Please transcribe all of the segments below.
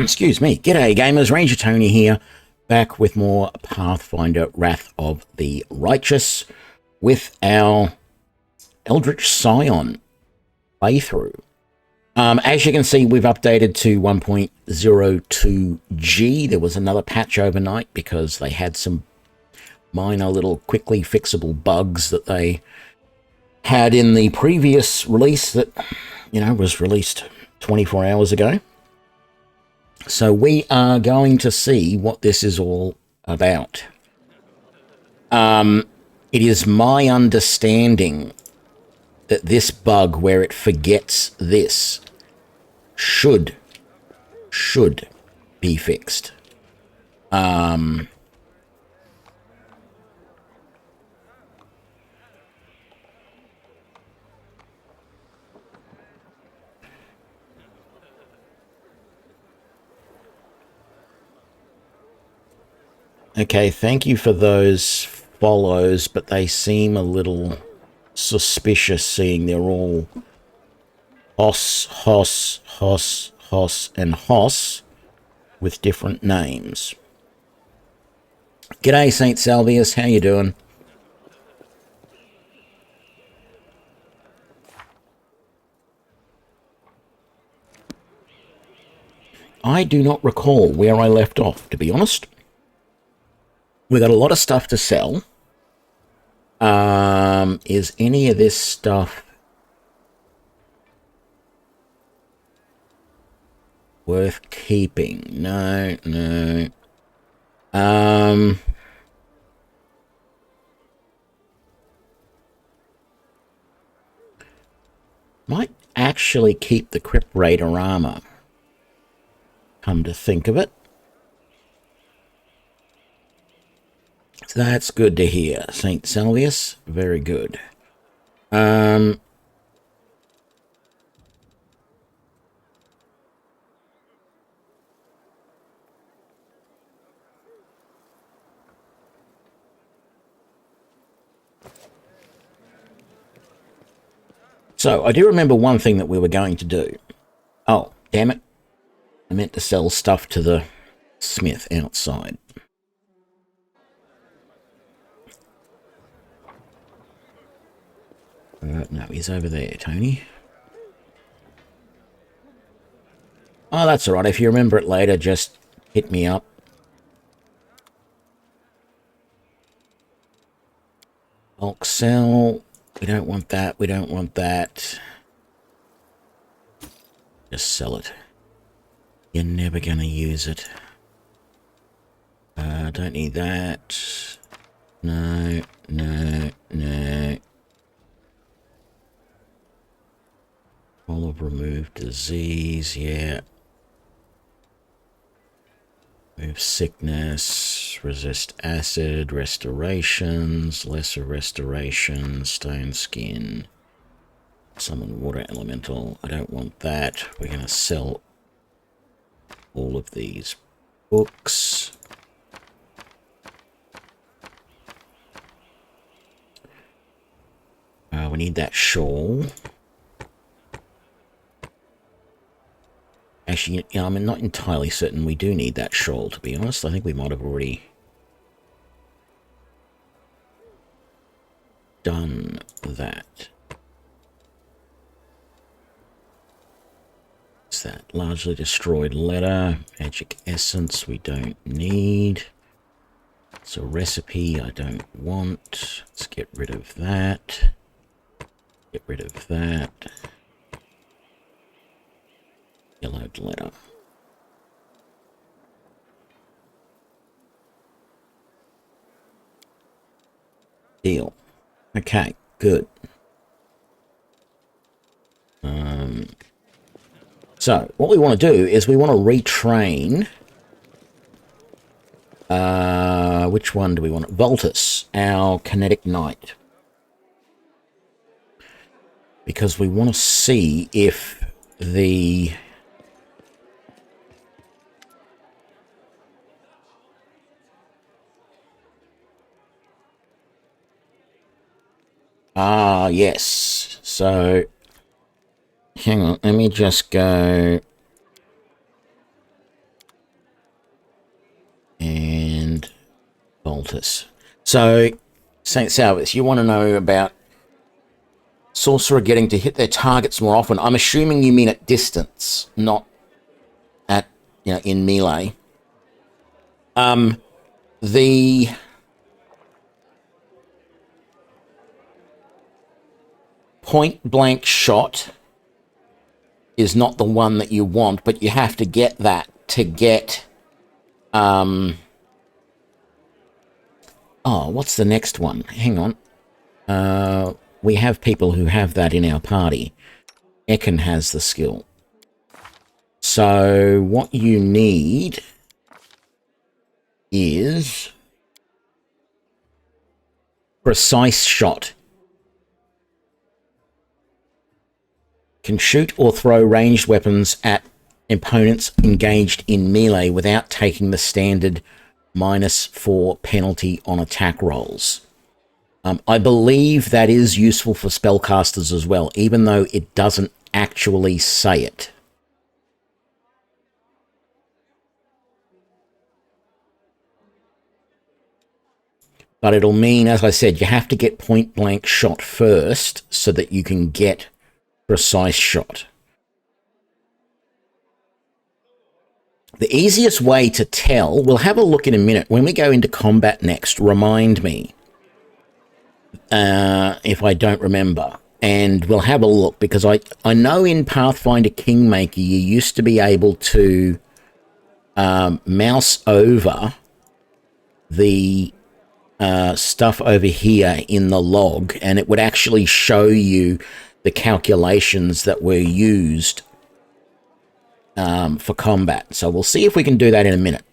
Excuse me. G'day gamers, Ranger Tony here, back with more Pathfinder Wrath of the Righteous with our Eldritch Scion playthrough. As you can see, we've updated to 1.02G. There was another patch overnight because they had some minor little quickly fixable bugs that they had in the previous release that, was released 24 hours ago. So we are going to see what this is all about. It is my understanding that this bug where it forgets this should be fixed. Okay, thank you for those follows, but they seem a little suspicious seeing they're all Hoss, and Hoss with different names. G'day, St. Salvius, how you doing? I do not recall where I left off, to be honest. We got a lot of stuff to sell. Is any of this stuff worth keeping? No. Might actually keep the Crypt Raider armor, come to think of it. That's good to hear, St. Salvius. Very good. So, I do remember one thing that we were going to do. Oh, damn it. I meant to sell stuff to the smith outside. No, he's over there, Tony. Oh, that's all right. If you remember it later, just hit me up. Bulk sell. We don't want that. We don't want that. Just sell it. You're never going to use it. Don't need that. No. All of removed disease, yeah. Remove sickness, resist acid, restorations, lesser restoration, stone skin, summon water elemental. I don't want that. We're going to sell all of these books. We need that shawl. Actually, I'm not entirely certain we do need that shawl, to be honest. I think we might have already done that. What's that? Largely destroyed letter. Magic essence we don't need. It's a recipe I don't want. Let's get rid of that. Get rid of that. Yellowed letter. Deal. Okay, good. So, what we want to do is we want to retrain. Which one do we want? Voltus, our kinetic knight. Because we want to see if the... yes. So, hang on, let me just go Voltus. So, St. Salvis, you want to know about sorcerer getting to hit their targets more often. I'm assuming you mean at distance, not at, in melee. The point blank shot is not the one that you want, but you have to get that to get, what's the next one? Hang on. We have people who have that in our party. Ekin has the skill. So what you need is precise shot. Can shoot or throw ranged weapons at opponents engaged in melee without taking the standard -4 penalty on attack rolls. I believe that is useful for spellcasters as well, even though it doesn't actually say it. But it'll mean, as I said, you have to get point blank shot first so that you can get precise shot. The easiest way to tell, we'll have a look in a minute. When we go into combat next, remind me if I don't remember. And we'll have a look, because I know in Pathfinder Kingmaker you used to be able to mouse over the stuff over here in the log, and it would actually show you the calculations that were used for combat. So we'll see if we can do that in a minute.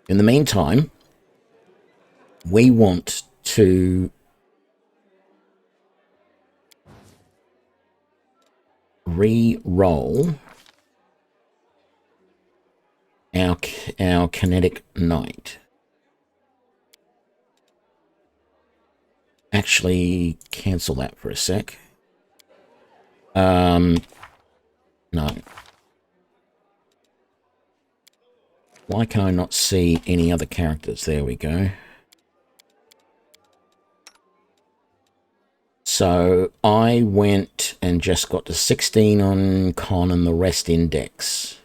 In the meantime, we want to re-roll our kinetic knight. Actually, cancel that for a sec. No. Why can I not see any other characters? There we go. So I went and just got to 16 on con and the rest index.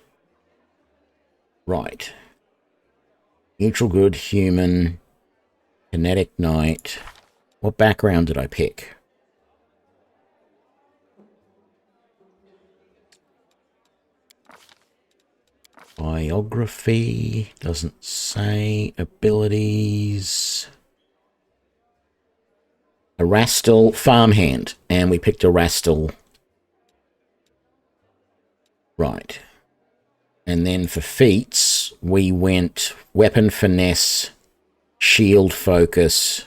Right. Neutral good, human, kinetic knight. What background did I pick? Biography, doesn't say. Abilities. Erastil, farmhand, and we picked Erastil. Right. And then for feats, we went weapon finesse, shield focus,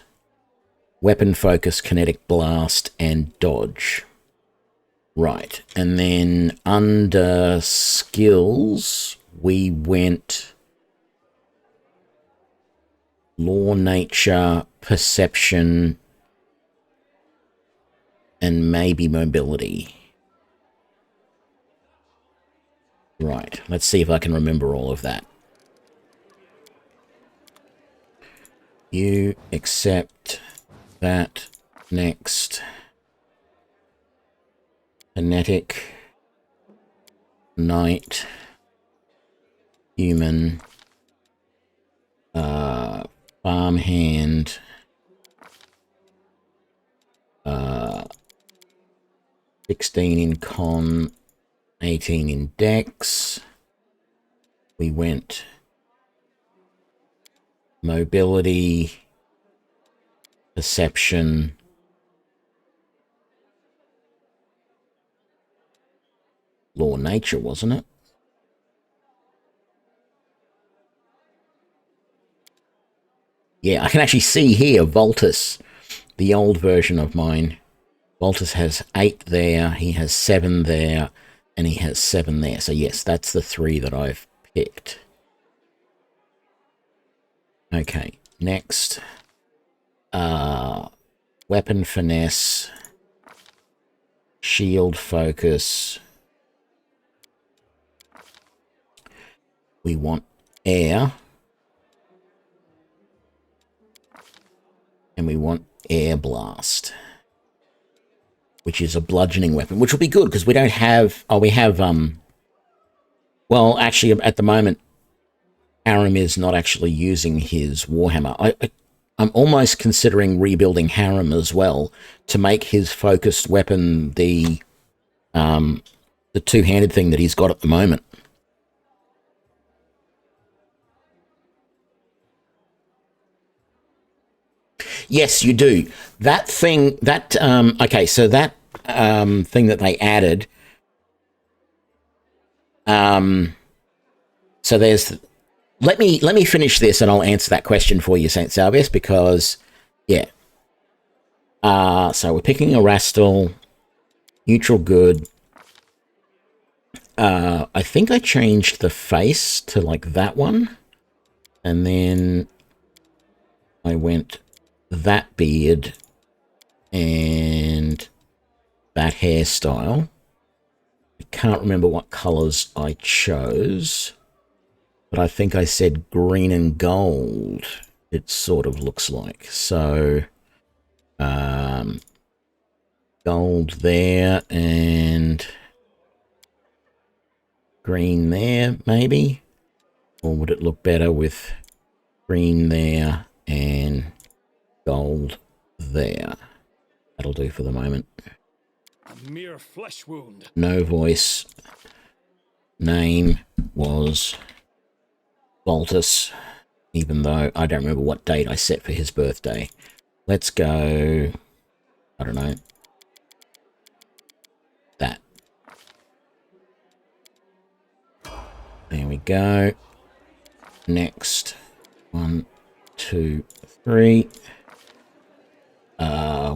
weapon focus, kinetic blast, and dodge. Right. And then under skills, we went law, nature, perception, and maybe mobility. Right, let's see if I can remember all of that. You accept that. Next. Kinetic. Knight. Human. Farmhand. 16 in con, 18 in dex. We went mobility, perception, law, nature, wasn't it? Yeah, I can actually see here Voltus, the old version of mine. Voltus has 8 there, he has 7 there, and he has 7 there. So yes, that's the 3 that I've picked. Okay, next. Weapon finesse, shield focus. We want air. and we want air blast, which is a bludgeoning weapon, which will be good because we don't have... Oh, we have... Well, actually, at the moment, Aram is not actually using his Warhammer. I'm almost considering rebuilding Haram as well to make his focused weapon the two-handed thing that he's got at the moment. Yes, you do. That thing, that, okay, so that thing that they added, so there's, let me finish this and I'll answer that question for you, St. Salvius, because, yeah. So we're picking a Rastal, neutral good. I think I changed the face to like that one, and then I went that beard and that hairstyle. I can't remember what colors I chose, but I think I said green and gold, it sort of looks like. So gold there and green there, maybe? Or would it look better with green there and gold there? That'll do for the moment. A mere flesh wound. No voice. Name was Baltus, even though I don't remember what date I set for his birthday. Let's go, I don't know, that. There we go. Next. 1, 2, 3.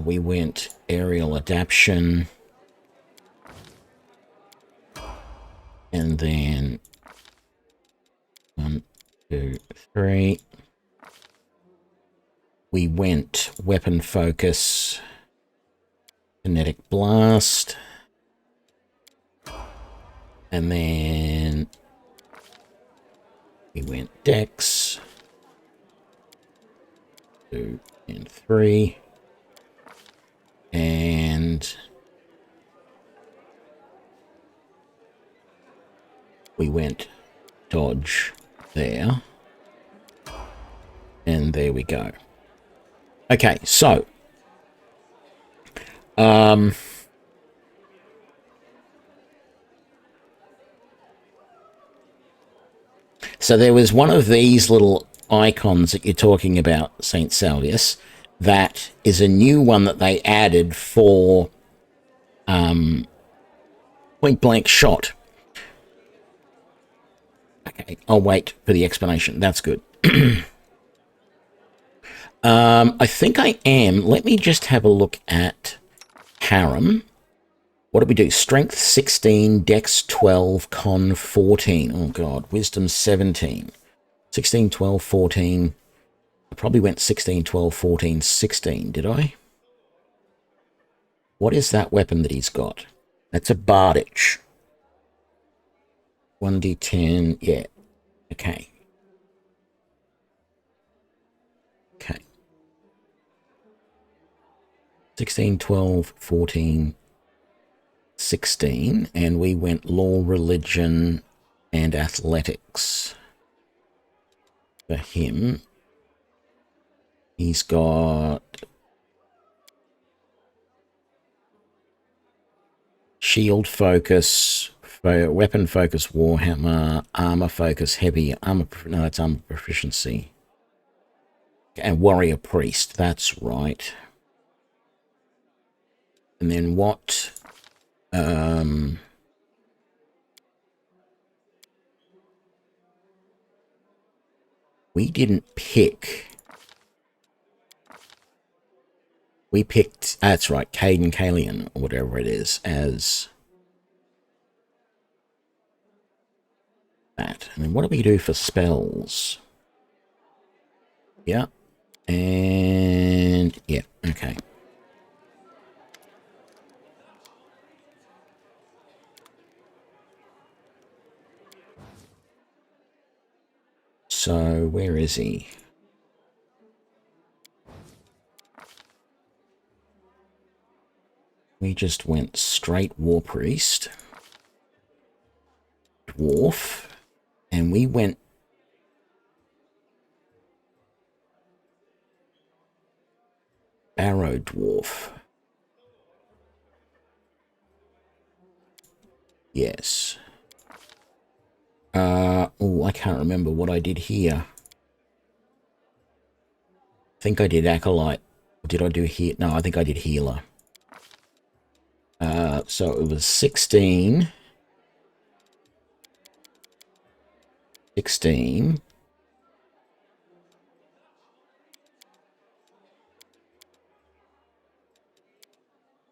We went aerial adaption. And then 1, 2, 3. We went weapon focus, kinetic blast. And then we went dex. 2 and 3. And we went dodge there. And there we go. Okay, so so there was one of these little icons that you're talking about, St. Salvius, that is a new one that they added for point blank shot. Okay, I'll wait for the explanation. That's good. I think I am. Let me just have a look at Haram. What did we do? Strength 16, Dex 12, Con 14. Oh, God. Wisdom 17. 16, 12, 14. I probably went 16, 12, 14, 16, did I? What is that weapon that he's got? That's a Bardich. 1d10. Yeah. Okay. Okay. 16, 12, 14, 16. And we went law, religion, and athletics. For him, he's got shield focus, weapon focus, warhammer, armor focus, heavy armor. No, that's armor proficiency. And warrior priest. That's right. And then what? We didn't pick. We picked, that's right, Caden Kalian, or whatever it is, as that. And then what do we do for spells? Yeah. And, yeah, okay. So, where is he? We just went straight War Priest, Dwarf, and we went Barrow Dwarf. Yes. Oh, I can't remember what I did here. I think I did Acolyte. Did I do here? No, I think I did Healer. So it was 16. 16.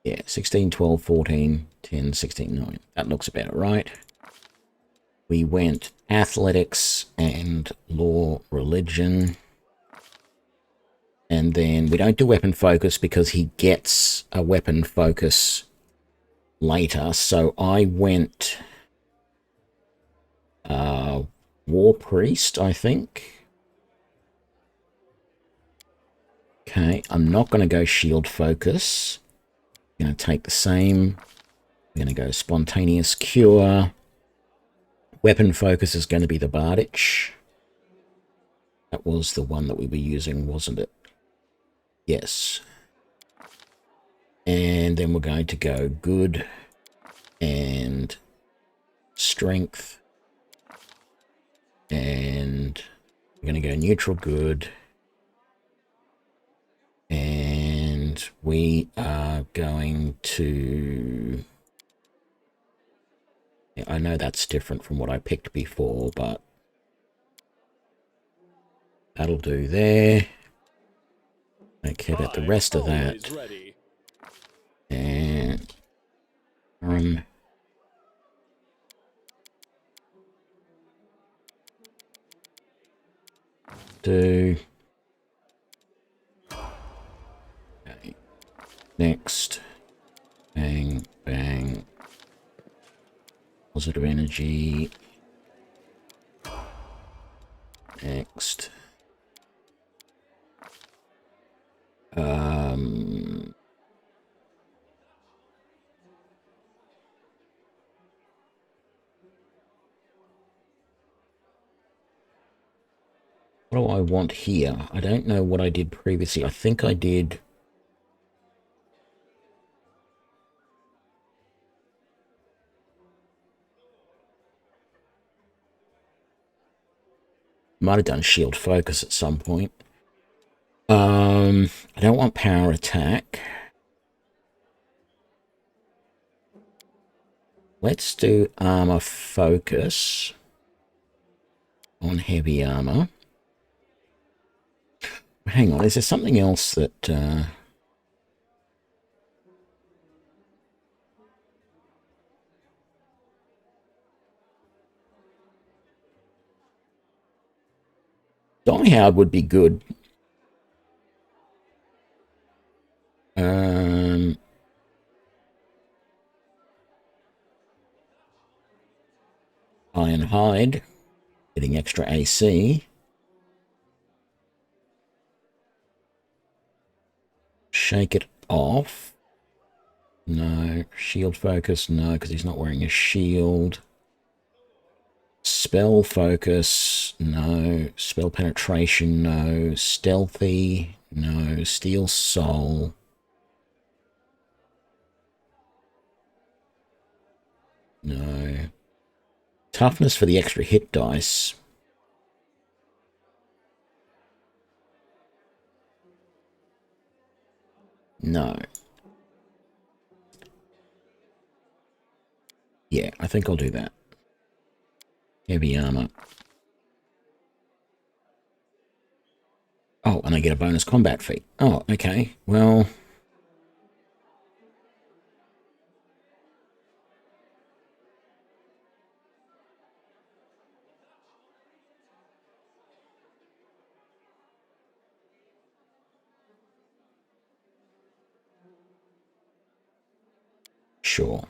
Yeah, 16, 12, 14, 10, 16, 9. That looks about right. We went Athletics and Law, Religion. And then we don't do Weapon Focus because he gets a Weapon Focus later. So I went War Priest, I think. Okay, I'm not going to go Shield Focus. I'm going to take the same. I'm going to go Spontaneous Cure. Weapon Focus is going to be the Bardich. That was the one that we were using, wasn't it? Yes. And then we're going to go Good and Strength. And we're going to go Neutral Good. And we are going to... I know that's different from what I picked before, but that'll do there. Don't care about the rest of that. And do okay. Next. Bang, bang. Positive energy. Next. What do I want here? I don't know what I did previously. I think I did... Might have done Shield Focus at some point. I don't want Power Attack. Let's do Armor Focus on Heavy Armor. Hang on, is there something else that... Die Hard would be good. Iron Hide, getting extra AC. Shake It Off. No. Shield Focus, no, because he's not wearing a shield. Spell Focus, no. Spell Penetration, no. Stealthy, no. Steel Soul. No. Toughness for the extra hit dice. No. Yeah, I think I'll do that. Heavy armor. Oh, and I get a bonus combat feat. Oh, okay. Well... Sure.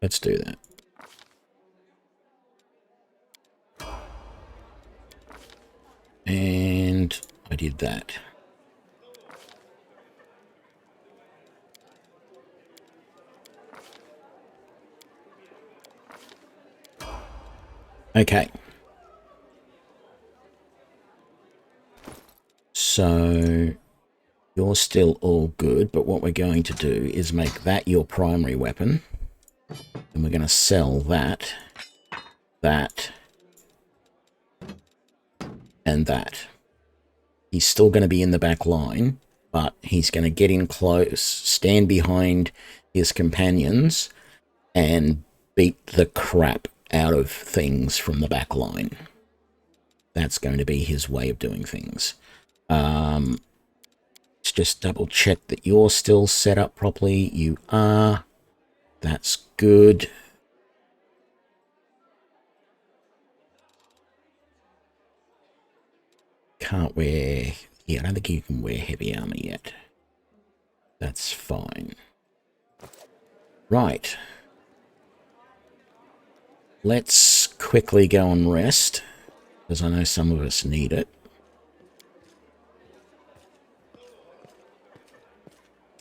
Let's do that. And I did that. Okay. So you're still all good, but what we're going to do is make that your primary weapon. And we're going to sell that, and that. He's still going to be in the back line, but he's going to get in close, stand behind his companions, and beat the crap out of things from the back line. That's going to be his way of doing things. Let's just double check that you're still set up properly. You are. That's good. Can't wear... Yeah, I don't think you can wear heavy armor yet. That's fine. Right. Let's quickly go and rest, because I know some of us need it.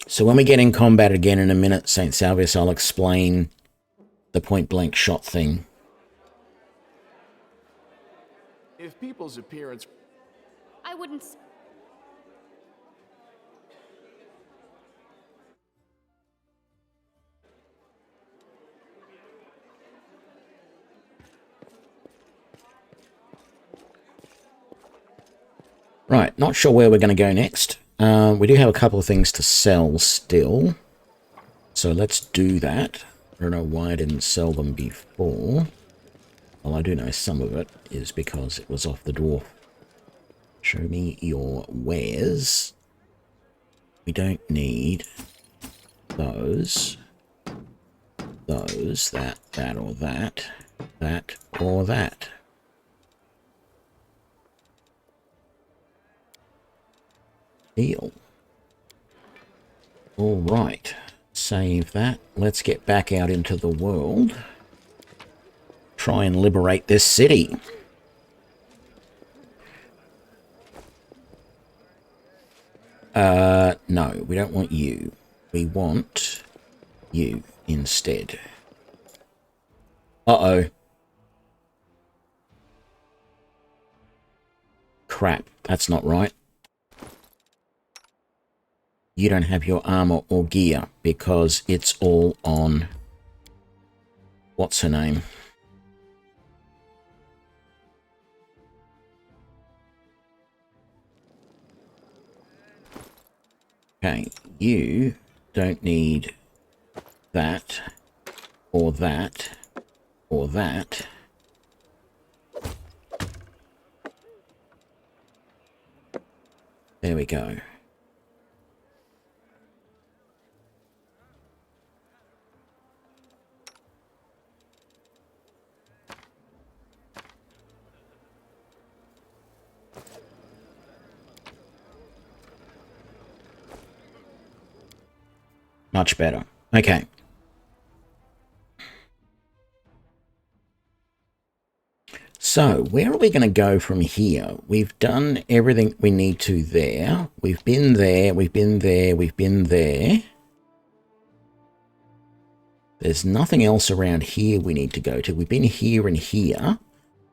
So when we get in combat again in a minute, St. Salvius, I'll explain the point-blank shot thing. If people's appearance... I wouldn't... Right, not sure where we're going to go next. We do have a couple of things to sell still. So let's do that. I don't know why I didn't sell them before. Well, I do know some of it is because it was off the dwarf. Show me your wares. We don't need those, that, or that, or that. Deal. All right, save that. Let's get back out into the world. Try and liberate this city. No, we don't want you. We want you instead. Uh-oh. Crap, that's not right. You don't have your armor or gear because it's all on... What's her name? Okay, you don't need that, or that, or that. There we go. Much better. Okay. So, where are we going to go from here? We've done everything we need to there. We've been there, we've been there, we've been there. There's nothing else around here we need to go to. We've been here and here.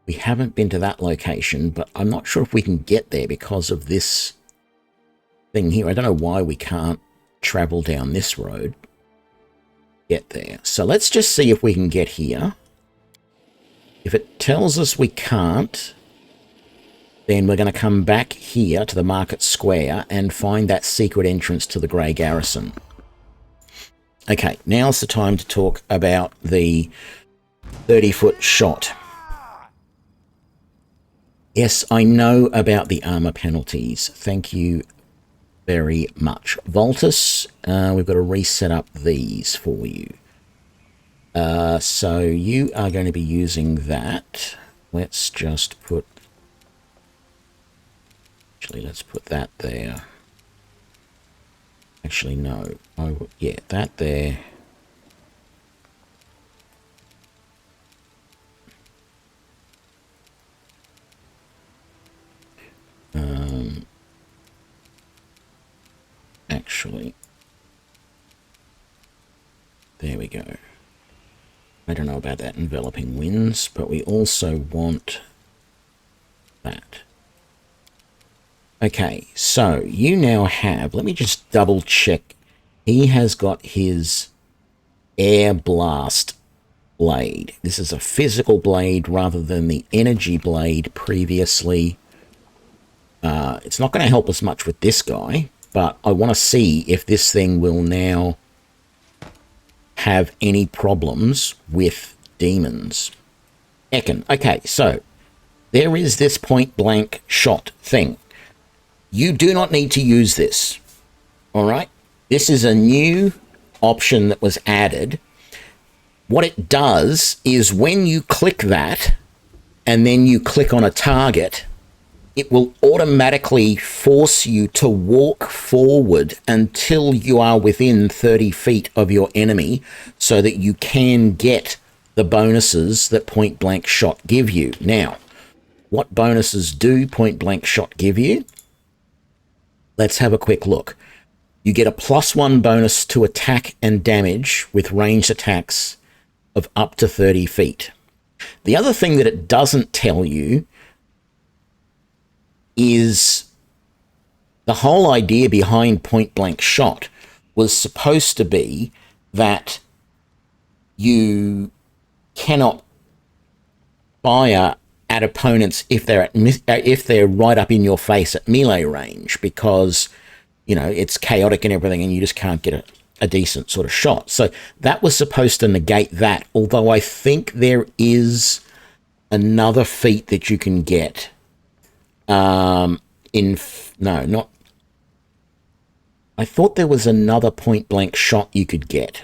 We haven't been to that location, but I'm not sure if we can get there because of this thing here. I don't know why we can't travel down this road. Get there. So let's just see if we can get here. If it tells us we can't, then we're going to come back here to the market square and find that secret entrance to the Grey Garrison. Okay, now's the time to talk about the 30-foot shot. Yes, I know about the armor penalties. Thank you very much. Voltus, we've got to reset up these for you. So you are going to be using that. Let's just put... Actually, let's put that there. Actually, no. Yeah, that there. Actually, there we go. I don't know about that enveloping winds, but we also want that. Okay, so you now have, let me just double check. He has got his air blast blade. This is a physical blade rather than the energy blade previously. It's not going to help us much with this guy, but I want to see if this thing will now have any problems with demons. Ekin. Okay, so there is this point blank shot thing. You do not need to use this. All right. This is a new option that was added. What it does is when you click that and then you click on a target, it will automatically force you to walk forward until you are within 30 feet of your enemy so that you can get the bonuses that point blank shot give you. Now, what bonuses do point blank shot give you? Let's have a quick look. You get a +1 bonus to attack and damage with ranged attacks of up to 30 feet. The other thing that it doesn't tell you is the whole idea behind point blank shot was supposed to be that you cannot fire at opponents if they're right up in your face at melee range, because you know it's chaotic and everything and you just can't get a decent sort of shot. So that was supposed to negate that, although I think there is another feat that you can get I thought there was another point blank shot you could get.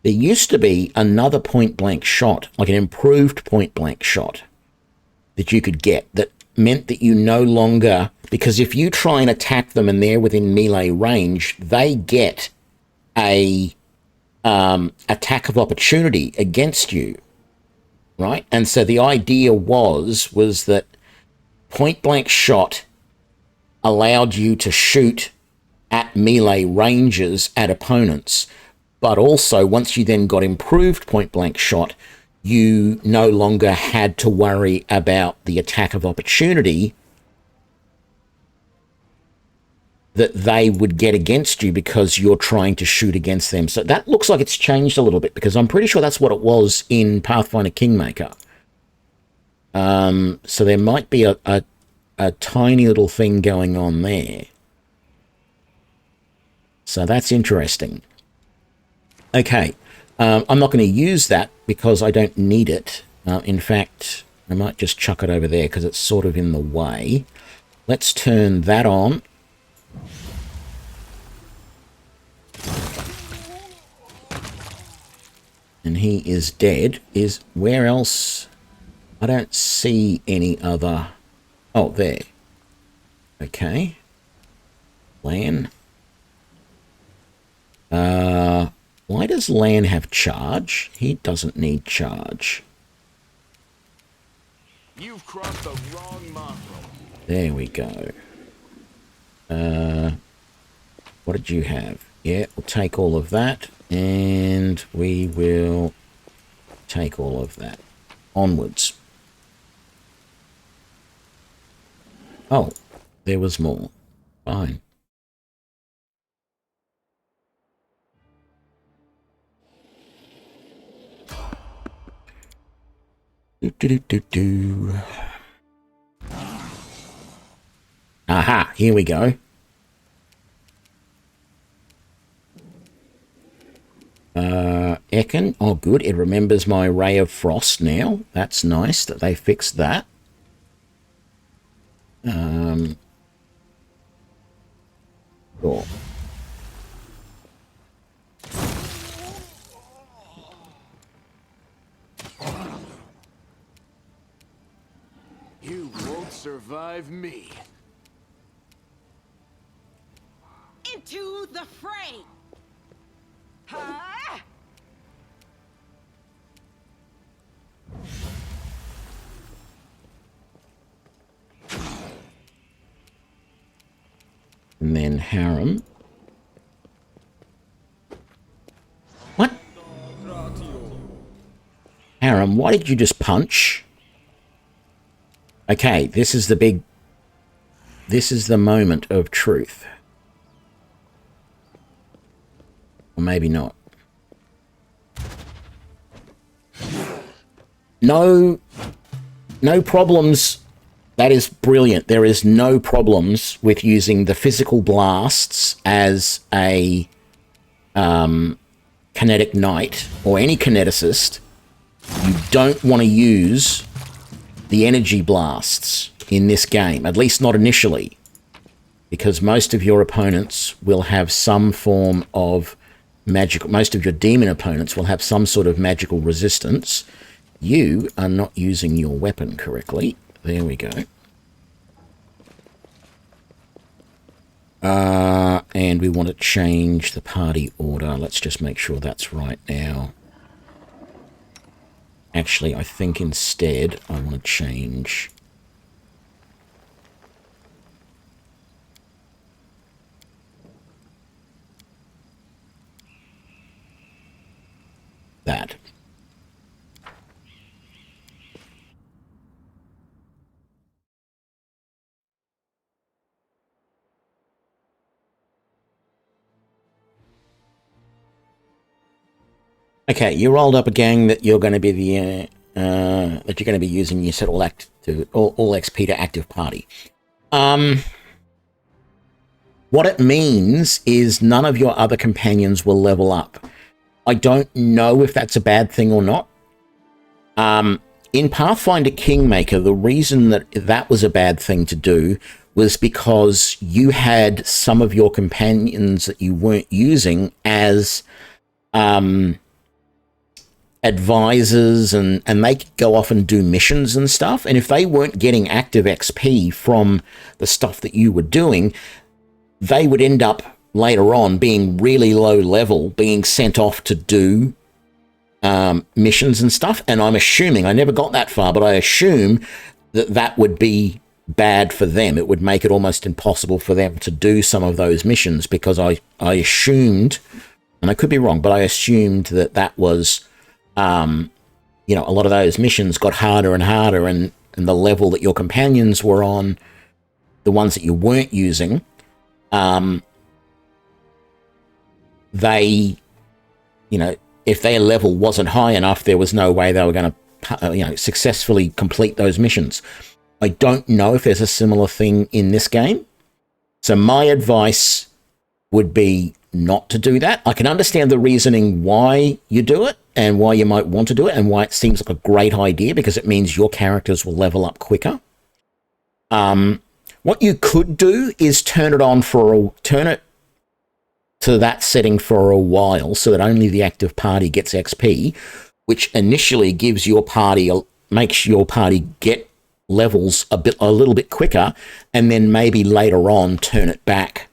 There used to be another point blank shot, like an improved point blank shot that you could get that meant that you no longer, because if you try and attack them and they're within melee range, they get a attack of opportunity against you, right? And so the idea was that point blank shot allowed you to shoot at melee ranges at opponents, but also once you then got improved point blank shot, you no longer had to worry about the attack of opportunity that they would get against you because you're trying to shoot against them. So that looks like it's changed a little bit, because I'm pretty sure that's what it was in Pathfinder Kingmaker. So there might be a tiny little thing going on there. So that's interesting. Okay, I'm not going to use that because I don't need it. In fact, I might just chuck it over there because it's sort of in the way. Let's turn that on. And he is dead. Where else? I don't see any other. Oh, there. Okay. Lan. Why does Lan have charge? He doesn't need charge. You've crossed the wrong mongrel. There we go. What did you have? Yeah, we'll take all of that. And we will take all of that. Onwards. Oh, there was more. Fine. Aha, here we go. Ekin. Oh, good. It remembers my Ray of Frost now. That's nice that they fixed that. Cool. You won't survive me. Into the fray! Huh? And then harem. What? Harem, why did you just punch? Okay, this is the big... This is the moment of truth. Or maybe not. No problems. That is brilliant. There is no problems with using the physical blasts as a kinetic knight or any kineticist. You don't want to use the energy blasts in this game, at least not initially, because most of your opponents will have some form of magical, most of your demon opponents will have some sort of magical resistance. You are not using your weapon correctly. There we go. And we want to change the party order. Let's just make sure that's right now. Actually, I think instead I want to change that. Okay, you rolled up a gang that you're going to be the that you're going to be using. You set all XP to active party. What it means is none of your other companions will level up. I don't know if that's a bad thing or not. In Pathfinder Kingmaker, the reason that that was a bad thing to do was because you had some of your companions that you weren't using as advisors, and they could go off and do missions and stuff. And if they weren't getting active XP from the stuff that you were doing, they would end up later on being really low level, being sent off to do missions and stuff. And I'm assuming, I never got that far, but I assume that that would be bad for them. It would make it almost impossible for them to do some of those missions, because I assumed, and I could be wrong, but I assumed that that was, you know, a lot of those missions got harder and harder, and the level that your companions were on, the ones that you weren't using, they, you know, if their level wasn't high enough, there was no way they were going to, you know, successfully complete those missions. I don't know if there's a similar thing in this game. So my advice would be not to do that. I can understand the reasoning why you do it and why you might want to do it and why it seems like a great idea, because it means your characters will level up quicker. What you could do is turn it to that setting for a while so that only the active party gets XP, which initially gives your party, makes your party get levels a little bit quicker, and then maybe later on turn it back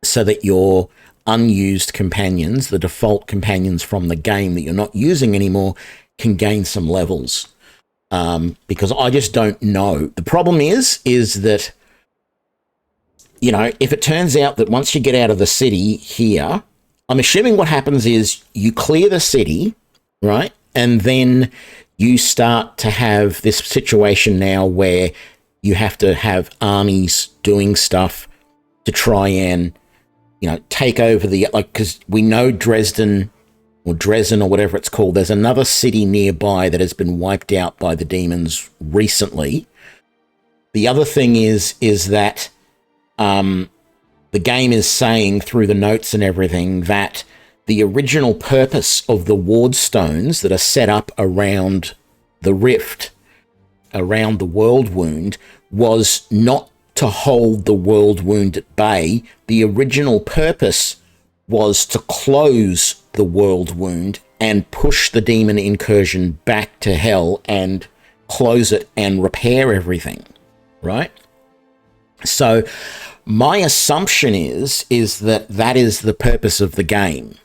so that your unused companions, the default companions from the game that you're not using anymore, can gain some levels. Because I just don't know. The problem is that, you know, if it turns out that once you get out of the city here, I'm assuming what happens is you clear the city, right? And then you start to have this situation now where you have to have armies doing stuff to try and, you know, take over the, like, because we know Dresden or whatever it's called, there's another city nearby that has been wiped out by the demons recently. The other thing is that the game is saying through the notes and everything that the original purpose of the wardstones that are set up around the rift, around the world wound, was not to hold the world wound at bay. The original purpose was to close the world wound and push the demon incursion back to hell and close it and repair everything, right? So my assumption is that that is the purpose of the game.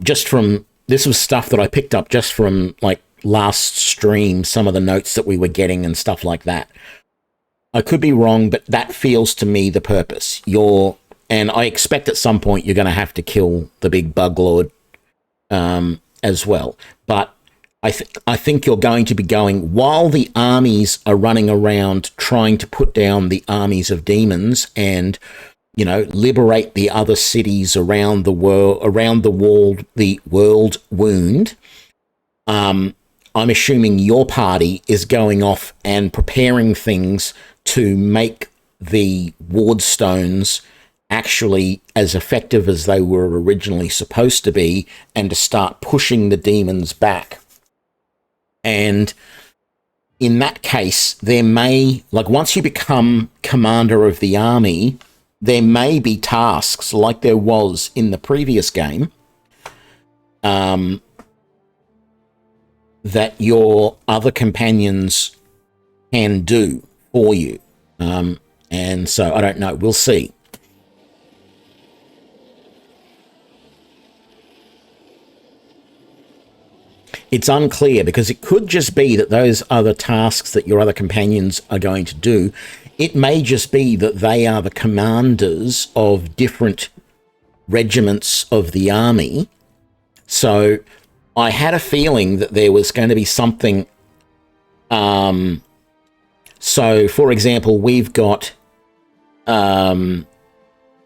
Just from, this was stuff that I picked up just from like last stream, some of the notes that we were getting and stuff like that. I could be wrong, but that feels to me the purpose. And I expect at some point you're going to have to kill the big bug lord as well. But I think you're going to be going while the armies are running around trying to put down the armies of demons and, you know, liberate the other cities around the world wound. I'm assuming your party is going off and preparing things to make the wardstones actually as effective as they were originally supposed to be, and to start pushing the demons back. And in that case, there may, like, once you become commander of the army, there may be tasks like there was in the previous game, that your other companions can do for you. And so I don't know. We'll see. It's unclear, because it could just be that those other tasks that your other companions are going to do, it may just be that they are the commanders of different regiments of the army. So I had a feeling that there was going to be something. So, for example, we've got Lan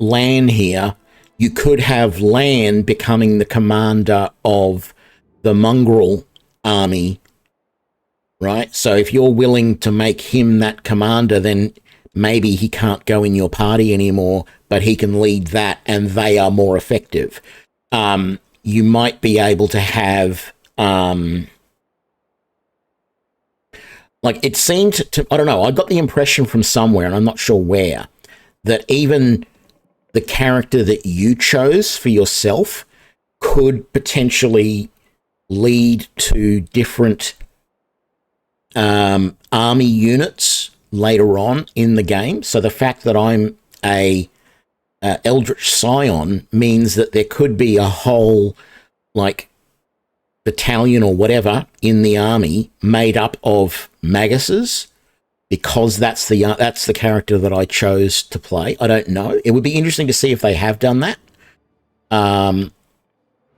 here. You could have Lan becoming the commander of the mongrel army, right? So if you're willing to make him that commander, then maybe he can't go in your party anymore, but he can lead that, and they are more effective. You might be able to have, like, it seemed to, I don't know, I got the impression from somewhere, and I'm not sure where, that even the character that you chose for yourself could potentially lead to different army units later on in the game. So the fact that I'm a Eldritch Scion means that there could be a whole, like, battalion or whatever in the army made up of Maguses, because that's the character that I chose to play. I don't know. It would be interesting to see if they have done that.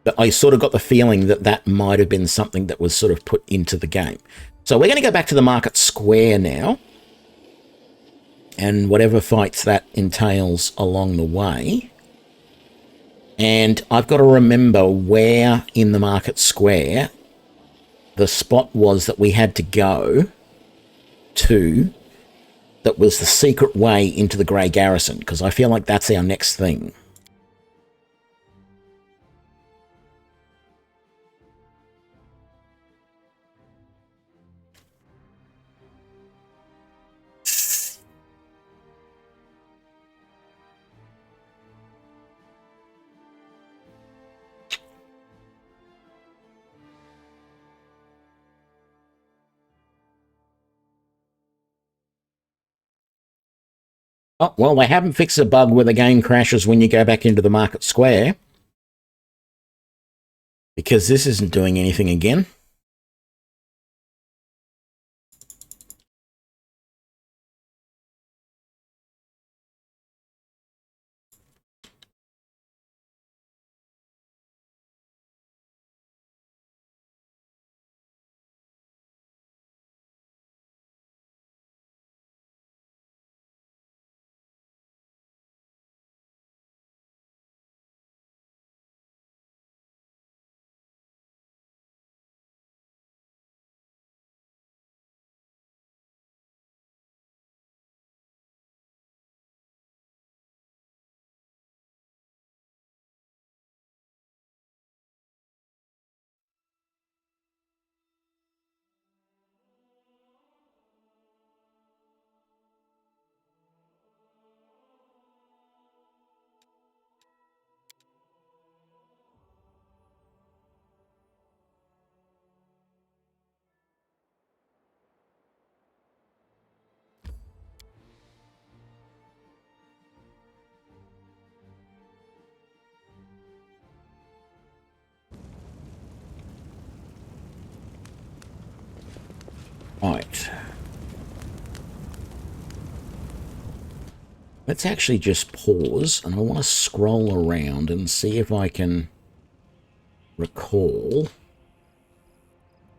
But I sort of got the feeling that that might have been something that was sort of put into the game. So we're going to go back to the market square now, and whatever fights that entails along the way. And I've got to remember where in the market square the spot was that we had to go to, that was the secret way into the Grey Garrison, because I feel like that's our next thing. Oh, well, they haven't fixed a bug where the game crashes when you go back into the market square, because this isn't doing anything again. Let's actually just pause, and I want to scroll around and see if I can recall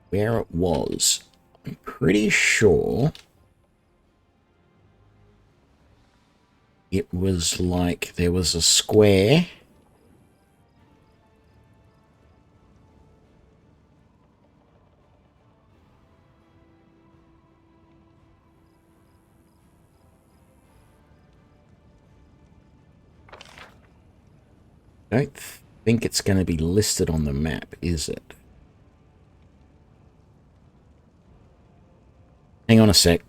where it was. I'm pretty sure it was like there was a square. I don't think it's going to be listed on the map, is it? Hang on a sec.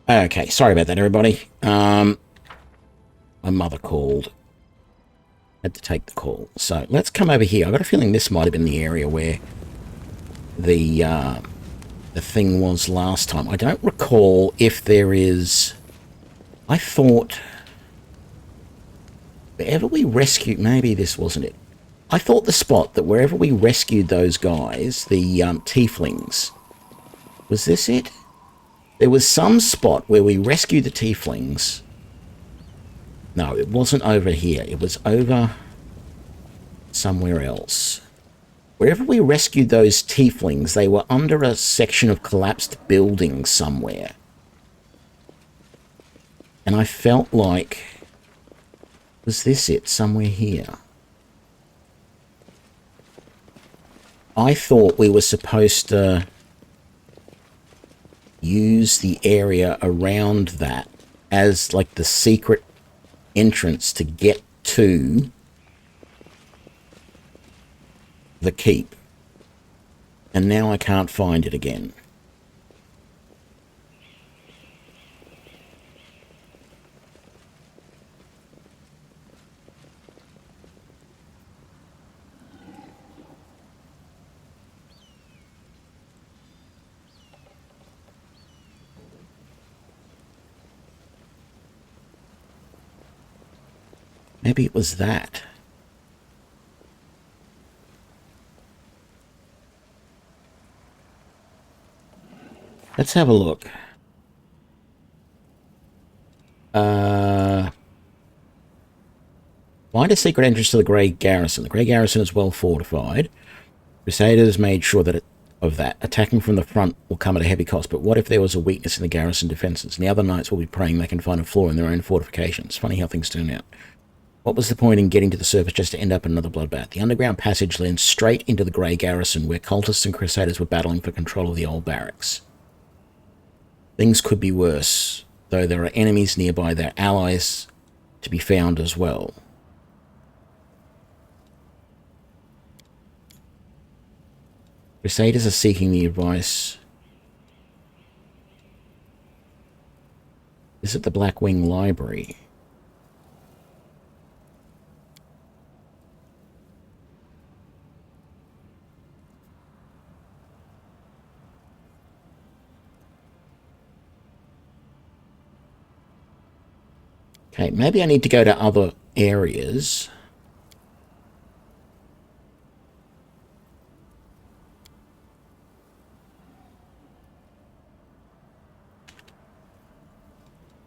Okay, sorry about that, everybody. My mother called. Had to take the call. So let's come over here. I've got a feeling this might have been the area where the thing was last time. I don't recall if there is... I thought... Wherever we rescued... Maybe this wasn't it. I thought the spot that wherever we rescued those guys, the tieflings... Was this it? There was some spot where we rescued the tieflings. No, it wasn't over here. It was over somewhere else. Wherever we rescued those tieflings, they were under a section of collapsed buildings somewhere. And I felt like... Was this it? Somewhere here. I thought we were supposed to use the area around that as like the secret entrance to get to the keep. And now I can't find it again. Maybe it was that. Let's have a look. Find a secret entrance to the Grey Garrison. The Grey Garrison is well fortified. Crusaders made sure of that. Attacking from the front will come at a heavy cost, but what if there was a weakness in the garrison defenses? And the other knights will be praying they can find a flaw in their own fortifications. Funny how things turn out. What was the point in getting to the surface just to end up in another bloodbath? The underground passage led straight into the Grey Garrison, where cultists and crusaders were battling for control of the old barracks. Things could be worse, though there are enemies nearby, their allies to be found as well. Crusaders are seeking the advice. Visit the Blackwing Library. Okay, maybe I need to go to other areas.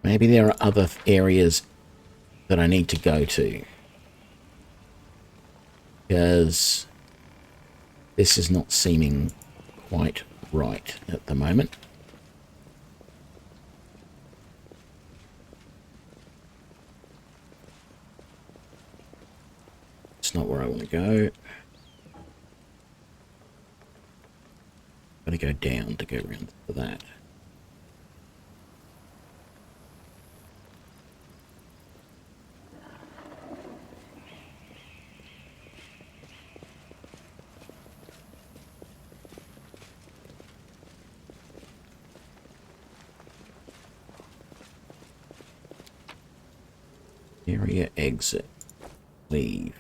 Maybe there are other areas that I need to go to. Because this is not seeming quite right at the moment. It's not where I want to go. Got to go down to go around for that. Area exit. Leave.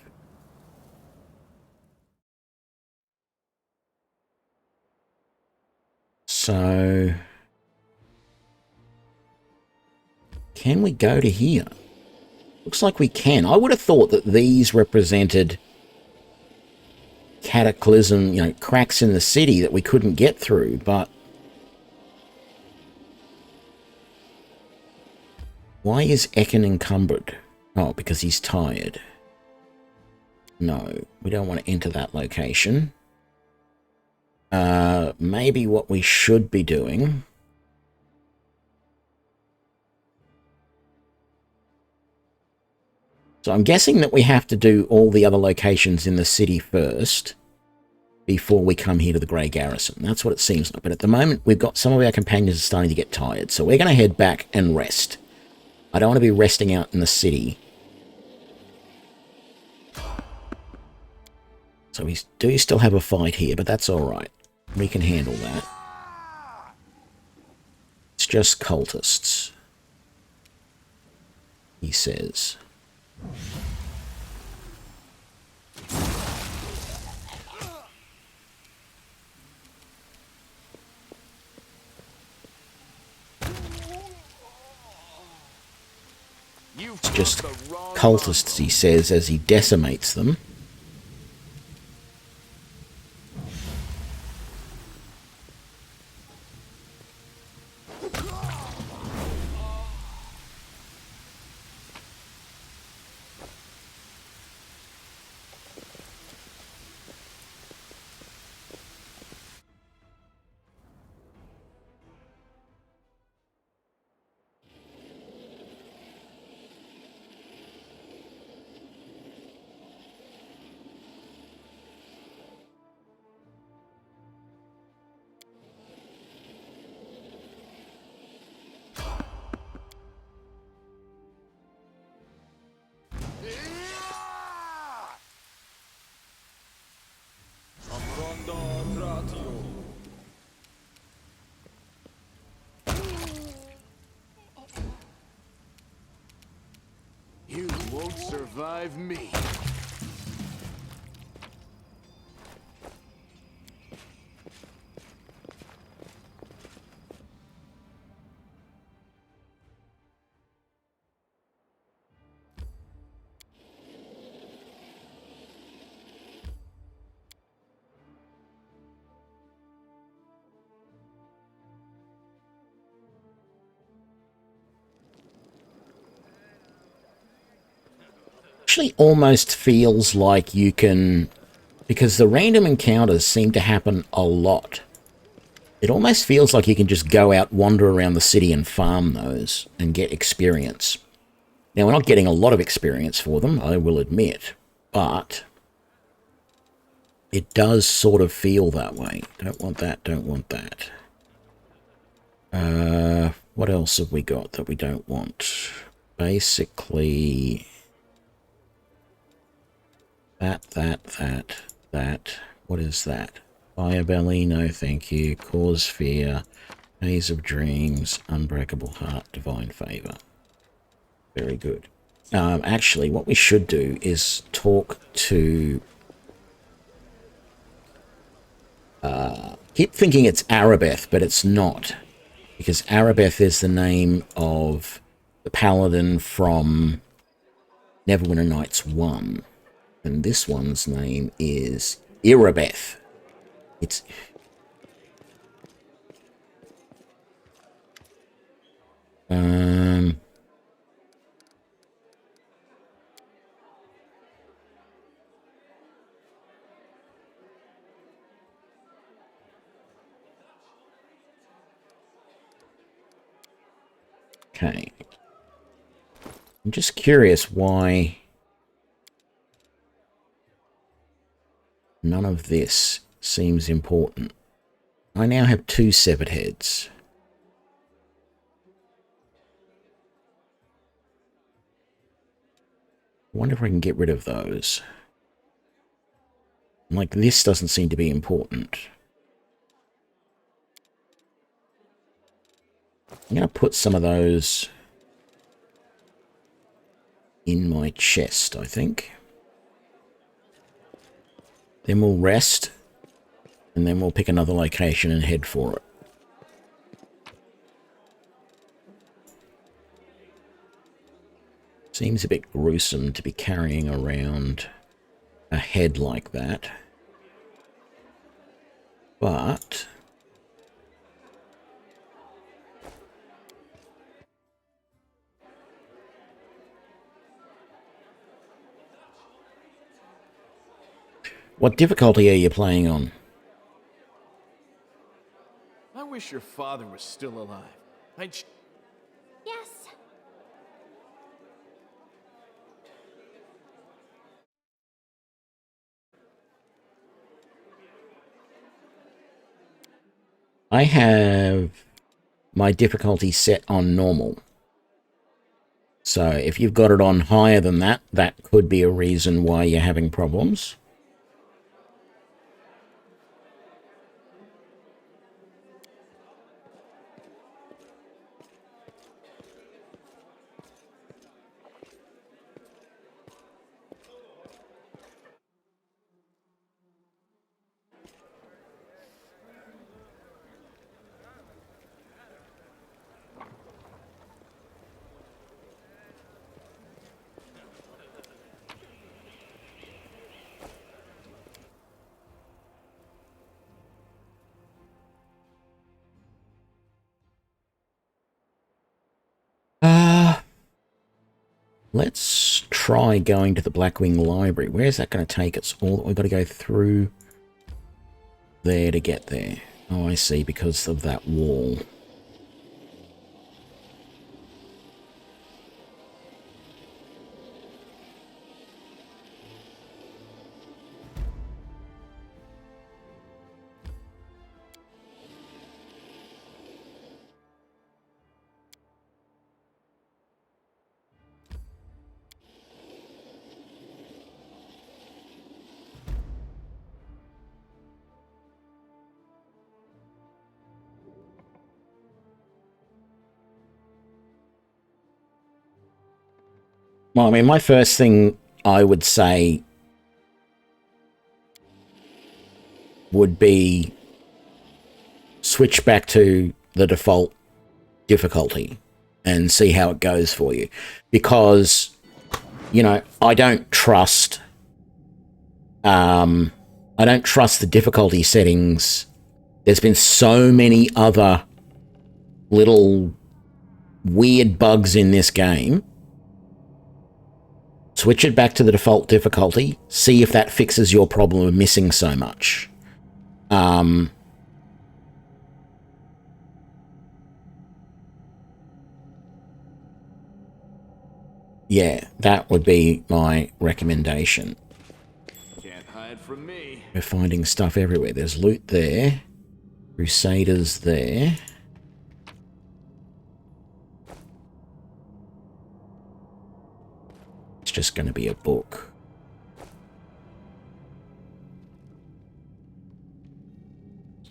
So, can we go to here? Looks like we can. I would have thought that these represented cataclysm, you know, cracks in the city that we couldn't get through, but why is Ekin encumbered? Oh, because he's tired. No, we don't want to enter that location. Maybe what we should be doing... So I'm guessing that we have to do all the other locations in the city first before we come here to the Grey Garrison. That's what it seems like. But at the moment, we've got some of our companions are starting to get tired. So we're going to head back and rest. I don't want to be resting out in the city. So we do still have a fight here, but that's all right. We can handle that. Let's just cultists, he says. It's just cultists, he says, as he decimates them. You won't survive me. Actually almost feels like you can, because the random encounters seem to happen a lot. It almost feels like you can just go out, wander around the city and farm those and get experience. Now, we're not getting a lot of experience for them, I will admit, but it does sort of feel that way. Don't want that, don't want that. What else have we got that we don't want? Basically... That. What is that? Fire Belly, no thank you. Cause Fear, Maze of Dreams, Unbreakable Heart, Divine Favor. Very good. Actually, what we should do is talk to... keep thinking it's Arabeth, but it's not. Because Arabeth is the name of the paladin from Neverwinter Nights 1. And this one's name is Irabeth. It's... Okay. I'm just curious why none of this seems important. I now have 2 severed heads. I wonder if I can get rid of those. Like, this doesn't seem to be important. I'm going to put some of those in my chest, I think. Then we'll rest, and then we'll pick another location and head for it. Seems a bit gruesome to be carrying around a head like that. But... what difficulty are you playing on? I wish your father was still alive. Yes. I have my difficulty set on normal. So if you've got it on higher than that, that could be a reason why you're having problems. Let's try going to the Blackwing Library. Where's that going to take us? We've got to go through there to get there. Oh, I see, because of that wall. Well, I mean, my first thing I would say would be switch back to the default difficulty and see how it goes for you. Because, you know, I don't trust the difficulty settings. There's been so many other little weird bugs in this game. Switch it back to the default difficulty. See if that fixes your problem of missing so much. Yeah, that would be my recommendation. Can't hide from me. We're finding stuff everywhere. There's loot there. Crusaders there. It's just going to be a book.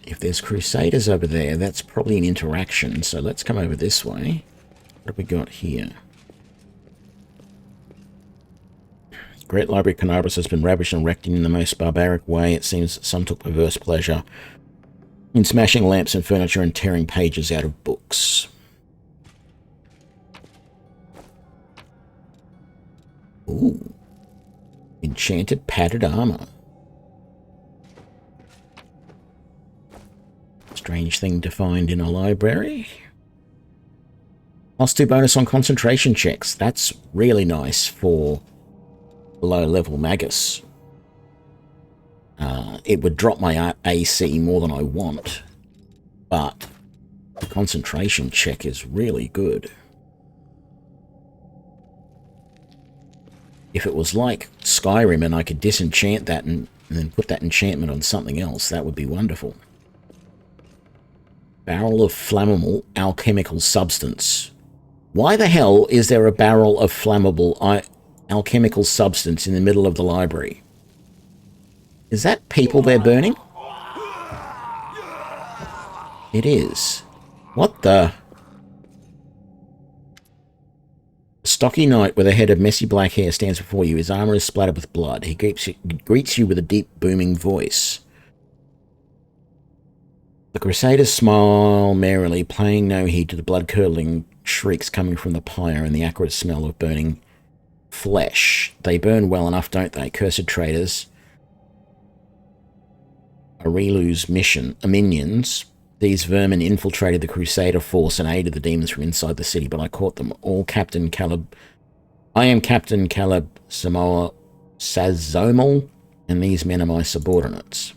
If there's Crusaders over there, that's probably an interaction. So let's come over this way. What have we got here? Great Library of Canabras has been ravaged and wrecked in the most barbaric way. It seems that some took perverse pleasure in smashing lamps and furniture and tearing pages out of books. Ooh. Enchanted padded armor. Strange thing to find in a library. +2 bonus on concentration checks. That's really nice for low level Magus. It would drop my AC more than I want, but the concentration check is really good. If it was like Skyrim and I could disenchant that and then put that enchantment on something else, that would be wonderful. Barrel of flammable alchemical substance. Why the hell is there a barrel of flammable alchemical substance in the middle of the library? Is that people they're burning? It is. What the? A stocky knight with a head of messy black hair stands before you. His armor is splattered with blood. He greets you with a deep, booming voice. The Crusaders smile merrily, paying no heed to the blood-curdling shrieks coming from the pyre and the acrid smell of burning flesh. They burn well enough, don't they? Cursed traitors. Arilu's minions. These vermin infiltrated the Crusader force and aided the demons from inside the city, but I caught them all. I am Captain Caleb Sazomal, and these men are my subordinates.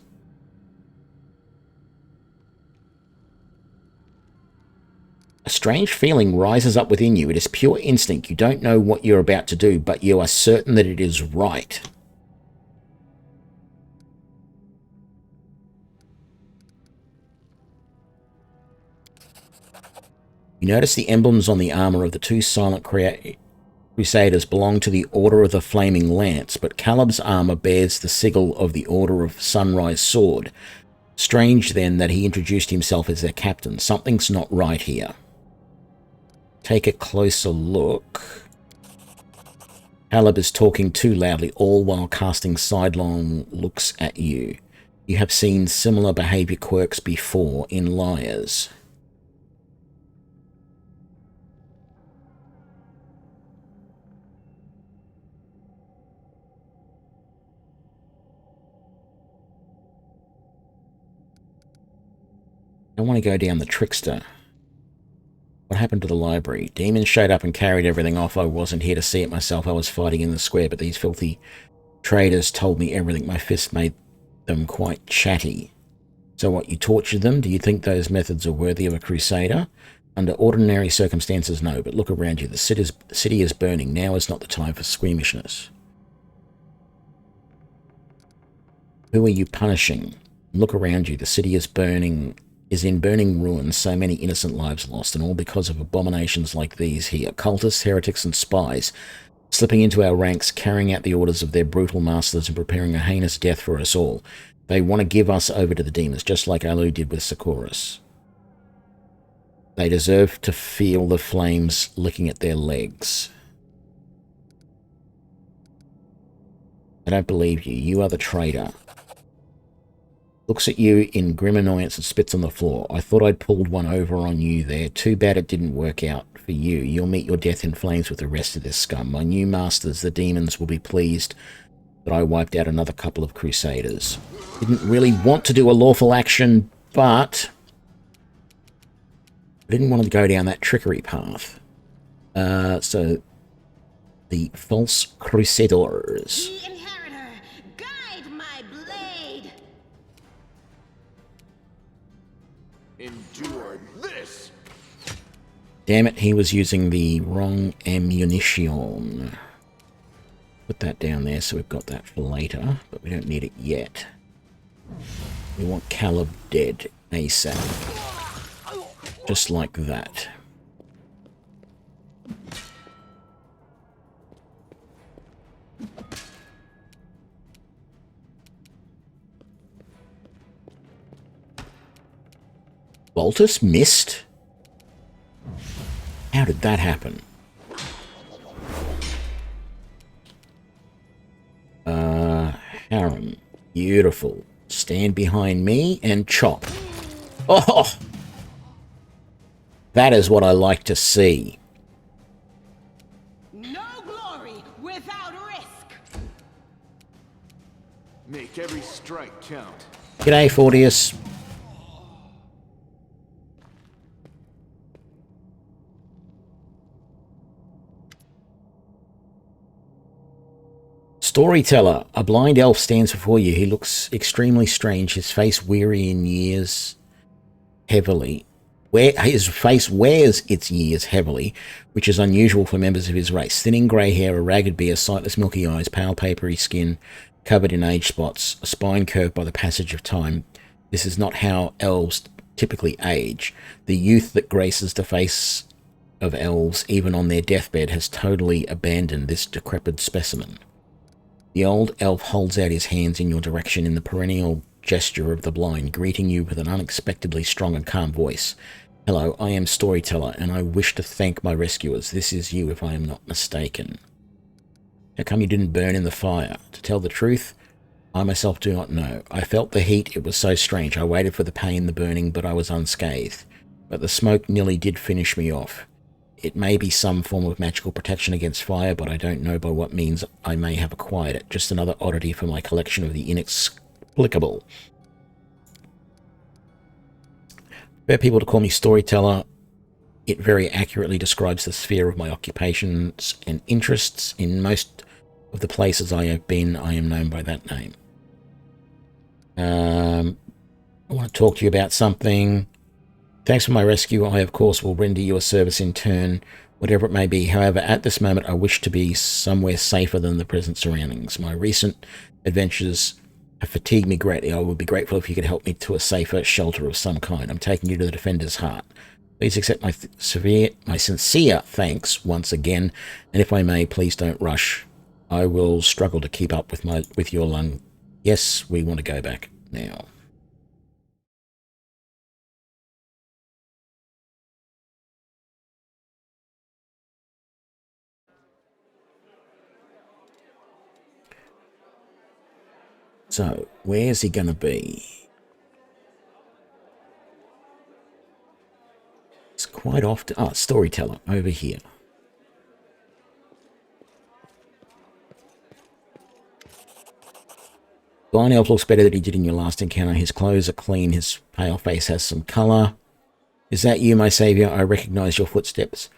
A strange feeling rises up within you. It is pure instinct. You don't know what you're about to do, but you are certain that it is right. You notice the emblems on the armor of the two silent Crusaders belong to the Order of the Flaming Lance, but Caleb's armor bears the sigil of the Order of Sunrise Sword. Strange, then, that he introduced himself as their captain. Something's not right here. Take a closer look. Caleb is talking too loudly, all while casting sidelong looks at you. You have seen similar behavior quirks before in liars. I want to go down the trickster. What happened to the library? Demons showed up and carried everything off. I wasn't here to see it myself. I was fighting in the square, but these filthy traders told me everything. My fist made them quite chatty. So what, you tortured them? Do you think those methods are worthy of a crusader? Under ordinary circumstances, no, but look around you. The city is burning. Now is not the time for squeamishness. Who are you punishing? Look around you. The city is in burning ruins, so many innocent lives lost, and all because of abominations like these here. Cultists, heretics, and spies slipping into our ranks, carrying out the orders of their brutal masters and preparing a heinous death for us all. They want to give us over to the demons, just like Alu did with Socorus. They deserve to feel the flames licking at their legs. I don't believe you. You are the traitor. Looks at you in grim annoyance and spits on the floor. I thought I'd pulled one over on you there. Too bad it didn't work out for you. You'll meet your death in flames with the rest of this scum. My new masters, the demons, will be pleased that I wiped out another couple of crusaders. Didn't really want to do a lawful action, but I didn't want to go down that trickery path. So, the false crusaders. The inheritor, guide my blade. Endure this! Damn it, he was using the wrong ammunition. Put that down there so we've got that for later, but we don't need it yet. We want Caleb dead ASAP. Just like that. Boltus missed? How did that happen? Harem. Beautiful. Stand behind me and chop. Oh! That is what I like to see. No glory without risk. Make every strike count. G'day, Fortius. Storyteller. A blind elf stands before you. He looks extremely strange, his face weary in years heavily. His face wears its years heavily, which is unusual for members of his race. Thinning grey hair, a ragged beard, sightless milky eyes, pale papery skin, covered in age spots, a spine curved by the passage of time. This is not how elves typically age. The youth that graces the face of elves, even on their deathbed, has totally abandoned this decrepit specimen. The old elf holds out his hands in your direction in the perennial gesture of the blind, greeting you with an unexpectedly strong and calm voice. Hello, I am Storyteller, and I wish to thank my rescuers. This is you, if I am not mistaken. How come you didn't burn in the fire? To tell the truth, I myself do not know. I felt the heat, it was so strange. I waited for the pain, the burning, but I was unscathed. But the smoke nearly did finish me off. It may be some form of magical protection against fire, but I don't know by what means I may have acquired it. Just another oddity for my collection of the inexplicable. For people to call me Storyteller, it very accurately describes the sphere of my occupations and interests. In most of the places I have been, I am known by that name. I want to talk to you about something. Thanks for my rescue. I, of course, will render you a service in turn, whatever it may be. However, at this moment, I wish to be somewhere safer than the present surroundings. My recent adventures have fatigued me greatly. I would be grateful if you could help me to a safer shelter of some kind. I'm taking you to the Defender's Heart. Please accept my sincere thanks once again, and if I may, please don't rush. I will struggle to keep up with your lung. Yes, we want to go back now. So, where's he going to be? It's quite often... Ah, Storyteller, over here. Blind Elf looks better than he did in your last encounter. His clothes are clean. His pale face has some colour. Is that you, my saviour? I recognize your footsteps.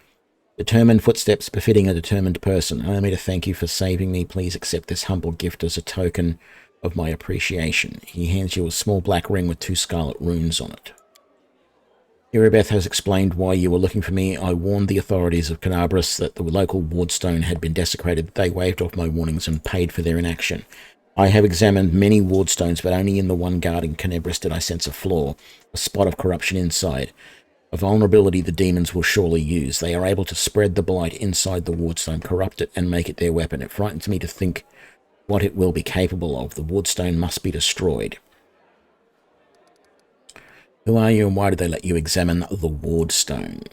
Determined footsteps befitting a determined person. Allow me to thank you for saving me. Please accept this humble gift as a token of my appreciation. He hands you a small black ring with 2 scarlet runes on it. Iribeth has explained why you were looking for me. I warned the authorities of Canabras that the local wardstone had been desecrated. They waved off my warnings and paid for their inaction. I have examined many wardstones, but only in the one guarding Canabras did I sense a flaw, a spot of corruption inside. A vulnerability the demons will surely use. They are able to spread the blight inside the wardstone, corrupt it, and make it their weapon. It frightens me to think what it will be capable of. The wardstone must be destroyed. Who are you and why did they let you examine the wardstone?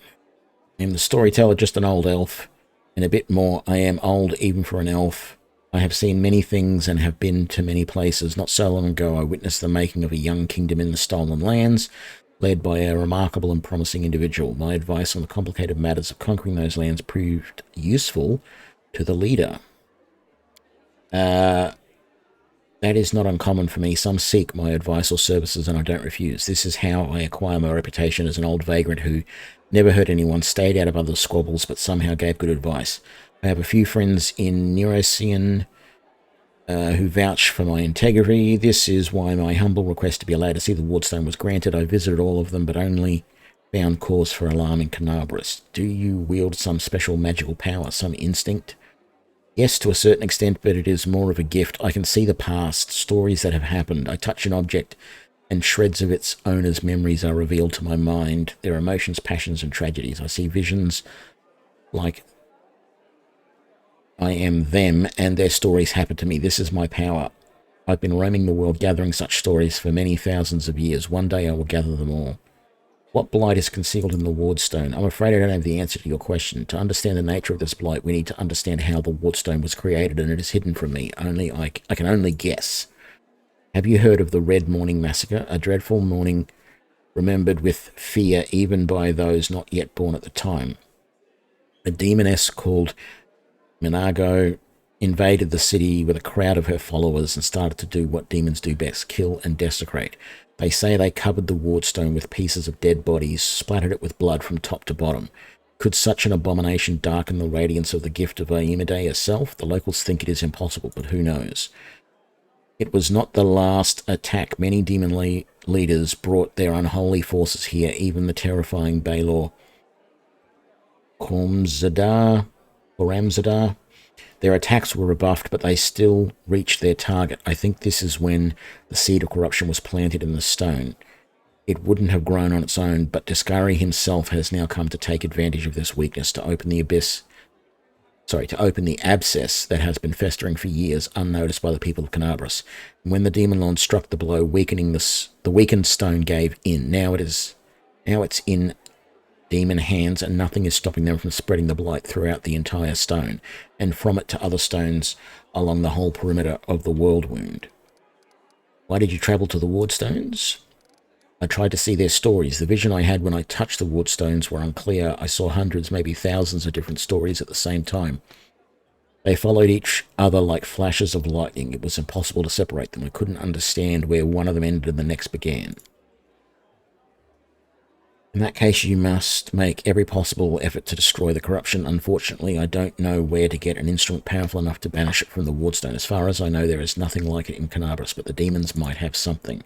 I am the storyteller, just an old elf. And a bit more, I am old even for an elf. I have seen many things and have been to many places. Not so long ago I witnessed the making of a young kingdom in the Stolen Lands, led by a remarkable and promising individual. My advice on the complicated matters of conquering those lands proved useful to the leader. That is not uncommon for me. Some seek my advice or services and I don't refuse. This is how I acquire my reputation as an old vagrant who never hurt anyone, stayed out of other squabbles, but somehow gave good advice. I have a few friends in Neurosian who vouch for my integrity. This is why my humble request to be allowed to see the wardstone was granted. I visited all of them, but only found cause for alarm in Canabras. Do you wield some special magical power, some instinct? Yes, to a certain extent, but it is more of a gift. I can see the past, stories that have happened. I touch an object, and shreds of its owner's memories are revealed to my mind, their emotions, passions, and tragedies. I see visions like I am them, and their stories happen to me. This is my power. I've been roaming the world gathering such stories for many thousands of years. One day I will gather them all. What blight is concealed in the wardstone? I'm afraid I don't have the answer to your question. To understand the nature of this blight, we need to understand how the wardstone was created, and it is hidden from me. I can only guess. Have you heard of the Red Morning Massacre? A dreadful morning remembered with fear even by those not yet born at the time. A demoness called Minago invaded the city with a crowd of her followers and started to do what demons do best, kill and desecrate. They say they covered the wardstone with pieces of dead bodies, splattered it with blood from top to bottom. Could such an abomination darken the radiance of the gift of Aimade herself? The locals think it is impossible, but who knows? It was not the last attack. Many demon leaders brought their unholy forces here, even the terrifying Baylor Kormzadar. Their attacks were rebuffed, but they still reached their target. I think this is when the seed of corruption was planted in the stone. It wouldn't have grown on its own, but Discari himself has now come to take advantage of this weakness to open the abscess that has been festering for years, unnoticed by the people of Canabras. When the demon lord struck the blow, the weakened stone gave in. Now it's in demon hands, and nothing is stopping them from spreading the blight throughout the entire stone, and from it to other stones along the whole perimeter of the world wound. Why did you travel to the wardstones? I tried to see their stories. The vision I had when I touched the wardstones were unclear. I saw hundreds, maybe thousands of different stories at the same time. They followed each other like flashes of lightning. It was impossible to separate them. I couldn't understand where one of them ended and the next began. In that case, you must make every possible effort to destroy the corruption. Unfortunately, I don't know where to get an instrument powerful enough to banish it from the wardstone. As far as I know, there is nothing like it in Canabras, but the demons might have something.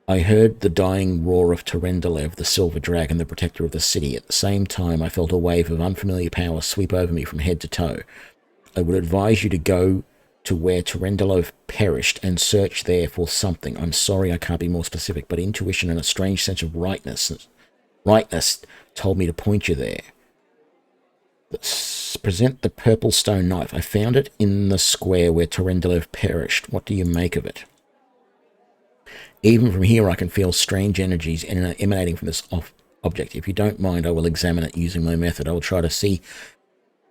I heard the dying roar of Terendelev, the silver dragon, the protector of the city. At the same time, I felt a wave of unfamiliar power sweep over me from head to toe. I would advise you to go to where Terendelev perished and search there for something. I'm sorry I can't be more specific, but intuition and a strange sense of rightness told me to point you there. Present the purple stone knife. I found it in the square where Terendelev perished. What do you make of it? Even from here I can feel strange energies emanating from this object. If you don't mind, I will examine it using my method. I will try to see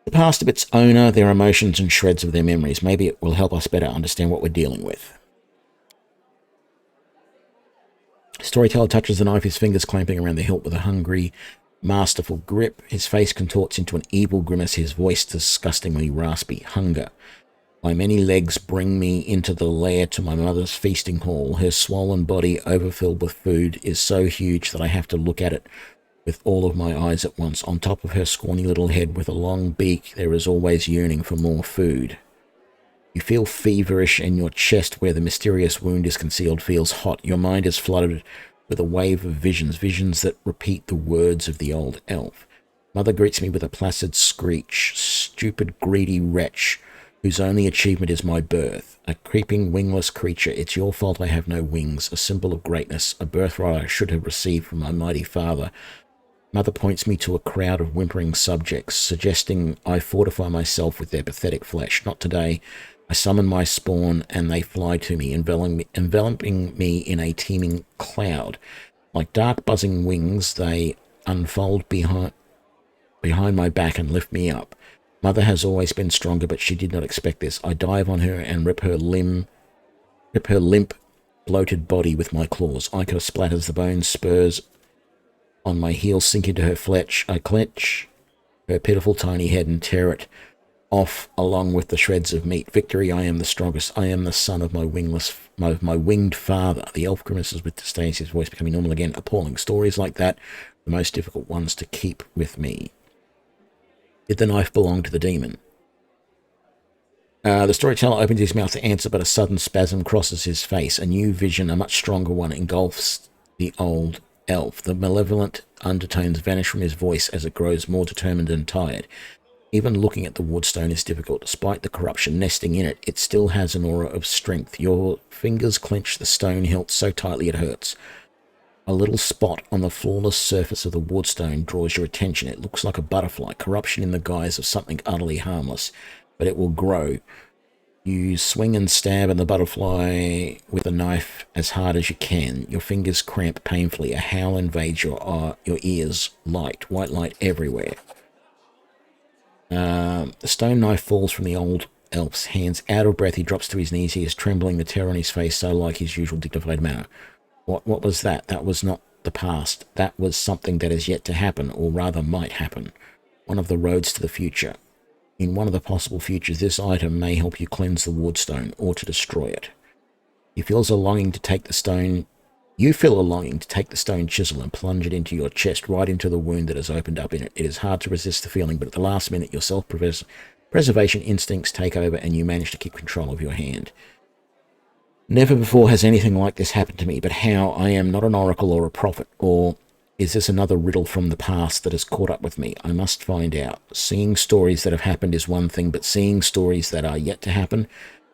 the past of its owner, their emotions and shreds of their memories. Maybe it will help us better understand what we're dealing with. Storyteller touches the knife, his fingers clamping around the hilt with a hungry, masterful grip. His face contorts into an evil grimace, his voice disgustingly raspy. Hunger. My many legs bring me into the lair to my mother's feasting hall. Her swollen body, overfilled with food, is so huge that I have to look at it with all of my eyes at once. On top of her scrawny little head with a long beak, there is always yearning for more food. You feel feverish, and your chest, where the mysterious wound is concealed, feels hot. Your mind is flooded with a wave of visions that repeat the words of the old elf. Mother greets me with a placid screech. Stupid, greedy wretch, whose only achievement is my birth. A creeping, wingless creature. It's your fault I have no wings. A symbol of greatness. A birthright I should have received from my mighty father. Mother points me to a crowd of whimpering subjects, suggesting I fortify myself with their pathetic flesh. Not today. I summon my spawn, and they fly to me, enveloping me in a teeming cloud. Like dark buzzing wings, they unfold behind my back and lift me up. Mother has always been stronger, but she did not expect this. I dive on her and rip her limp, bloated body with my claws. Ichor splatters, the bone spurs on my heels sink into her flesh. I clench her pitiful tiny head and tear it off along with the shreds of meat. Victory, I am the strongest. I am the son of my winged father. The elf grimaces with disdain, his voice becoming normal again. Appalling stories like that, the most difficult ones to keep with me. Did the knife belong to the demon? The storyteller opens his mouth to answer, but a sudden spasm crosses his face. A new vision, a much stronger one, engulfs the old elf. The malevolent undertones vanish from his voice as it grows more determined and tired. Even looking at the wardstone is difficult. Despite the corruption nesting in it, it still has an aura of strength. Your fingers clench the stone hilt so tightly it hurts. A little spot on the flawless surface of the wardstone draws your attention. It looks like a butterfly, corruption in the guise of something utterly harmless, but it will grow. You swing and stab at the butterfly with a knife as hard as you can. Your fingers cramp painfully. A howl invades your ears. White light everywhere. The stone knife falls from the old elf's hands. Out of breath, he drops to his knees. He is trembling, the terror on his face so like his usual dignified manner. What was that? That was not the past. That was something that is yet to happen, or rather might happen. One of the roads to the future. In one of the possible futures, this item may help you cleanse the wardstone, or to destroy it. You feel a longing to take the stone chisel and plunge it into your chest, right into the wound that has opened up in it. It is hard to resist the feeling, but at the last minute, your self-preservation instincts take over, and you manage to keep control of your hand. Never before has anything like this happened to me, but how? I am not an oracle or a prophet, or is this another riddle from the past that has caught up with me? I must find out. Seeing stories that have happened is one thing, but seeing stories that are yet to happen,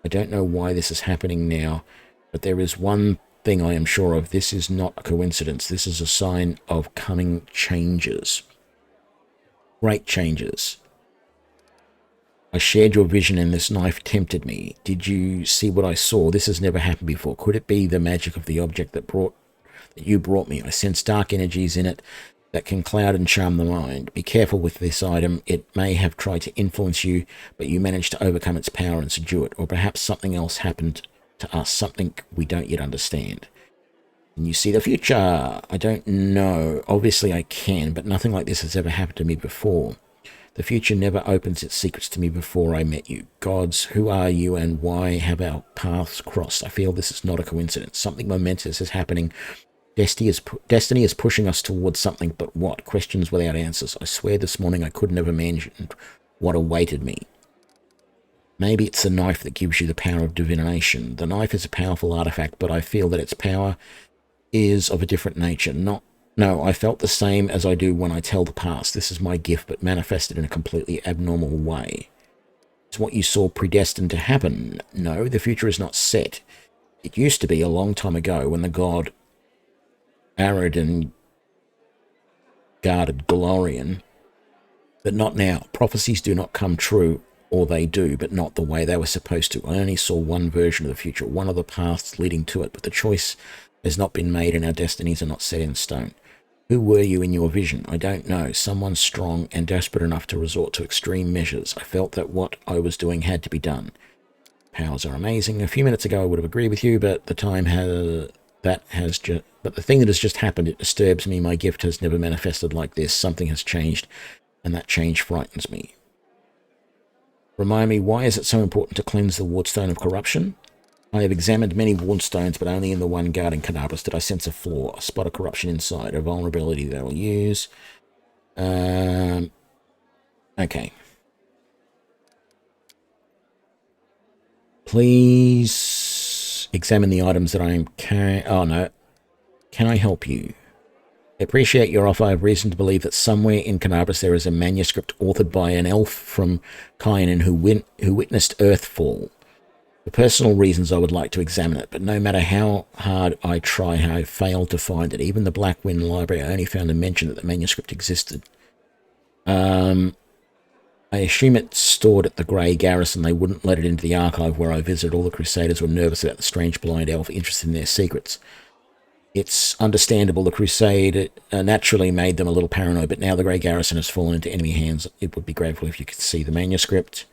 I don't know why this is happening now, but there is one thing I am sure of. This is not a coincidence. This is a sign of coming changes. Great changes. I shared your vision, and this knife tempted me. Did you see what I saw? This has never happened before. Could it be the magic of the object that you brought me? I sense dark energies in it that can cloud and charm the mind. Be careful with this item. It may have tried to influence you, but you managed to overcome its power and subdue it. Or perhaps something else happened to us, something we don't yet understand. Can you see the future? I don't know. Obviously I can, but nothing like this has ever happened to me before. The future never opens its secrets to me before I met you. Gods, who are you, and why have our paths crossed? I feel this is not a coincidence. Something momentous is happening. Destiny is pushing us towards something, but what? Questions without answers. I swear this morning I couldn't have imagined what awaited me. Maybe it's the knife that gives you the power of divination. The knife is a powerful artifact, but I feel that its power is of a different nature. No, I felt the same as I do when I tell the past. This is my gift, but manifested in a completely abnormal way. Is what you saw predestined to happen? No, the future is not set. It used to be a long time ago when the god Arid guarded Glorian, but not now. Prophecies do not come true, or they do, but not the way they were supposed to. I only saw one version of the future, one of the paths leading to it, but the choice has not been made and our destinies are not set in stone. Who were you in your vision? I don't know. Someone strong and desperate enough to resort to extreme measures. I felt that what I was doing had to be done. Powers are amazing. A few minutes ago I would have agreed with you, but the thing that has just happened, it disturbs me. My gift has never manifested like this. Something has changed, and that change frightens me. Remind me, why is it so important to cleanse the wardstone of corruption? I have examined many wardstones, but only in the one guarding Canabras did I sense a flaw, a spot of corruption inside, a vulnerability that I'll use. Okay. Please examine the items that I am carrying. Oh, no. Can I help you? I appreciate your offer. I have reason to believe that somewhere in Canabras there is a manuscript authored by an elf from Kyanan who witnessed Earthfall. For personal reasons, I would like to examine it, but no matter how hard I try, I failed to find it. Even the Blackwind Library, I only found a mention that the manuscript existed. I assume it's stored at the Grey Garrison. They wouldn't let it into the archive where I visited. All the Crusaders were nervous about the strange blind elf interested in their secrets. It's understandable the Crusade naturally made them a little paranoid, but now the Grey Garrison has fallen into enemy hands. It would be grateful if you could see the manuscript.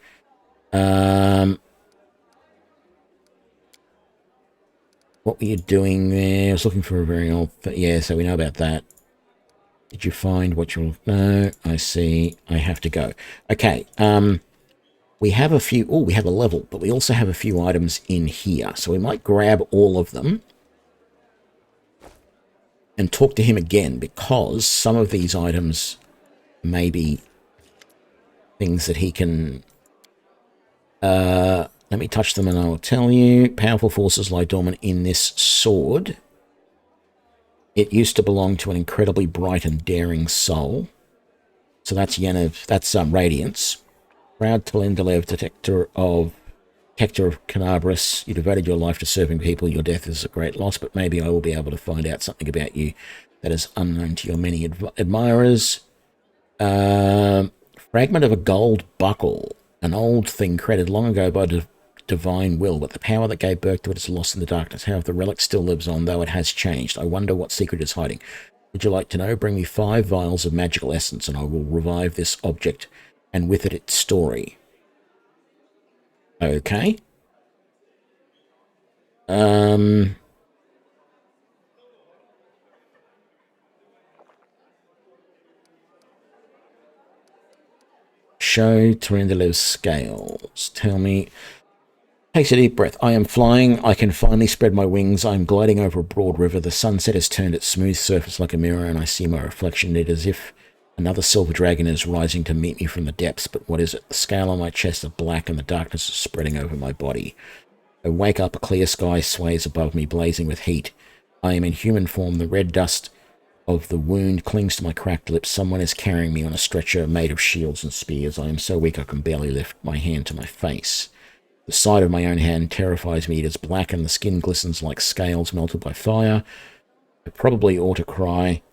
What were you doing there? I was looking for a very old... Yeah, so we know about that. Did you find what you're... No, I see. I have to go. Okay, we have a few... Oh, we have a level, but we also have a few items in here. So we might grab all of them and talk to him again, because some of these items may be things that he can... let me touch them and I will tell you. Powerful forces lie dormant in this sword. It used to belong to an incredibly bright and daring soul. So that's Yennev, that's Radiance. Proud Telendalev, detector of Canabras. You devoted your life to serving people. Your death is a great loss, but maybe I will be able to find out something about you that is unknown to your many admirers. Fragment of a gold buckle. An old thing created long ago by divine will, but the power that gave birth to it is lost in the darkness. However, the relic still lives on, though it has changed. I wonder what secret is hiding. Would you like to know? Bring me 5 vials of magical essence, and I will revive this object, and with it its story. Okay. Show Terendalev's scales. Tell me... Takes a deep breath. I am flying. I can finally spread my wings. I am gliding over a broad river. The sunset has turned its smooth surface like a mirror, and I see my reflection in it as if another silver dragon is rising to meet me from the depths. But what is it? The scale on my chest is black, and the darkness is spreading over my body. I wake up. A clear sky sways above me, blazing with heat. I am in human form. The red dust of the wound clings to my cracked lips. Someone is carrying me on a stretcher made of shields and spears. I am so weak I can barely lift my hand to my face. The sight of my own hand terrifies me. It is black and the skin glistens like scales melted by fire. I probably ought to cry,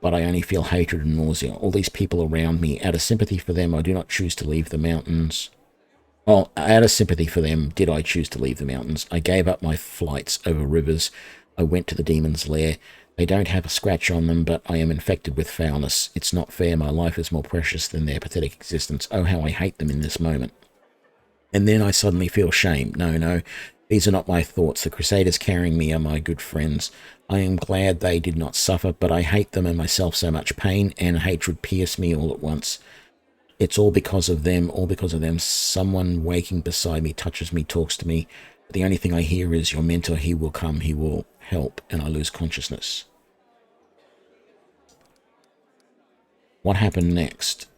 but I only feel hatred and nausea. All these people around me, out of sympathy for them, I do not choose to leave the mountains. Well, out of sympathy for them, did I choose to leave the mountains? I gave up my flights over rivers. I went to the demon's lair. They don't have a scratch on them, but I am infected with foulness. It's not fair. My life is more precious than their pathetic existence. Oh, how I hate them in this moment. And then I suddenly feel shame. No, these are not my thoughts. The Crusaders carrying me are my good friends. I am glad they did not suffer, but I hate them and myself so much. Pain and hatred pierce me all at once. It's all because of them, all because of them. Someone waking beside me touches me, talks to me. The only thing I hear is, your mentor, he will come, he will help, and I lose consciousness. What happened next?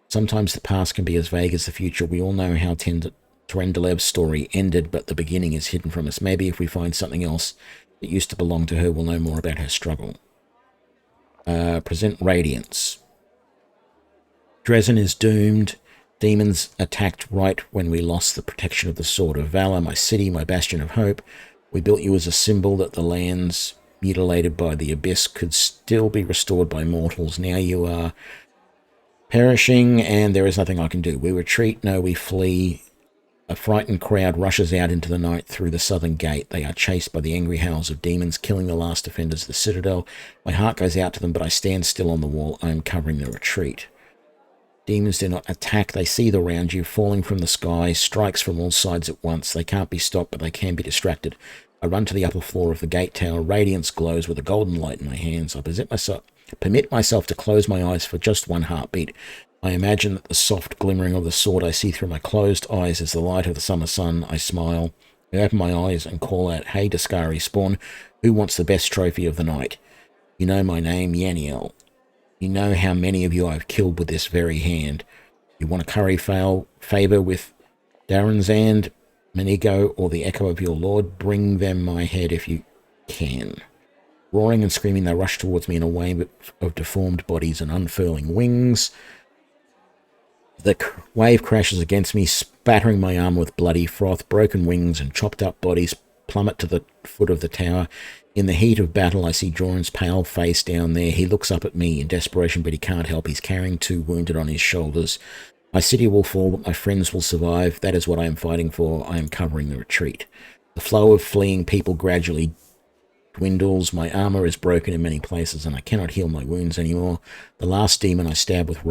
Sometimes the past can be as vague as the future. We all know how Terendalev's story ended, but the beginning is hidden from us. Maybe if we find something else that used to belong to her, we'll know more about her struggle. Present Radiance. Dresden is doomed. Demons attacked right when we lost the protection of the Sword of Valor, my city, my bastion of hope. We built you as a symbol that the lands mutilated by the abyss could still be restored by mortals. Now you are perishing, and there is nothing I can do. We retreat, no, we flee. A frightened crowd rushes out into the night through the southern gate. They are chased by the angry howls of demons, killing the last defenders of the citadel. My heart goes out to them, but I stand still on the wall. I am covering the retreat. Demons do not attack. They seethe around you, falling from the sky, strikes from all sides at once. They can't be stopped, but they can be distracted. I run to the upper floor of the gate tower. Radiance glows with a golden light in my hands. I permit myself to close my eyes for just one heartbeat. I imagine that the soft glimmering of the sword I see through my closed eyes is the light of the summer sun. I smile. I open my eyes and call out, "Hey, Daskari spawn, who wants the best trophy of the night? You know my name, Yaniel. You know how many of you I've killed with this very hand. You want to curry favor with Daranzand, Menigo, or the echo of your lord? Bring them my head if you can." Roaring and screaming, they rush towards me in a wave of deformed bodies and unfurling wings. The wave crashes against me, spattering my armor with bloody froth. Broken wings and chopped up bodies plummet to the foot of the tower. In the heat of battle, I see Joran's pale face down there. He looks up at me in desperation, but he can't help. He's carrying 2 wounded on his shoulders. My city will fall, but my friends will survive. That is what I am fighting for. I am covering the retreat. The flow of fleeing people gradually dwindles. My armor is broken in many places, and I cannot heal my wounds anymore. The last demon I stab with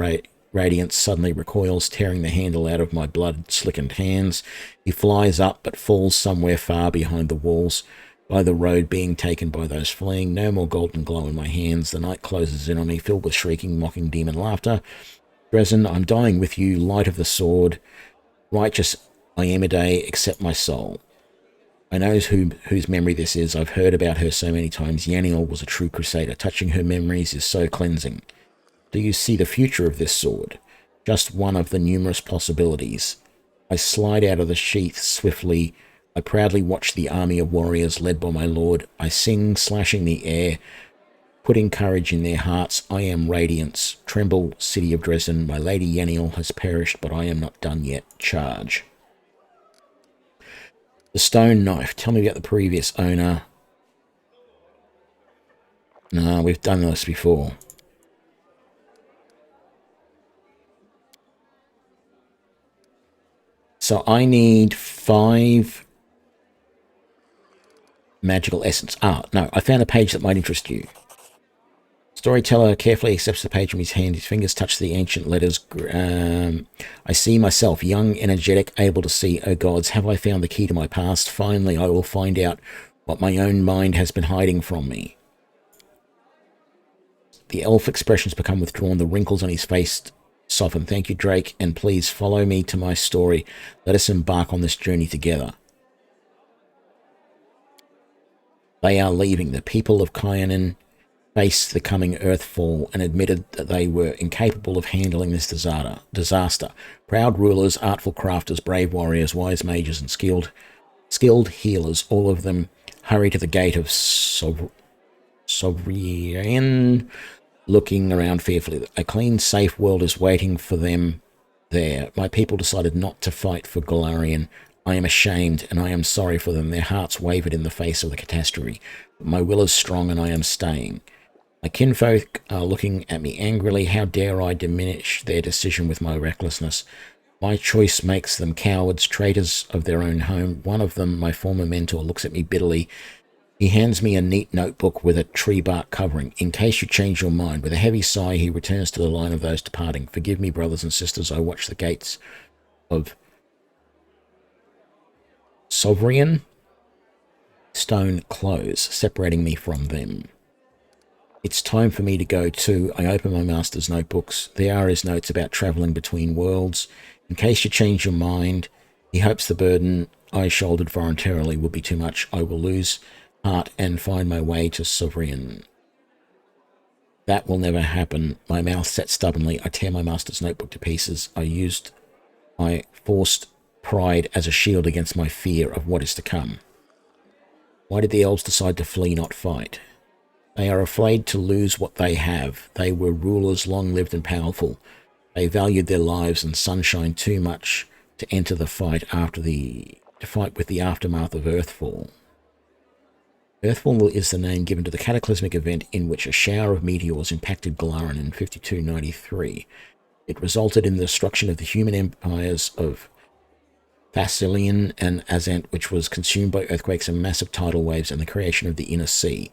radiance suddenly recoils, tearing the handle out of my blood-slickened hands. He flies up, but falls somewhere far behind the walls, by the road, being taken by those fleeing. No more golden glow in my hands. The night closes in on me, filled with shrieking, mocking demon laughter. Dresden, I'm dying with you, light of the sword. Righteous Iamade, accept my soul. I know whose memory this is. I've heard about her so many times. Yaniel was a true crusader. Touching her memories is so cleansing. Do you see the future of this sword? Just one of the numerous possibilities. I slide out of the sheath swiftly. I proudly watch the army of warriors led by my lord. I sing, slashing the air, putting courage in their hearts. I am radiance. Tremble, city of Dresden. My lady Yaniel has perished, but I am not done yet. Charge. The stone knife. Tell me about the previous owner. No, we've done this before. So I need 5 magical essence. No, I found a page that might interest you. Storyteller carefully accepts the page from his hand. His fingers touch the ancient letters. I see myself, young, energetic, able to see. Oh gods, have I found the key to my past? Finally, I will find out what my own mind has been hiding from me. The elf expressions become withdrawn. The wrinkles on his face soften. Thank you, Drake, and please follow me to my story. Let us embark on this journey together. They are leaving. The people of Kyanan faced the coming earthfall and admitted that they were incapable of handling this disaster. Proud rulers, artful crafters, brave warriors, wise mages, and skilled healers, all of them hurry to the gate of Sovereign, looking around fearfully. A clean, safe world is waiting for them there. My people decided not to fight for Golarion. I am ashamed, and I am sorry for them. Their hearts wavered in the face of the catastrophe. But my will is strong, and I am staying. My kinfolk are looking at me angrily. How dare I diminish their decision with my recklessness? My choice makes them cowards, traitors of their own home. One of them, my former mentor, looks at me bitterly. He hands me a neat notebook with a tree bark covering. In case you change your mind. With a heavy sigh, he returns to the line of those departing. Forgive me, brothers and sisters. I watch the gates of Sovereign stone close, separating me from them. It's time for me to go too. I open my master's notebooks. There are his notes about travelling between worlds. In case you change your mind, he hopes the burden I shouldered voluntarily will be too much. I will lose heart and find my way to Sovereign. That will never happen. My mouth set stubbornly. I tear my master's notebook to pieces. I forced pride as a shield against my fear of what is to come. Why did the elves decide to flee, not fight? They are afraid to lose what they have. They were rulers, long-lived and powerful. They valued their lives and sunshine too much to enter the fight to fight with the aftermath of Earthfall. Earthfall is the name given to the cataclysmic event in which a shower of meteors impacted Golarion in 5293. It resulted in the destruction of the human empires of Thessalian and Azant, which was consumed by earthquakes and massive tidal waves, and the creation of the Inner Sea.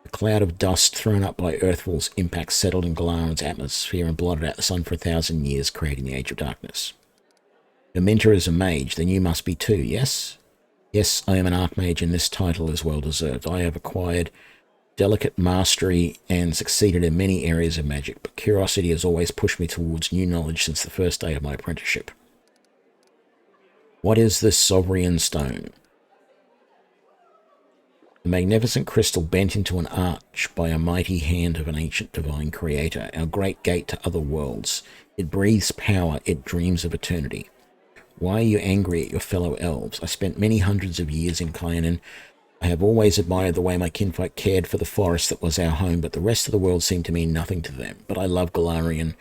The cloud of dust thrown up by Earthfall's impact settled in Golarion's atmosphere and blotted out the sun for 1,000 years, creating the Age of Darkness. Your mentor is a mage, then you must be too, yes? Yes, I am an archmage, and this title is well deserved. I have acquired delicate mastery and succeeded in many areas of magic, but curiosity has always pushed me towards new knowledge since the first day of my apprenticeship. What is this Sovereign stone? The magnificent crystal bent into an arch by a mighty hand of an ancient divine creator, our great gate to other worlds. It breathes power, it dreams of eternity. Why are you angry at your fellow elves? I spent many hundreds of years in Cyanan. I have always admired the way my kinfolk cared for the forest that was our home, but the rest of the world seemed to mean nothing to them. But I love Golarion,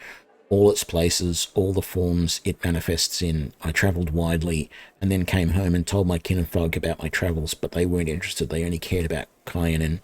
all its places, all the forms it manifests in. I travelled widely, and then came home and told my kinfolk about my travels, but they weren't interested. They only cared about Cyanan.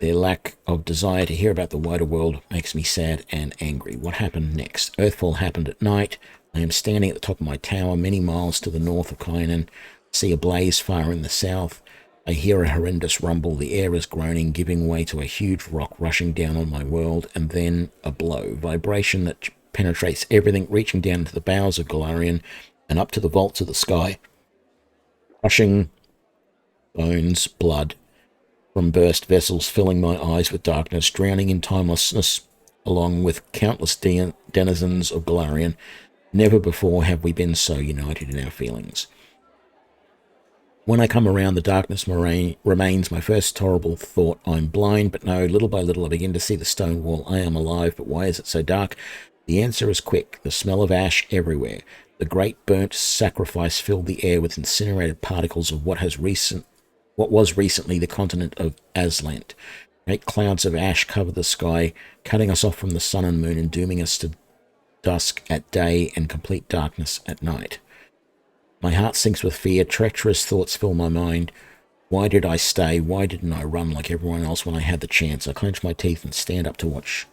Their lack of desire to hear about the wider world makes me sad and angry. What happened next? Earthfall happened at night. I am standing at the top of my tower, many miles to the north of Cyanan. See a blaze far in the south. I hear a horrendous rumble. The air is groaning, giving way to a huge rock rushing down on my world, and then a blow. Vibration that penetrates everything, reaching down into the bowels of Golarion and up to the vaults of the sky. Crushing bones, blood from burst vessels, filling my eyes with darkness, drowning in timelessness along with countless denizens of Golarion. Never before have we been so united in our feelings. When I come around, the darkness remains my first horrible thought. I'm blind, but no, little by little I begin to see the stone wall. I am alive, but why is it so dark? The answer is quick. The smell of ash everywhere. The great burnt sacrifice filled the air with incinerated particles of what was recently the continent of Aslant. Great clouds of ash covered the sky, cutting us off from the sun and moon and dooming us to dusk at day and complete darkness at night. My heart sinks with fear. Treacherous thoughts fill my mind. Why did I stay? Why didn't I run like everyone else when I had the chance? I clench my teeth and stand up to watch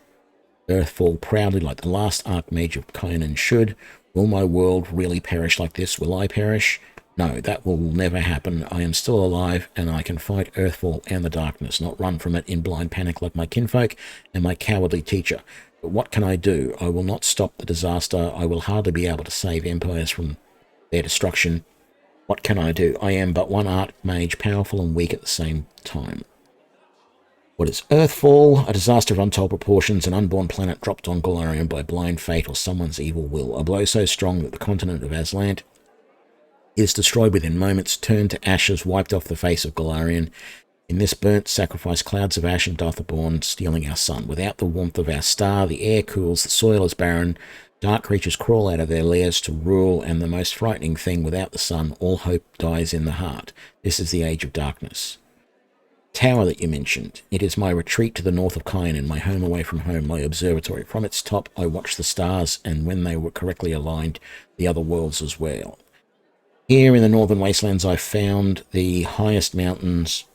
Earth fall proudly like the last Archmage of Cyanan should. Will my world really perish like this? Will I perish? No, that will never happen. I am still alive, and I can fight Earthfall and the darkness, not run from it in blind panic like my kinfolk and my cowardly teacher. But what can I do? I will not stop the disaster. I will hardly be able to save empires from their destruction. What can I do? I am but one Archmage, powerful and weak at the same time. What is Earthfall? A disaster of untold proportions, an unborn planet dropped on Golarion by blind fate or someone's evil will. A blow so strong that the continent of Aslant is destroyed within moments, turned to ashes, wiped off the face of Golarion. In this burnt sacrifice, clouds of ash and death are born, stealing our sun. Without the warmth of our star, the air cools, the soil is barren, dark creatures crawl out of their lairs to rule, and the most frightening thing, without the sun, all hope dies in the heart. This is the age of darkness. Tower that you mentioned. It is my retreat to the north of Cyanan, my home away from home, my observatory. From its top, I watch the stars, and when they were correctly aligned, the other worlds as well. Here in the northern wastelands, I found the highest mountains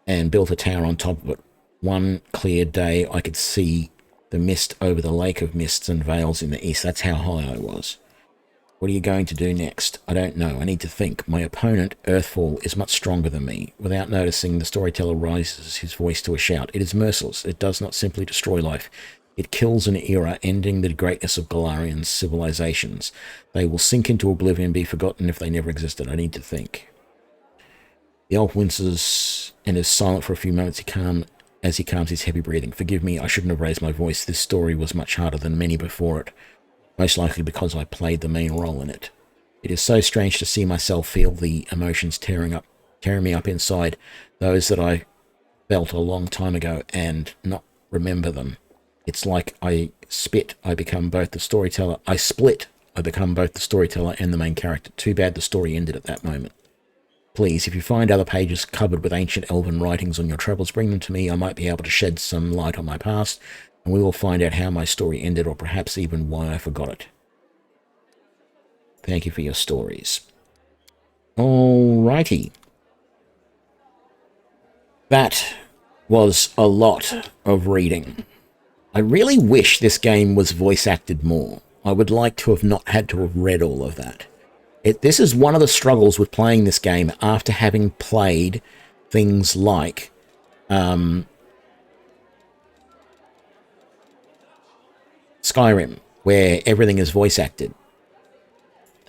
and built a tower on top of it. One clear day, I could see the mist over the lake of mists and veils in the east. That's how high I was. What are you going to do next? I don't know. I need to think. My opponent, Earthfall, is much stronger than me. Without noticing, the storyteller raises his voice to a shout. It is merciless. It does not simply destroy life. It kills an era, ending the greatness of Golarion's civilizations. They will sink into oblivion and be forgotten if they never existed. I need to think. The elf winces and is silent for a few moments as he calms his heavy breathing. Forgive me, I shouldn't have raised my voice. This story was much harder than many before it, most likely because I played the main role in it. It is so strange to see myself feel the emotions tearing me up inside, those that I felt a long time ago, and not remember them. It's like I split, I become both the storyteller and the main character. Too bad the story ended at that moment. Please, if you find other pages covered with ancient elven writings on your travels, bring them to me. I might be able to shed some light on my past, and we will find out how my story ended, or perhaps even why I forgot it. Thank you for your stories. Alrighty. That was a lot of reading. I really wish this game was voice acted more. I would like to have not had to have read all of that. This is one of the struggles with playing this game after having played things like Skyrim, where everything is voice acted.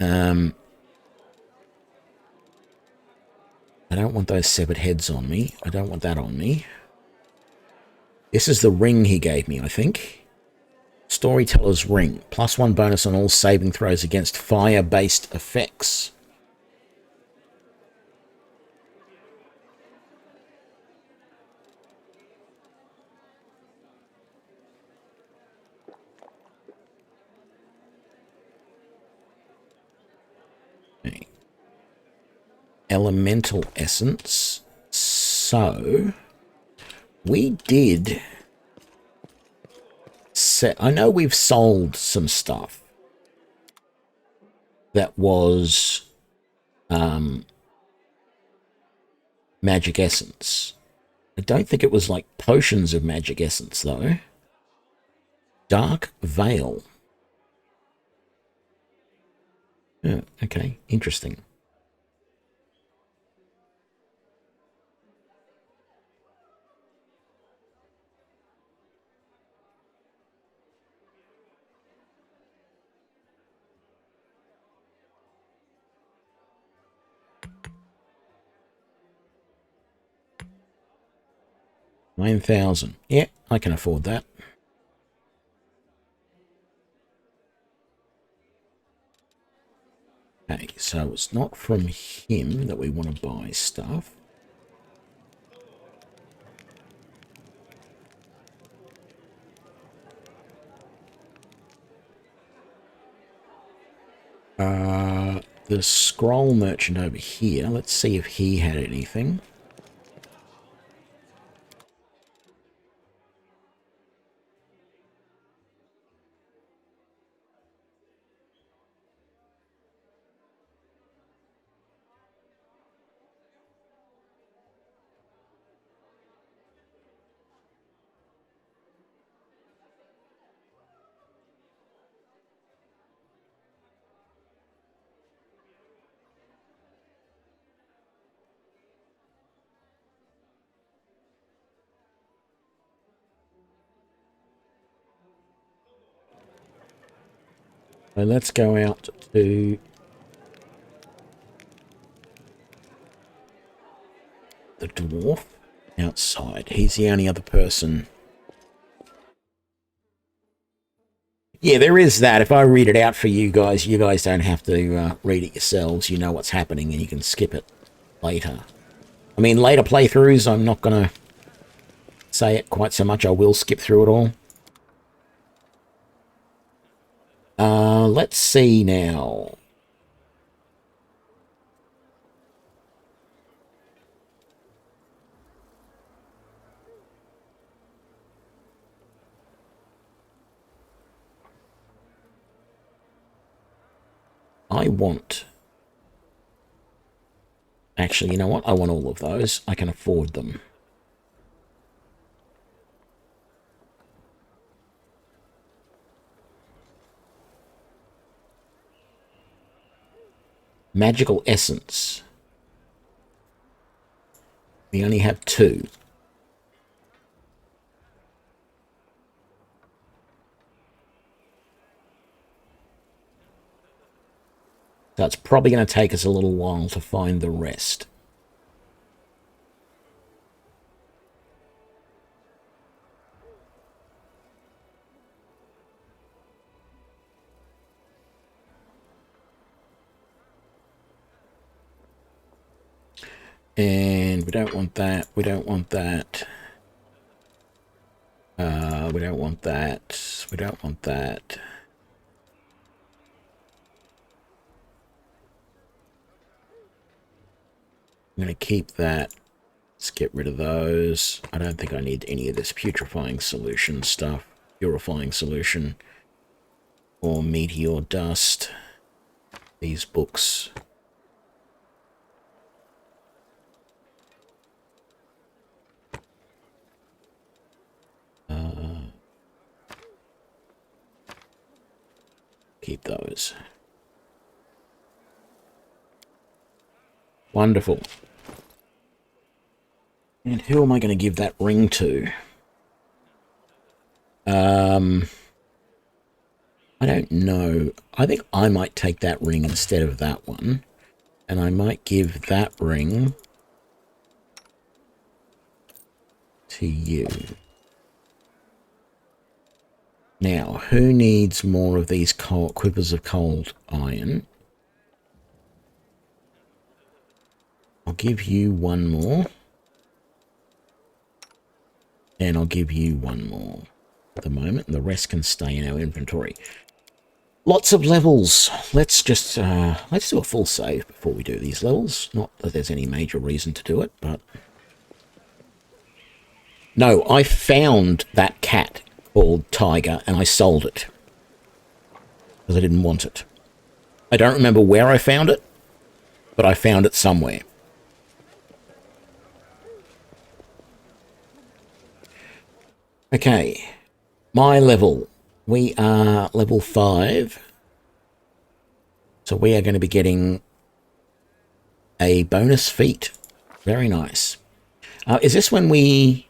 I don't want those severed heads on me. I don't want that on me. This is the ring he gave me, I think. Storyteller's Ring. +1 bonus on all saving throws against fire-based effects. elemental essence. So we did set, I know we've sold some stuff that was magic essence. I don't think it was like potions of magic essence though. Dark Veil. Oh, okay, interesting. $9,000. Yeah, I can afford that. Okay, so it's not from him that we want to buy stuff. The scroll merchant over here. Let's see if he had anything. So let's go out to the dwarf outside. He's the only other person. Yeah, there is that. If I read it out for you guys don't have to read it yourselves. You know what's happening and you can skip it later. I mean, later playthroughs, I'm not going to say it quite so much. I will skip through it all. Let's see now. I want... Actually, you know what? I want all of those. I can afford them. Magical essence. We only have 2. So it's probably going to take us a little while to find the rest. And we don't want that. We don't want that. We don't want that. We don't want that. I'm going to keep that. Let's get rid of those. I don't think I need any of this putrefying solution stuff. Purifying solution. Or meteor dust. These books. Keep those. Wonderful. And who am I going to give that ring to? I don't know. I think I might take that ring instead of that one. And I might give that ring to you. Now, who needs more of these quivers of cold iron? I'll give you one more. And I'll give you one more at the moment. And the rest can stay in our inventory. Lots of levels. Let's just let's do a full save before we do these levels. Not that there's any major reason to do it, but no, I found that cat called Tiger and I sold it because I didn't want it. I don't remember where I found it, but I found it somewhere. Okay, my level. We are level 5. So we are going to be getting a bonus feat. Very nice. Is this when we...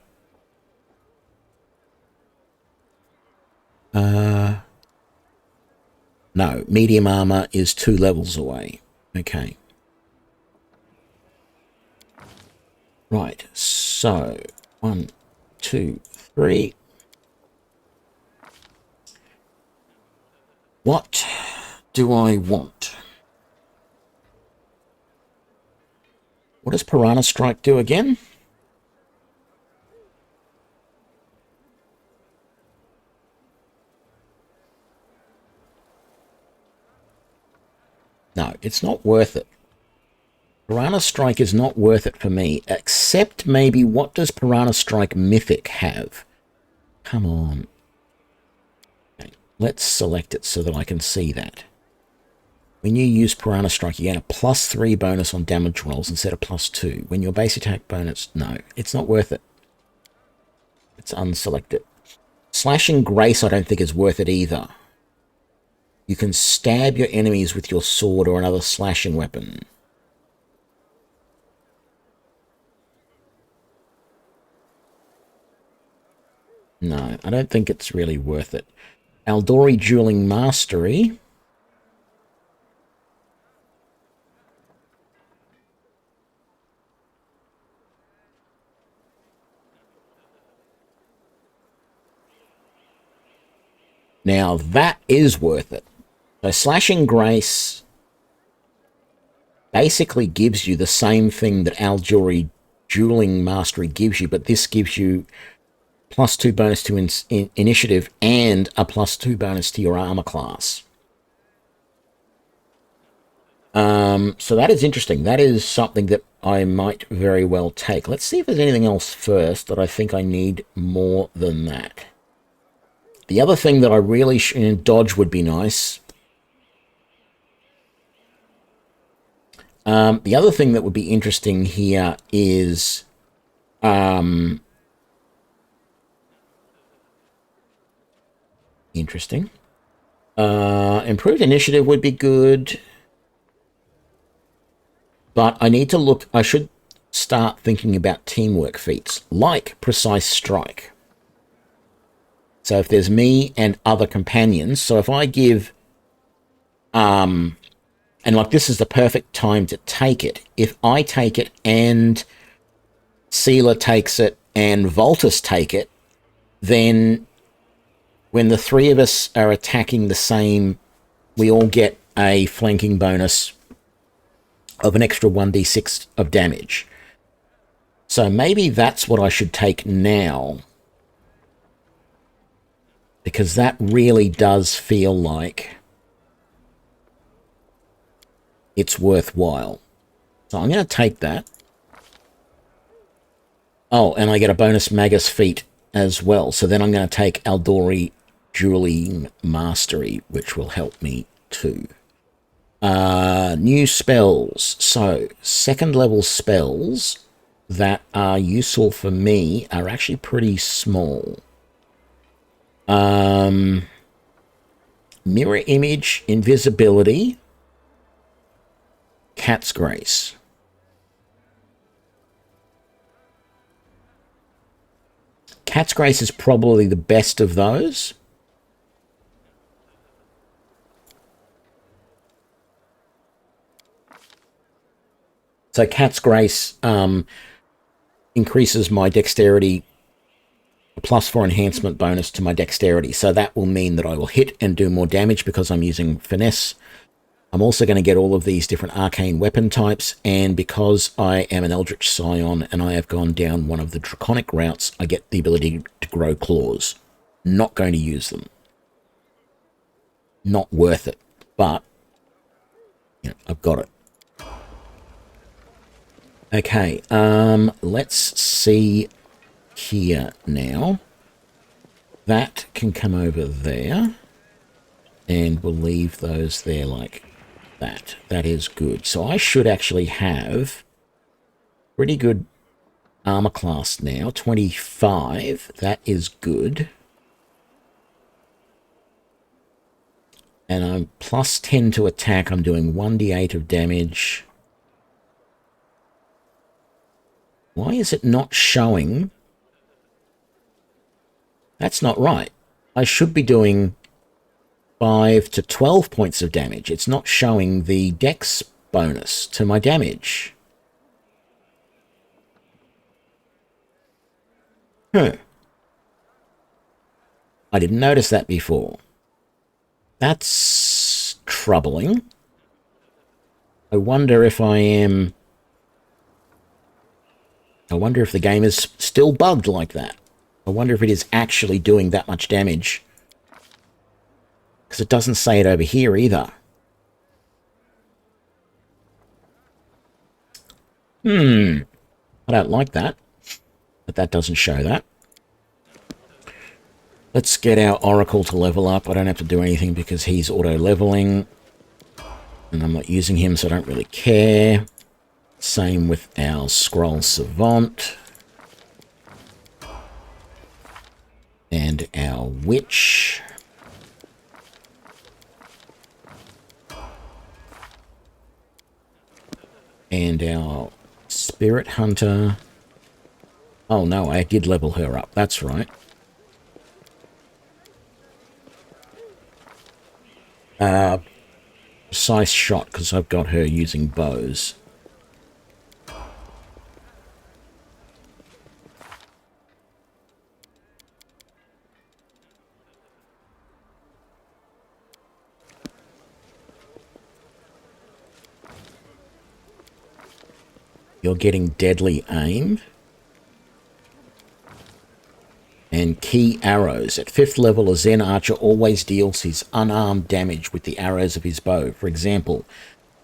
No, medium armor is 2 levels away. Okay. Right, so 1, 2, 3. What do I want? What does Piranha Strike do again? No, it's not worth it. Piranha Strike is not worth it for me, except maybe what does Piranha Strike Mythic have? Come on. Okay, let's select it so that I can see that. When you use Piranha Strike, you get a +3 bonus on damage rolls instead of +2. When your base attack bonus... No, it's not worth it. It's unselected. Slashing Grace I don't think is worth it either. You can stab your enemies with your sword or another slashing weapon. No, I don't think it's really worth it. Aldori Dueling Mastery. Now that is worth it. So Slashing Grace basically gives you the same thing that Aldori Dueling Mastery gives you, but this gives you +2 bonus to initiative and a +2 bonus to your armor class. So that is interesting. That is something that I might very well take. Let's see if there's anything else first that I think I need more than that. The other thing that I really dodge would be nice. The other thing that would be interesting here is interesting. Improved initiative would be good. But I need to look, I should start thinking about teamwork feats, like Precise Strike. So if there's me and other companions, so if I give, and like this is the perfect time to take it. If I take it and Sealer takes it and Voltus take it, then when the 3 of us are attacking the same, we all get a flanking bonus of an extra 1d6 of damage. So maybe that's what I should take now, because that really does feel like it's worthwhile. So I'm going to take that. Oh, and I get a bonus Magus feat as well. So then I'm going to take Aldori Dueling Mastery, which will help me too. New spells. So, 2nd level spells that are useful for me are actually pretty small. Mirror Image, Invisibility, Cat's Grace. Cat's Grace is probably the best of those. So Cat's Grace increases my dexterity, a +4 enhancement bonus to my dexterity. So that will mean that I will hit and do more damage because I'm using finesse. I'm also going to get all of these different arcane weapon types, and because I am an Eldritch Scion and I have gone down one of the draconic routes, I get the ability to grow claws. Not going to use them. not worth it. But, you know, I've got it. Okay, let's see here now. That can come over there. And we'll leave those there like that. That is good. So I should actually have pretty good armor class now. 25. That is good. And I'm plus 10 to attack. I'm doing 1d8 of damage. Why is it not showing? That's not right. I should be doing 5 to 12 points of damage. It's not showing the dex bonus to my damage. I didn't notice that before. That's troubling. I wonder if the game is still bugged like that. I wonder if it is actually doing that much damage. Because it doesn't say it over here either. I don't like that. But that doesn't show that. Let's get our Oracle to level up. I don't have to do anything because he's auto-leveling. And I'm not using him, so I don't really care. Same with our Scroll Savant. And our Witch. And our Spirit Hunter. Oh no, I did level her up. That's right. Precise shot, because I've got her using bows. You're getting deadly aim. And key arrows. At 5th level, a Zen archer always deals his unarmed damage with the arrows of his bow. For example,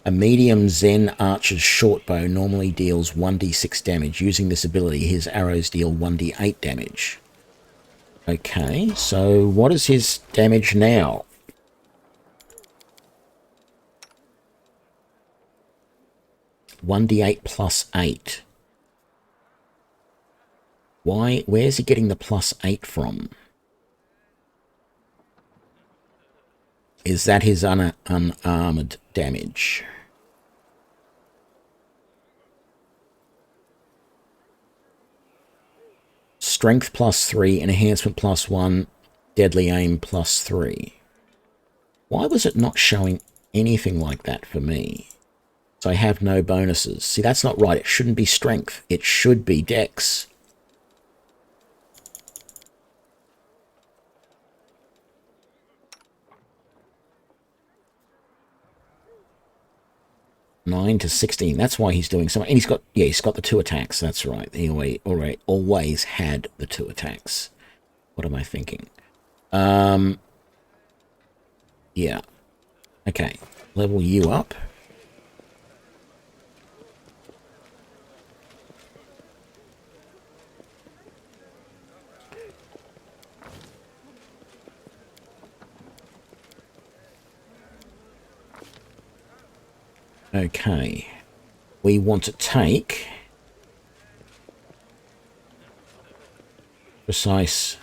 a medium Zen archer's short bow normally deals 1d6 damage. Using this ability, his arrows deal 1d8 damage. Okay, so what is his damage now? (1d8 plus 8). Where's he getting the plus 8 from? Is that his unarmed damage? Strength plus 3, enhancement plus 1, deadly aim plus 3. Why was it not showing anything like that for me? So I have no bonuses. See, that's not right. It shouldn't be strength. It should be dex. (9 to 16). That's why he's doing something. And he's got the 2 attacks. That's right. He always had the 2 attacks. What am I thinking? Yeah. Okay. Level you up. Okay, we want to take precise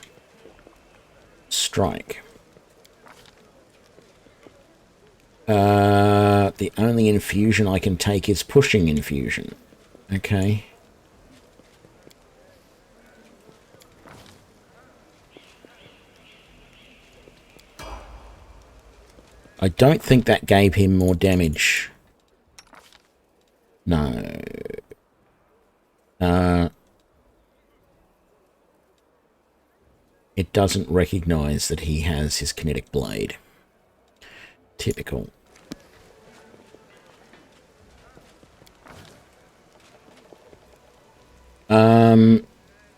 strike. The only infusion I can take is pushing infusion. Okay. I don't think that gave him more damage. No. It doesn't recognize that he has his kinetic blade. Typical.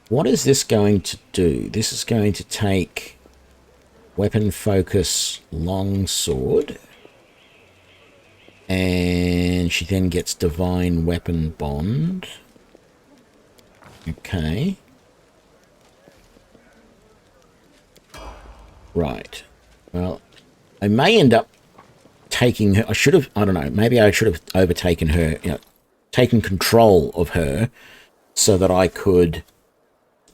What is this going to do? This is going to take Weapon focus, longsword. And she then gets divine weapon bond. Okay. Right. Well, I may end up taking her. I should have, I don't know, maybe I should have overtaken her, taken control of her so that I could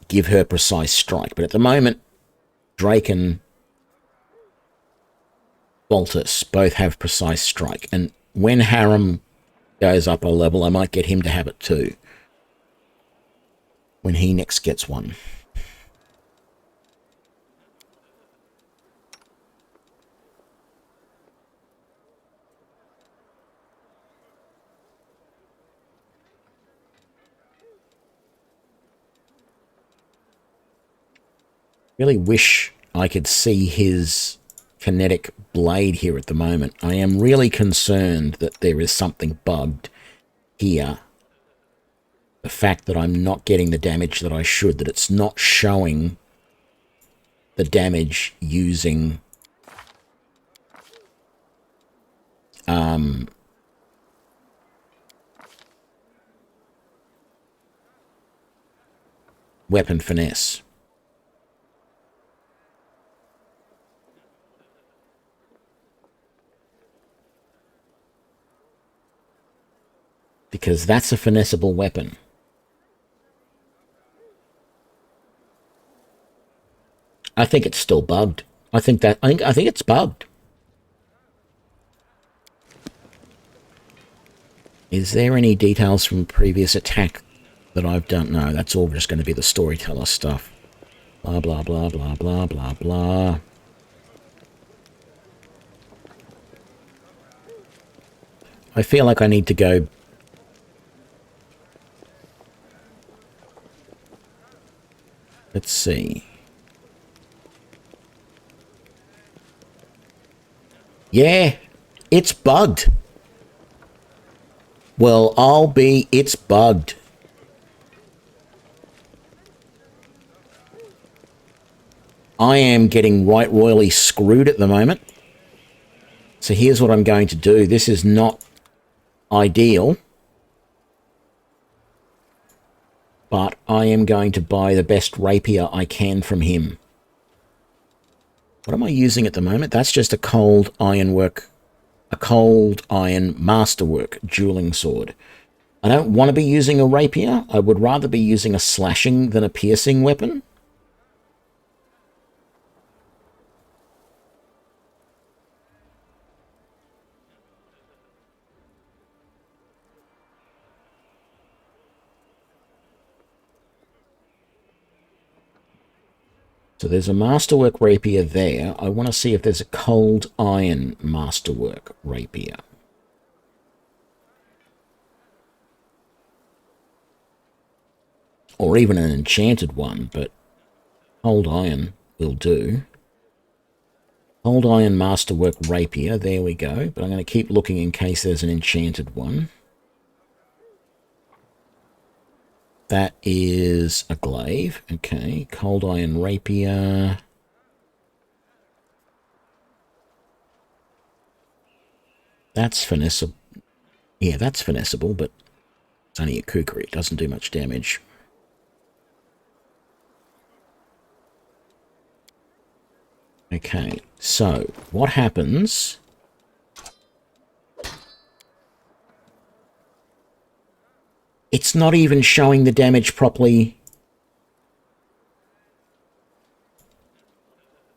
give her precise strike. But at the moment, Drake and Baltus both have precise strike. And when Harem goes up a level, I might get him to have it too. When he next gets one. Really wish I could see his kinetic blade here at the moment. I am really concerned that there is something bugged here. The fact that I'm not getting the damage that I should, that it's not showing the damage using weapon finesse. Because that's a finessable weapon. I think it's still bugged. I think it's bugged. Is there any details from previous attack that I've done? No, that's all just going to be the storyteller stuff. Blah, blah, blah, blah, blah, blah, blah. I feel like I need to go... Let's see. Yeah, it's bugged. Well, it's bugged. I am getting right royally screwed at the moment. So here's what I'm going to do. This is not ideal. But I am going to buy the best rapier I can from him. What am I using at the moment? That's just a cold iron masterwork dueling sword. I don't want to be using a rapier. I would rather be using a slashing than a piercing weapon. So there's a masterwork rapier there. I want to see if there's a cold iron masterwork rapier. Or even an enchanted one, but cold iron will do. Cold iron masterwork rapier, there we go. But I'm going to keep looking in case there's an enchanted one. That is a glaive. Okay, cold iron rapier. That's finessable. Yeah, that's finessable, but it's only a kukri. It doesn't do much damage. Okay, so what happens... It's not even showing the damage properly.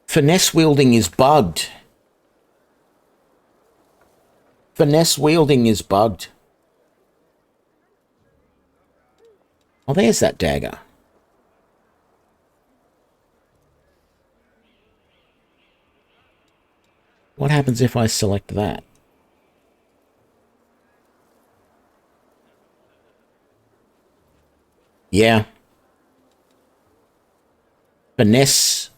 Finesse wielding is bugged. Finesse wielding is bugged. Oh, there's that dagger. What happens if I select that? Yeah. Finesse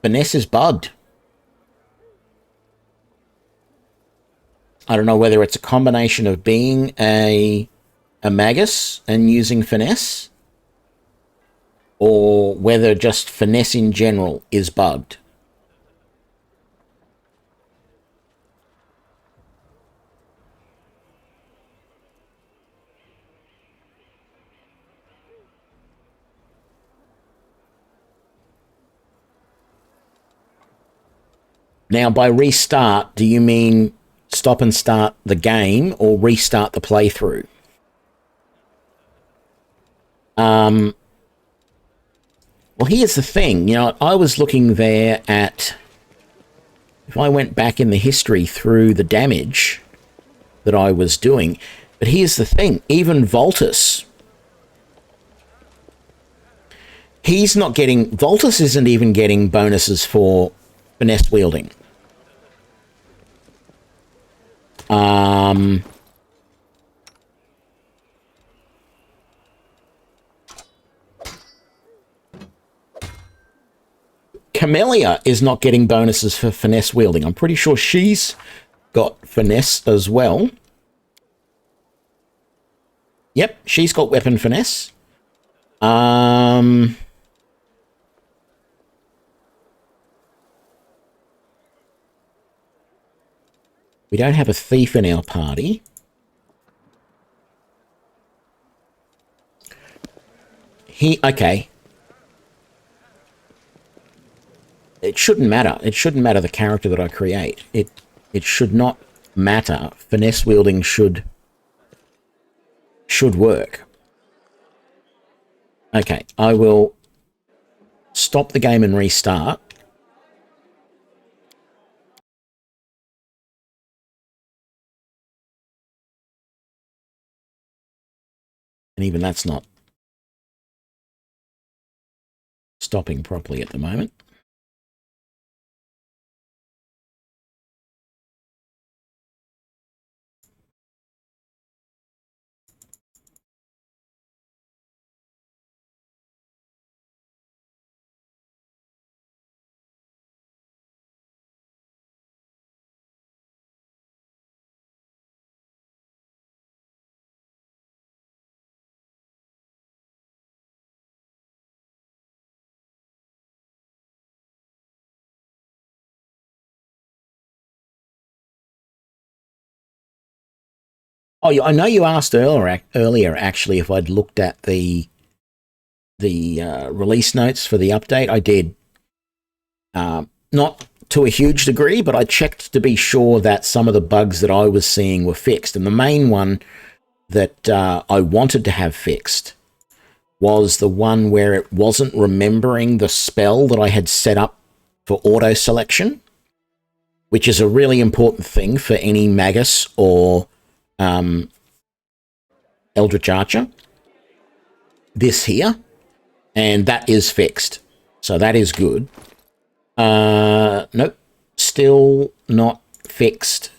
is bugged. I don't know whether it's a combination of being a Magus and using finesse, or whether just finesse in general is bugged. Now, by restart, do you mean stop and start the game or restart the playthrough? Well, here's the thing. You know, I was looking there at... If I went back in the history through the damage that I was doing... But here's the thing. Even Voltus... He's not getting... Voltus isn't even getting bonuses for finesse wielding. Camellia is not getting bonuses for finesse wielding. I'm pretty sure she's got finesse as well. Yep, she's got weapon finesse. We don't have a thief in our party. Okay. It shouldn't matter. It shouldn't matter the character that I create. It should not matter. Finesse wielding should work. Okay, I will stop the game and restart. And even that's not stopping properly at the moment. Oh, I know you asked earlier actually if I'd looked at the release notes for the update. I did. Not to a huge degree, but I checked to be sure that some of the bugs that I was seeing were fixed. And the main one that I wanted to have fixed was the one where it wasn't remembering the spell that I had set up for auto selection, which is a really important thing for any Magus or Eldritch Archer. This here, and that is fixed, so that is good. Nope, still not fixed.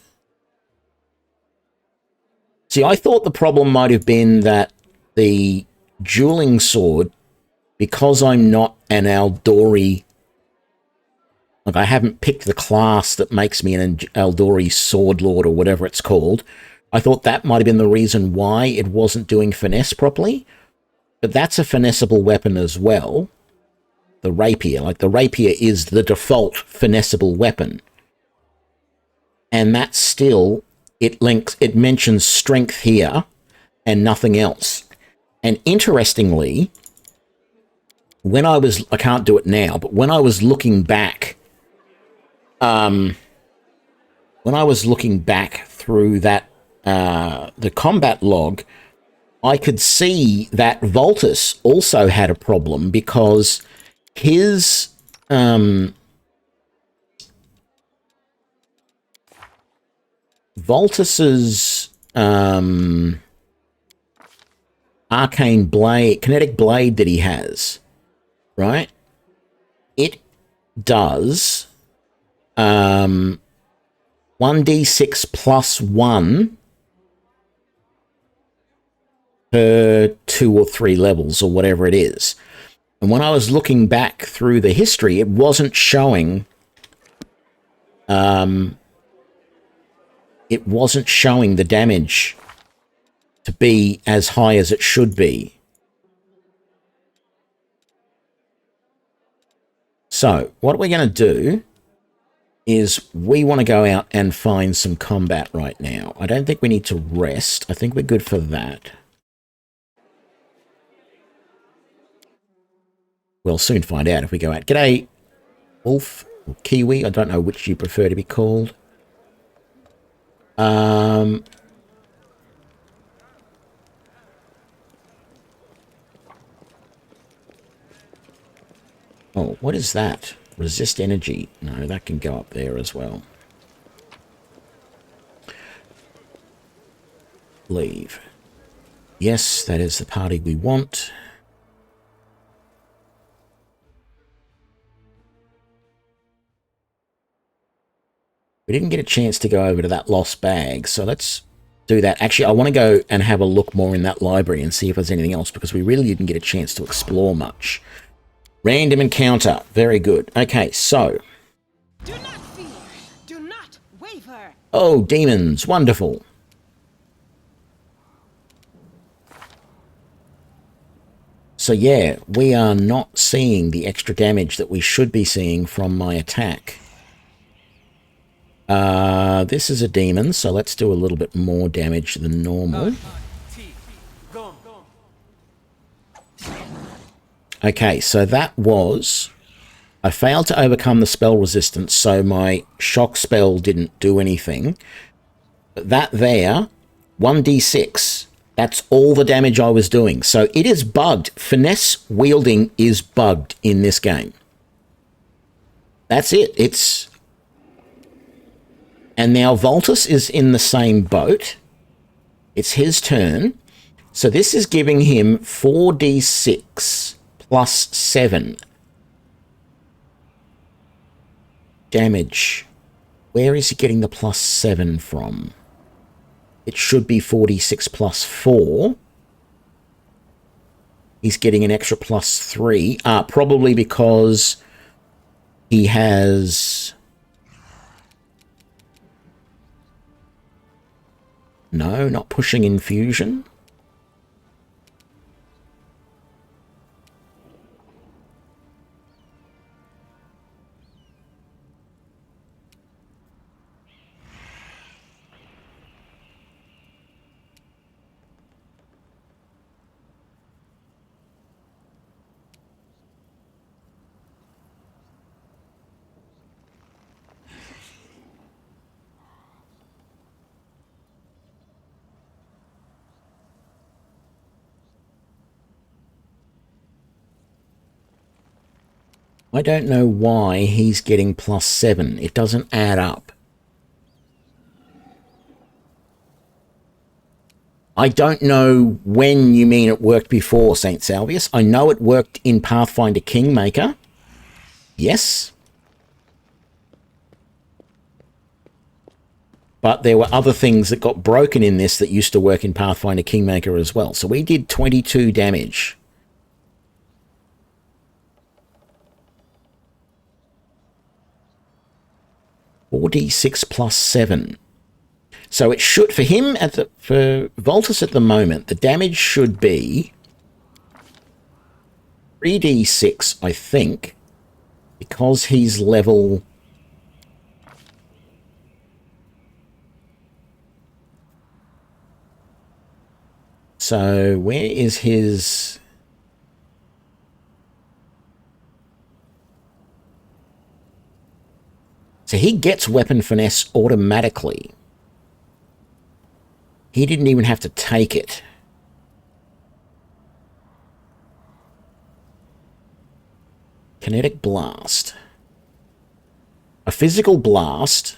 See, I thought the problem might have been that the dueling sword, because I'm not an Eldori, like I haven't picked the class that makes me an Eldori sword lord or whatever it's called. I thought that might have been the reason why it wasn't doing finesse properly. But that's a finessable weapon as well. The rapier. Like, the rapier is the default finessable weapon. And that's still... It mentions strength here and nothing else. And interestingly, when I can't do it now, but when I was looking back... when I was looking back through that... the combat log, I could see that Voltus also had a problem because his Voltus's arcane blade, kinetic blade that he has, right? It does 1d6 plus 1 per 2 or 3 levels or whatever it is. And when I was looking back through the history, it wasn't showing the damage to be as high as it should be. So what we're going to do is we want to go out and find some combat right now. I don't think we need to rest. I think we're good for that. We'll soon find out if we go out. G'day, Wolf. Or Kiwi, I don't know which you prefer to be called. Oh, what is that? Resist energy. No, that can go up there as well. Leave. Yes, that is the party we want. We didn't get a chance to go over to that lost bag, so let's do that. Actually, I want to go and have a look more in that library and see if there's anything else, because we really didn't get a chance to explore much. Random encounter. Very good. Okay, so. Do not fear. Do not waver. Oh, demons. Wonderful. So yeah, we are not seeing the extra damage that we should be seeing from my attack. This is a demon, so let's do a little bit more damage than normal. Okay, so that was... I failed to overcome the spell resistance, so my shock spell didn't do anything. But that there, 1d6, that's all the damage I was doing. So it is bugged. Finesse wielding is bugged in this game. That's it. It's... And now Voltus is in the same boat. It's his turn. So this is giving him 4d6 plus 7 damage. Where is he getting the plus 7 from? It should be 4d6 plus 4. He's getting an extra plus 3. Probably because he has... No, not pushing infusion. I don't know why he's getting plus 7. It doesn't add up. I don't know when you mean it worked before, St. Salvius. I know it worked in Pathfinder Kingmaker. Yes. But there were other things that got broken in this that used to work in Pathfinder Kingmaker as well. So we did 22 damage. .4d6 plus 7. So it should, for him, for Voltus at the moment, the damage should be 3d6, I think, because he's level... So where is his... So he gets weapon finesse automatically. He didn't even have to take it. Kinetic blast. A physical blast.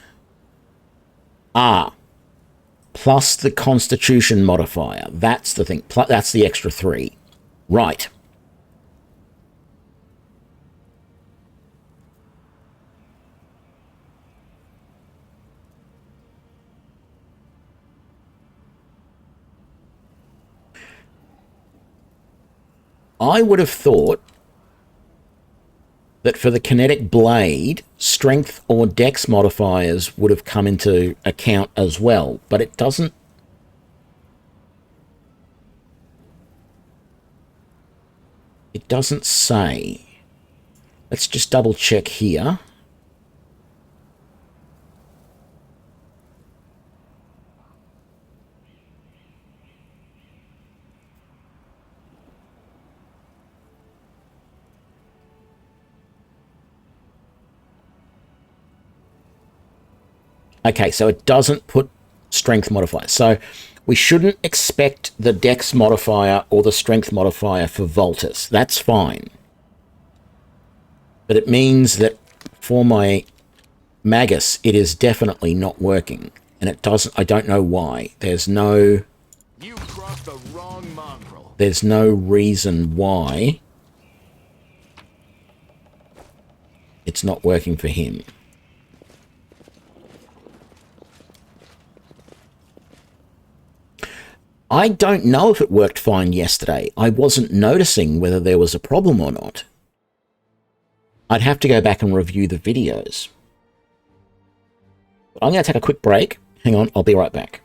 Plus the constitution modifier. That's the thing. That's the extra 3. Right. I would have thought that for the kinetic blade, strength or dex modifiers would have come into account as well, but it doesn't. It doesn't say. Let's just double check here. Okay, so it doesn't put strength modifier. So we shouldn't expect the dex modifier or the strength modifier for Voltus. That's fine. But it means that for my Magus, it is definitely not working. And it doesn't, I don't know why. There's no... You crossed the wrong mongrel. There's no reason why it's not working for him. I don't know if it worked fine yesterday. I wasn't noticing whether there was a problem or not. I'd have to go back and review the videos. I'm going to take a quick break. Hang on, I'll be right back.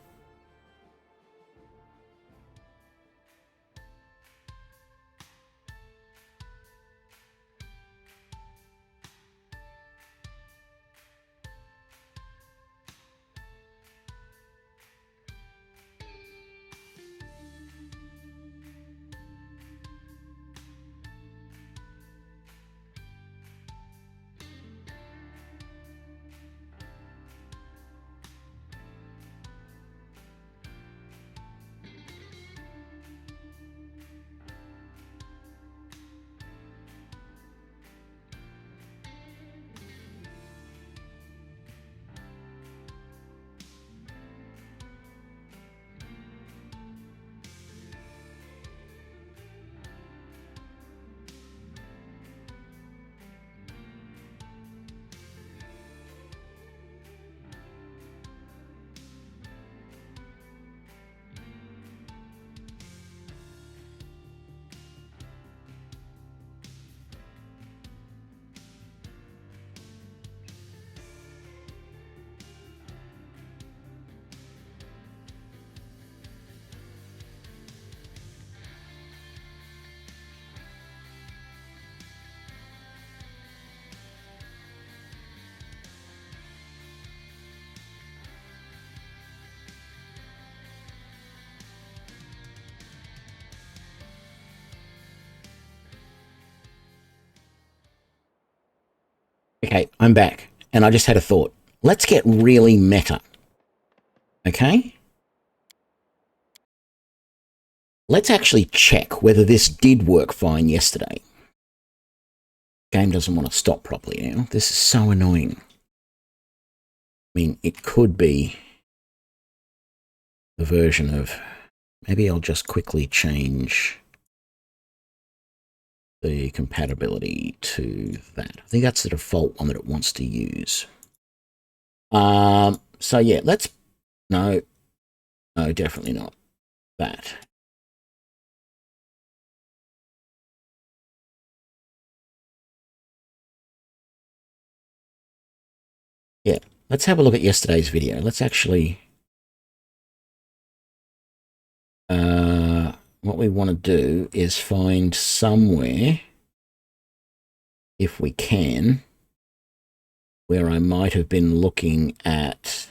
Okay, I'm back, and I just had a thought. Let's get really meta. Okay? Let's actually check whether this did work fine yesterday. Game doesn't want to stop properly now. This is so annoying. I mean, it could be the version of... Maybe I'll just quickly change the compatibility to that. I think that's the default one that it wants to use. So yeah, let's... No, definitely not that. Yeah, let's have a look at yesterday's video. Let's actually... what we want to do is find somewhere, if we can, where I might have been looking at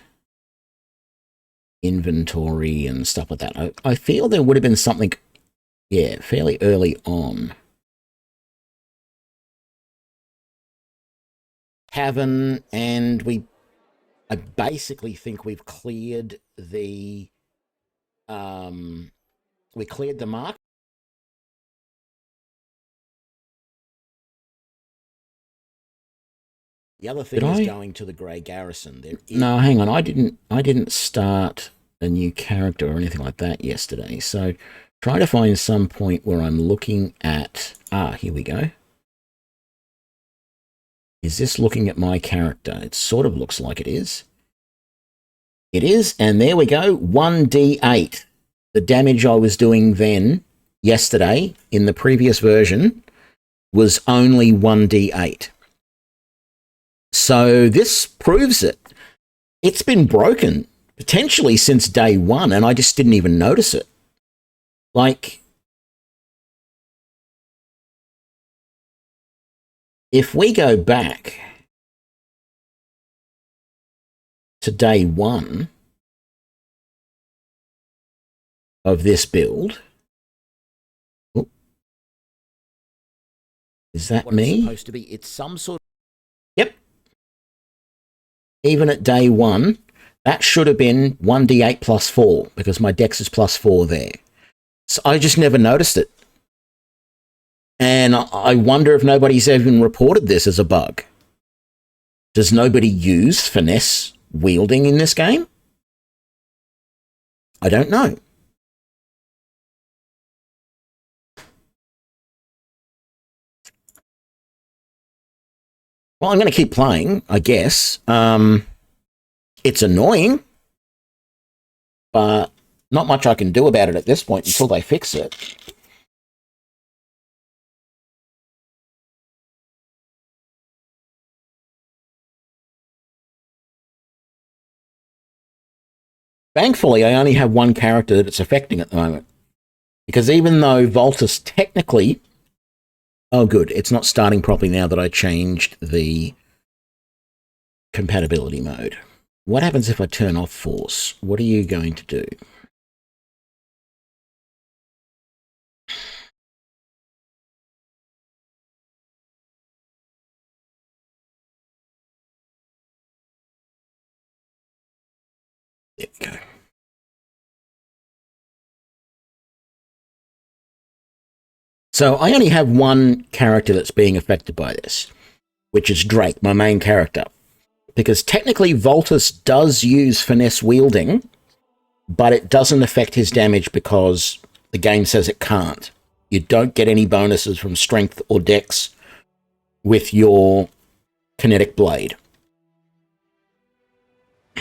inventory and stuff like that. I feel there would have been something, yeah, fairly early on. Tavern, and I basically think we've cleared the... we cleared the mark. The other thing is going to the Grey Garrison. No, hang on. I didn't start a new character or anything like that yesterday. So try to find some point where I'm looking at... here we go. Is this looking at my character? It sort of looks like it is. It is, and there we go. 1d8. The damage I was doing then, yesterday, in the previous version, was only 1d8. So this proves it. It's been broken, potentially since day one, and I just didn't even notice it. Like, if we go back to day one of this build. Oh. Is that what me? It's supposed to be. It's some sort of... Yep. Even at day one, That should have been 1d8 plus 4, because my dex is plus 4 there. So I just never noticed it. And I wonder if nobody's even reported this as a bug. Does nobody use finesse wielding in this game? I don't know. Well, I'm going to keep playing, I guess. It's annoying, but not much I can do about it at this point until they fix it. Thankfully, I only have one character that it's affecting at the moment. Because even though Voltus technically... Oh, good. It's not starting properly now that I changed the compatibility mode. What happens if I turn off force? What are you going to do? There we go. So I only have one character that's being affected by this, which is Drake, my main character. Because technically Voltus does use finesse wielding, but it doesn't affect his damage because the game says it can't. You don't get any bonuses from strength or dex with your kinetic blade.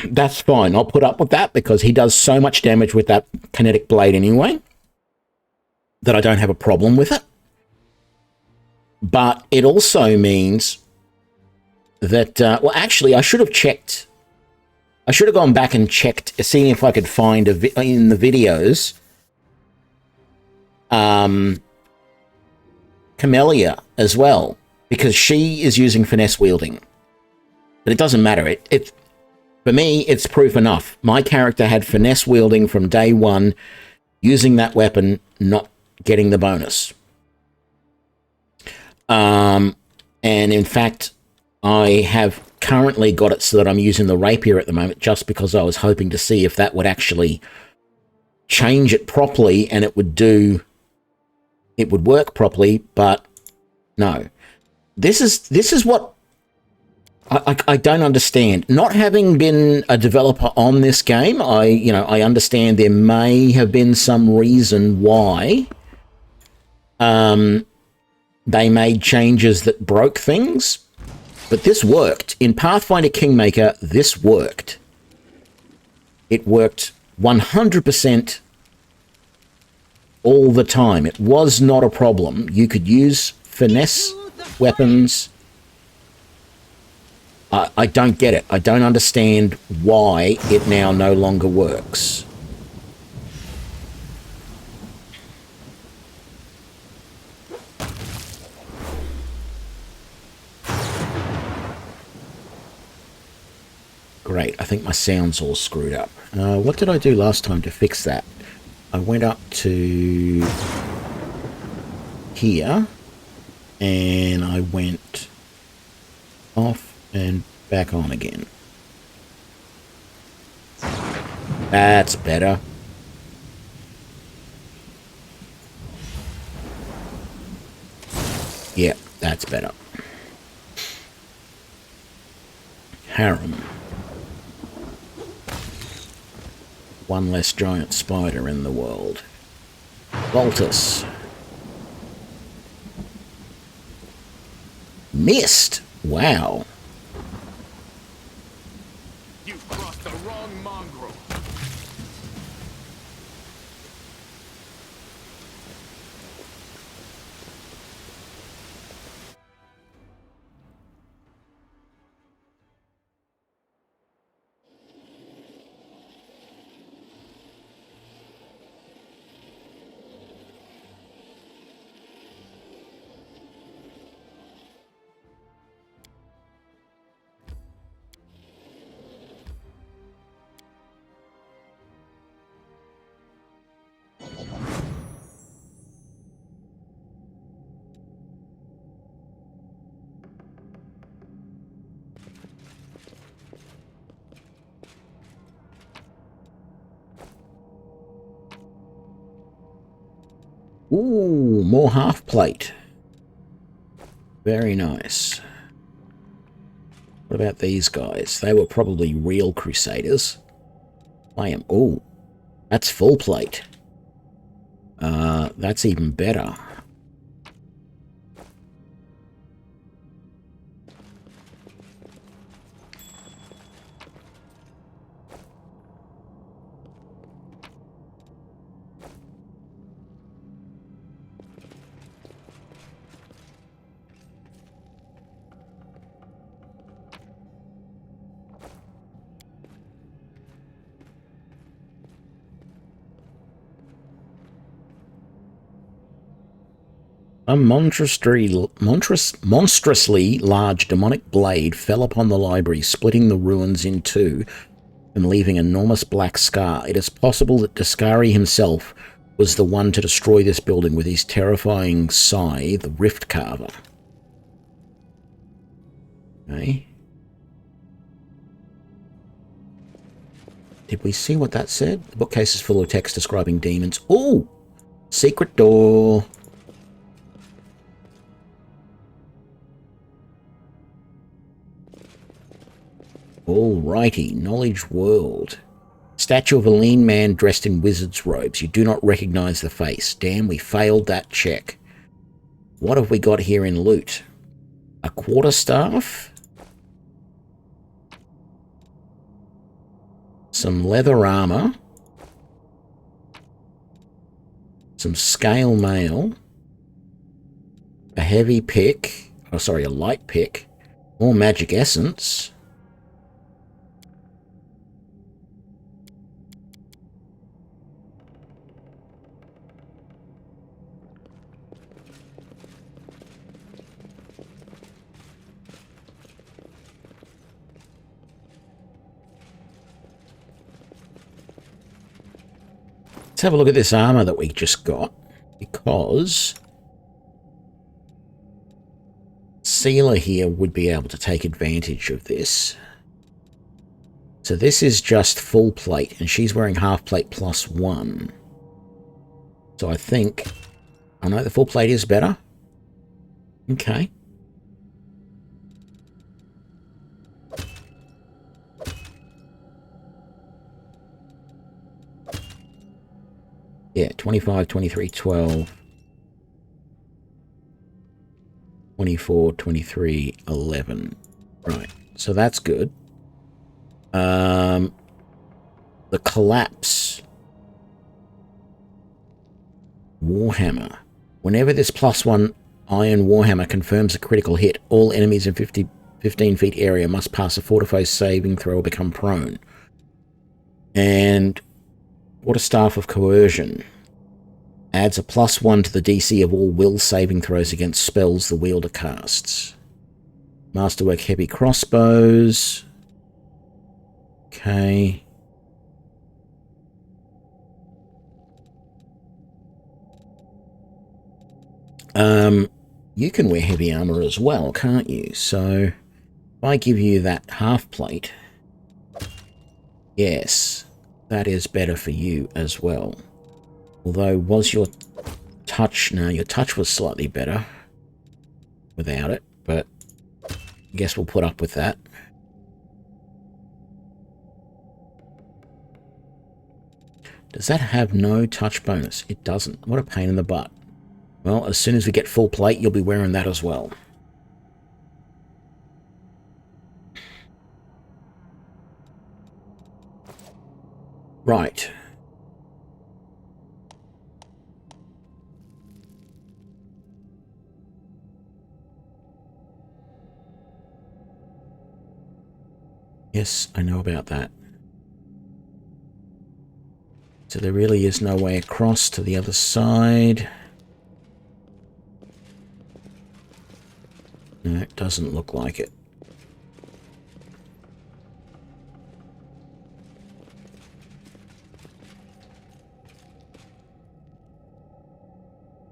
That's fine. I'll put up with that because he does so much damage with that kinetic blade anyway that I don't have a problem with it. But it also means that, well, actually, I should have checked. I should have gone back and checked, seeing if I could find in the videos, Camellia as well, because she is using finesse wielding. But it doesn't matter. For me, it's proof enough. My character had finesse wielding from day one, using that weapon, not getting the bonus. And in fact, I have currently got it so that I'm using the rapier at the moment just because I was hoping to see if that would actually change it properly and it would work properly, but no. This is what I don't understand. Not having been a developer on this game, I understand there may have been some reason why they made changes that broke things, but this worked. In Pathfinder Kingmaker, this worked. It worked 100% all the time. It was not a problem. You could use finesse weapons. I don't get it. I don't understand why it now no longer works. Great, I think my sound's all screwed up. What did I do last time to fix that? I went up to here, and I went off and back on again. That's better. Yeah, that's better. Harem. One less giant spider in the world. Voltus. Missed. Wow. You've crossed the wrong mongrel. Ooh, more half plate. Very nice. What about these guys? They were probably real crusaders. I am. Ooh, that's full plate. That's even better. A monstrously large demonic blade fell upon the library, splitting the ruins in two and leaving an enormous black scar. It is possible that Daskari himself was the one to destroy this building with his terrifying sigh, the Rift Carver. Okay. Did we see what that said? The bookcase is full of text describing demons. Oh! Secret door. Alrighty, knowledge world. Statue of a lean man dressed in wizard's robes. You do not recognize the face. Damn, we failed that check. What have we got here in loot? A quarterstaff? Some leather armor. Some scale mail. A heavy pick. Oh, sorry, a light pick. More magic essence. Let's have a look at this armor that we just got, because Sealer here would be able to take advantage of this. So this is just full plate, and she's wearing half plate +1. So I think, I know the full plate is better. Okay. Yeah, 25, 23, 12, 24, 23, 11. Right, so that's good. The collapse. Warhammer. Whenever this +1 iron warhammer confirms a critical hit, all enemies in 15 feet area must pass a fortify saving throw or become prone. And Quarterstaff of Coercion adds a +1 to the DC of all will saving throws against spells the wielder casts. Masterwork heavy crossbows. Okay. You can wear heavy armor as well, can't you? So if I give you that half plate, yes, that is better for you as well. Although, was your touch... No, your touch was slightly better without it, but I guess we'll put up with that. Does that have no touch bonus? It doesn't. What a pain in the butt. Well, as soon as we get full plate, you'll be wearing that as well. Right. Yes, I know about that. So there really is no way across to the other side. No, it doesn't look like it.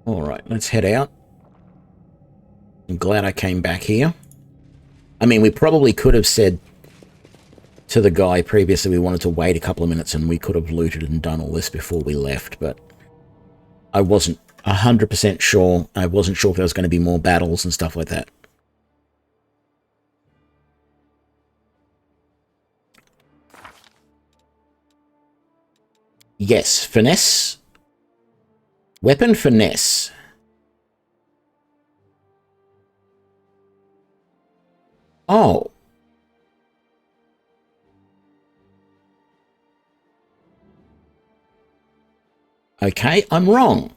Alright, let's head out. I'm glad I came back here. I mean, we probably could have said to the guy previously we wanted to wait a couple of minutes and we could have looted and done all this before we left, but I wasn't 100% sure. I wasn't sure if there was going to be more battles and stuff like that. Yes, finesse. Weapon finesse. Oh. Okay, I'm wrong.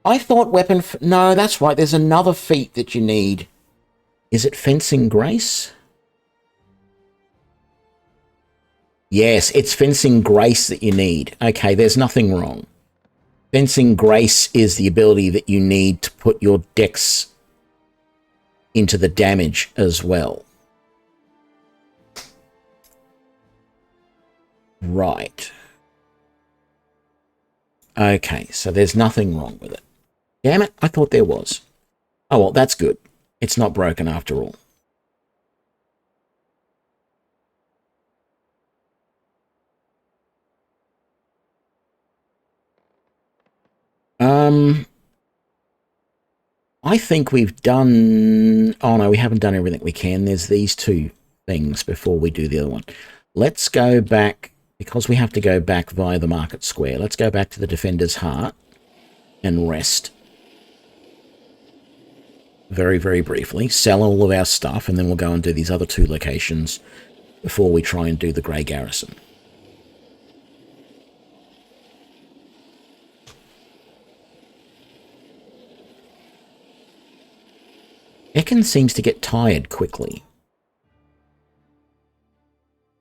I thought weapon... No, that's right. There's another feat that you need. Is it fencing grace? Yes, it's fencing grace that you need. Okay, there's nothing wrong. Fencing grace is the ability that you need to put your dex into the damage as well. Right. Okay, so there's nothing wrong with it. Damn it, I thought there was. Oh, well, that's good. It's not broken after all. I think we've done... Oh, no, we haven't done everything we can. There's these two things before we do the other one. Let's go back, because we have to go back via the market square. Let's go back to the Defender's Heart and rest. Very, very briefly. Sell all of our stuff, and then we'll go and do these other two locations before we try and do the Grey Garrison. Ekin seems to get tired quickly.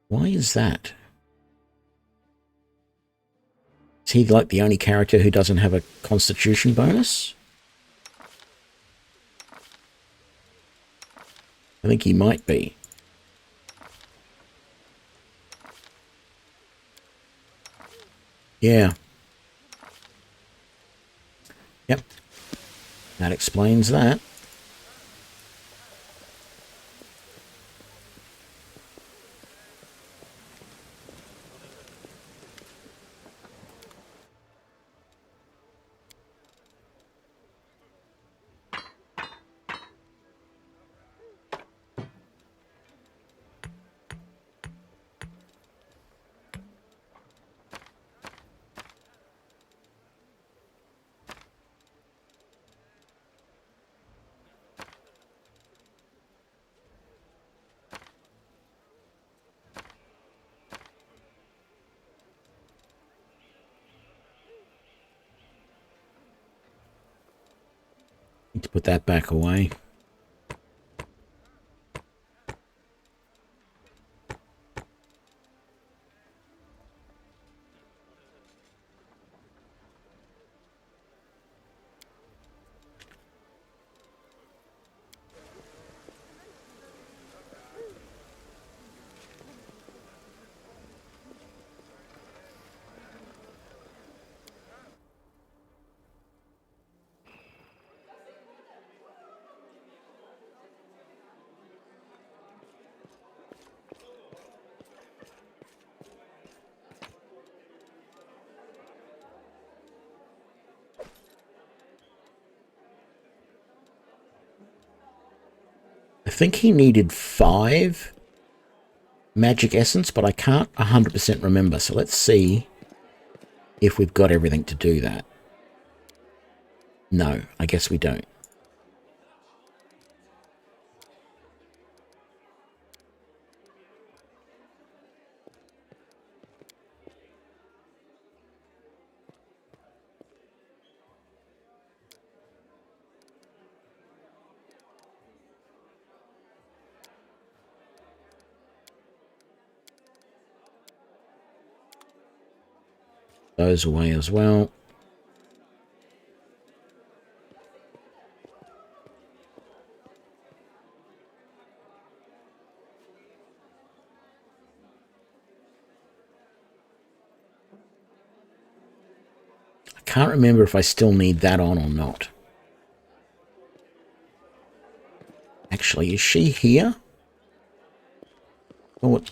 Why is that? Is he like the only character who doesn't have a constitution bonus? I think he might be. Yeah. Yep. That explains that. Need to put that back away. I think he needed 5 magic essence, but I can't 100% remember. So let's see if we've got everything to do that. No, I guess we don't. Those away as well. I can't remember if I still need that on or not. Actually, is she here? Oh, what?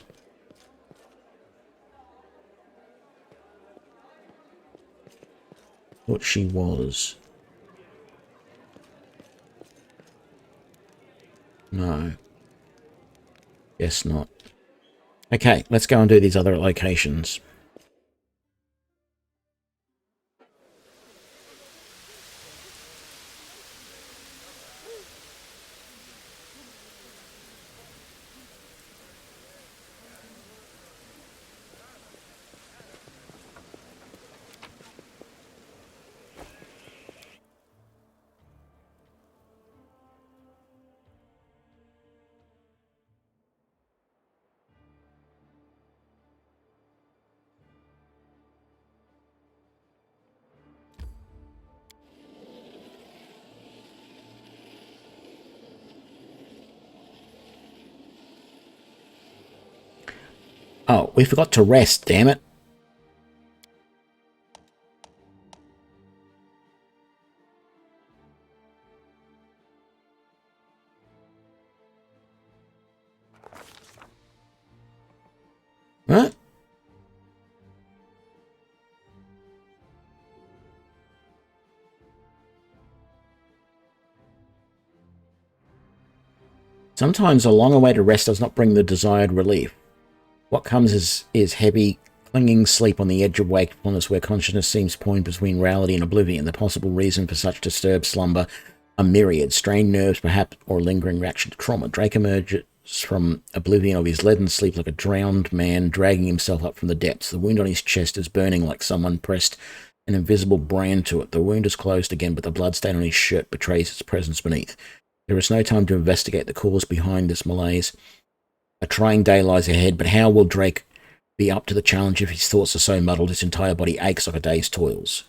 Thought she was. No. Guess not. Okay, let's go and do these other locations. Oh, we forgot to rest, damn it. Huh? Sometimes a longer way to rest does not bring the desired relief. What comes is heavy, clinging sleep on the edge of wakefulness where consciousness seems poised between reality and oblivion. The possible reason for such disturbed slumber are myriad. Strained nerves, perhaps, or lingering reaction to trauma. Drake emerges from oblivion of his leaden sleep like a drowned man dragging himself up from the depths. The wound on his chest is burning like someone pressed an invisible brand to it. The wound is closed again, but the bloodstain on his shirt betrays its presence beneath. There is no time to investigate the cause behind this malaise. A trying day lies ahead, but how will Drake be up to the challenge if his thoughts are so muddled his entire body aches like a day's toils?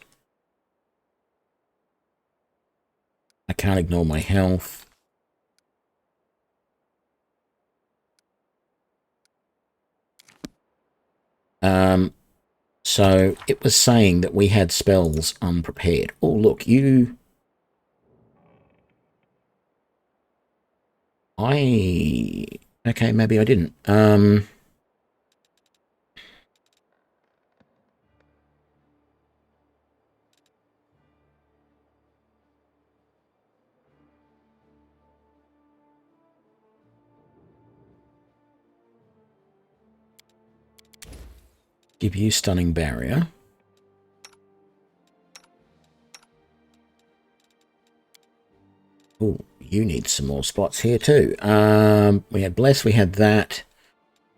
I can't ignore my health. So it was saying that we had spells unprepared. Oh, look, you... Okay, maybe I didn't. Give you stunning barrier. Oh, you need some more spots here too. We had bless, we had that.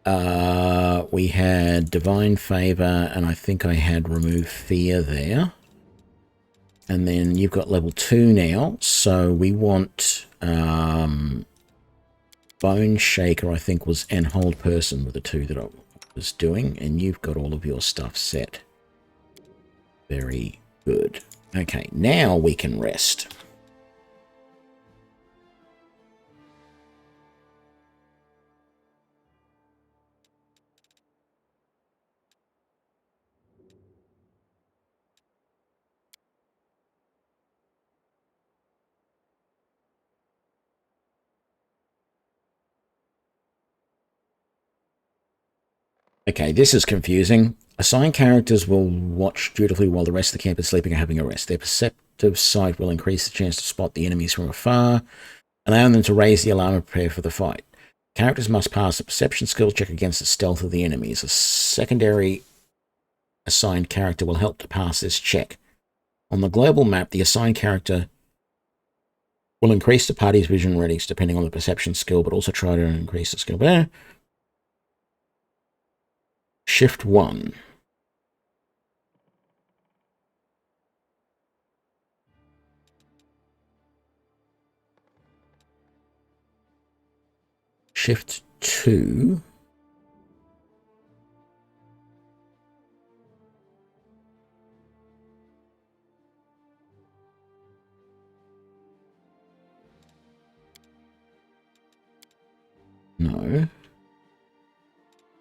We had divine favor, and I think I had remove fear there. And then you've got level 2 now, so we want bone shaker, I think, was and hold person were the two that I was doing, and you've got all of your stuff set. Very good. Okay, now we can rest. Okay, this is confusing. Assigned characters will watch dutifully while the rest of the camp is sleeping or having a rest. Their perceptive sight will increase the chance to spot the enemies from afar, allowing them to raise the alarm and prepare for the fight. Characters must pass a perception skill check against the stealth of the enemies. A secondary assigned character will help to pass this check. On the global map, the assigned character will increase the party's vision readiness depending on the perception skill, but also try to increase the skill there. Shift 1. Shift 2. No.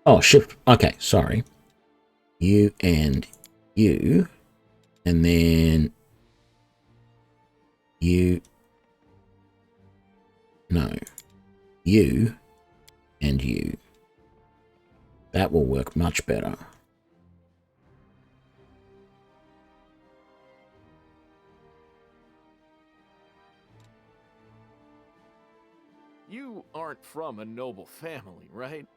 Oh, shift. Okay, sorry. You and you. And then you. No. You and you. That will work much better. You aren't from a noble family, right?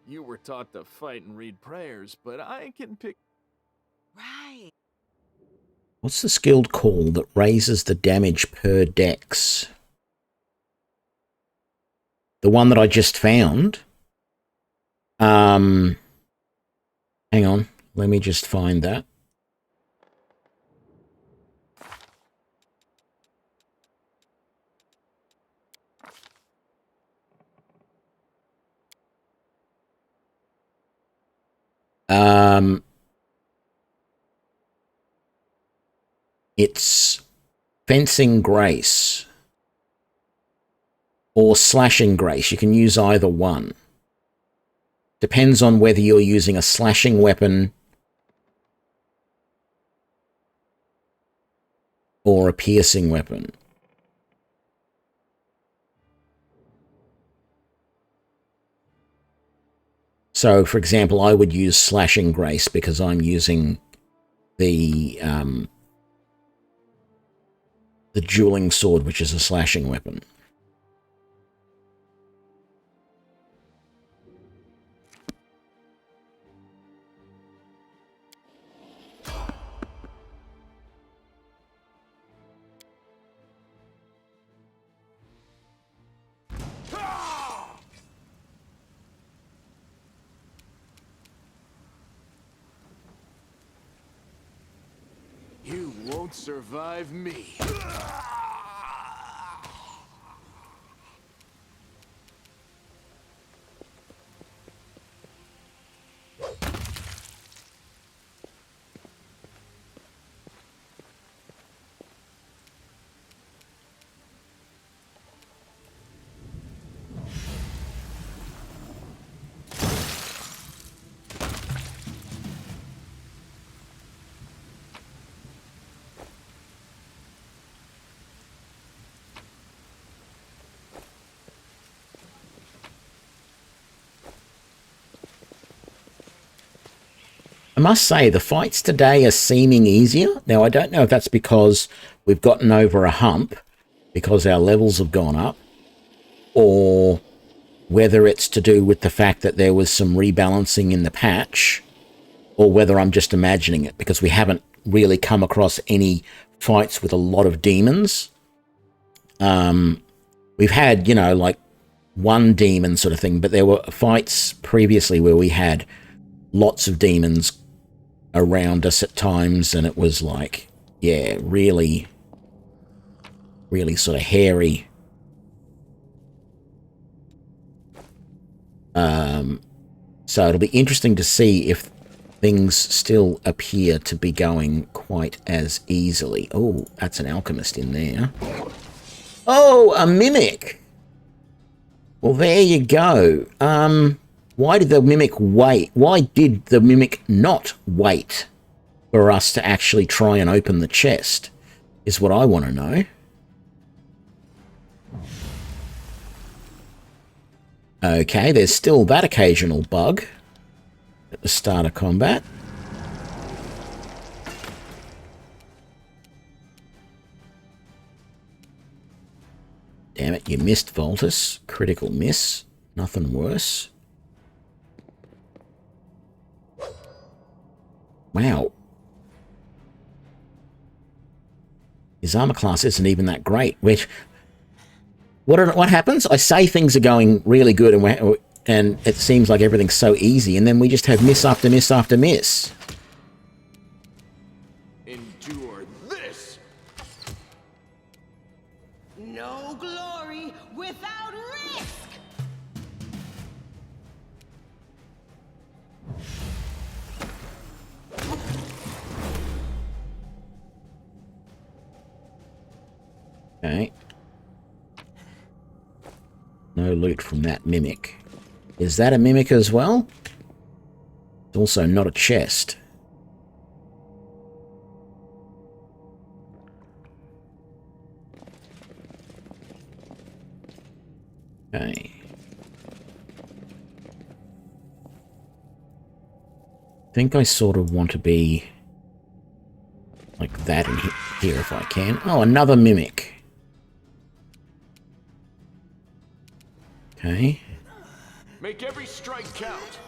You were taught to fight and read prayers, but I can pick... Right. What's the skilled call that raises the damage per dex? The one that I just found. Hang on. Let me just find that. It's fencing grace or slashing grace. You can use either one. Depends on whether you're using a slashing weapon or a piercing weapon. So, for example, I would use slashing grace because I'm using the dueling sword, which is a slashing weapon. You won't survive me. I must say, the fights today are seeming easier. Now, I don't know if that's because we've gotten over a hump, because our levels have gone up, or whether it's to do with the fact that there was some rebalancing in the patch, or whether I'm just imagining it, because we haven't really come across any fights with a lot of demons. We've had, you know, like one demon sort of thing, but there were fights previously where we had lots of demons around us at times, and it was like, yeah, really sort of hairy. So it'll be interesting to see if things still appear to be going quite as easily. Oh, that's an alchemist in there. Oh, a mimic! Well, there you go. Why did the mimic wait? Why did the mimic not wait for us to actually try and open the chest? Is what I want to know. Okay, there's still that occasional bug at the start of combat. Damn it, you missed, Voltus. Critical miss. Nothing worse. Wow. His armor class isn't even that great. Which, what happens? I say things are going really good, and it seems like everything's so easy, and then we just have miss after miss after miss. Endure this. No glory without risk! Okay. No loot from that mimic. Is that a mimic as well? It's also not a chest. Okay. I think I sort of want to be like that in here if I can. Oh, another mimic. Okay. Make every strike count.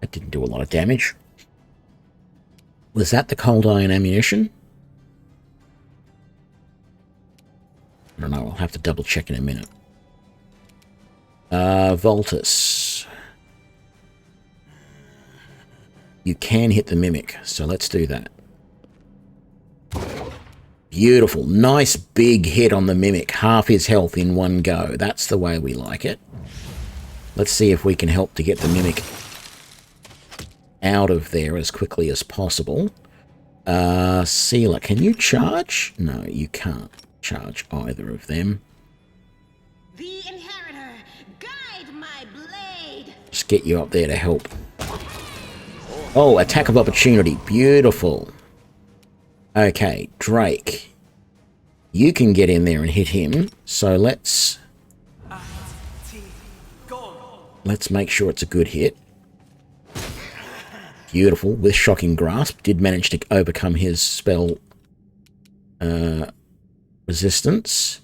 That didn't do a lot of damage. Was that the cold iron ammunition? I don't know. I'll have to double check in a minute. Voltus. You can hit the mimic, so let's do that. Beautiful. Nice big hit on the mimic. Half his health in one go. That's the way we like it. Let's see if we can help to get the mimic out of there as quickly as possible. Sealer, can you charge? No, you can't charge either of them. The inheritor, guide my blade. Just get you up there to help. Oh, attack of opportunity. Beautiful. Okay, Drake. You can get in there and hit him. So let's make sure it's a good hit. Beautiful. With Shocking Grasp. Did manage to overcome his spell resistance.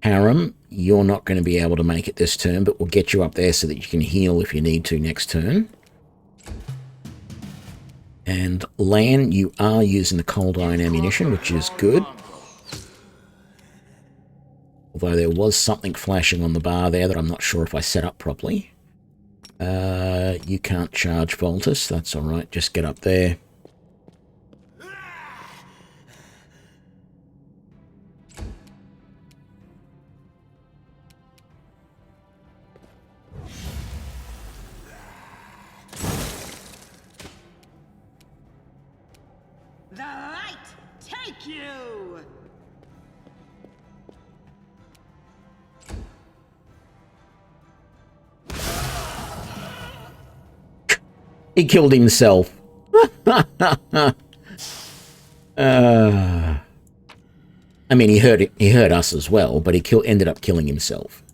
Harem, you're not going to be able to make it this turn, but we'll get you up there so that you can heal if you need to next turn. And Lan, you are using the cold iron ammunition, which is good. Although there was something flashing on the bar there that I'm not sure if I set up properly. You can't charge Voltus, that's alright, just get up there. The light take you. He killed himself. I mean, he hurt us as well, but he ended up killing himself.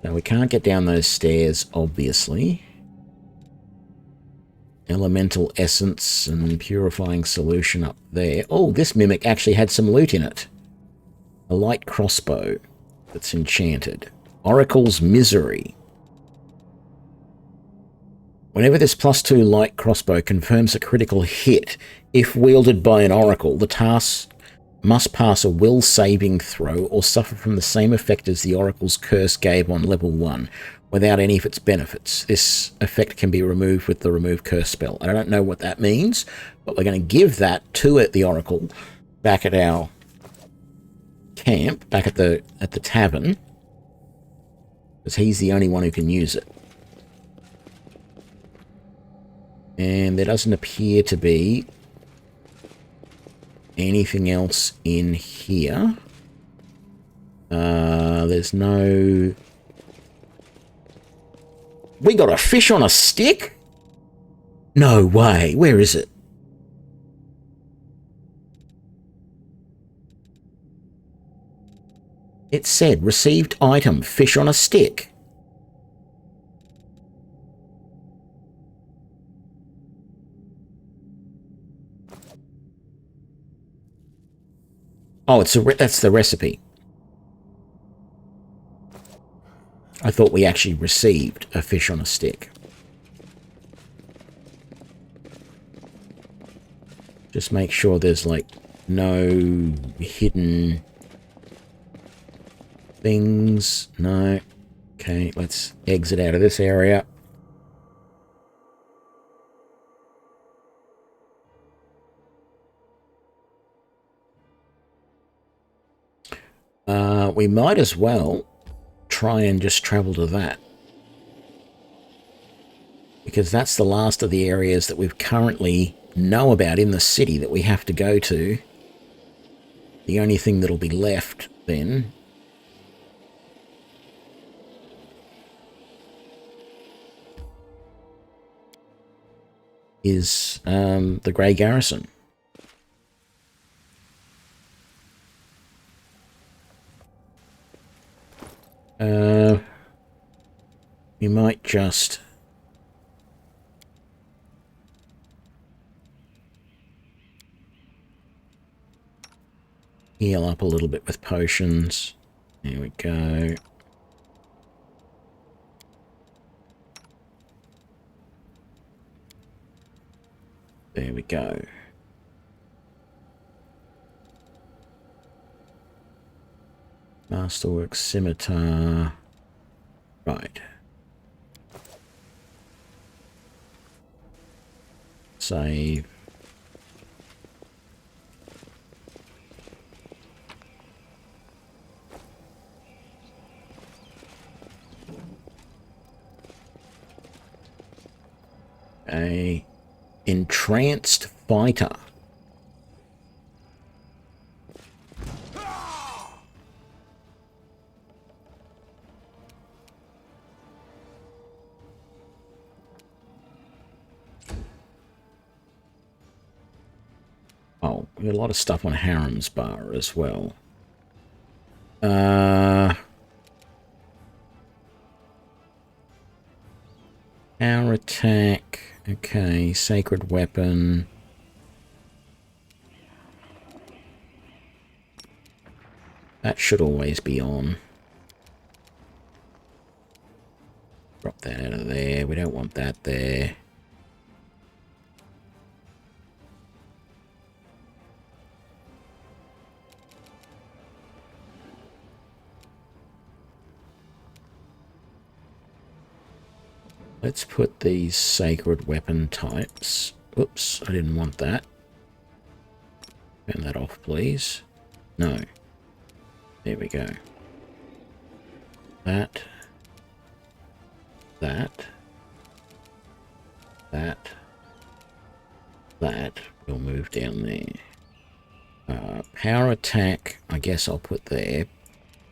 Now, we can't get down those stairs, obviously. Elemental Essence and Purifying Solution up there. Oh, this Mimic actually had some loot in it. A light crossbow that's enchanted. Oracle's Misery. Whenever this +2 light crossbow confirms a critical hit, if wielded by an oracle, the task must pass a will saving throw or suffer from the same effect as the oracle's curse gave on level 1, without any of its benefits. This effect can be removed with the remove curse spell. I don't know what that means, but we're going to give that to the oracle back at our camp, back at the tavern, because he's the only one who can use it. And there doesn't appear to be anything else in here. There's no... We got a fish on a stick? No way. Where is it? It said, received item, fish on a stick. Oh, that's the recipe. I thought we actually received a fish on a stick. Just make sure there's, like, no hidden things. No. Okay, let's exit out of this area. We might as well try and just travel to that, because that's the last of the areas that we've currently know about in the city that we have to go to. The only thing that'll be left then is the Grey Garrison. We might just... heal up a little bit with potions. There we go. There we go. Masterwork scimitar. Right. Save. A entranced fighter. Oh, we got a lot of stuff on Harem's Bar as well. Power attack. Okay, sacred weapon. That should always be on. Drop that out of there. We don't want that there. Let's put these sacred weapon types. Oops, I didn't want that. Turn that off, please. No. There we go. That. That. That. That. We'll move down there. Power attack, I guess I'll put there.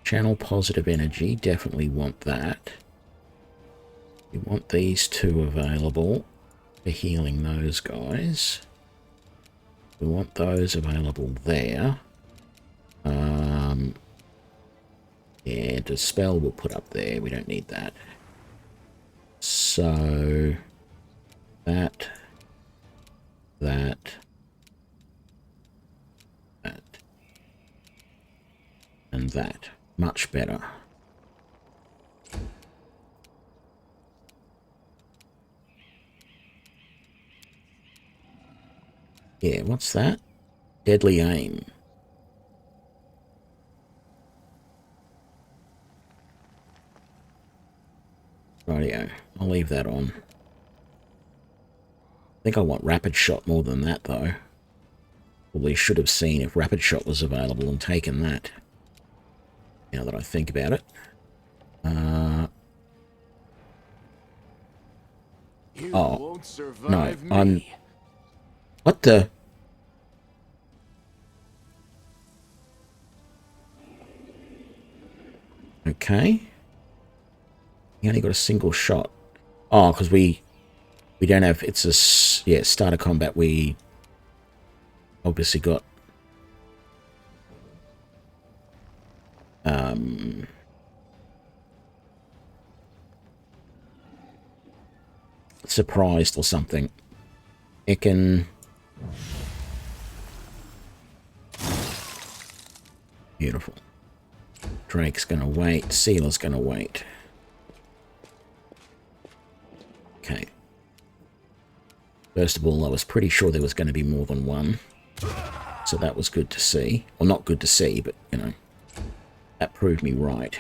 Channel positive energy, definitely want that. We want these two available for healing those guys. We want those available there. Yeah, dispel we'll put up there. We don't need that. So that, and that. Much better. Yeah, what's that? Deadly aim. Rightio, I'll leave that on. I think I want rapid shot more than that, though. Probably should have seen if rapid shot was available and taken that. Now that I think about it. Oh, no, I'm... What the... Okay. You only got a single shot. Oh, because we don't have... It's a... Yeah, starter combat. We obviously got... surprised or something. It can... Beautiful. Drake's gonna wait. Sealer's gonna wait. Okay. First of all, I was pretty sure there was going to be more than one. So that was good to see. Well, not good to see, but, you know, that proved me right.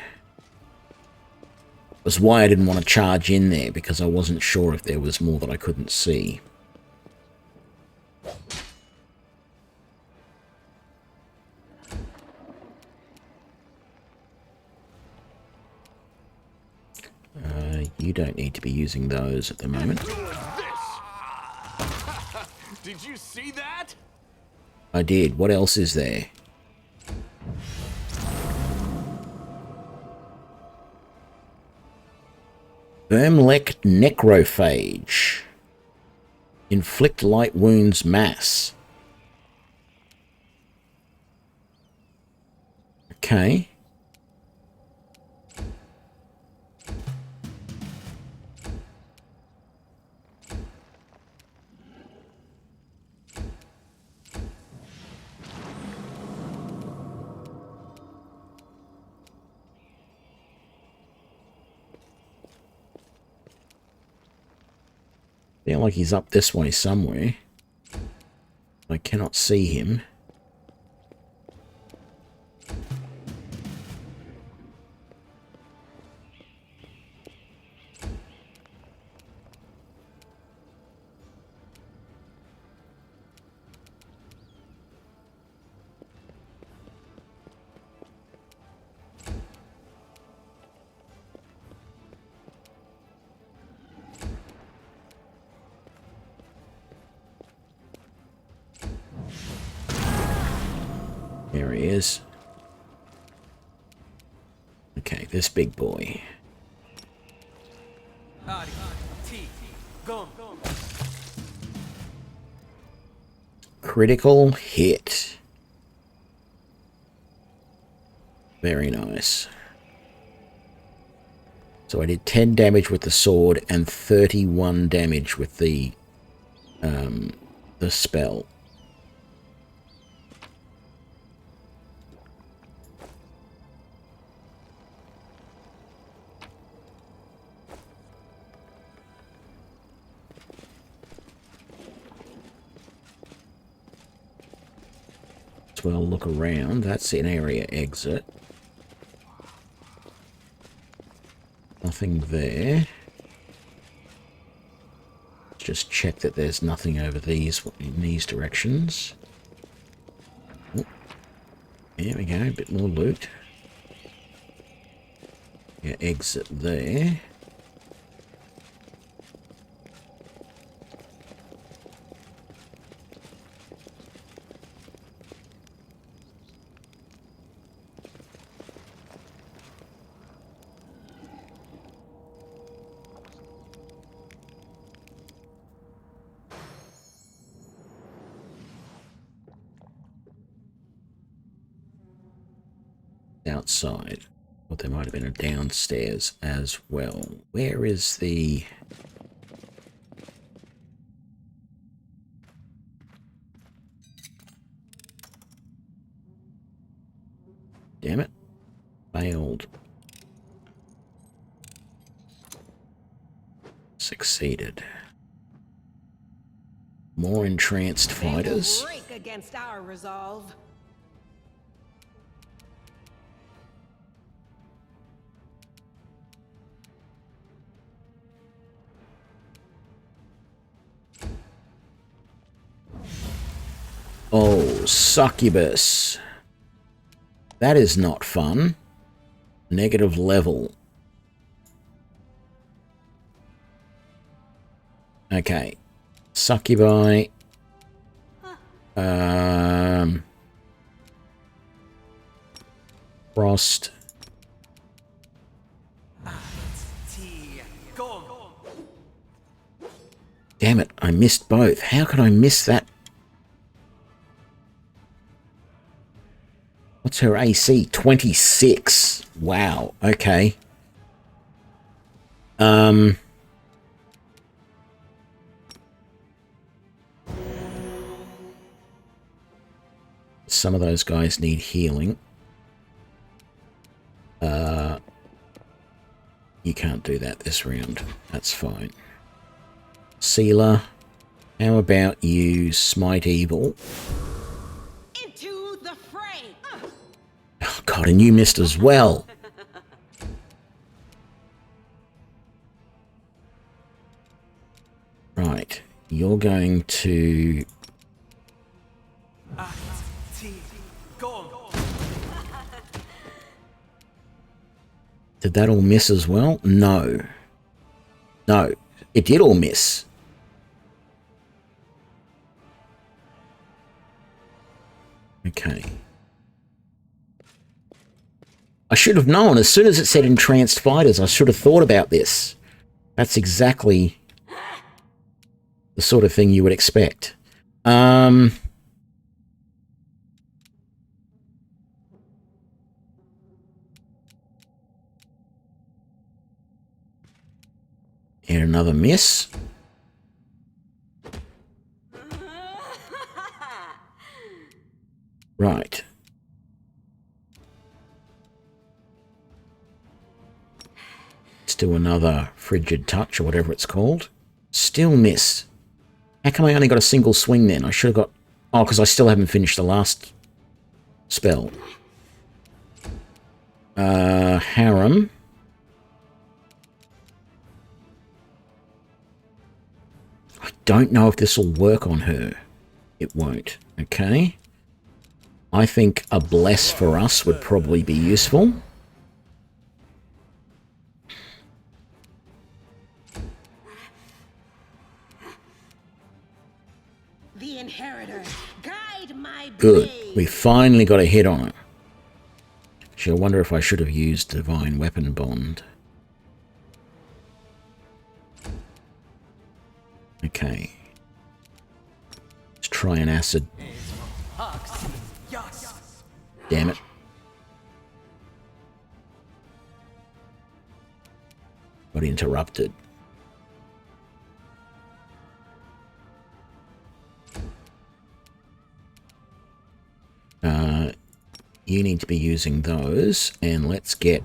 That's why I didn't want to charge in there, because I wasn't sure if there was more that I couldn't see. You don't need to be using those at the moment. Did you see that? I did. What else is there? Vermlek Necrophage. Inflict light wounds mass. Okay. Feel like he's up this way somewhere. I cannot see him. There he is. Okay, this big boy. Critical hit. Very nice. So I did 10 damage with the sword and 31 damage with the spell. Well, look around. That's an area exit. Nothing there. Just check that there's nothing over these in these directions. Oh, there we go. A bit more loot. Yeah, exit there. Outside. But there might have been a downstairs as well. Where is the... Damn it. Failed. Succeeded. More entranced fighters. They will break against our resolve. Oh, succubus. That is not fun. Negative level. Okay. Succubi. Frost. Damn it, I missed both. How could I miss that? What's her AC? 26. Wow, okay. Some of those guys need healing. You can't do that this round. That's fine. Sealer, how about you smite evil? Into the fray. Oh god, and you missed as well. Right, you're going to... Did that all miss as well? No. No, it did all miss. Okay. I should have known. As soon as it said entranced fighters, I should have thought about this. That's exactly the sort of thing you would expect. And another miss. Right. Let's do another frigid touch or whatever it's called. Still missed. How come I only got a single swing then? I should have got... Oh, because I still haven't finished the last spell. Harem. I don't know if this will work on her. It won't. Okay. I think a bless for us would probably be useful. The inheritor, guide my Good. blade. We finally got a hit on it. Actually, I wonder if I should have used Divine Weapon Bond. Okay. Let's try an acid. Damn it. Got interrupted. You need to be using those, and let's get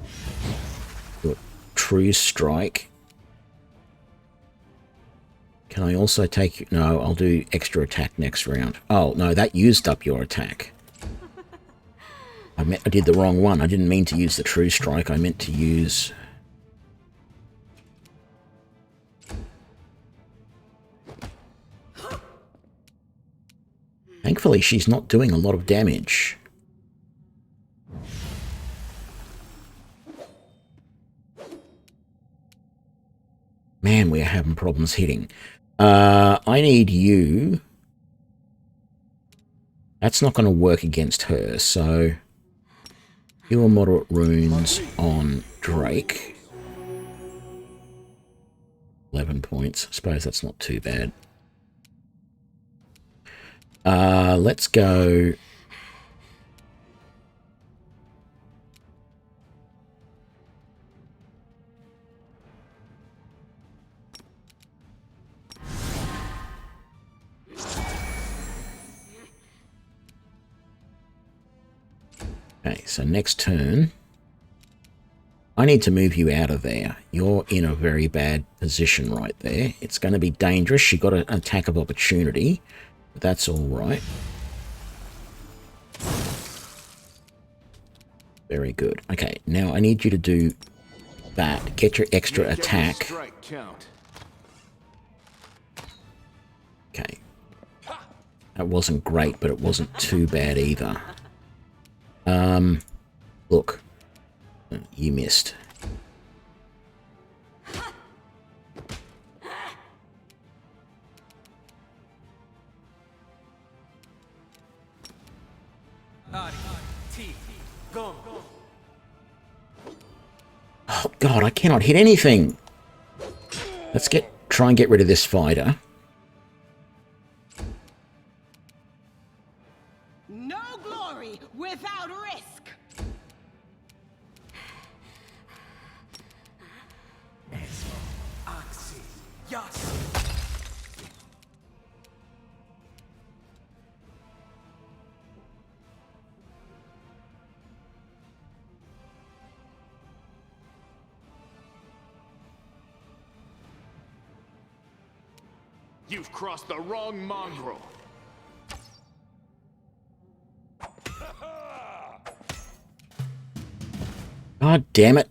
your True Strike. Can I also take... No, I'll do extra attack next round. Oh, no, that used up your attack. I did the wrong one. I didn't mean to use the True Strike. I meant to use... Thankfully, she's not doing a lot of damage. Man, we're having problems hitting. I need you. That's not going to work against her, so... Fewer moderate runes on Drake. 11 points. I suppose that's not too bad. Let's go... Okay, so next turn, I need to move you out of there. You're in a very bad position right there. It's going to be dangerous. She got an attack of opportunity, but that's all right. Very good. Okay, now I need you to do that. Get your extra attack. Okay. That wasn't great, but it wasn't too bad either. Look. You missed. Oh god, I cannot hit anything. Let's try and get rid of this fighter. No glory without risk. You've crossed the wrong mongrel. God damn it.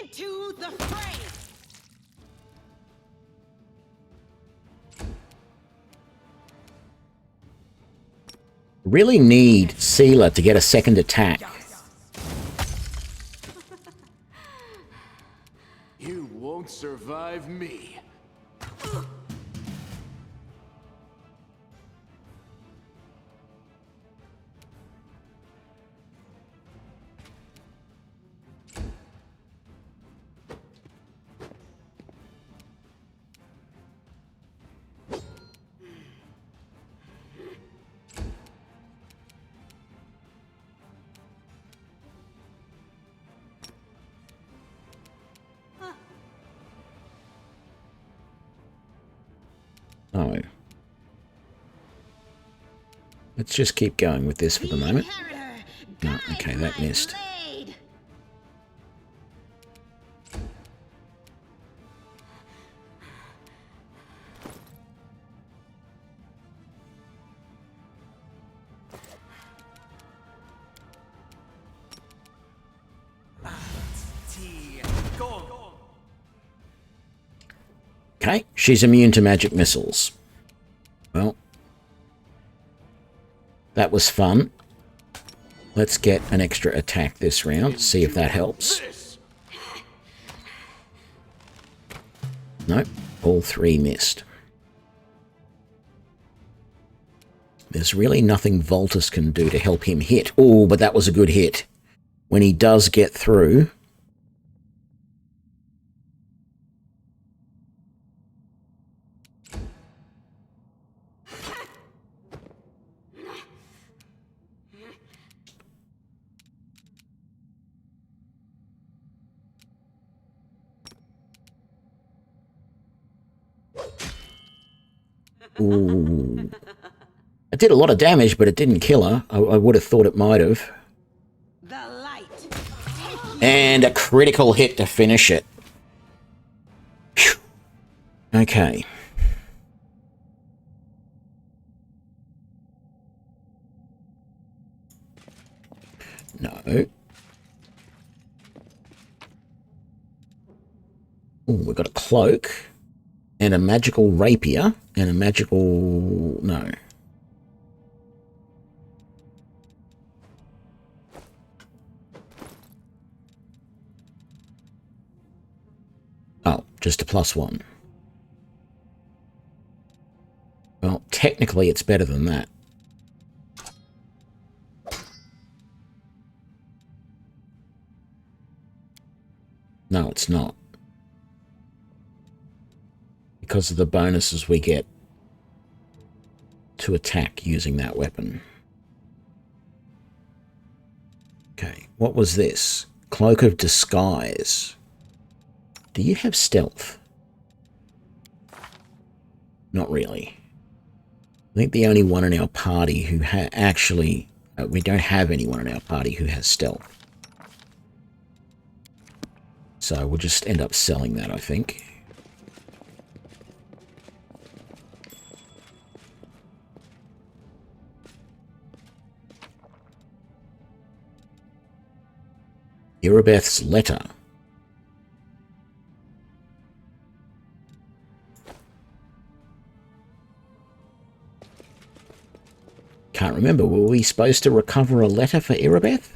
Into the fray. Really need Sealer to get a second attack. You won't survive me. Oh. Let's just keep going with this for the moment. No, okay, that missed. Okay, she's immune to magic missiles. Well, that was fun. Let's get an extra attack this round, see if that helps. Nope, all three missed. There's really nothing Voltus can do to help him hit. Oh, but that was a good hit. When he does get through... Ooh. It did a lot of damage, but it didn't kill her. I would have thought it might have. And a critical hit to finish it. Whew. Okay. No. Oh, we've got a cloak. And a magical rapier. And a magical... no. Oh, just a +1. Well, technically it's better than that. No, it's not. Because of the bonuses we get to attack using that weapon. Okay, what was this? Cloak of Disguise. Do you have stealth? Not really. I think the only one in our party who actually... we don't have anyone in our party who has stealth. So we'll just end up selling that, I think. Irabeth's letter. Can't remember. Were we supposed to recover a letter for Irabeth?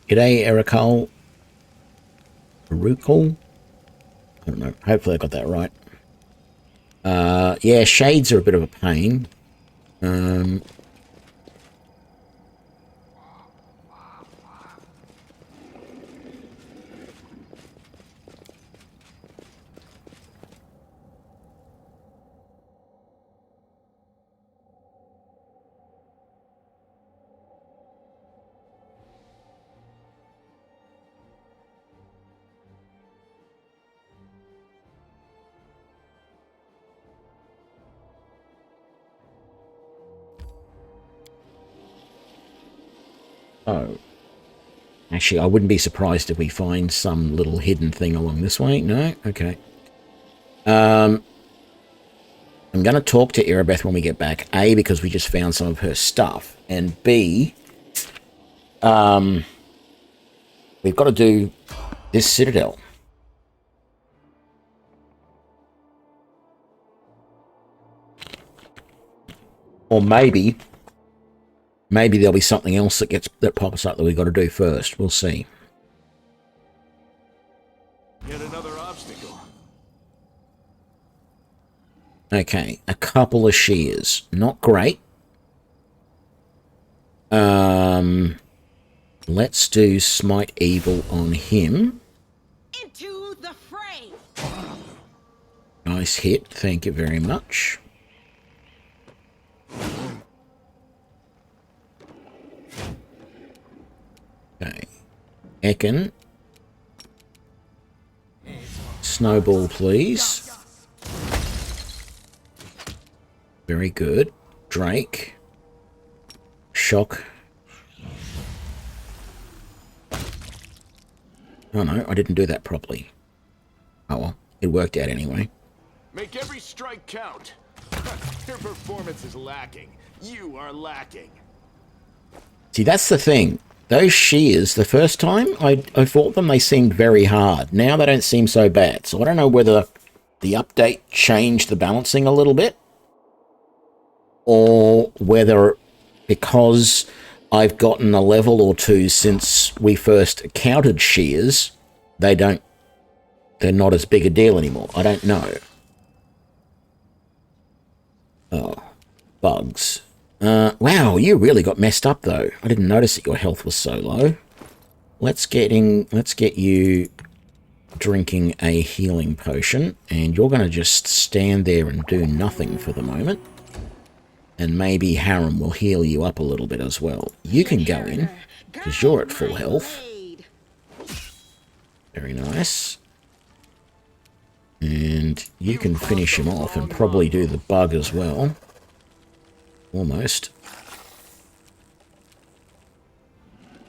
G'day, Ericol. Rukal? I don't know. Hopefully I got that right. Yeah, shades are a bit of a pain. Oh. Actually, I wouldn't be surprised if we find some little hidden thing along this way. No? Okay. I'm going to talk to Irabeth when we get back. A, because we just found some of her stuff. And B, we've got to do this citadel. Or maybe there'll be something else that pops up that we've got to do first. We'll see. Yet another obstacle. Okay, a couple of shears. Not great. Let's do Smite Evil on him. Into the fray. Nice hit. Thank you very much. Okay. Ekin. Snowball, please. Very good. Drake. Shock. Oh no, I didn't do that properly. Oh well, it worked out anyway. Make every strike count. Your performance is lacking. You are lacking. See, that's the thing. Those shears, the first time I fought them, they seemed very hard. Now they don't seem so bad. So I don't know whether the update changed the balancing a little bit, or whether because I've gotten a level or two since we first encountered shears, they're not as big a deal anymore. I don't know. Oh, bugs. Wow, you really got messed up though. I didn't notice that your health was so low. Let's get you drinking a healing potion, and you're going to just stand there and do nothing for the moment. And maybe Harem will heal you up a little bit as well. You can go in, because you're at full health. Very nice. And you can finish him off and probably do the bug as well. Almost.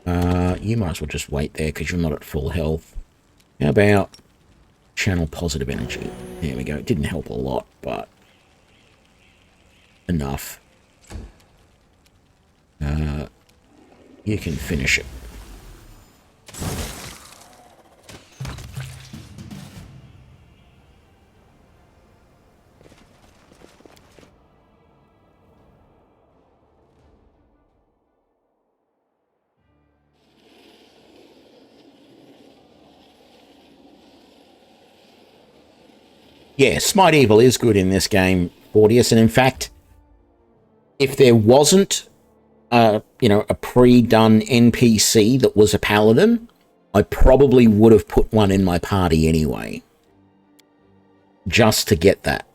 You might as well just wait there because you're not at full health. How about channel positive energy? There we go. It didn't help a lot, but enough. You can finish it. Yeah, Smite Evil is good in this game, Fortius, and in fact, if there wasn't a pre-done NPC that was a paladin, I probably would have put one in my party anyway. Just to get that.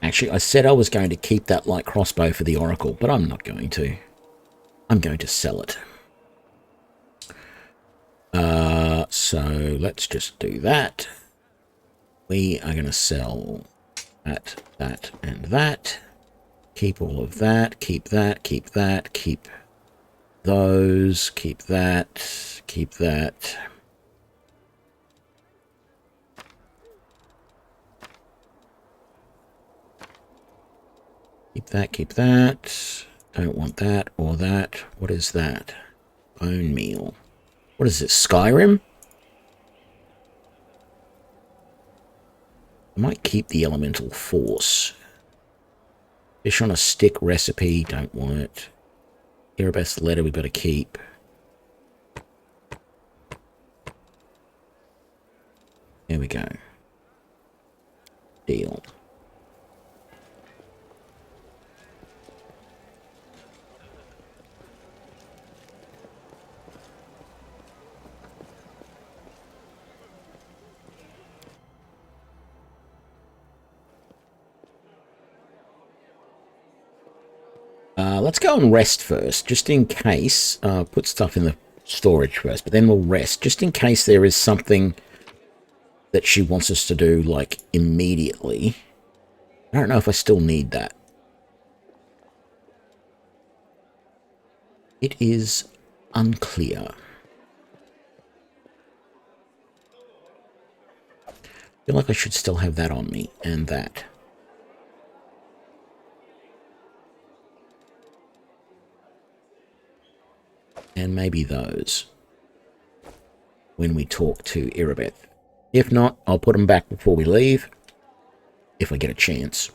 Actually, I said I was going to keep that light crossbow for the Oracle, but I'm not going to. I'm going to sell it. So let's just do that. We are going to sell that, that, and that. Keep all of that. Keep that. Keep that. Keep those. Keep that. Keep that. Keep that. Keep that. Don't want that or that. What is that? Bone meal. What is this? Skyrim? I might keep the elemental force. Fish on a stick recipe. Don't want it. Erebeth's letter we've got to keep. There we go. Deal. Let's go and rest first, just in case. Put stuff in the storage first, but then we'll rest, just in case there is something that she wants us to do, like, immediately. I don't know if I still need that. It is unclear. I feel like I should still have that on me, and that. And maybe those when we talk to Erebeth. If not, I'll put them back before we leave, if I get a chance.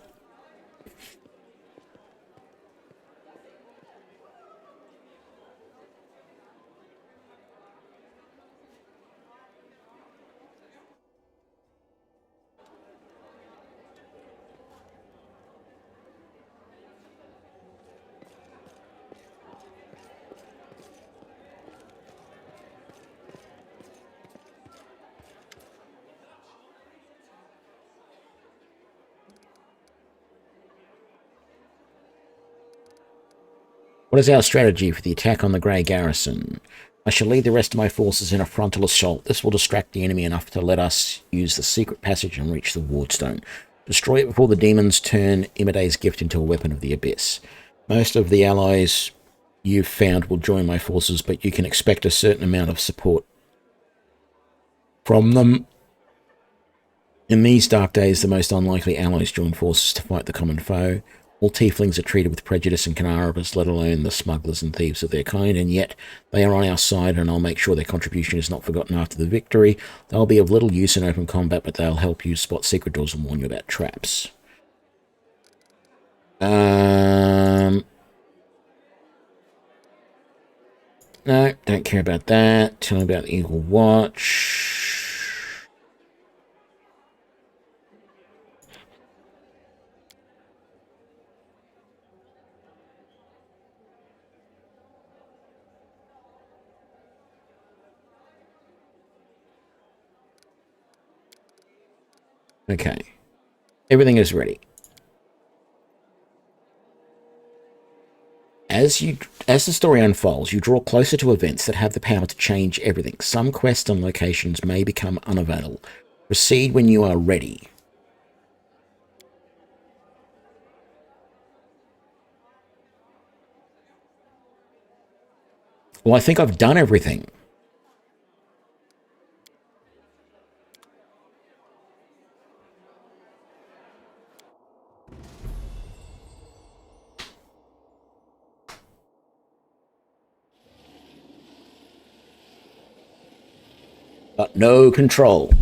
What is our strategy for the attack on the Grey Garrison? I shall lead the rest of my forces in a frontal assault. This will distract the enemy enough to let us use the secret passage and reach the wardstone. Destroy it before the demons turn Imide's gift into a weapon of the abyss. Most of the allies you've found will join my forces, but you can expect a certain amount of support from them. In these dark days, the most unlikely allies join forces to fight the common foe. All tieflings are treated with prejudice and Canarabas, let alone the smugglers and thieves of their kind, and yet they are on our side, and I'll make sure their contribution is not forgotten after the victory. They'll be of little use in open combat, but they'll help you spot secret doors and warn you about traps. No, don't care about that. Tell me about the Eagle Watch. Okay. Everything is ready. As the story unfolds, you draw closer to events that have the power to change everything. Some quests and locations may become unavailable. Proceed when you are ready. Well, I think I've done everything. But no control.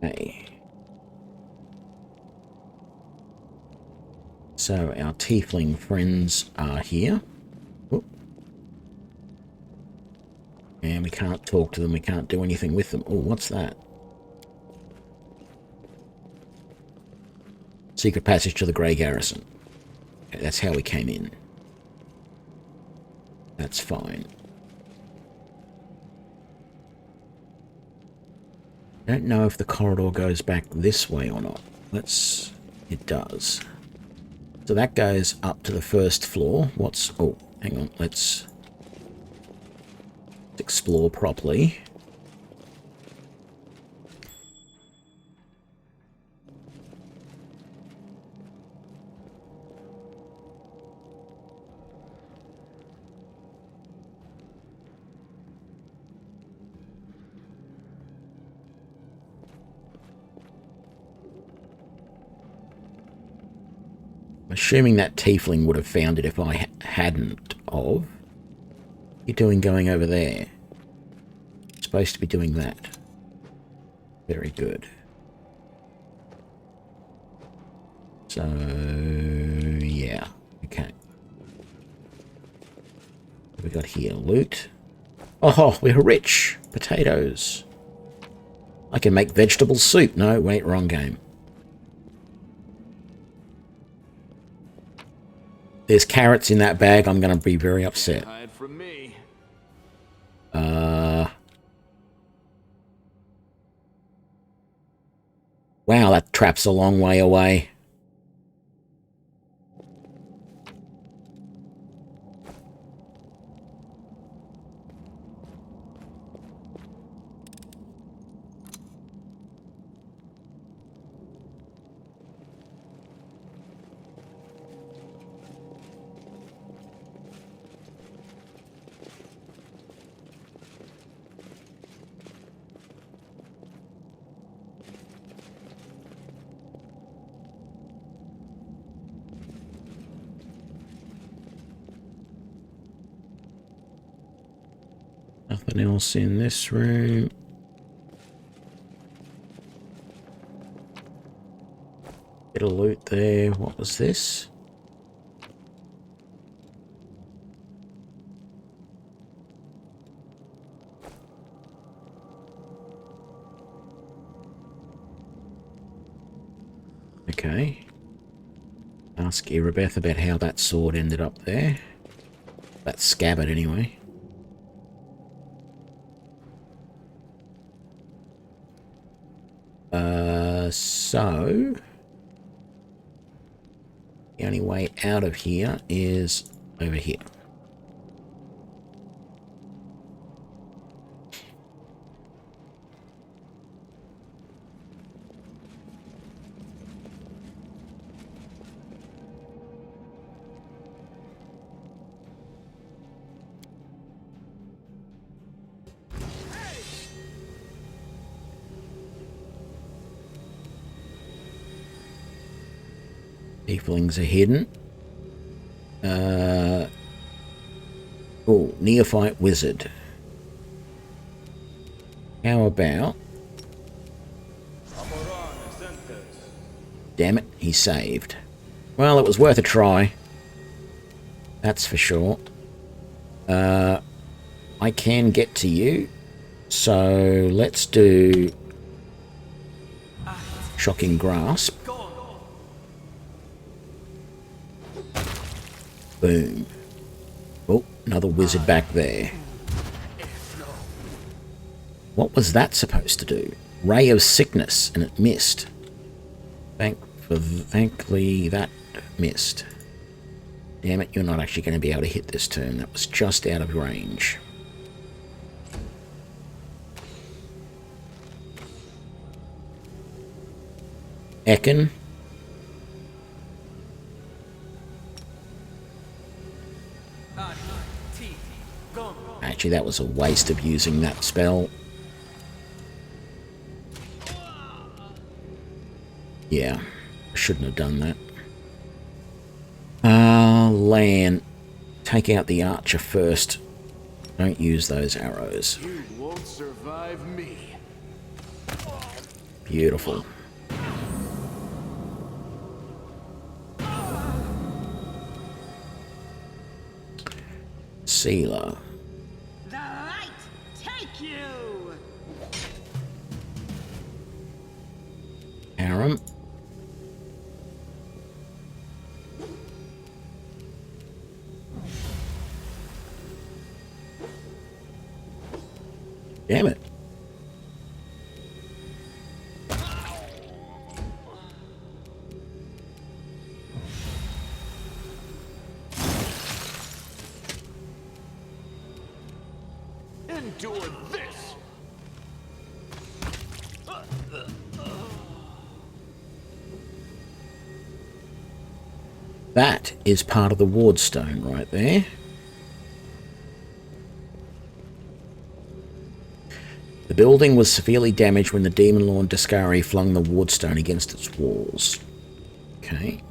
Okay. So our tiefling friends are here. Whoop. And we can't talk to them. We can't do anything with them. Oh, what's that? Secret passage to the Grey Garrison. Okay, that's how we came in. That's fine. I don't know if the corridor goes back this way or not. It does. So that goes up to the first floor. Oh, hang on. Let's explore properly. Assuming that tiefling would have found it if I hadn't of. What are you doing going over there? Supposed to be doing that. Very good. So, yeah. Okay. What have we got here? Loot. Oh, we're rich. Potatoes. I can make vegetable soup. No, wait, wrong game. There's carrots in that bag. I'm going to be very upset. Hide from me. Wow, that trap's a long way away. Nothing else in this room. Bit of loot there. What was this? Okay. Ask Irabeth about how that sword ended up there. That scabbard, anyway. So... the only way out of here is over here. Tieflings are hidden. Oh, neophyte wizard. How about... damn it, he saved. Well, it was worth a try. That's for sure. I can get to you. So let's do... shocking grasp. Boom. Oh, another wizard back there. What was that supposed to do? Ray of sickness, and it missed. Thankfully, that missed. Damn it, you're not actually going to be able to hit this turn. That was just out of range. Ekin. Actually, that was a waste of using that spell. Yeah, I shouldn't have done that. Lan. Take out the archer first. Don't use those arrows. You won't survive me. Beautiful. Sealer. The light take you! Aram. Damn it. Endure this. That is part of the wardstone right there. The building was severely damaged when the Demon Lord Dascari flung the wardstone against its walls. Okay.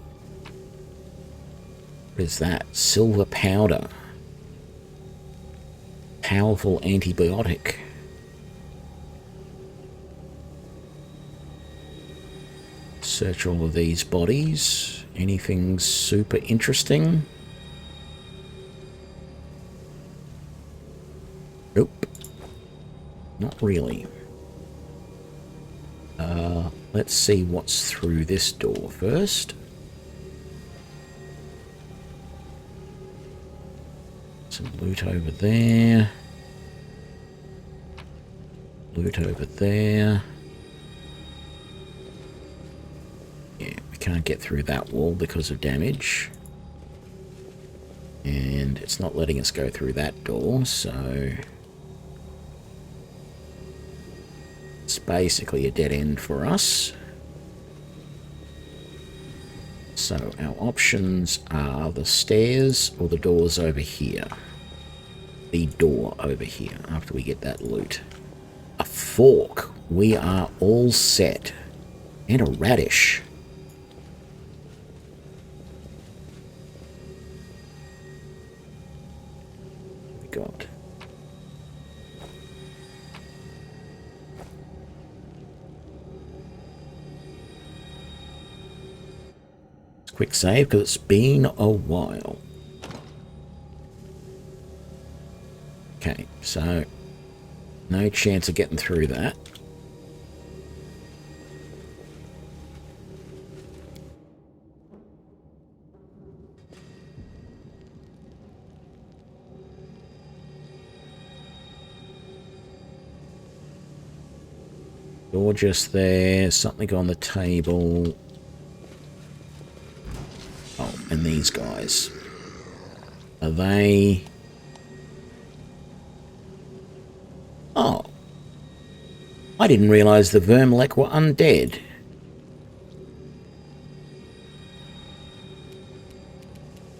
What is that? Silver powder. Powerful antibiotic. Search all of these bodies. Anything super interesting? Nope. Not really. Let's see what's through this door first. Some loot over there. Loot over there. Yeah, we can't get through that wall because of damage. And it's not letting us go through that door, so... it's basically a dead end for us. So our options are the stairs or the doors over here. The door over here after we get that loot. A fork. We are all set. And a radish. What have we got? Quick save because it's been a while. Okay, so no chance of getting through that. Door just there. Something on the table. Oh, and these guys. Are they... Oh. I didn't realise the Vermlek were undead.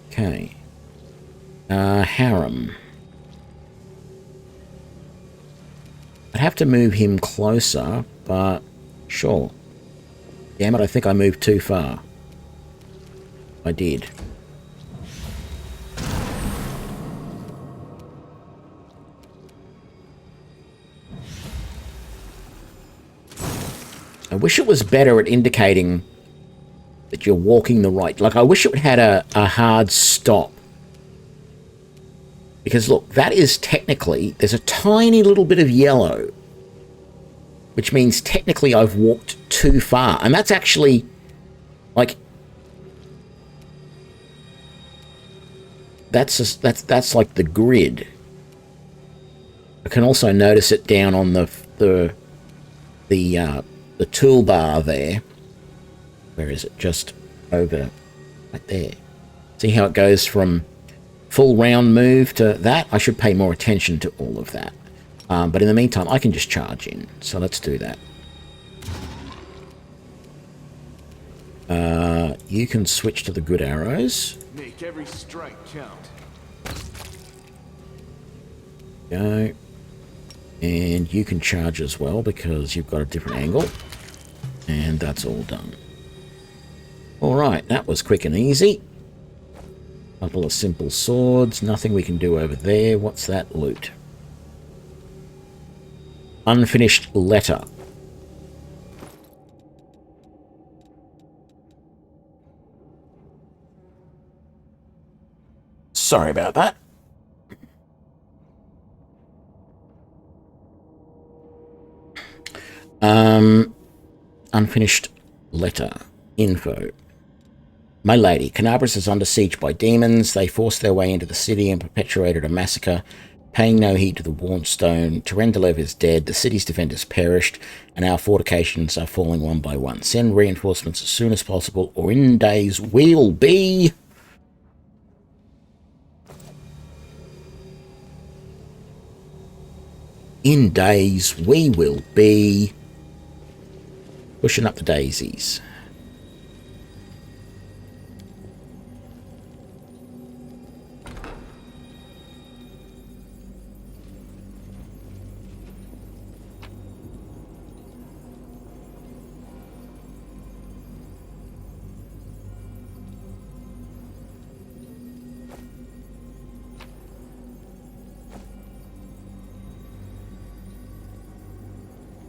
Okay. Harem. I'd have to move him closer, but sure. Damn it, I think I moved too far. I did. I wish it was better at indicating that you're walking the right... Like, I wish it had a hard stop. Because, look, that is technically... There's a tiny little bit of yellow. Which means technically I've walked too far. And that's actually... Like... That's like the grid. I can also notice it down on the toolbar there. Where is it? Just over right there. See how it goes from full round move to that? I should pay more attention to all of that. But in the meantime, I can just charge in. So let's do that. You can switch to the good arrows. Make every strike count. Go. And you can charge as well because you've got a different angle. And that's all done. Alright, that was quick and easy. Couple of simple swords. Nothing we can do over there. What's that loot? Unfinished letter. Sorry about that. Unfinished letter. Info. My lady, Canabras is under siege by demons. They forced their way into the city and perpetuated a massacre. Paying no heed to the wardstone, Terendelev is dead, the city's defenders perished, and our fortifications are falling one by one. Send reinforcements as soon as possible, or in days we'll be... In days we will be... pushing up the daisies.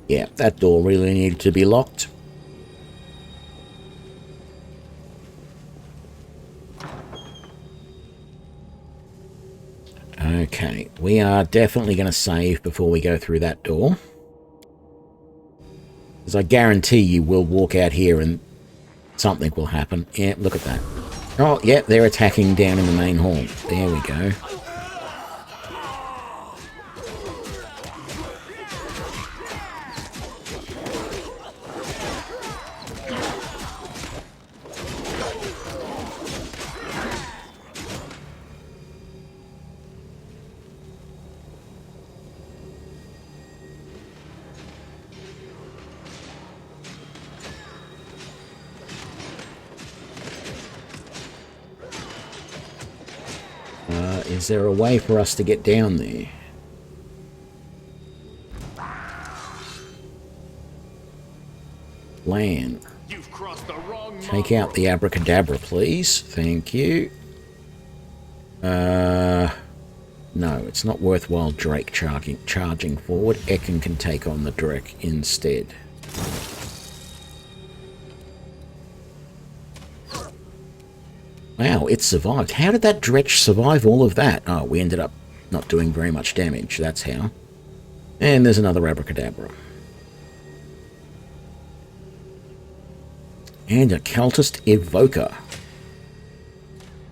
Yeah, that door really needed to be locked. Okay, we are definitely going to save before we go through that door. Because I guarantee you we'll walk out here and something will happen. Yeah, look at that. Oh, yeah, they're attacking down in the main hall. There we go. Is there a way for us to get down there? Lan. You've crossed the wrong Take out the abracadabra, please. Thank you. No, it's not worthwhile Drake charging forward. Ekin can take on the Drek instead. Wow, it survived. How did that Dretch survive all of that? Oh, we ended up not doing very much damage. That's how. And there's another abracadabra. And a cultist evoker.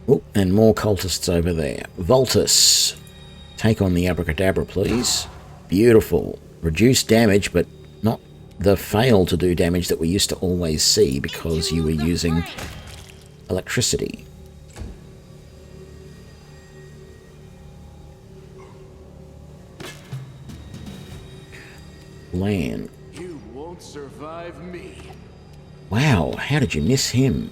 Oh, and more cultists over there. Voltus. Take on the abracadabra, please. Beautiful. Reduce damage, but not the fail to do damage that we used to always see because you were using electricity. Lan. You won't survive me. Wow, how did you miss him?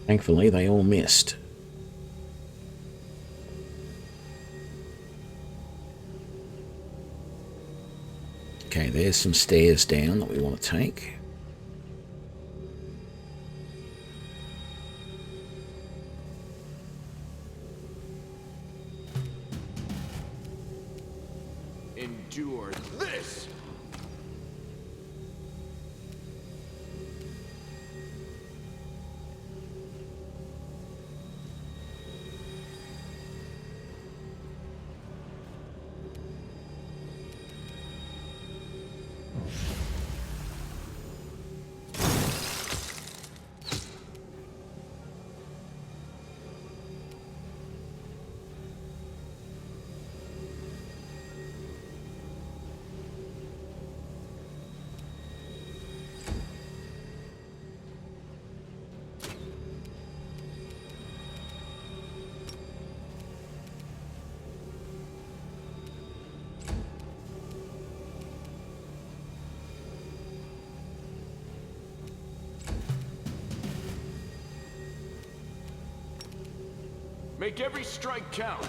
Thankfully, they all missed. Okay, there's some stairs down that we want to take. Endure this! Make every strike count.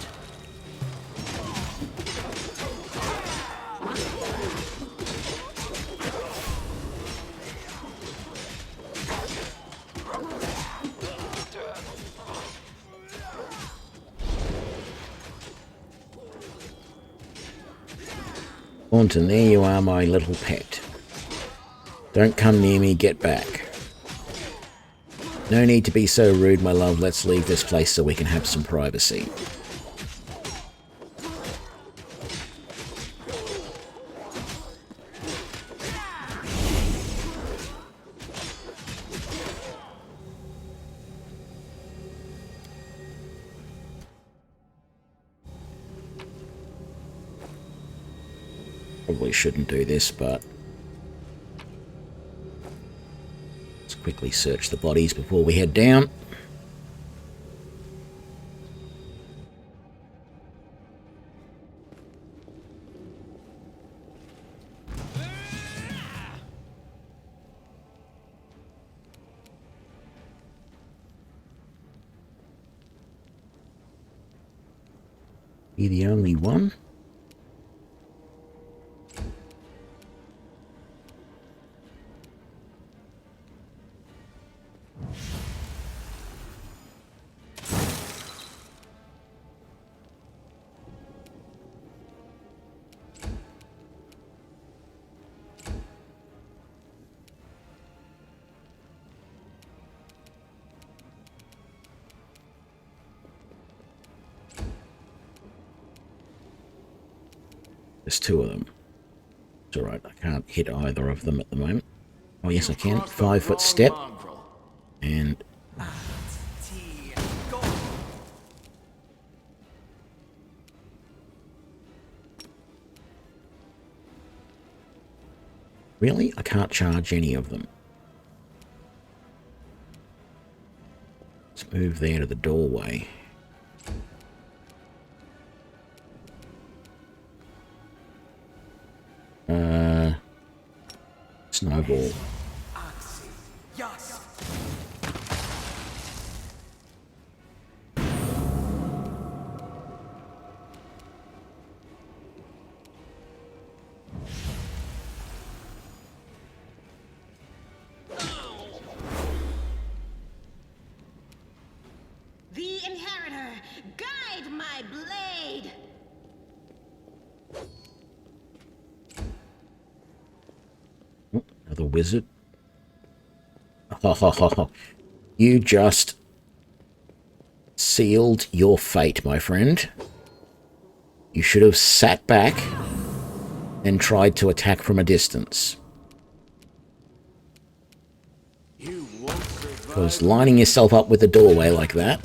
Thornton, there you are, my little pet. Don't come near me, get back. No need to be so rude, my love. Let's leave this place so we can have some privacy. Probably shouldn't do this, but let's quickly search the bodies before we head down. Be the only one? There's two of them. It's alright, I can't hit either of them at the moment. Oh yes I can. 5 foot step. And really? I can't charge any of them. Let's move there to the doorway. Snowball. The Inheritor, guide my blade! the wizard. You just sealed your fate, my friend. You should have sat back and tried to attack from a distance. Because lining yourself up with the doorway like that...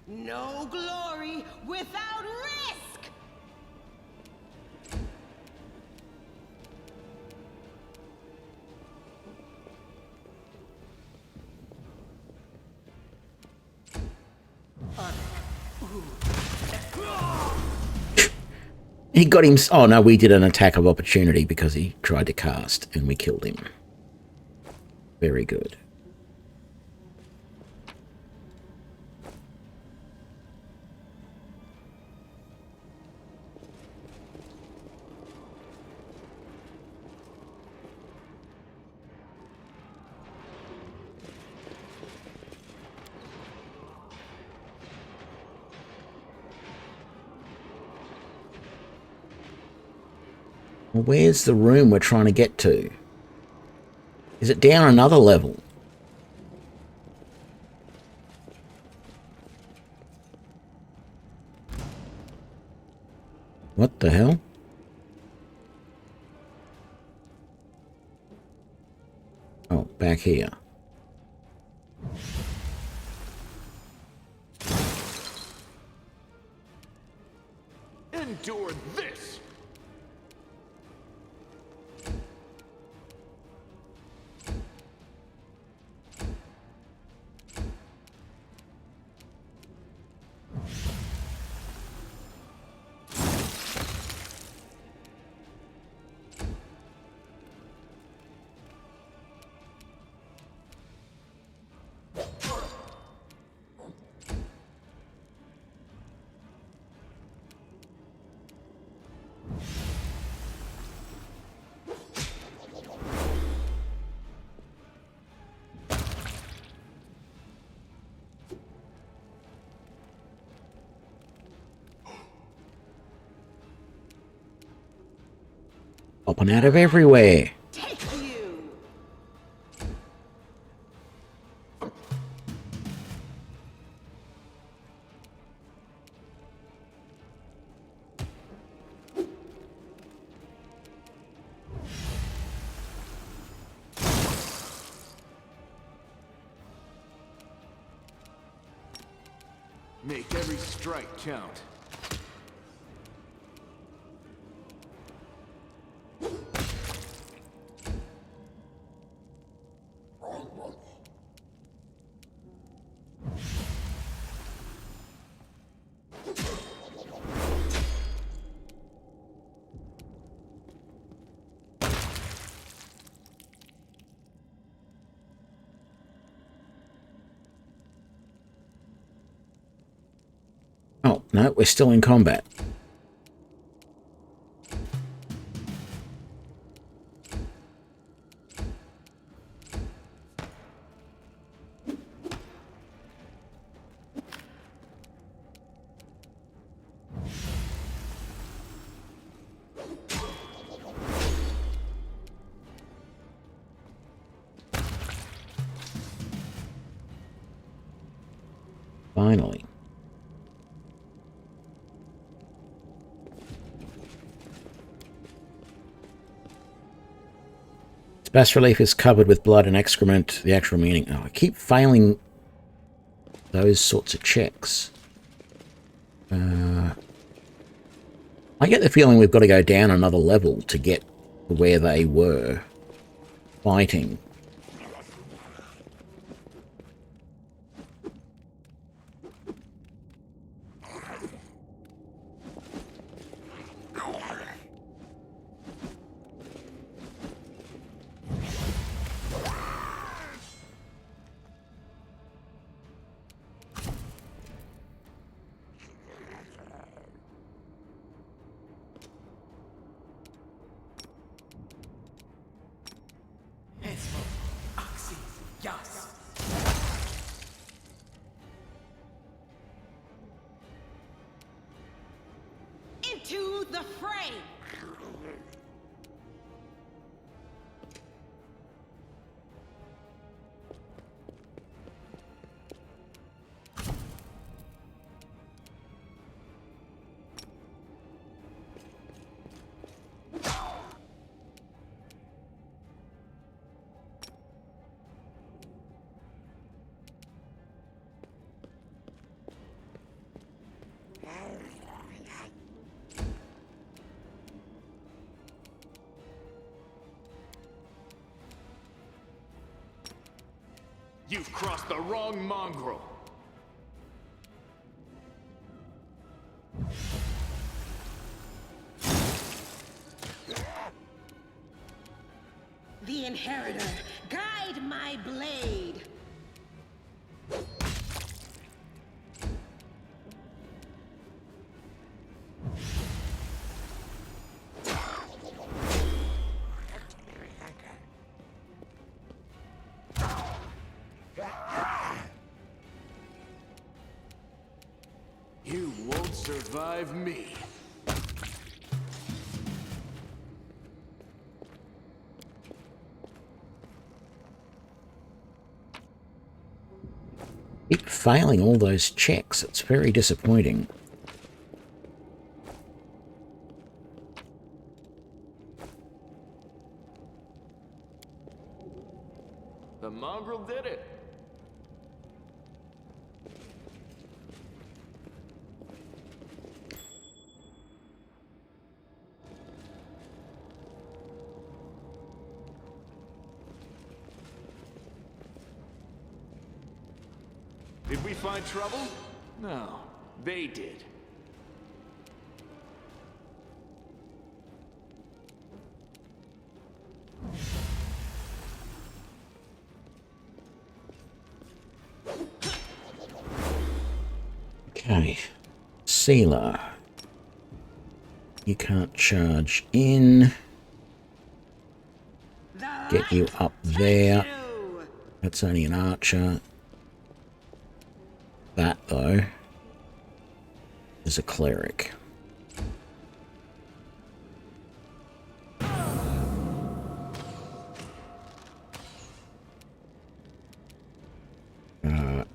No glory without risk! He got him... Oh, no, we did an attack of opportunity because he tried to cast and we killed him. Very good. Well, where's the room we're trying to get to? Is it down another level? What the hell? Oh, back here. Endure this! Popping out of everywhere. Take you! Make every strike count. Oh, no, we're still in combat. Finally. Bas relief is covered with blood and excrement. The actual meaning... Oh, I keep failing those sorts of checks. I get the feeling we've got to go down another level to get to where they were fighting. Into the fray! You've crossed the wrong mongrel. The Inheritor, guide my blade! You won't survive me. Keep failing all those checks. It's very disappointing. The mongrel did it. Did we find trouble? No, they did. Okay. Sealer. You can't charge in. Get you up there. That's only an archer. That, though, is a cleric.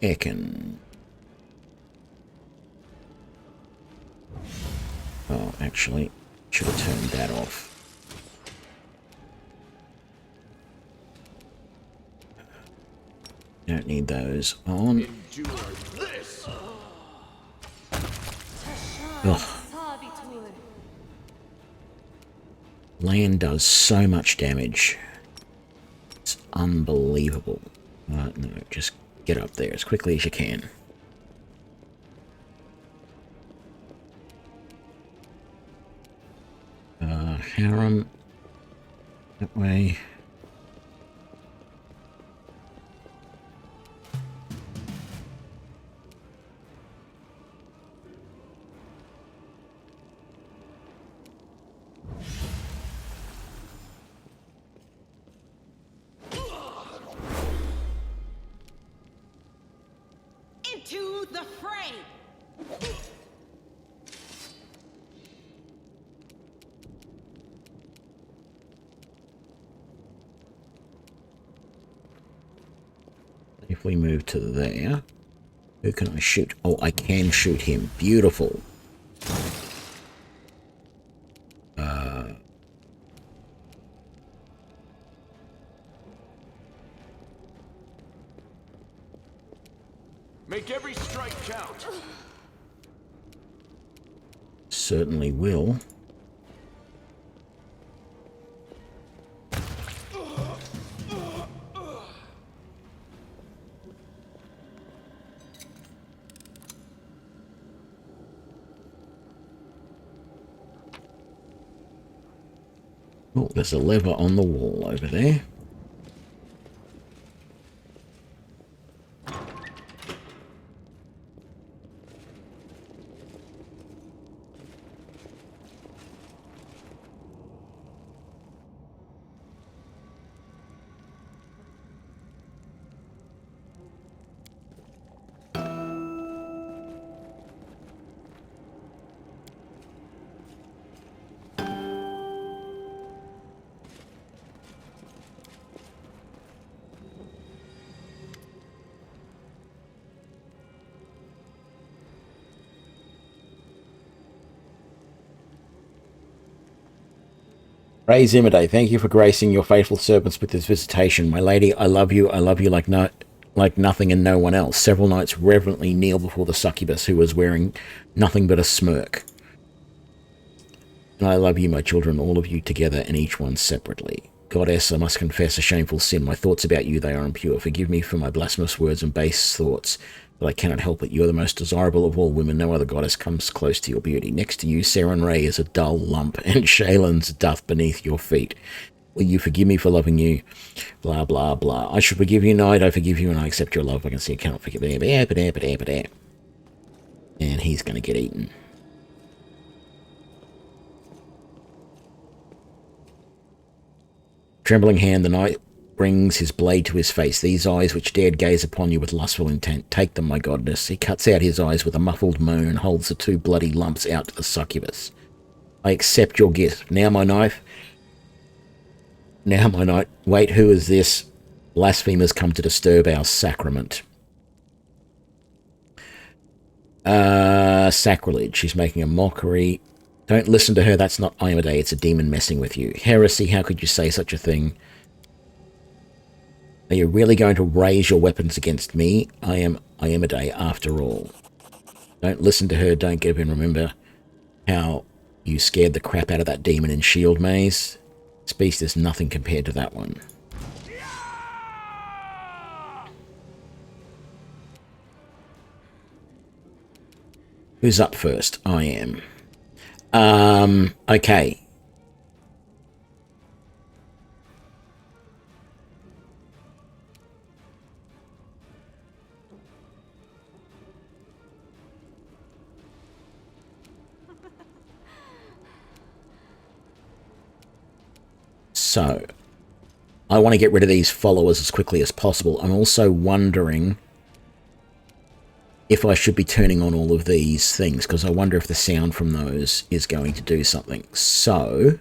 Ekin. Oh, actually, should have turned that off. Don't need those on. Endure this. Ugh. Land does so much damage. It's unbelievable. No, just get up there as quickly as you can. Harem. That way. Into the fray! If we move to there, who can I shoot? Oh, I can shoot him. Beautiful. Make every strike count. Certainly will. Oh, there's a lever on the wall over there. Praise Imade, thank you for gracing your faithful servants with this visitation. My lady, I love you like nothing and no one else. Several knights reverently kneel before the succubus, who was wearing nothing but a smirk. And I love you, my children, all of you together, and each one separately. Goddess, I must confess a shameful sin. My thoughts about you, they are impure. Forgive me for my blasphemous words and base thoughts, but I cannot help it. You are the most desirable of all women. No other goddess comes close to your beauty. Next to you, Seren Ray is a dull lump, and Shaylin's doth beneath your feet. Will you forgive me for loving you? Blah, blah, blah. I should forgive you, knight. I forgive you, and I accept your love. I can see I cannot forgive. And he's going to get eaten. Trembling hand, the knight brings his blade to his face. These eyes which dared gaze upon you with lustful intent, take them, my goddess. He cuts out his eyes with a muffled moan and holds the two bloody lumps out to the succubus. I accept your gift. Now my knife. Now my knight. Wait, who is this? Blasphemers come to disturb our sacrament. Sacrilege. She's making a mockery. Don't listen to her, that's not Imade, it's a demon messing with you. Heresy, how could you say such a thing? Are you really going to raise your weapons against me? I am Imade after all. Don't listen to her, don't give in. Remember how you scared the crap out of that demon in Shield Maze? This beast is nothing compared to that one. Who's up first? I am. Okay. So, I want to get rid of these followers as quickly as possible. I'm also wondering if I should be turning on all of these things, because I wonder if the sound from those is going to do something. So,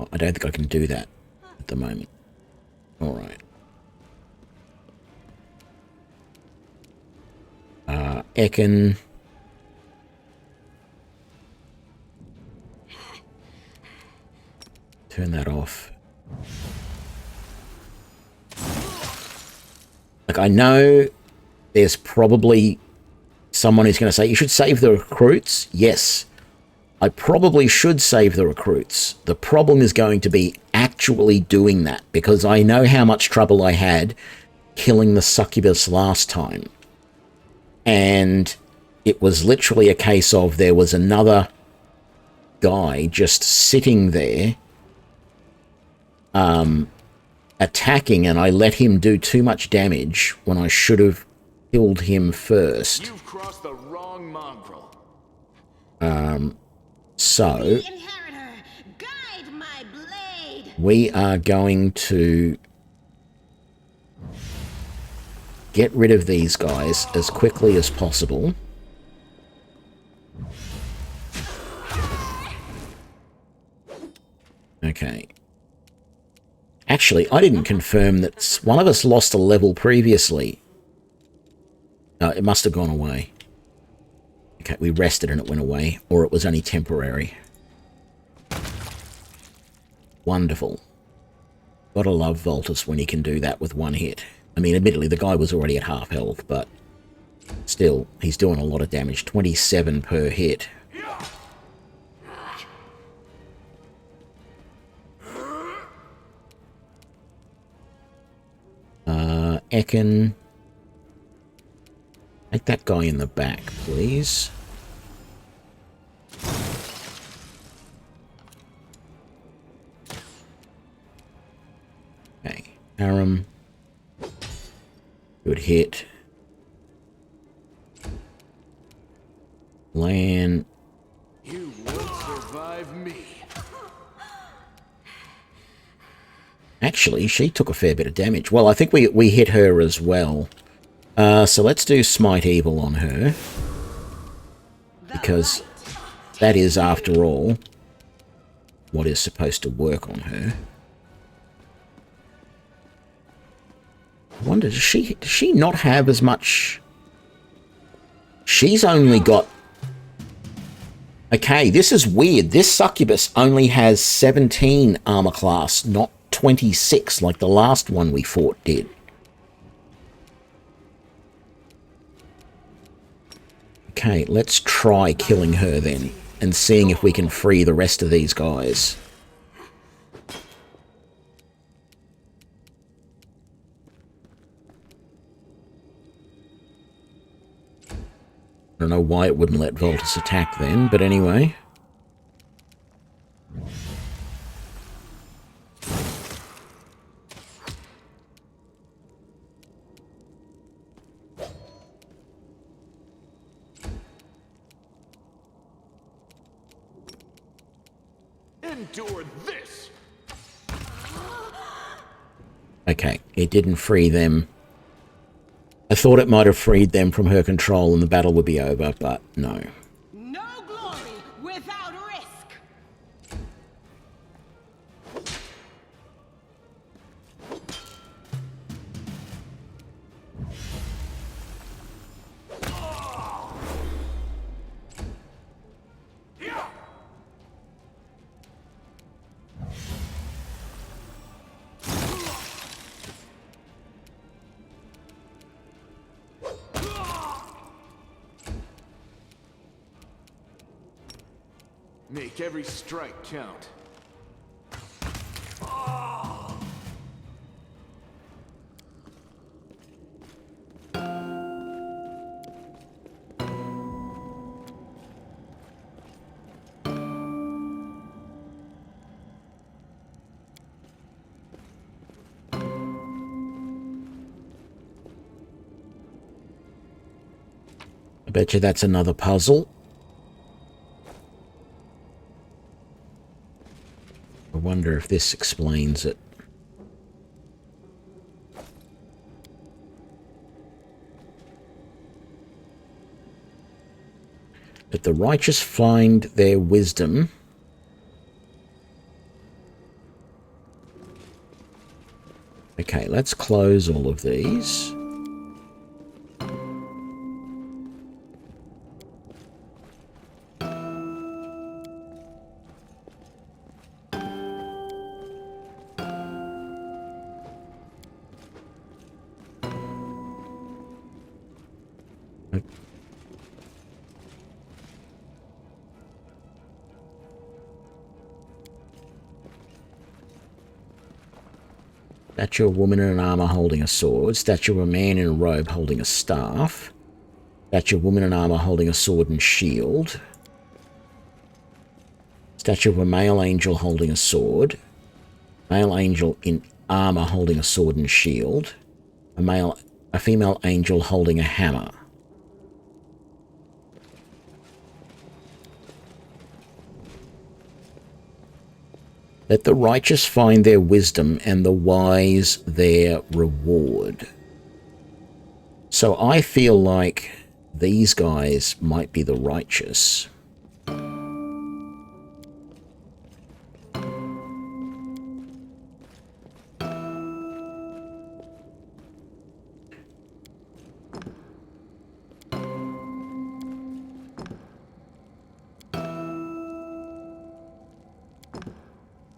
I don't think I can do that at the moment. Alright. Ekin. Turn that off. Like, I know there's probably someone who's going to say, you should save the recruits. Yes, I probably should save the recruits. The problem is going to be actually doing that, because I know how much trouble I had killing the succubus last time. And it was literally a case of there was another guy just sitting there attacking, and I let him do too much damage when I should have killed him first. You've crossed the wrong mongrel. So The inheritor, guide my blade. we are going to get rid of these guys as quickly as possible. Okay. Actually, I didn't confirm that one of us lost a level previously. No, it must have gone away. Okay, we rested and it went away, or it was only temporary. Wonderful. Gotta love Voltus when he can do that with one hit. I mean, admittedly, the guy was already at half health, but still, he's doing a lot of damage. 27 per hit. Ekin. Take that guy in the back, please. Okay, Aram. Good hit. Lan. You won't survive me. Actually, she took a fair bit of damage. Well, I think we hit her as well. So let's do Smite Evil on her. Because that is, after all, what is supposed to work on her. I wonder, does she not have as much? She's only got Okay, this is weird. This succubus only has 17 armor class, not 26 like the last one we fought did. Okay, let's try killing her then, and seeing if we can free the rest of these guys. I don't know why it wouldn't let Voltus attack then, but anyway. Endure this. Okay, it didn't free them. I thought it might have freed them from her control and the battle would be over, but no. No glory without risk. Make every strike count. I bet you that's another puzzle. I wonder if this explains it. Let the righteous find their wisdom. Okay, let's close all of these. Statue of a woman in an armor holding a sword. Statue of a man in a robe holding a staff. Statue of a woman in armor holding a sword and shield. Statue of a male angel holding a sword. Male angel in armor holding a sword and shield. A female angel holding a hammer. Let the righteous find their wisdom and the wise their reward. So I feel like these guys might be the righteous.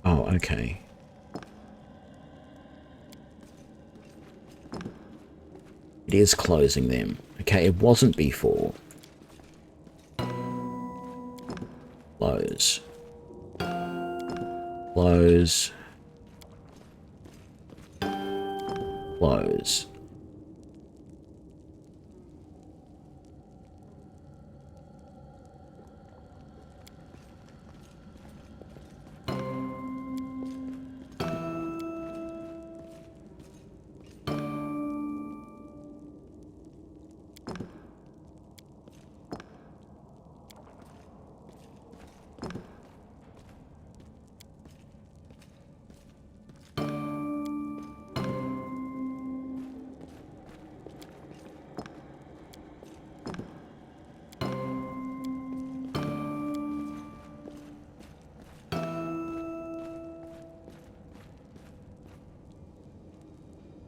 Oh, okay. It is closing them. Okay, it wasn't before. Close. Close. Close.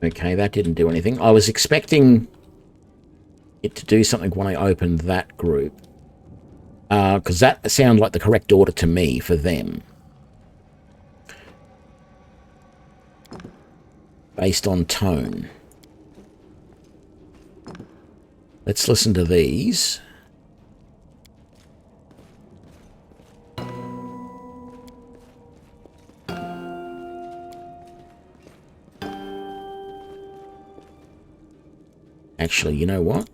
Okay, that didn't do anything. I was expecting it to do something when I opened that group. because that sounded like the correct order to me for them. Based on tone. Let's listen to these. Actually, you know what?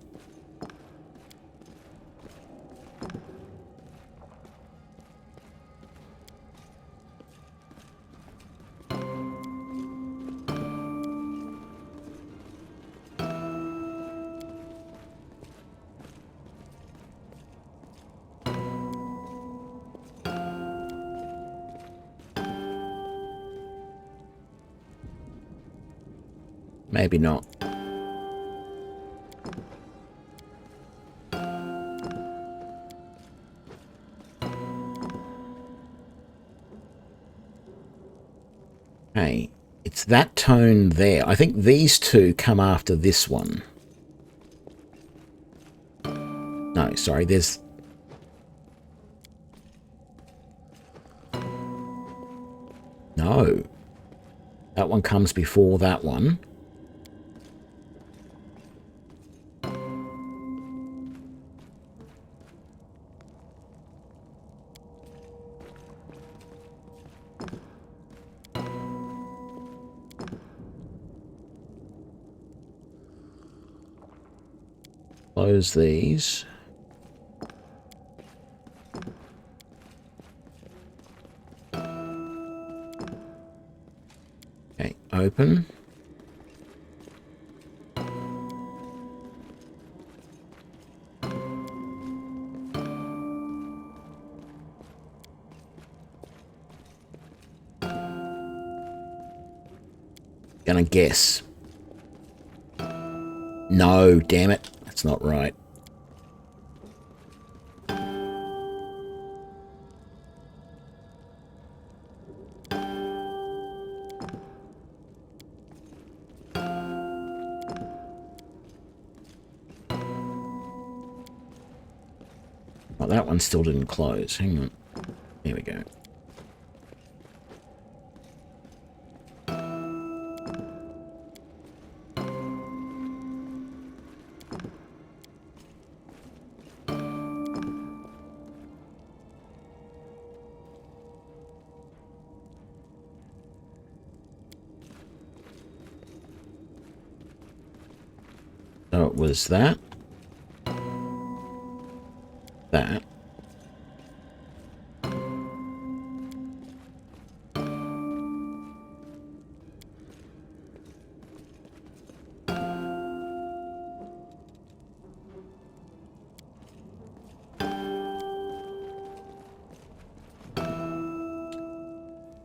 Maybe not. Hey, it's that tone there. I think these two come after this one. No, sorry, there's... No. That one comes before that one. Close these. Okay, open. Gonna guess. No, damn it. That's not right. Well, that one still didn't close. Hang on. There we go. So it was that. That.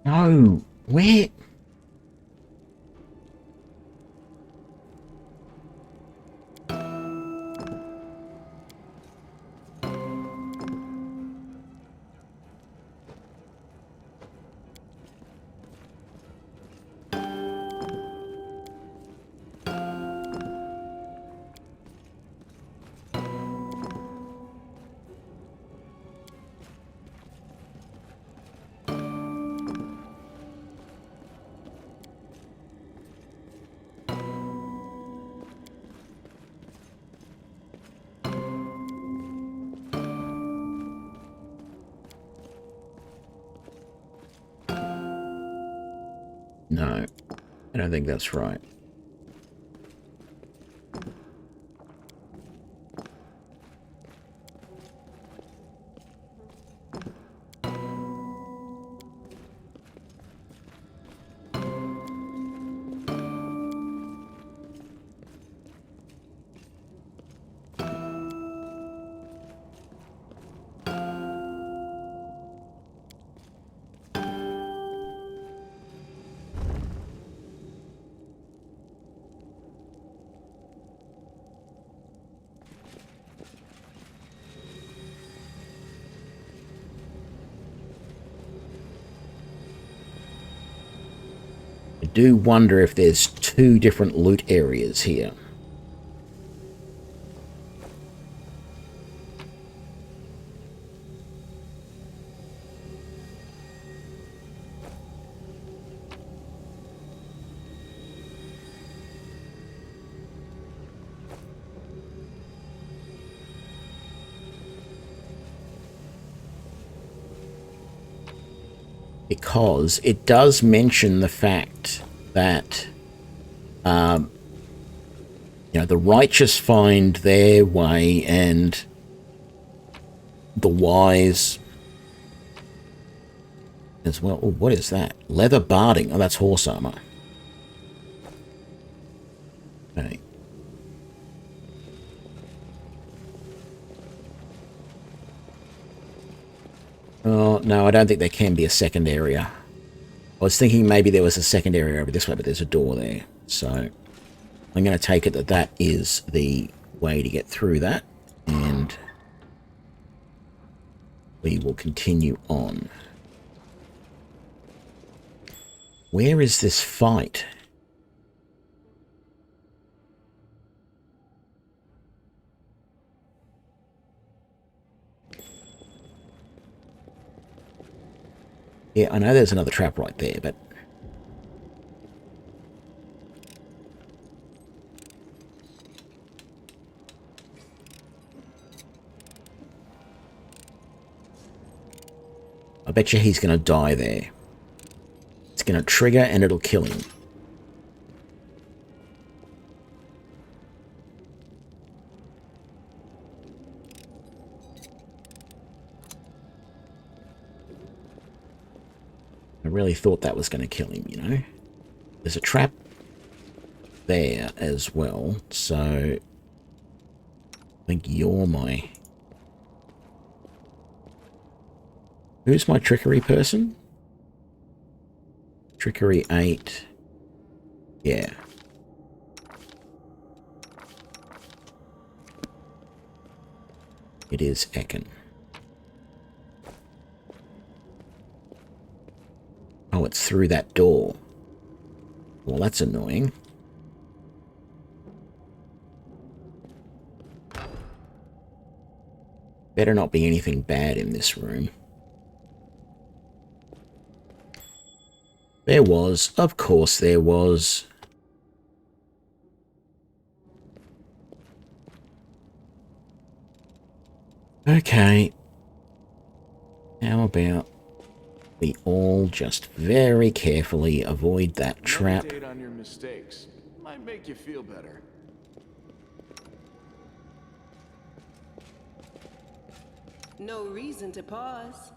No, where? No, I don't think that's right. I do wonder if there's two different loot areas here. because it does mention the fact that you know, the righteous find their way and the wise as well. Oh, what is that? Leather barding. Oh, that's horse armor. Okay. Oh, no, I don't think there can be a second area. I was thinking maybe there was a second area over this way, but there's a door there. So I'm going to take it that that is the way to get through that. And we will continue on. Where is this fight? Yeah, I know there's another trap right there, but... I bet you he's going to die there. It's going to trigger and it'll kill him. I really thought that was going to kill him, you know. There's a trap there as well, so I think you're my... Who's my trickery person? Trickery 8. Yeah. It is Ekin. Oh, it's through that door. Well, that's annoying. Better not be anything bad in this room. There was. Of course there was. Okay. How about we all just very carefully avoid that trap? Meditate on your mistakes. Might make you feel better. No reason to pause.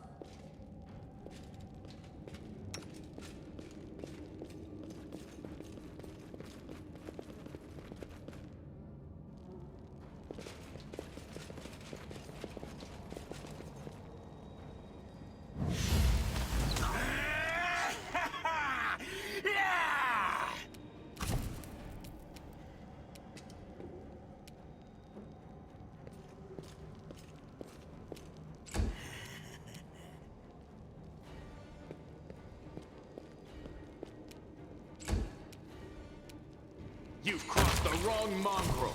You've crossed the wrong mongrel.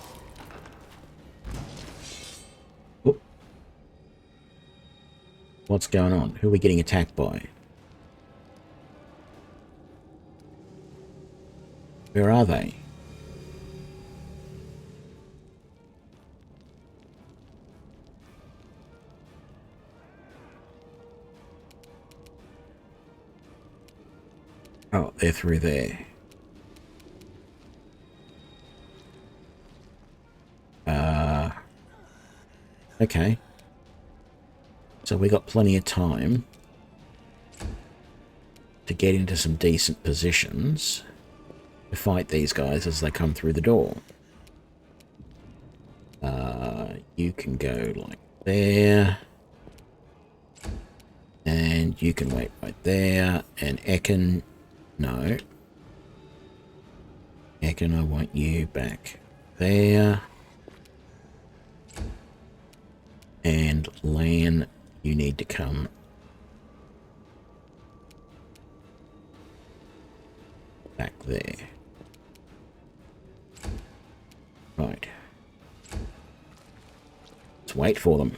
Oop. What's going on? Who are we getting attacked by? Where are they? Oh, they're through there. Okay. So we got plenty of time to get into some decent positions to fight these guys as they come through the door. You can go like there. And you can wait right there. And Ekin... No. Ekin, I want you back there. And Lan, you need to come back there. Right. Let's wait for them.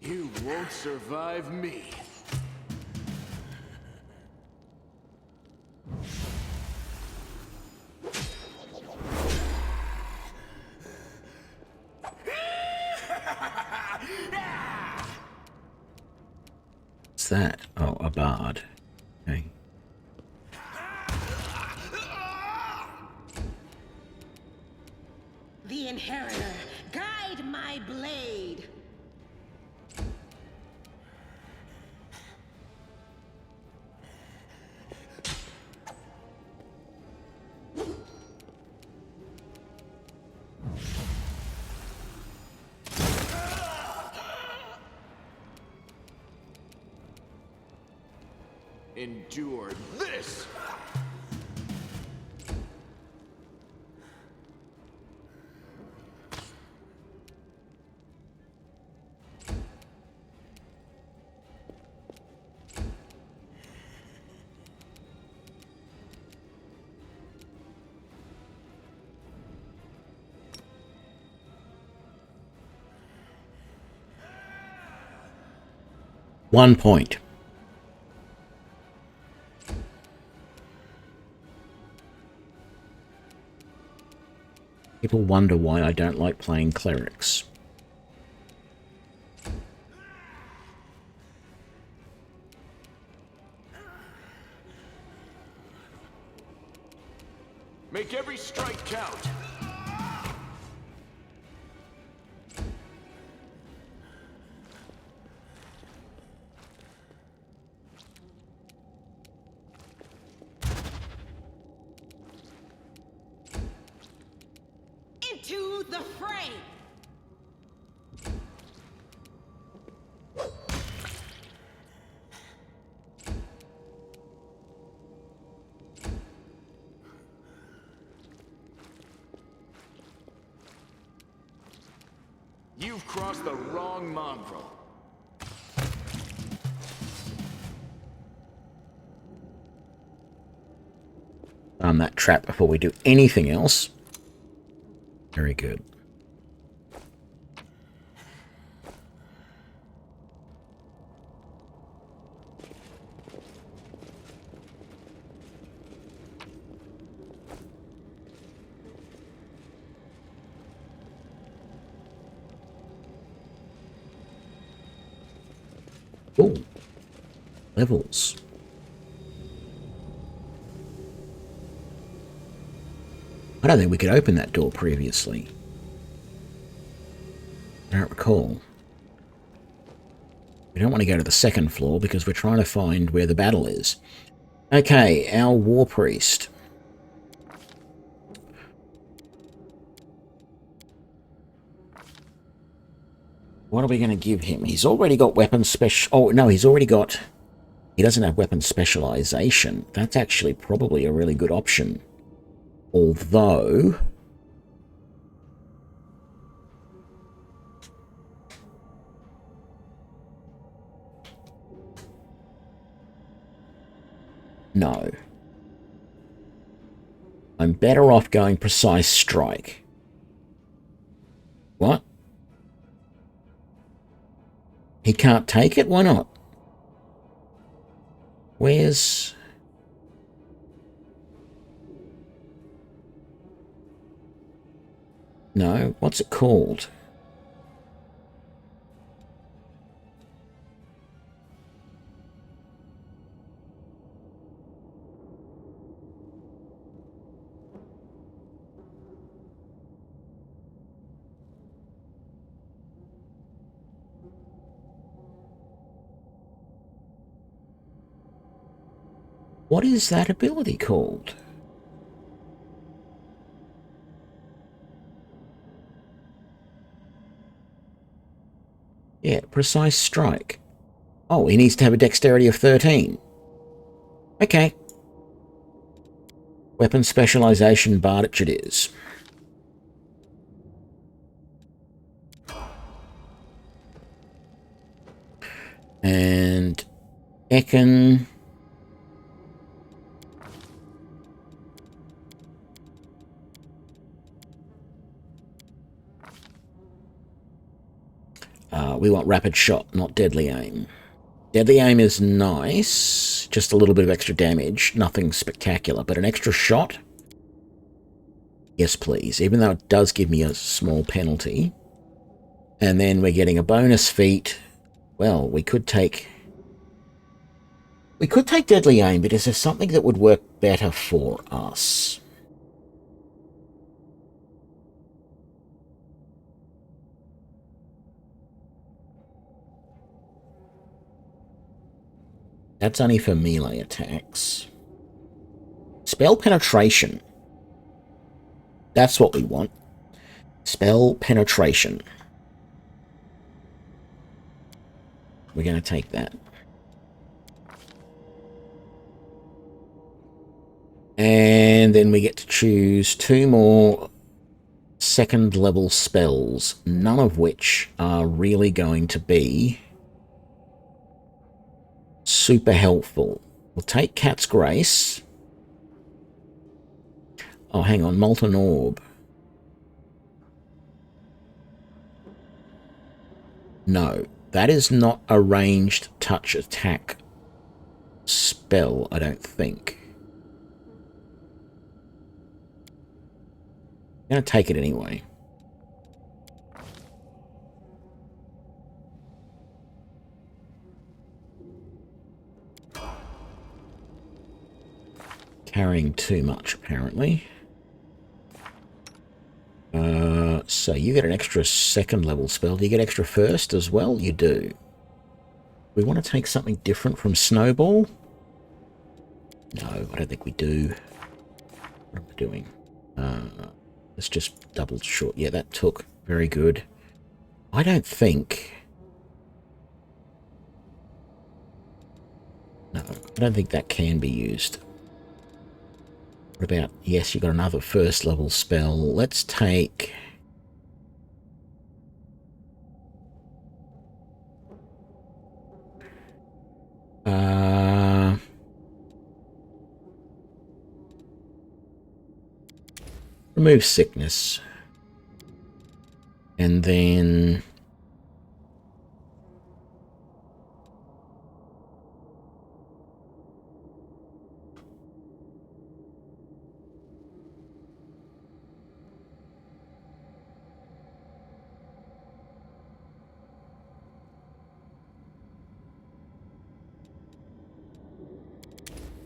You won't survive me. What's that? Oh, a bard. Okay. The inheritor, guide my blade. Endure this! One point. People wonder why I don't like playing clerics. Make every strike count. Into the fray. You've crossed the wrong mongrel. That trap before we do anything else. Very good. Ooh. Levels. I don't think we could open that door previously. I don't recall. We don't want to go to the second floor because we're trying to find where the battle is. Okay, our war priest. What are we going to give him? He's already got weapon special... Oh, no, he's already got... He doesn't have weapon specialization. That's actually probably a really good option. Although... No. I'm better off going precise strike. What? He can't take it? Why not? Where's... No, what's it called? What is that ability called? Yeah, precise strike. Oh, he needs to have a dexterity of 13. Okay. Weapon specialization Bardage it is. And Ekin... We want rapid shot, not deadly aim. Deadly aim is nice, just a little bit of extra damage, nothing spectacular, but an extra shot? Yes, please, even though it does give me a small penalty. And then we're getting a bonus feat. Well, we could take deadly aim, but is there something that would work better for us? That's only for melee attacks. Spell penetration. That's what we want. Spell penetration. We're going to take that. And then we get to choose 2 more second level spells, none of which are really going to be super helpful. We'll take Cat's Grace. Oh, hang on, Molten Orb. No, that is not a ranged touch attack spell, I don't think. I'm going to take it anyway. Carrying too much, apparently. So you get an extra second level spell. Do you get extra first as well? You do. We want to take something different from Snowball? No, I don't think we do. What am I doing? Let's just double short. Yeah, that took. Very good. I don't think... No, I don't think that can be used. What about... Yes, you got another first level spell. Let's take... remove sickness. And then...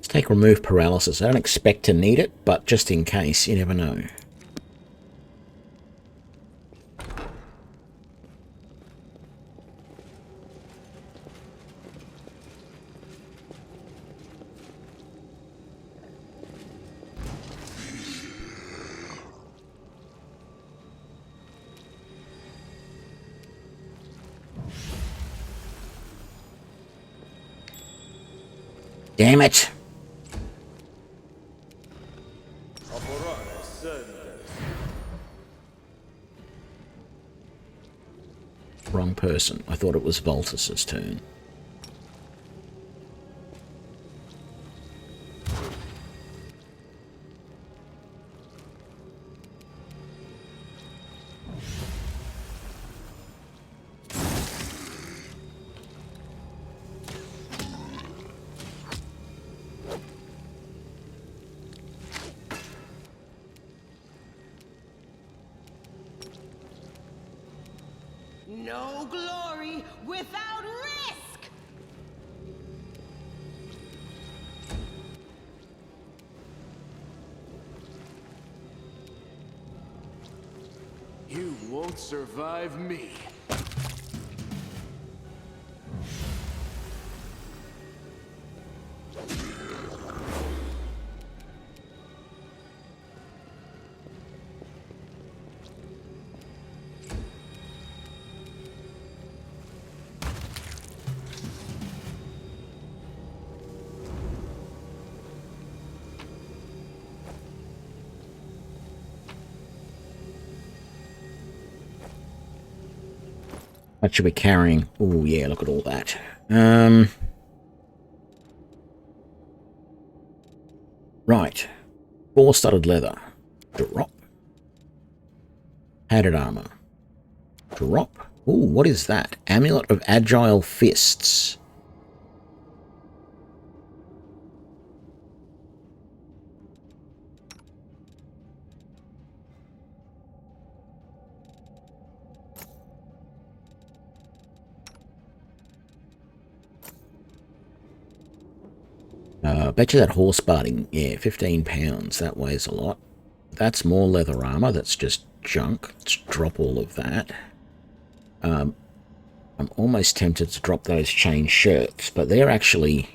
take remove paralysis. I don't expect to need it, but just in case, you never know. Damn it! Wrong person. I thought it was Voltus's turn. No glory without risk! You won't survive me. What should we be carrying? Oh yeah, look at all that. Right. 4-studded leather. Drop. Padded armor. Drop. Ooh, what is that? Amulet of Agile Fists. Bet you that horse barding, yeah, 15 pounds. That weighs a lot. That's more leather armor. That's just junk. Let's drop all of that. I'm almost tempted to drop those chain shirts, but they're actually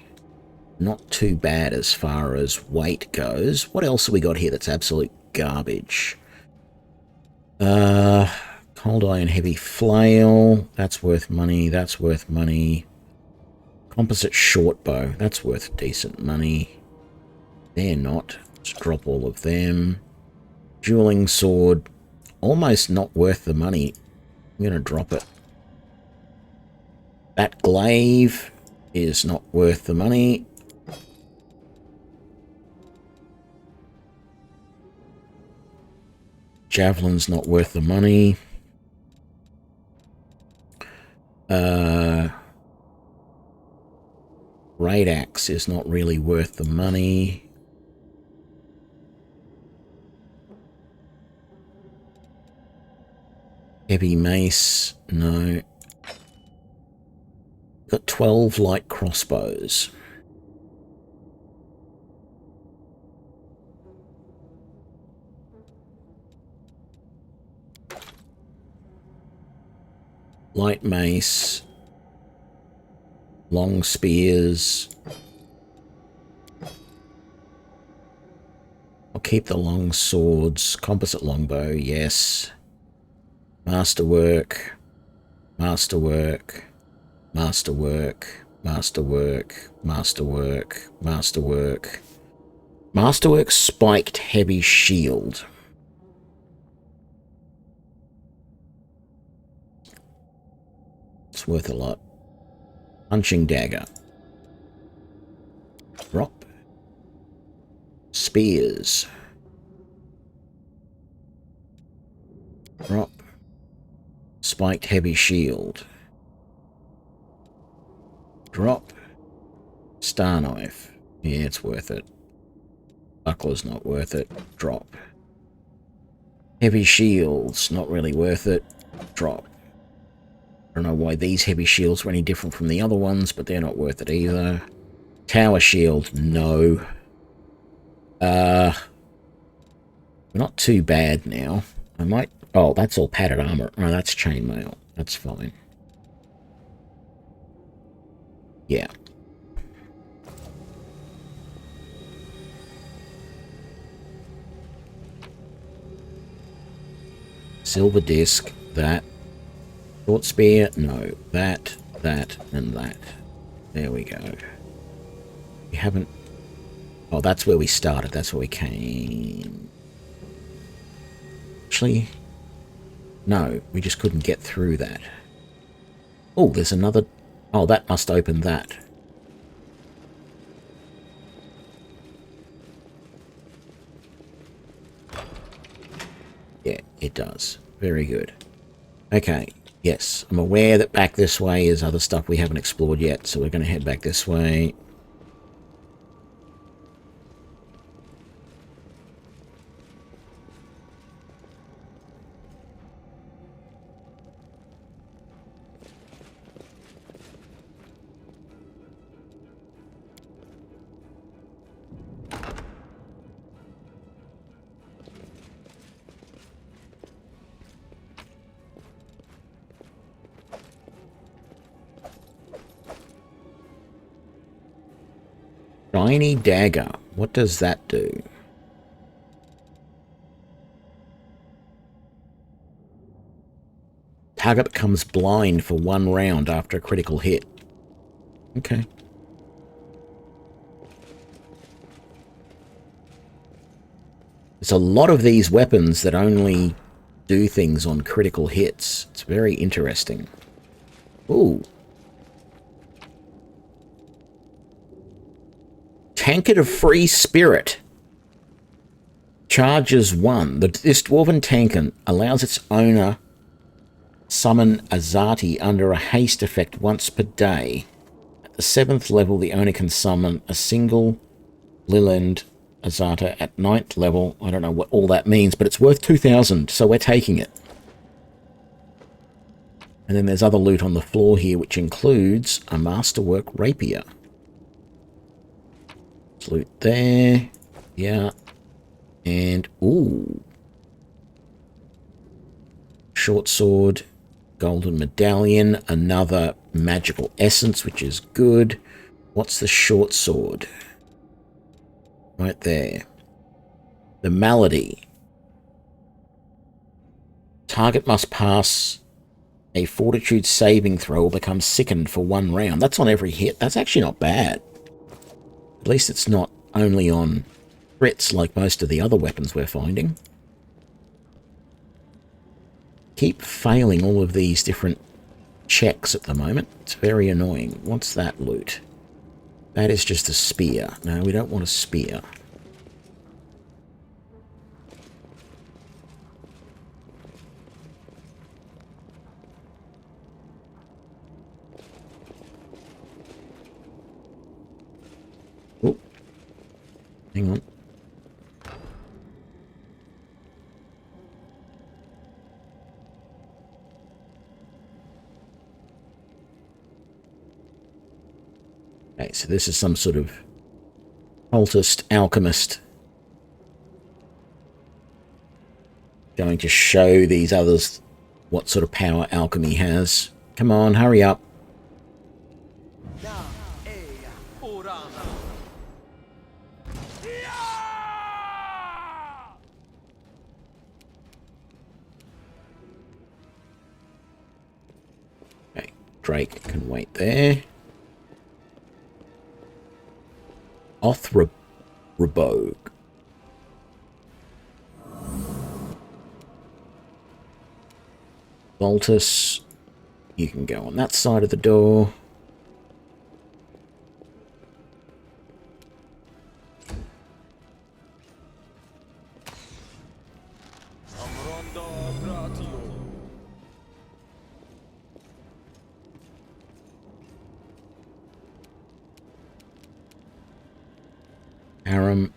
not too bad as far as weight goes. What else have we got here that's absolute garbage? Cold iron heavy flail. That's worth money. That's worth money. Composite short bow. That's worth decent money. They're not. Let's drop all of them. Dueling sword. Almost not worth the money. I'm going to drop it. That glaive is not worth the money. Javelin's not worth the money. Raid axe is not really worth the money. Heavy mace, no. Got 12 light crossbows. Light mace. Long spears. I'll keep the long swords. Composite longbow, yes. Masterwork. Masterwork. Masterwork. Masterwork. Masterwork. Masterwork. Masterwork spiked heavy shield. It's worth a lot. Punching dagger. Drop. Spears. Drop. Spiked heavy shield. Drop. Star knife. Yeah, it's worth it. Buckler's not worth it. Drop. Heavy shields. Not really worth it. Drop. I don't know why these heavy shields were any different from the other ones, but they're not worth it either. Tower shield, no. We're not too bad now. I might... Oh, that's all padded armor. Oh, that's chainmail. That's fine. Yeah. Silver disc, that. Short spear, no. That, and that. There we go. We haven't... Oh, that's where we started. That's where we came. Actually, no. We just couldn't get through that. Oh, there's another... Oh, that must open that. Yeah, it does. Very good. Okay. Yes, I'm aware that back this way is other stuff we haven't explored yet, so we're going to head back this way. Shiny dagger. What does that do? Target becomes blind for 1 round after a critical hit. Okay. There's a lot of these weapons that only do things on critical hits. It's very interesting. Ooh. Tankard of Free Spirit. Charges 1. This dwarven tankard allows its owner Summon Azati under a haste effect once per day. At the 7th level, the owner can summon a single Liland Azata at 9th level. I don't know what all that means, but it's worth 2,000, so we're taking it. And then there's other loot on the floor here, which includes a masterwork rapier. There's loot there. Yeah. And, ooh. Short sword. Golden medallion. Another magical essence, which is good. What's the short sword? Right there. The malady. Target must pass a fortitude saving throw or become sickened for 1 round. That's on every hit. That's actually not bad. At least it's not only on crits like most of the other weapons we're finding. Keep failing all of these different checks at the moment. It's very annoying. What's that loot? That is just a spear. No, we don't want a spear. Oh, hang on. Okay, so this is some sort of cultist, alchemist. Going to show these others what sort of power alchemy has. Come on, hurry up. Okay, Drake can wait there. Othrabogue. Voltus, you can go on that side of the door. Aram.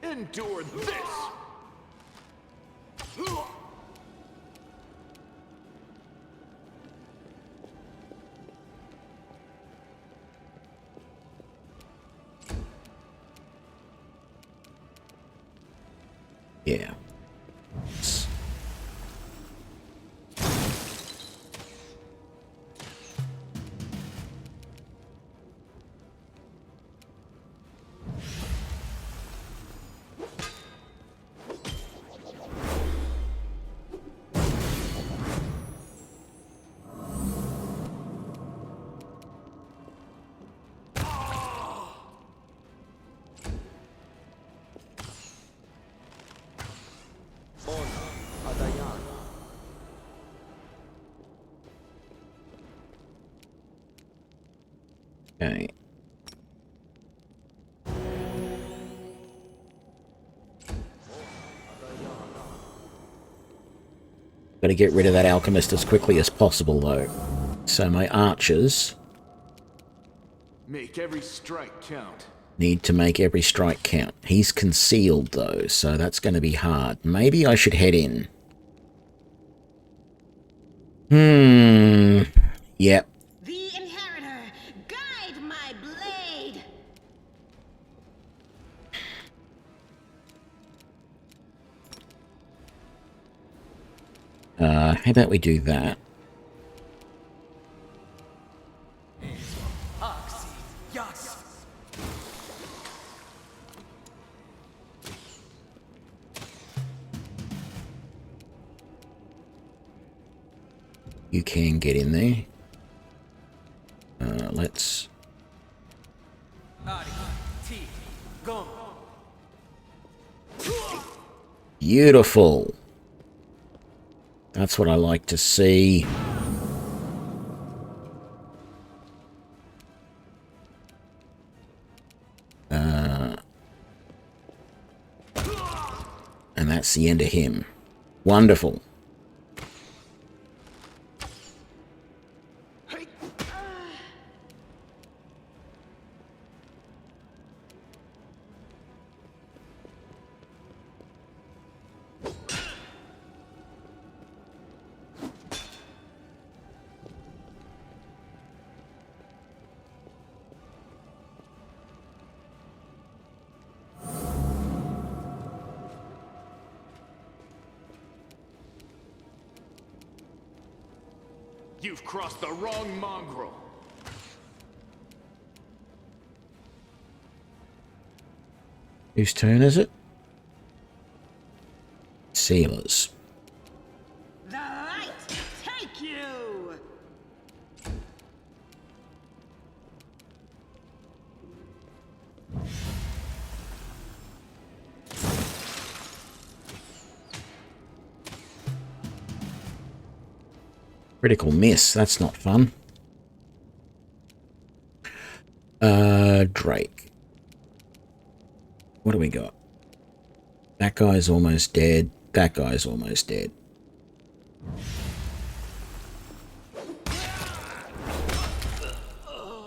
Endure this! Yeah. Okay. Got to get rid of that alchemist as quickly as possible, though. So my archers Make every strike count. need to make every strike count. He's concealed, though, so that's going to be hard. Maybe I should head in. Yep. The inheritor, guide my blade. How about we do that? You can get in there. Let's... Beautiful. That's what I like to see. And that's the end of him. Wonderful. You've crossed the wrong mongrel. Whose turn is it? Sealers. The light take you! Critical miss. That's not fun. Drake. What do we got? That guy's almost dead. That guy's almost dead.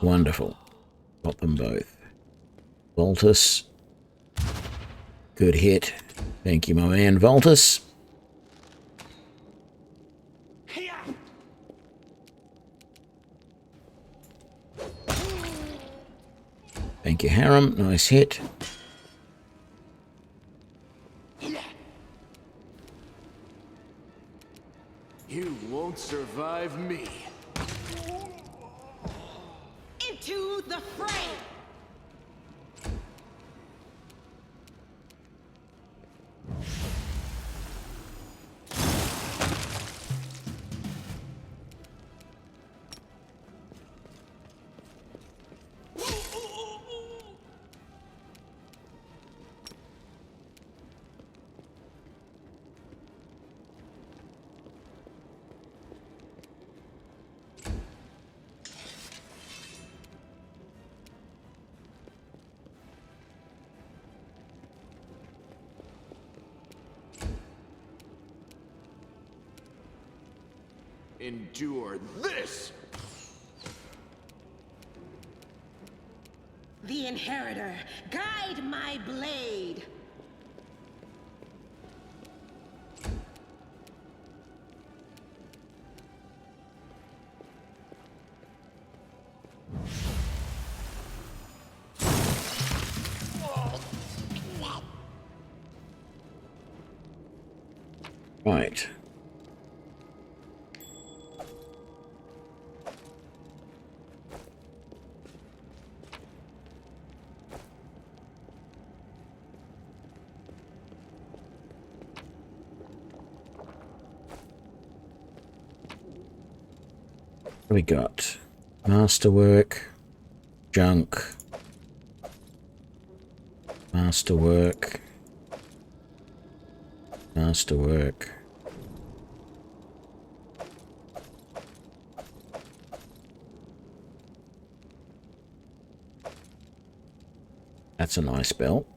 Wonderful. Got them both. Voltus. Good hit. Thank you, my man, Voltus. Thank you, Harem. Nice hit. You won't survive me. Into the fray! Endure this! The inheritor, guide my blade! Right. What do we got? Masterwork, junk, masterwork, masterwork. That's a nice belt.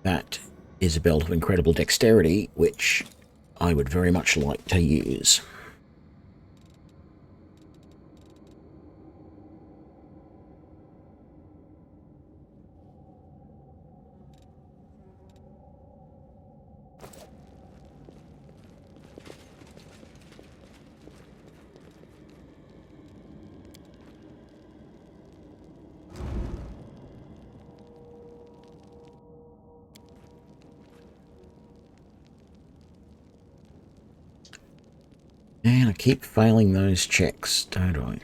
That is a belt of incredible dexterity, which I would very much like to use. And I keep failing those checks, don't I?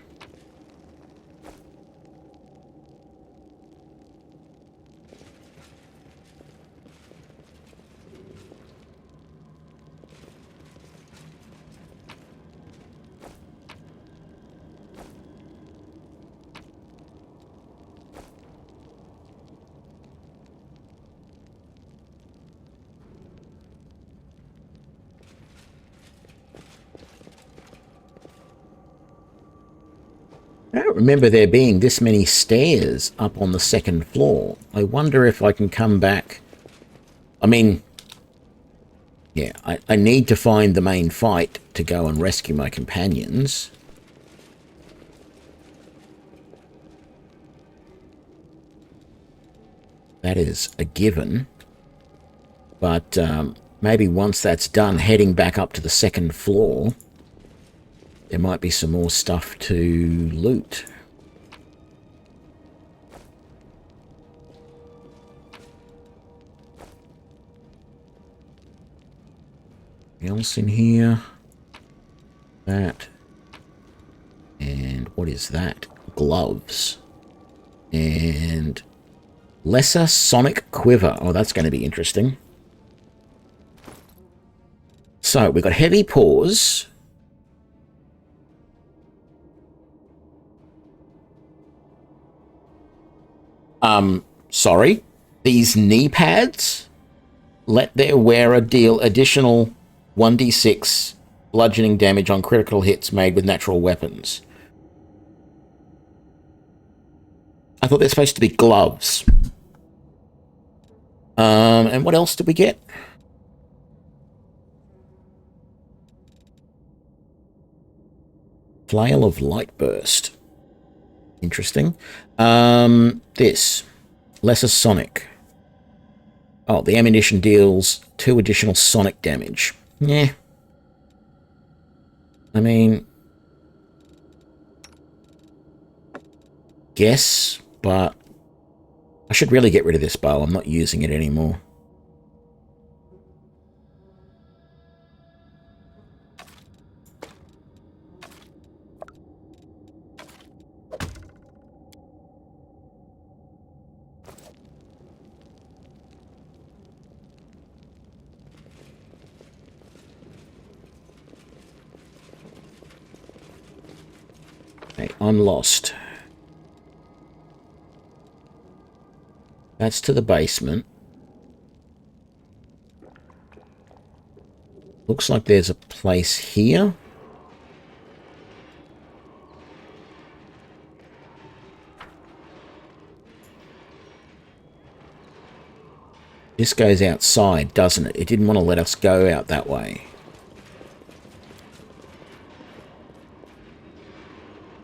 don't remember there being this many stairs up on the second floor. I wonder if I can come back. I mean, yeah, I need to find the main fight to go and rescue my companions. That is a given. But maybe once that's done, heading back up to the second floor, there might be some more stuff to loot. Anything else in here? That. And what is that? Gloves. And lesser sonic quiver. Oh, that's going to be interesting. So we've got heavy paws. Sorry. These knee pads let their wearer deal additional 1d6 bludgeoning damage on critical hits made with natural weapons. I thought they're supposed to be gloves. And what else did we get? Flail of Light Burst. Interesting. This. Lesser Sonic. Oh, the ammunition deals 2 additional sonic damage. Yeah. I mean, guess, but I should really get rid of this bow. I'm not using it anymore. Okay, I'm lost. That's to the basement. Looks like there's a place here. This goes outside, doesn't it? It didn't want to let us go out that way.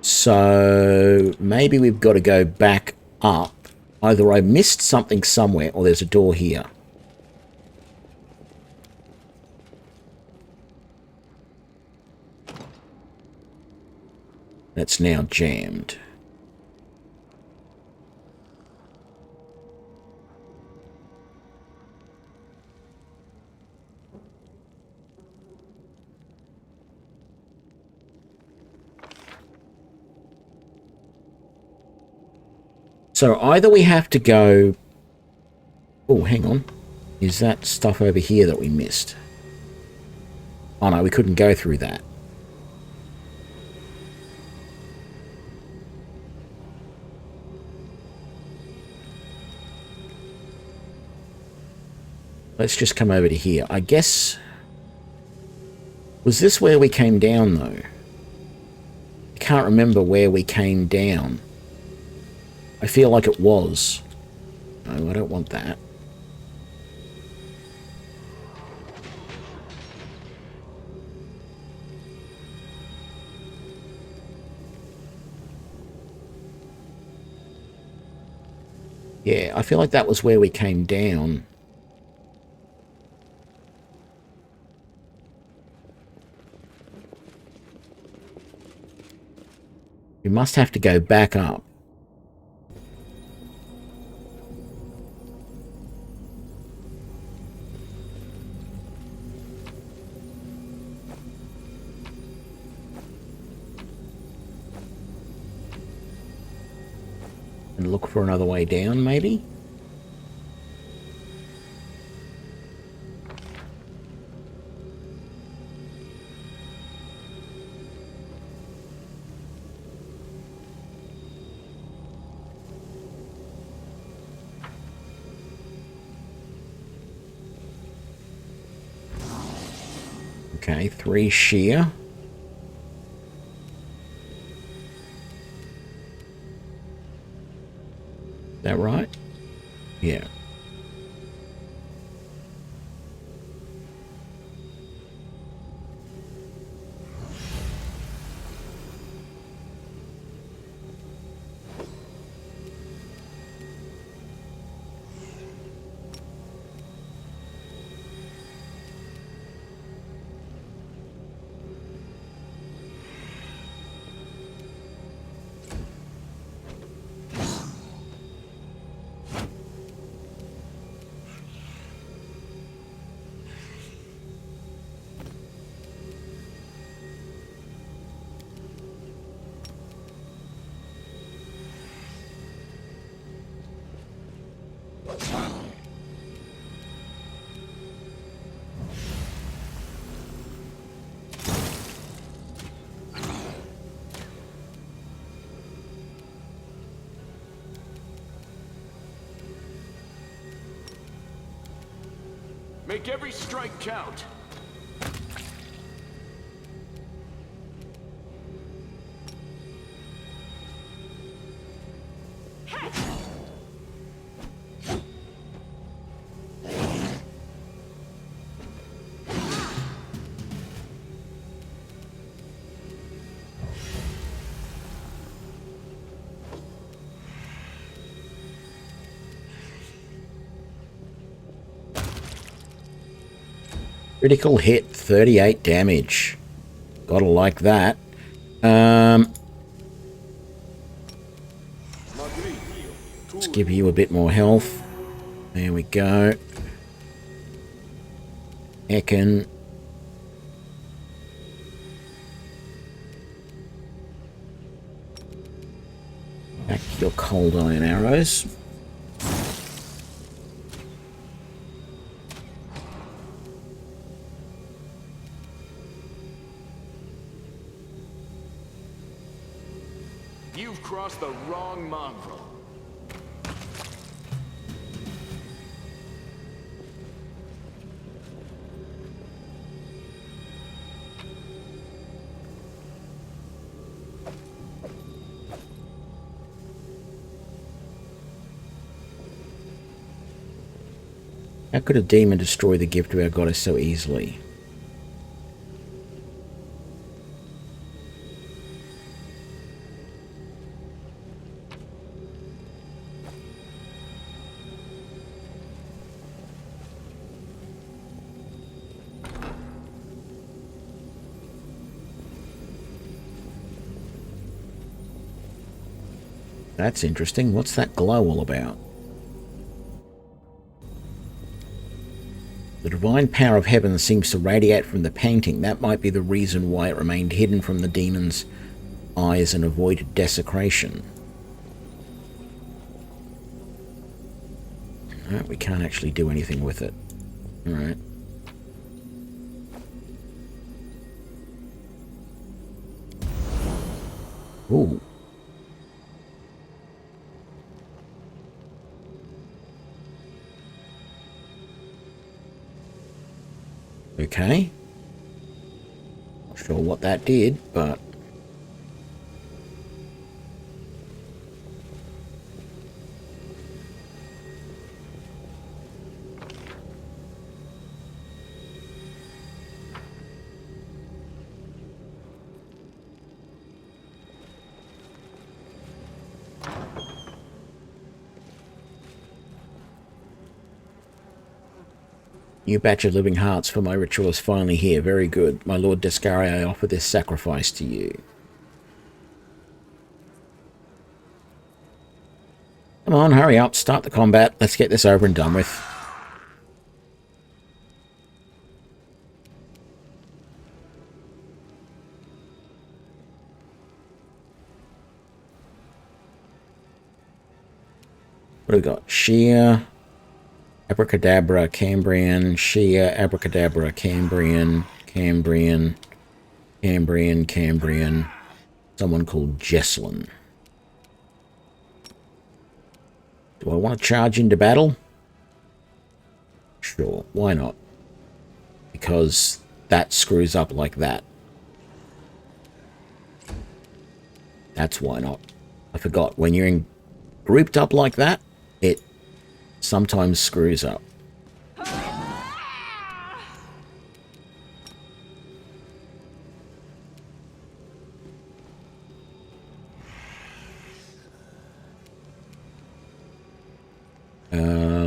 So maybe we've got to go back up. Either I missed something somewhere or there's a door here. That's now jammed. So either we have to go... Oh, hang on. Is that stuff over here that we missed? Oh no, we couldn't go through that. Let's just come over to here. I guess... Was this where we came down, though? I can't remember where we came down. I feel like it was. No, I don't want that. Yeah, I feel like that was where we came down. We must have to go back up. And look for another way down, maybe? Okay, 3 shear. that right? Yeah. Make every strike count. Critical hit, 38 damage. Gotta like that. Let's give you a bit more health. There we go. Ekin. Back to your cold iron arrows. You've crossed the wrong mongrel. How could a demon destroy the gift of our goddess so easily? That's interesting. What's that glow all about? The divine power of heaven seems to radiate from the painting. That might be the reason why it remained hidden from the demon's eyes and avoided desecration. Alright, we can't actually do anything with it. Alright. Ooh. Okay. Not sure what that did, but... New batch of living hearts for my ritual is finally here. Very good. My Lord Descari, I offer this sacrifice to you. Come on, hurry up. Start the combat. Let's get this over and done with. What do we got? Sheer... Abracadabra, Cambrian, Shia, Abracadabra, Cambrian, Cambrian, Cambrian, Cambrian, someone called Jesslyn. Do I want to charge into battle? Sure, why not? Because that screws up like that. That's why not. I forgot, when you're grouped up like that, it sometimes screws up.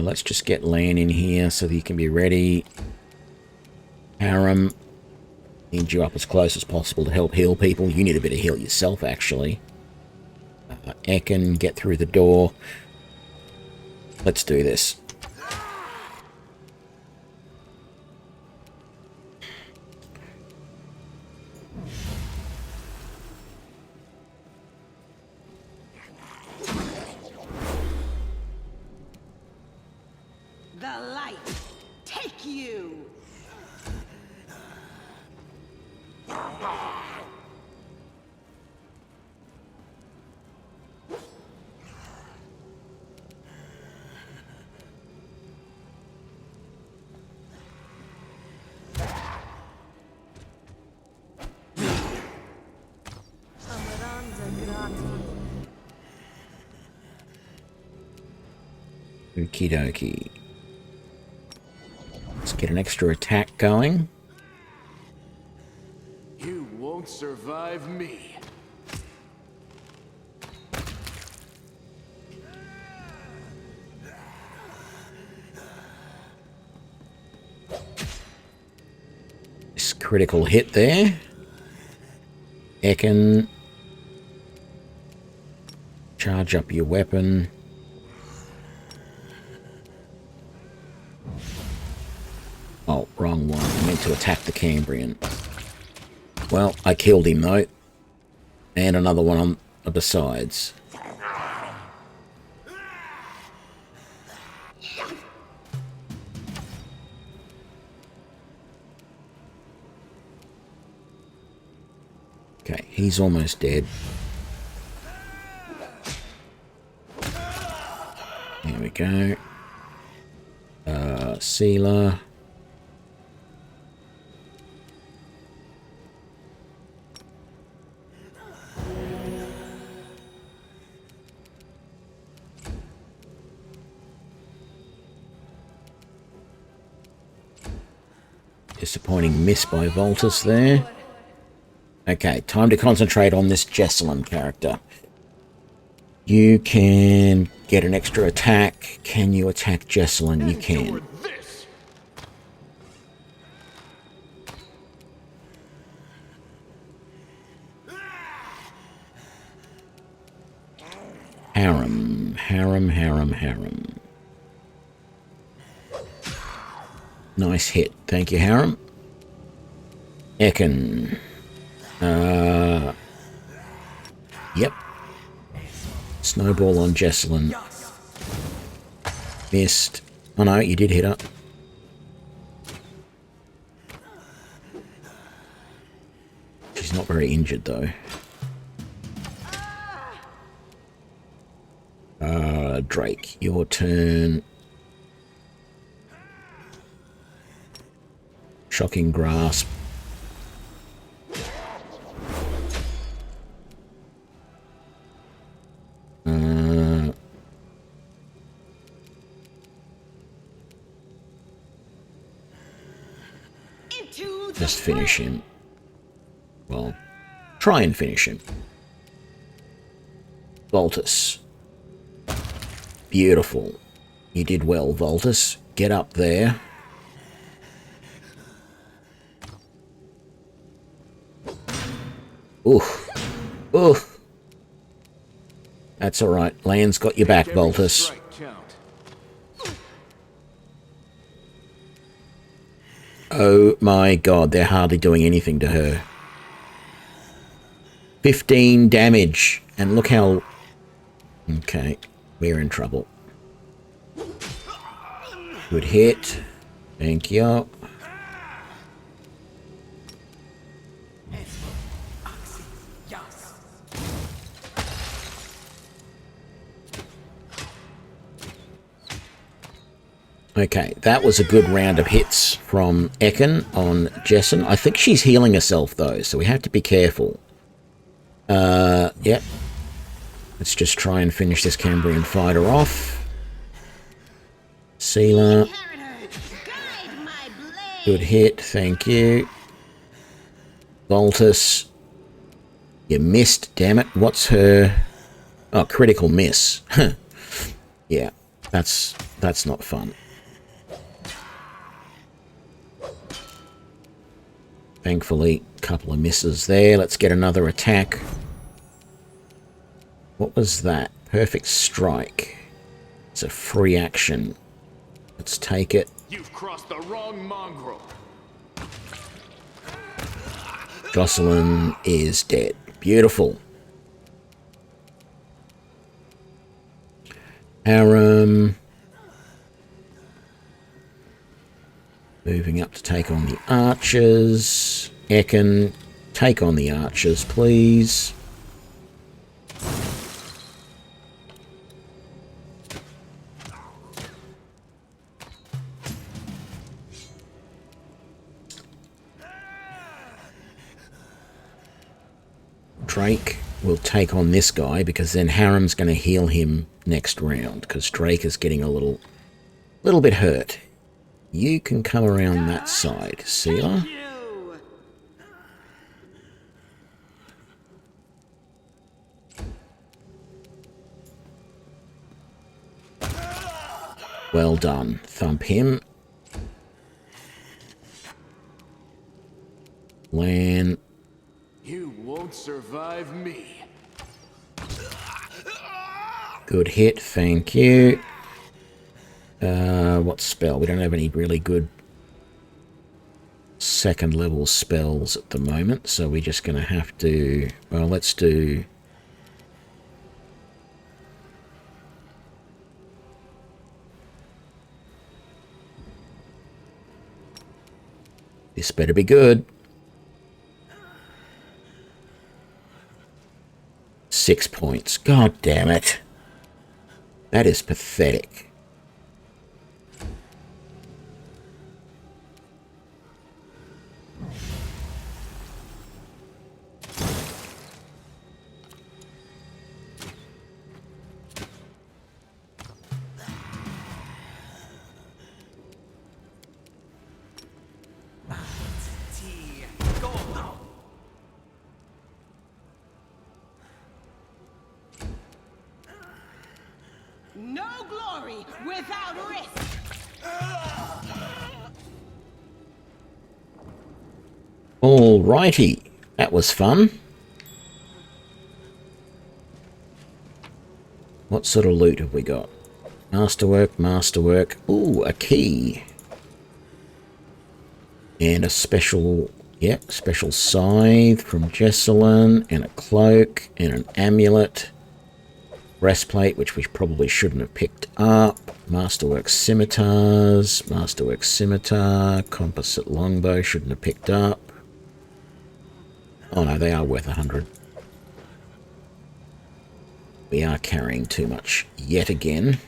Let's just get Lan in here so that you can be ready. Harem, need you up as close as possible to help heal people. You need a bit of heal yourself, actually. Ekin, get through the door. Let's do this. The light, take you! Okie dokie. Let's get an extra attack going. You won't survive me. This critical hit there. Ekin, charge up your weapon. Oh, wrong one. I meant to attack the Cambrian. Well, I killed him though. And another one on besides. Okay, he's almost dead. There we go. Sealer. Disappointing miss by Voltus there. Okay, time to concentrate on this Jessalyn character. You can get an extra attack. Can you attack Jessalyn? You can. Harem, harem, harem, harem. Nice hit. Thank you, Harem. Ekin. Yep. Snowball on Jessalyn. Missed. Oh no, you did hit her. She's not very injured though. Drake, your turn. Shocking grasp. Just finish him. Well, try and finish him. Voltus. Beautiful. You did well, Voltus. Get up there. Oof. Oof. That's alright. Lan's got your back, Voltus. Oh my god, they're hardly doing anything to her. 15 damage. And look how... Okay, we're in trouble. Good hit. Thank you. Okay, that was a good round of hits from Ekin on Jessalyn. I think she's healing herself, though, so we have to be careful. Yep. Let's just try and finish this Cambrian fighter off. Sealer. Inheritor, guide my blade. Good hit, thank you. Voltus. You missed, damn it. What's her... Oh, critical miss. Yeah, that's not fun. Thankfully, a couple of misses there. Let's get another attack. What was that? Perfect strike. It's a free action. Let's take it. You've crossed the wrong mongrel. Jocelyn is dead. Beautiful. Aram. Moving up to take on the archers. Ekin, take on the archers, please. Drake will take on this guy because then Haram's going to heal him next round because Drake is getting a little bit hurt. You can come around that side, Sealer. You. Well done. Thump him. Lan. You won't survive me. Good hit, thank you. What spell? We don't have any really good second level spells at the moment, so we're just going to have to... Well, let's do... This better be good. 6 points. God damn it. That is pathetic. No glory without risk. Alrighty. That was fun. What sort of loot have we got? Masterwork, masterwork. Ooh, a key. And a special, yep, special scythe from Jessalyn, and a cloak, and an amulet. Breastplate, which we probably shouldn't have picked up. Masterwork scimitars, masterwork scimitar, composite longbow, shouldn't have picked up. Oh no, they are worth 100. We are carrying too much yet again.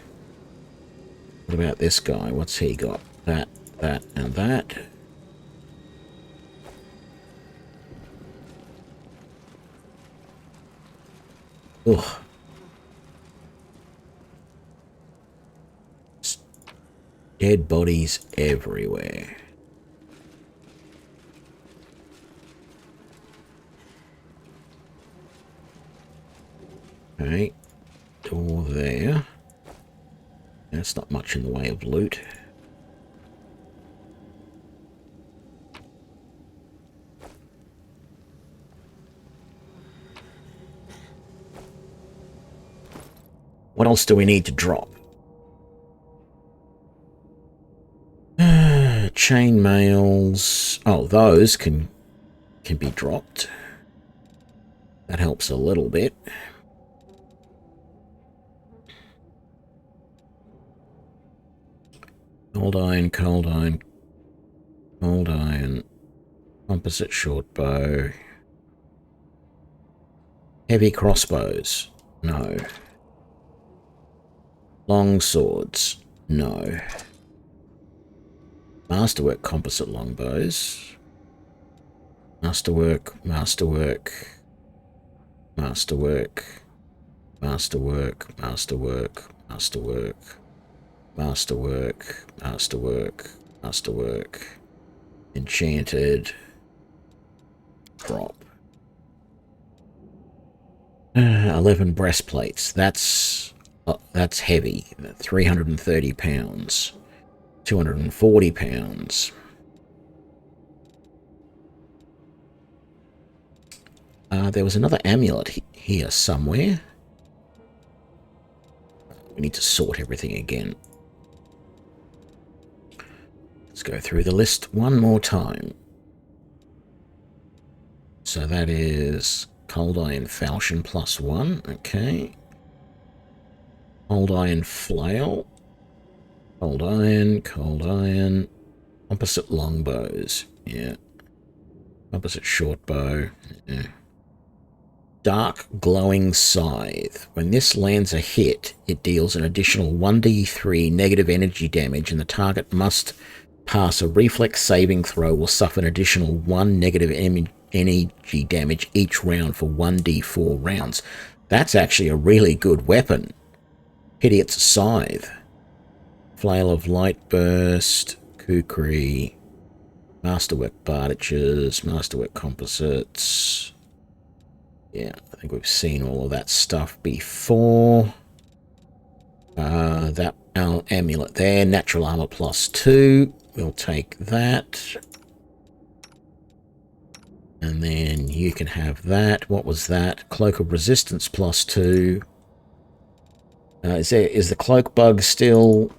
What about this guy? What's he got? That, and that. Ugh. Dead bodies everywhere. Okay, door there. That's not much in the way of loot. What else do we need to drop? Chain mails. Oh, those can be dropped. That helps a little bit. Cold iron, cold iron, cold iron, composite short bow, heavy crossbows, no. Long swords, no. Masterwork composite longbows, masterwork, masterwork, masterwork, masterwork, masterwork, masterwork. Masterwork, masterwork, masterwork. Enchanted. Drop. 11 breastplates. That's heavy. 330 pounds. 240 pounds. There was another amulet here somewhere. We need to sort everything again. Let's go through the list one more time. So that is cold iron falchion +1. Okay. Cold iron flail. Cold iron, cold iron. Opposite longbows. Yeah. Opposite short bow. Yeah. Dark glowing scythe. When this lands a hit, it deals an additional 1d3 negative energy damage, and the target must pass a reflex saving throw or suffer an additional 1 negative energy damage each round for 1d4 rounds. That's actually a really good weapon. Idiot's Scythe. Flail of Light Burst, Kukri, Masterwork Bardages, Masterwork Composites. Yeah, I think we've seen all of that stuff before. That amulet there, natural armor +2. We'll take that. And then you can have that. What was that? Cloak of Resistance +2. Is the cloak bug still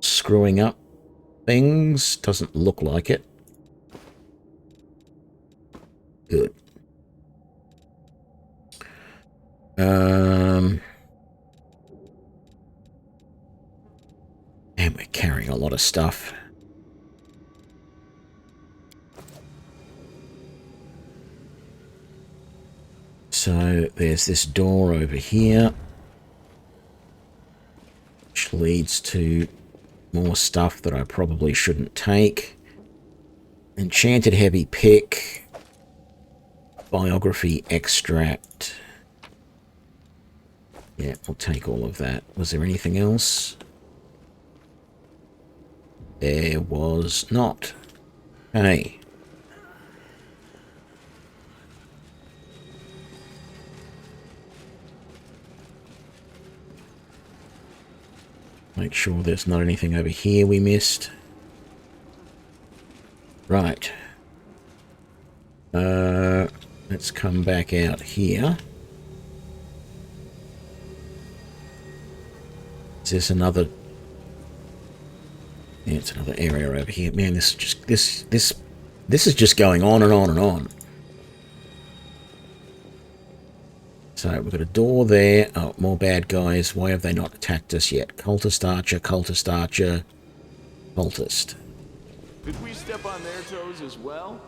screwing up things? Doesn't look like it. Good. And we're carrying a lot of stuff. So there's this door over here, which leads to more stuff that I probably shouldn't take. Enchanted heavy pick, biography extract. Yeah, I'll take all of that. Was there anything else? There was not. Hey. Make sure there's not anything over here we missed. Right. Let's come back out here. Is this another... Yeah, it's another area over here. Man, this is just going on and on and on. So we've got a door there. Oh, more bad guys. Why have they not attacked us yet? Cultist archer, cultist archer, cultist. Did we step on their toes as well?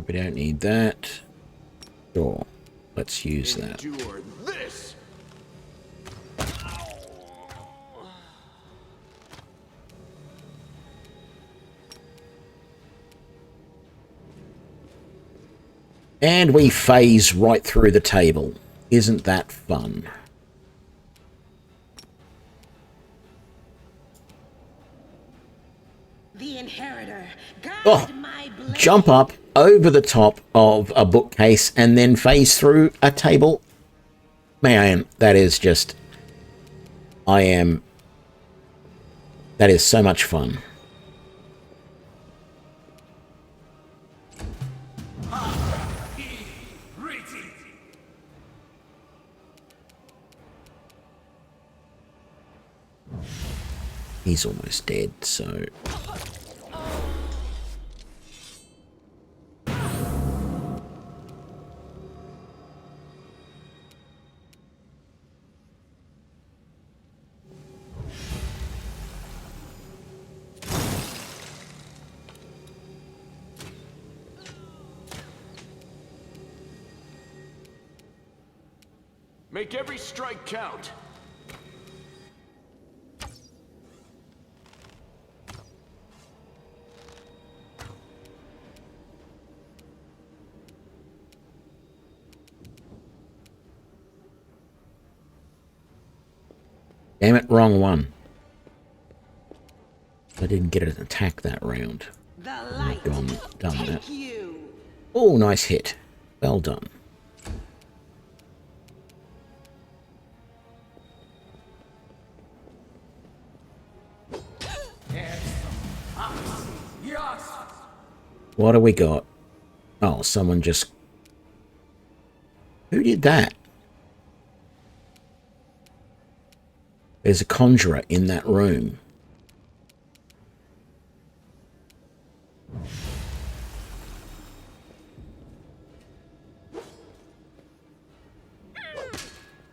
We don't need that. Sure. Let's use that. Endure this. And we phase right through the table. Isn't that fun? The inheritor. Guide Oh, my blade. jump up over the top of a bookcase and then phase through a table. Man, that is just... that is so much fun. He's almost dead, so... Make every strike count. Damn it, wrong one. I didn't get an attack that round. The I've light done that. take you. Oh, nice hit. Well done. What do we got? Oh, someone just... Who did that? There's a conjurer in that room.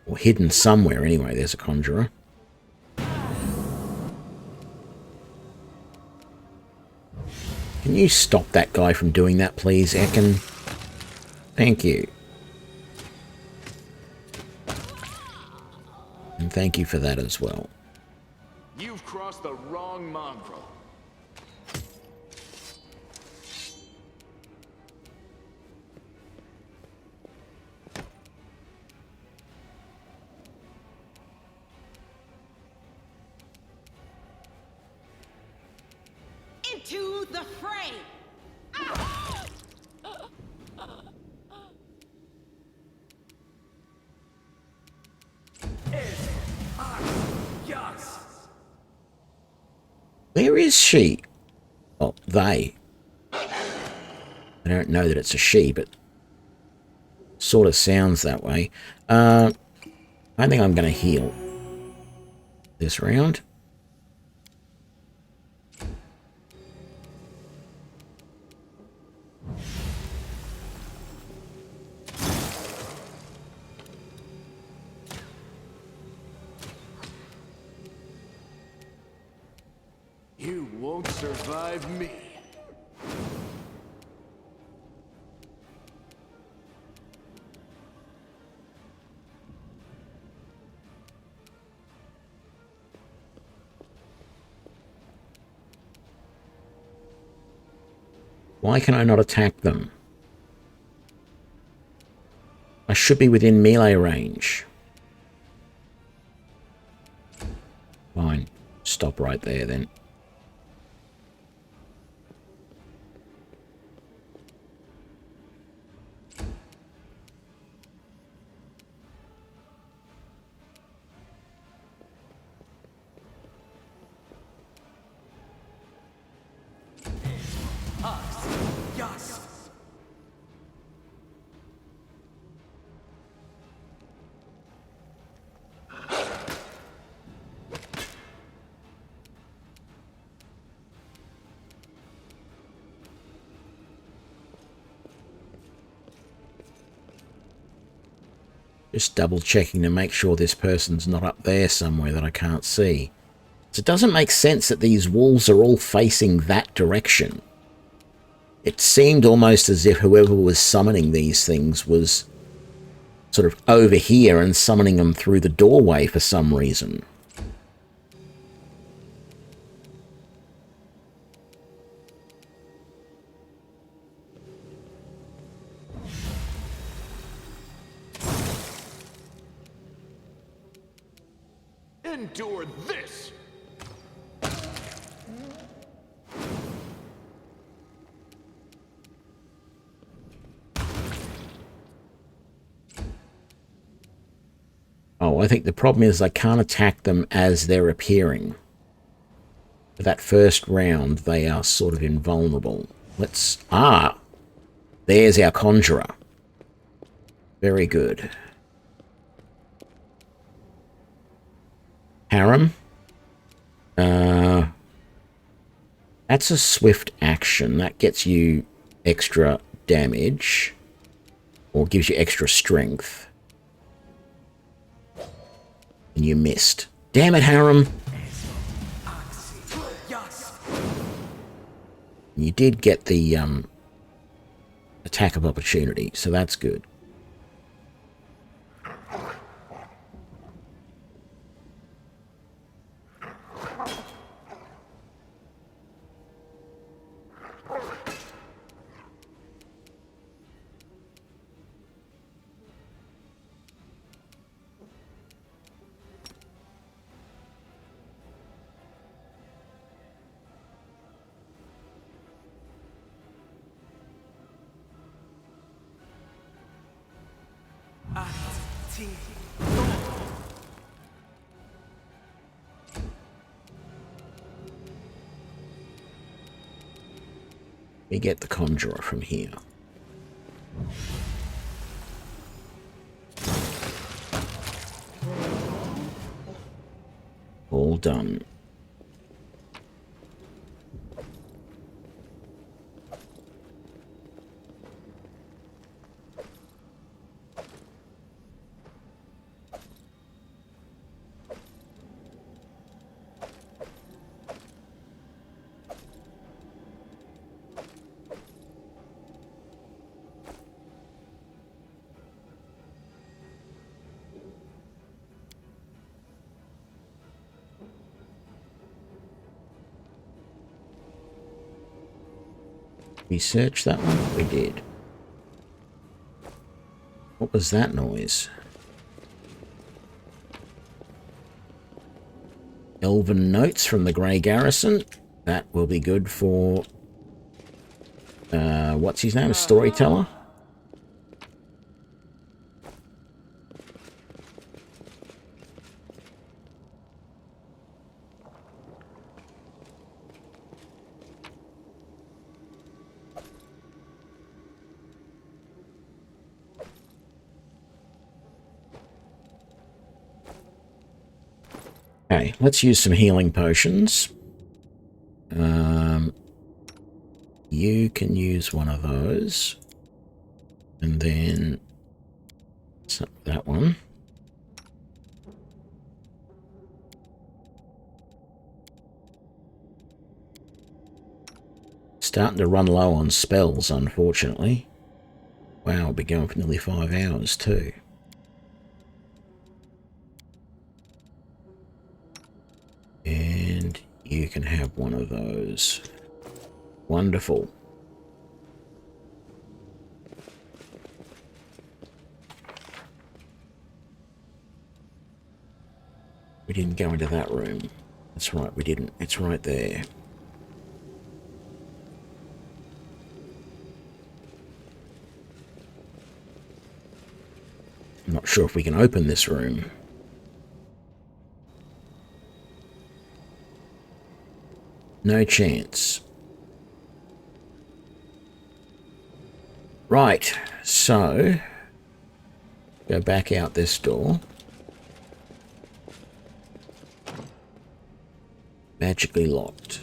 Or hidden somewhere anyway, there's a conjurer. Can you stop that guy from doing that, please, Ekin? Thank you. And thank you for that as well. You've crossed the wrong mongrel. Into the fray. Where is she? Oh, they. I don't know that it's a she, but sort of sounds that way. I think I'm going to heal this round. You won't survive me. Why can I not attack them? I should be within melee range. Fine. Stop right there then. Just double checking to make sure this person's not up there somewhere that I can't see. So it doesn't make sense that these walls are all facing that direction. It seemed almost as if whoever was summoning these things was sort of over here and summoning them through the doorway for some reason. Endure this! Oh, I think the problem is I can't attack them as they're appearing. For that first round, they are sort of invulnerable. Let's... Ah! There's our conjurer. Very good. Harem. That's a swift action. That gets you extra damage. Or gives you extra strength. And you missed. Damn it, Harem! You did get the attack of opportunity, so that's good. We get the conjurer from here. All done. We searched that one? We did. What was that noise? Elven notes from the Grey Garrison. That will be good for... what's his name? A storyteller? Okay, let's use some healing potions. You can use one of those. And then that one. Starting to run low on spells, unfortunately. Wow, we'll be going for nearly 5 hours too. And you can have one of those. Wonderful. We didn't go into that room. That's right, we didn't. It's right there. I'm not sure if we can open this room. No chance. Right, so go back out this door. Magically locked.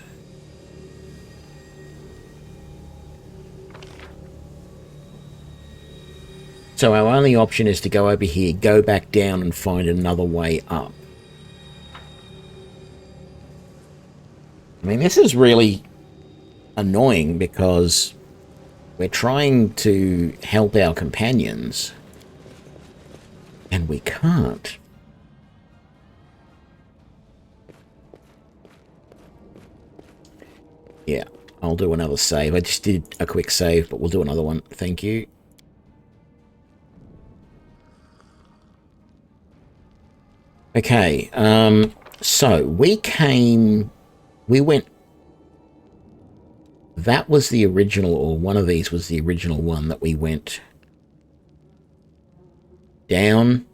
So our only option is to go over here, go back down and find another way up. I mean, this is really annoying because we're trying to help our companions and we can't. Yeah, I'll do another save. I just did a quick save, but we'll do another one. Thank you. Okay, so we went, that was the original, or one of these was the original one that we went down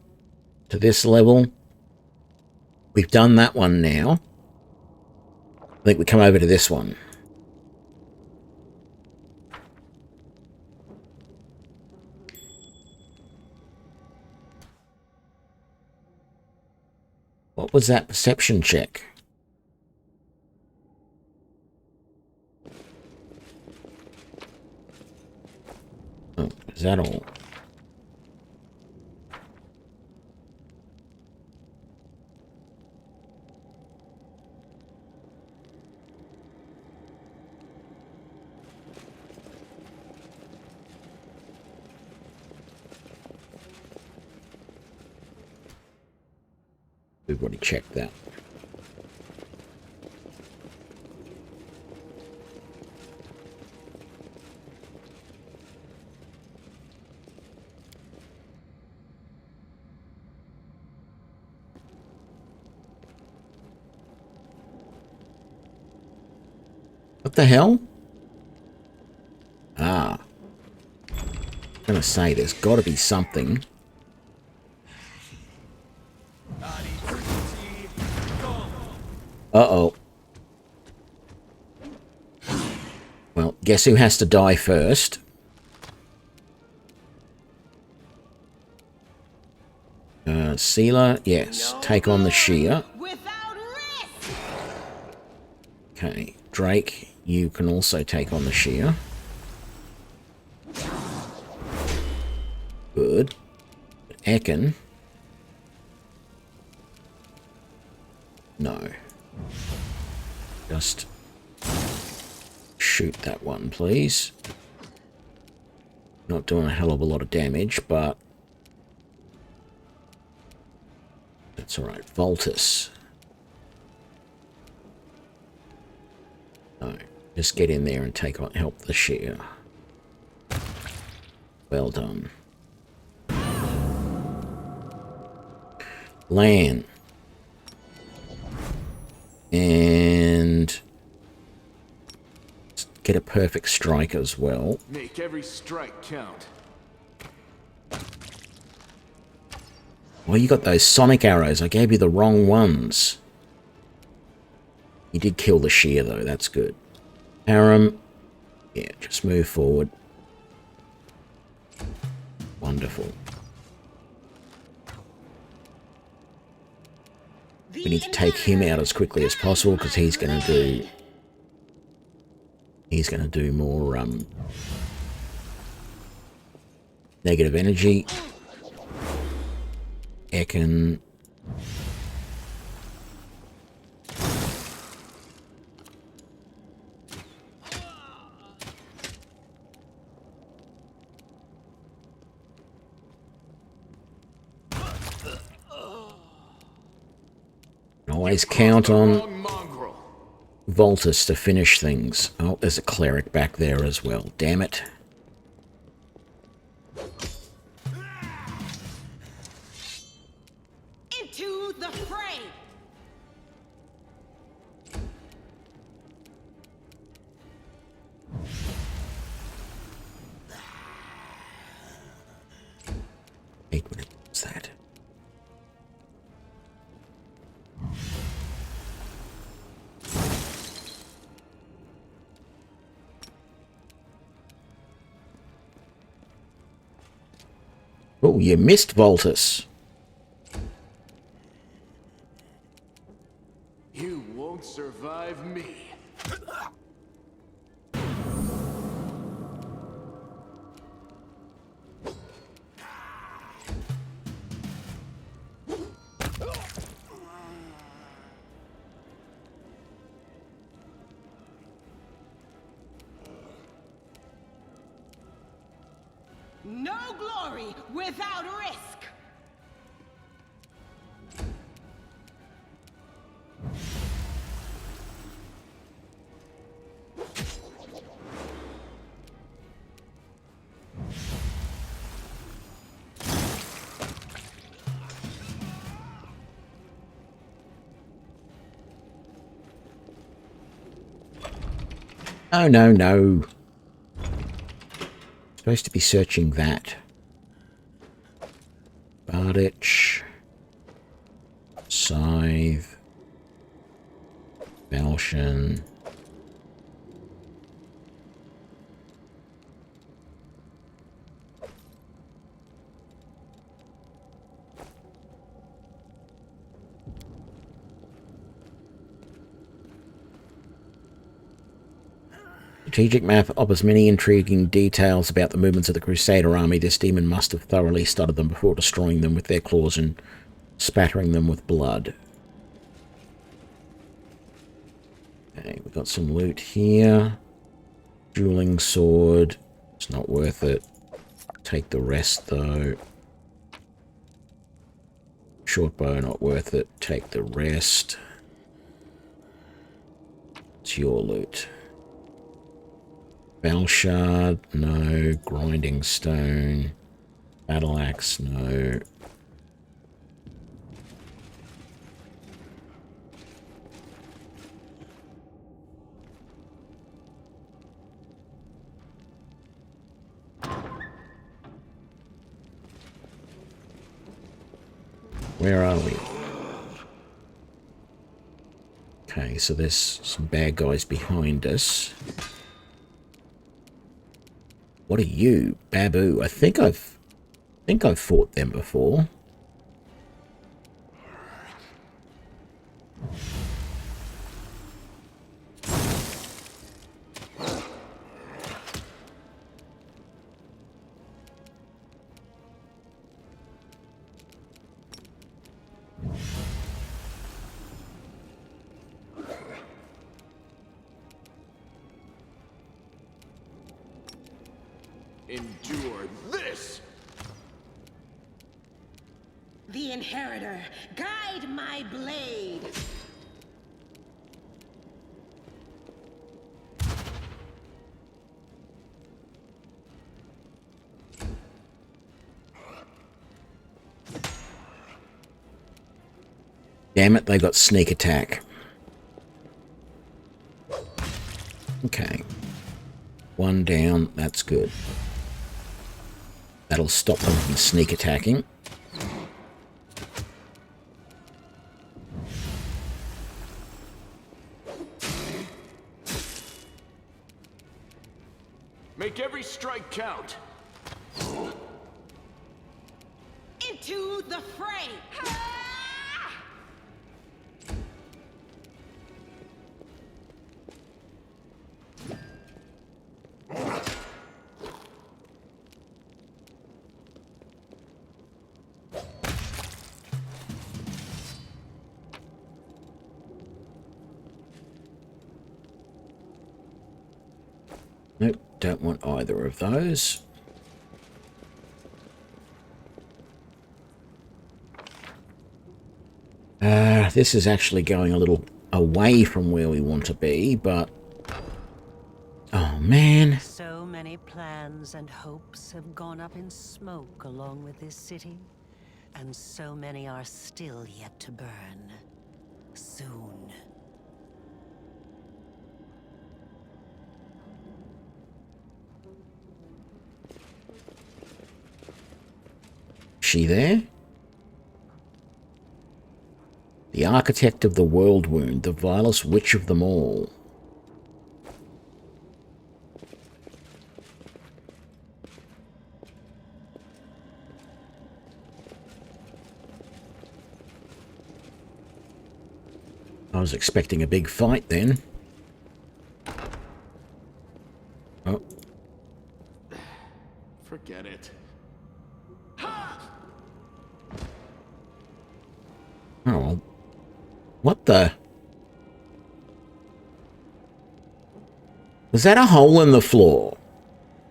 to this level. We've done that one now. I think we come over to this one. What was that perception check? Oh, is that all? We've already checked that. What the hell? Ah. I'm gonna say there's gotta be something. Uh-oh. Well, guess who has to die first? Sealer, yes. Take on the Shear. Without risk. Okay. Drake, you can also take on the Shear. Good. Ekin. No. Just shoot that one, please. Not doing a hell of a lot of damage, but that's alright. Voltus. No. Just get in there and take on, help the Shear. Well done. Lan. And get a perfect strike as well. Make every strike count. Well, you got those sonic arrows. I gave you the wrong ones. You did kill the Shear, though. That's good. Harem. Yeah, just move forward. Wonderful. We need to take him out as quickly as possible because he's going to do... He's going to do more negative energy. Ekin. Always count on Voltus to finish things. Oh, there's a cleric back there as well. Damn it. Into the fray. Wait, what is that? Oh, you missed Voltus. You won't survive me. No glory without risk. Oh, no, no. Supposed to be searching that. Bardich. Scythe. Falchion. Strategic map offers many intriguing details about the movements of the Crusader army. This demon must have thoroughly studied them before destroying them with their claws and spattering them with blood. Okay, we've got some loot here. Dueling sword. It's not worth it. Take the rest, though. Short bow, not worth it. Take the rest. It's your loot. Bell shard, no. Grinding stone. Battle axe, no. Where are we? Okay, so there's some bad guys behind us. What are you? Babu. I think I've fought them before. Endure this! The inheritor, guide my blade. Damn it, they got sneak attack. Okay. One down, that's good. That'll stop them from sneak attacking. Make every strike count. Into the fray. Nope, don't want either of those. This is actually going a little away from where we want to be, but... Oh, man. So many plans and hopes have gone up in smoke along with this city, and so many are still yet to burn. Soon. She there? The architect of the world wound, the vilest witch of them all. I was expecting a big fight then. Oh. Forget it. Oh. What the? Was that a hole in the floor?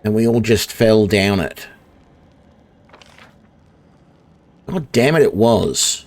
And we all just fell down it? God damn it, it was.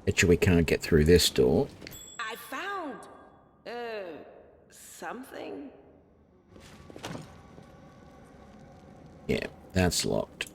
Bet you we can't get through this door. I found, something. Yeah, that's locked.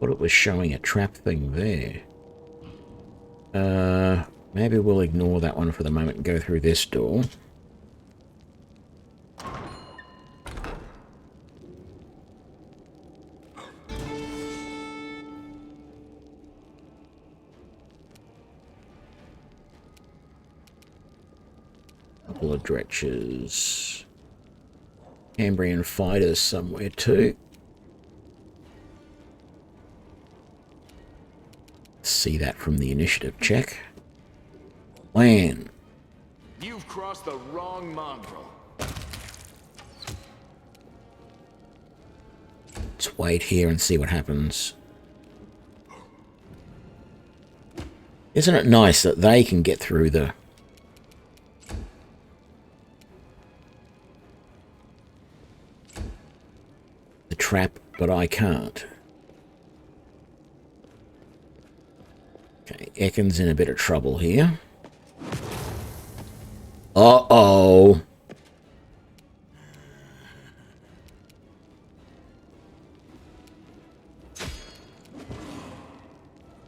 Thought it was showing a trap thing there. Maybe we'll ignore that one for the moment and go through this door. Couple of dretches. Cambrian fighters somewhere too. see that from the initiative check. Lan. You've crossed the wrong mongrel. Let's wait here and see what happens. Isn't it nice that they can get through the trap, but I can't? Okay, Ekken's in a bit of trouble here. Uh-oh.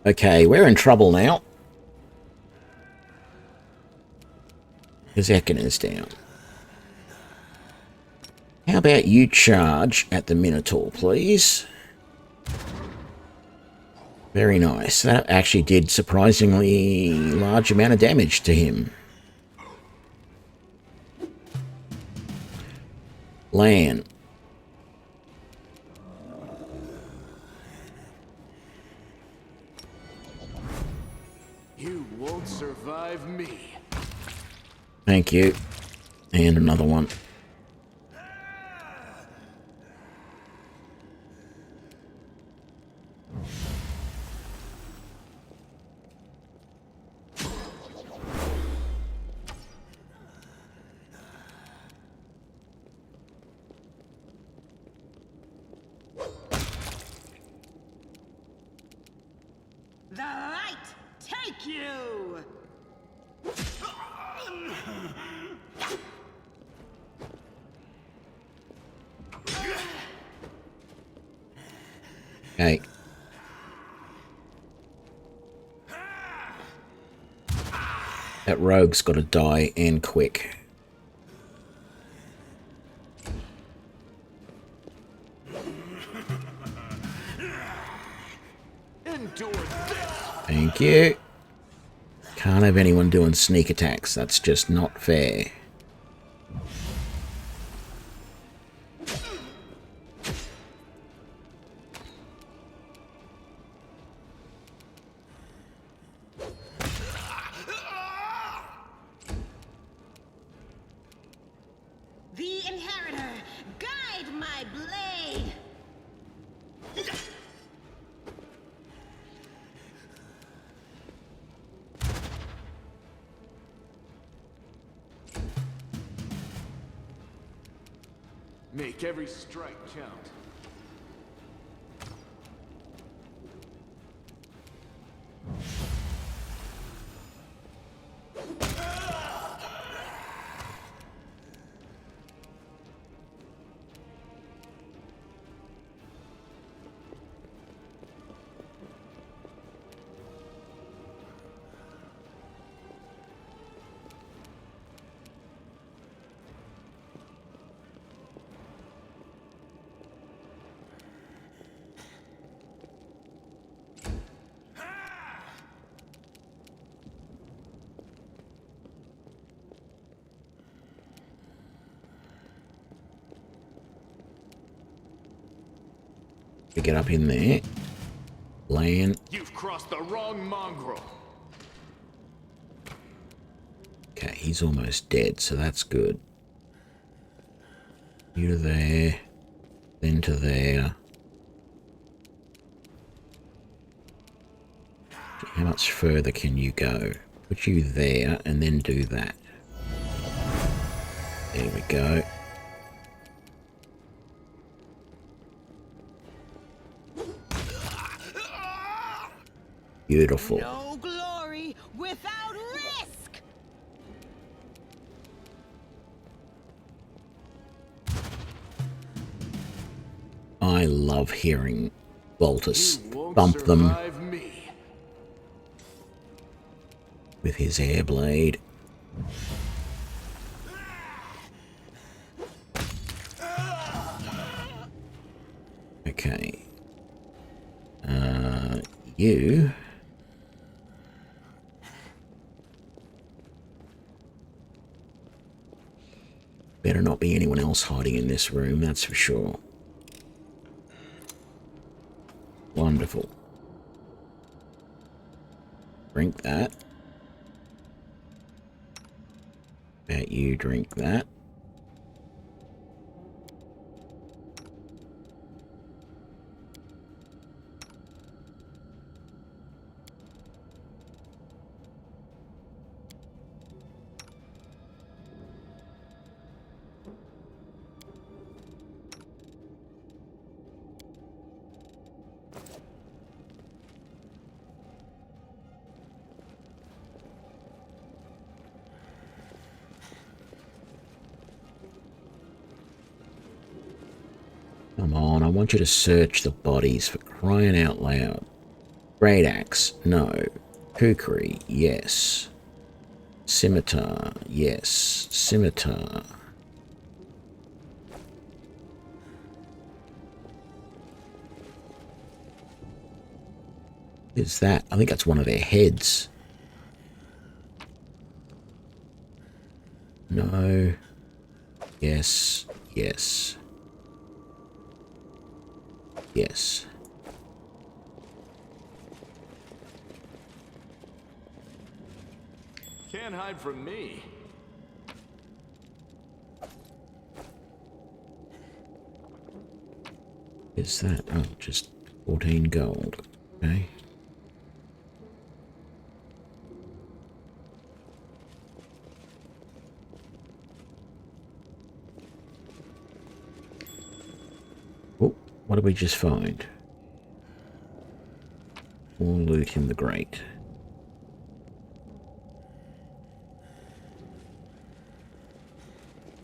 Okay, we're in trouble now. Because Ekken is down. How about you charge at the Minotaur, please? Very nice. That actually did surprisingly large amount of damage to him. Lan. You won't survive me. Thank you. And another one. The light take you! Okay. That rogue's got to die, and quick. Endure this. Thank you. Can't have anyone doing sneak attacks. That's just not fair. The Inheritor, guide my blade! Make every strike count. To get up in there. Lan. You've crossed the wrong mongrel. Okay, he's almost dead, so that's good. You to there. Then to there. How much further can you go? Put you there and then do that. There we go. Beautiful. No glory without risk! I love hearing Baltus You won't bump them survive me. with his air blade. Okay. You... better not be anyone else hiding in this room, that's for sure. Wonderful. Drink that. Bet you drink that. Come on, I want you to search the bodies for crying out loud. Great axe, no. Kukri, yes. Scimitar, yes. Scimitar. Is that? I think that's one of their heads. No. Yes. Yes. Yes. Can't hide from me. Is that? Oh, just 14 gold. Okay. Oh, what did we just find? More loot in the grate.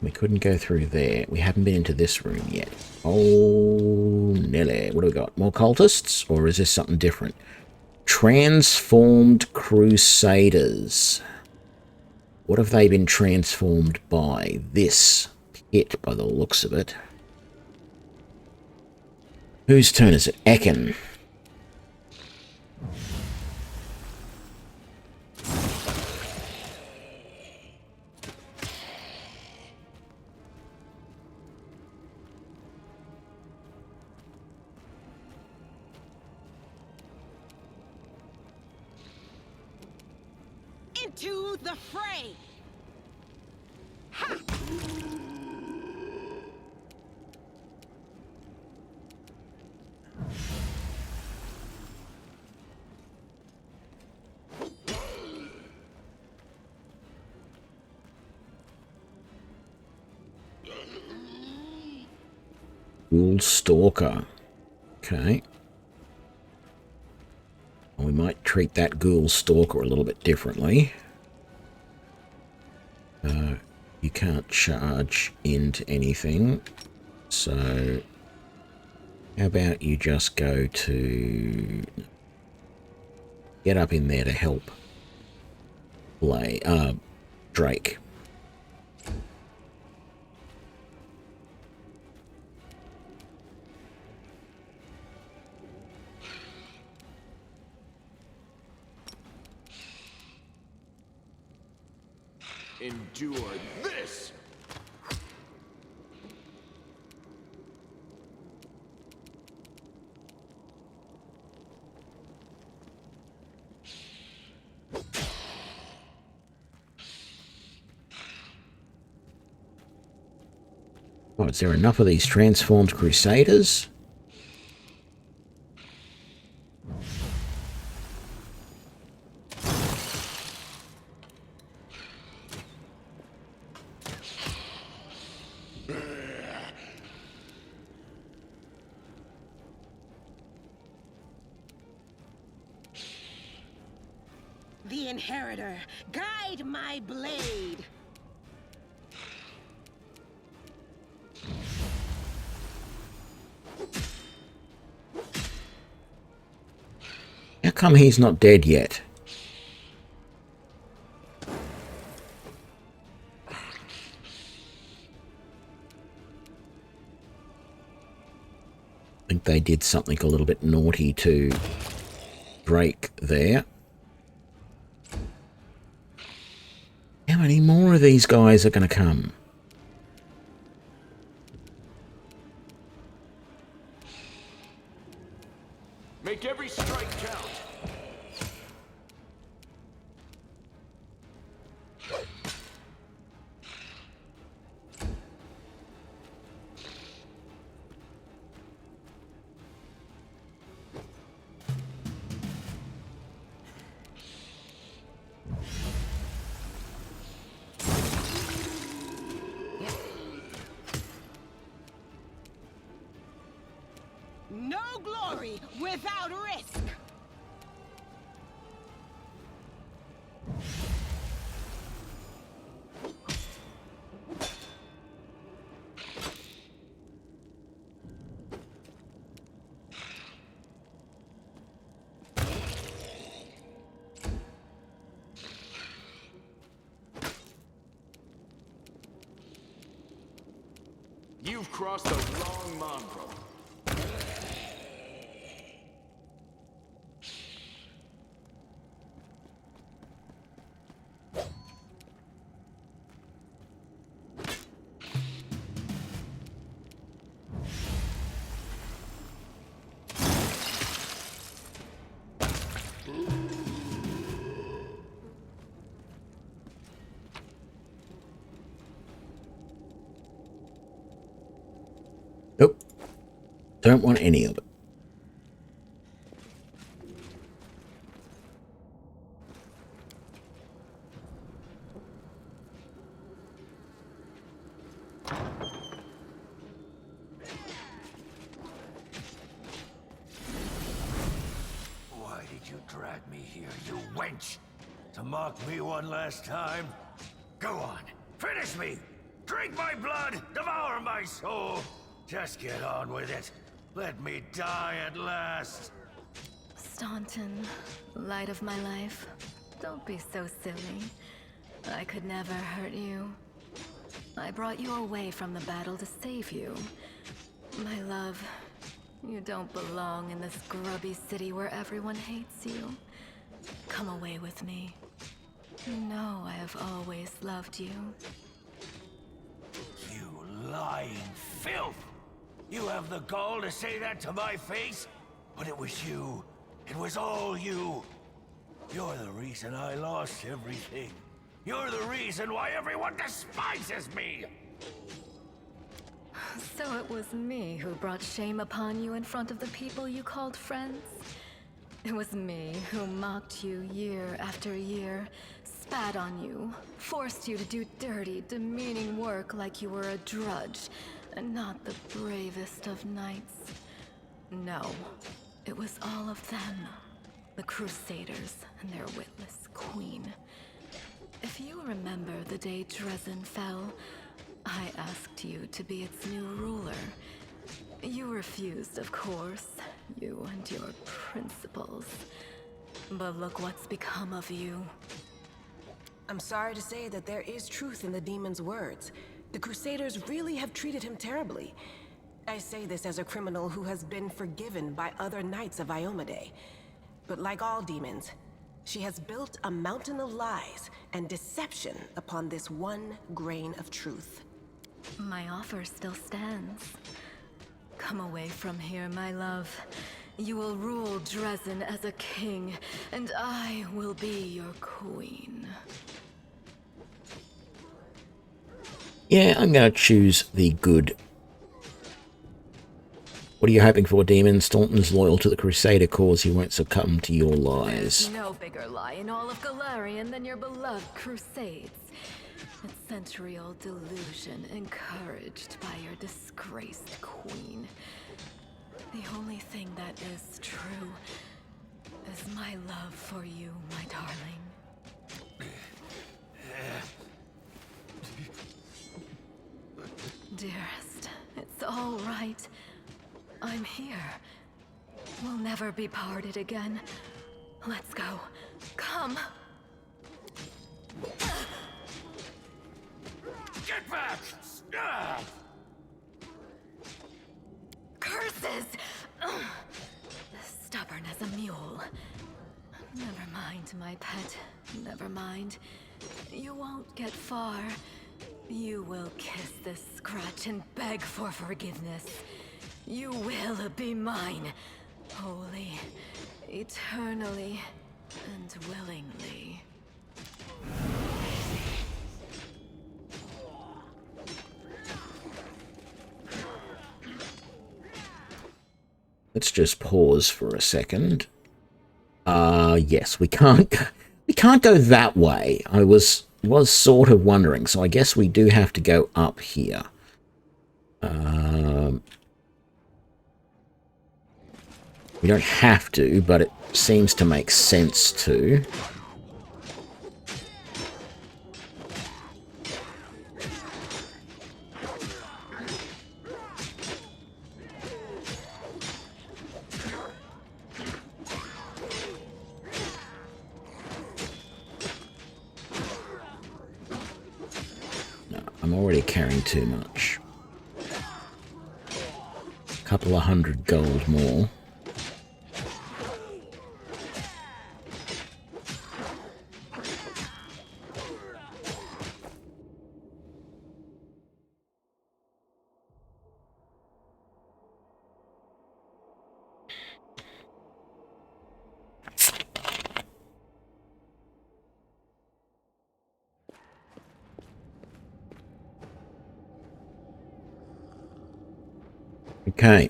We couldn't go through there. We haven't been into this room yet. Oh, Nelly. What do we got? More cultists? Or is this something different? Transformed crusaders. What have they been transformed by? This pit, by the looks of it. Whose turn is it? Ekin. Into the fray! Ha! Ghoul Stalker. Okay. We might treat that Ghoul Stalker a little bit differently. You can't charge into anything. So, how about you just go to... Get up in there to help Drake. Endure this! Oh, is there enough of these transformed crusaders? The inheritor, guide my blade! How come he's not dead yet? I think they did something a little bit naughty to Drake there. How many more of these guys are going to come? Make every strike count. No glory without risk. You've crossed the wrong mongrel. Nope. Don't want any of it. Why did you drag me here, you wench? To mock me one last time? Go on, finish me! Drink my blood, devour my soul! Just get on with it. Let me die at last. Staunton, light of my life, don't be so silly. I could never hurt you. I brought you away from the battle to save you. My love, you don't belong in this grubby city where everyone hates you. Come away with me. You know I have always loved you. You lying filth! You have the gall to say that to my face? But it was you. It was all you. You're the reason I lost everything. You're the reason why everyone despises me! So it was me who brought shame upon you in front of the people you called friends? It was me who mocked you year after year, spat on you, forced you to do dirty, demeaning work like you were a drudge, and not the bravest of knights. No, it was all of them. The Crusaders and their witless queen. If you remember the day Dresden fell, I asked you to be its new ruler. You refused, of course, you and your principles. But look what's become of you. I'm sorry to say that there is truth in the demon's words. The Crusaders really have treated him terribly. I say this as a criminal who has been forgiven by other knights of Iomade. But like all demons, she has built a mountain of lies and deception upon this one grain of truth. My offer still stands. Come away from here, my love. You will rule Dresden as a king, and I will be your queen. Yeah, I'm going to choose the good. What are you hoping for, Demon? Staunton's loyal to the Crusader cause. He won't succumb to your lies. There's no bigger lie in all of Galarian than your beloved Crusades. A century-old delusion encouraged by your disgraced queen. The only thing that is true is my love for you, my darling. Dearest, it's all right. I'm here. We'll never be parted again. Let's go. Come. Get back! Curses! Stubborn as a mule. Never mind, my pet. Never mind. You won't get far. You will kiss this scratch and beg for forgiveness. You will be mine. Wholly, eternally, and willingly. Let's just pause for a second. Yes, we can't go that way. I was sort of wondering, so I guess we do have to go up here. We don't have to, but it seems to make sense to. No, I'm already carrying too much. A couple of 100 gold more. Okay.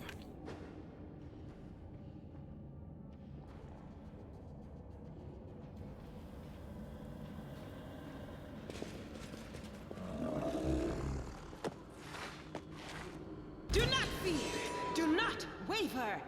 Do not fear. Do not waver.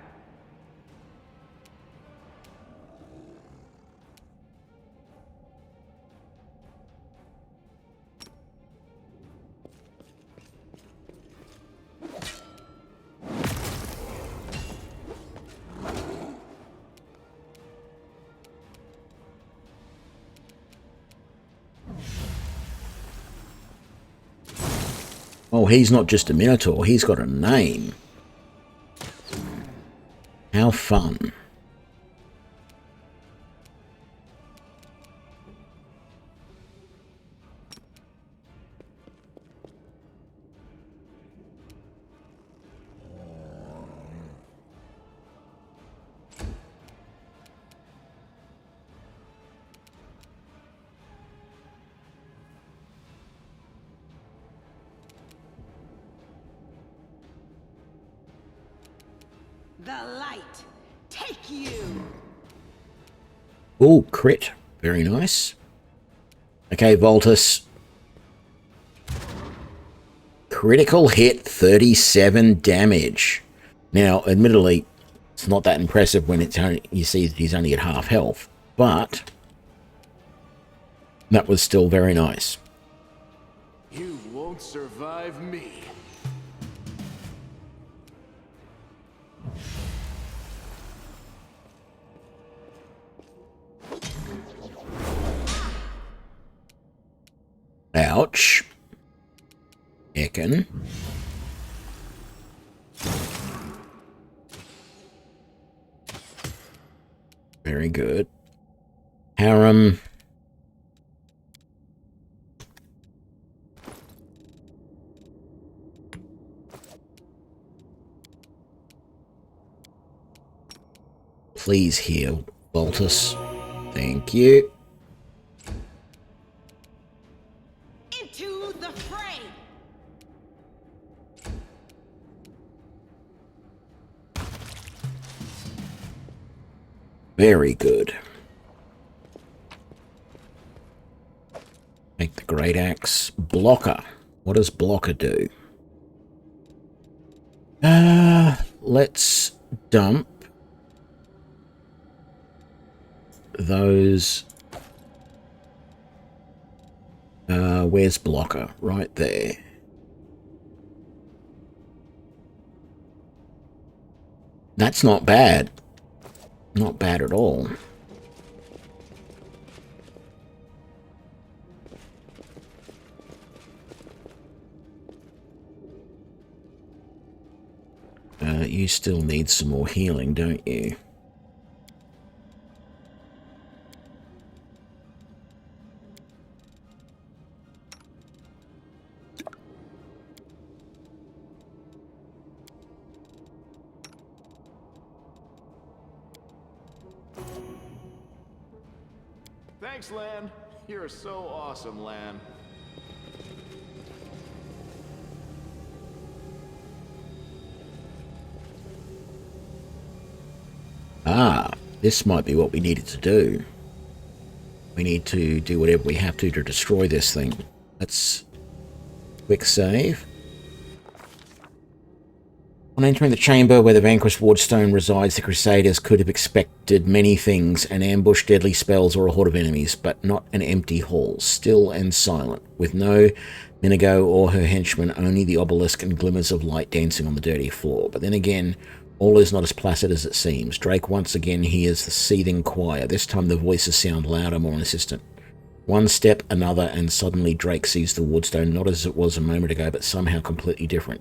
Oh, he's not just a Minotaur, he's got a name. How fun. The light, take you! Oh, crit. Very nice. Okay, Voltus. Critical hit, 37 damage. Now, admittedly, it's not that impressive when it's only, you see that he's only at half health, but that was still very nice. You won't survive me. Ouch. Ekin. Very good. Harem. Please heal, Voltus. Thank you. Into the fray! Very good. Make the great axe. Blocker. What does blocker do? Let's dump those. Where's blocker? Right there. That's not bad. Not bad at all. You still need some more healing, don't you? Thanks, Lan. You're so awesome, Lan. Ah, this might be what we needed to do. We need to do whatever we have to destroy this thing. Let's quick save. On entering the chamber where the vanquished wardstone resides, the crusaders could have expected many things, an ambush, deadly spells, or a horde of enemies, but not an empty hall, still and silent, with no Minigo or her henchmen, only the obelisk and glimmers of light dancing on the dirty floor. But then again, all is not as placid as it seems. Drake once again hears the seething choir. This time the voices sound louder, more insistent. One step, another, and suddenly Drake sees the wardstone, not as it was a moment ago, but somehow completely different.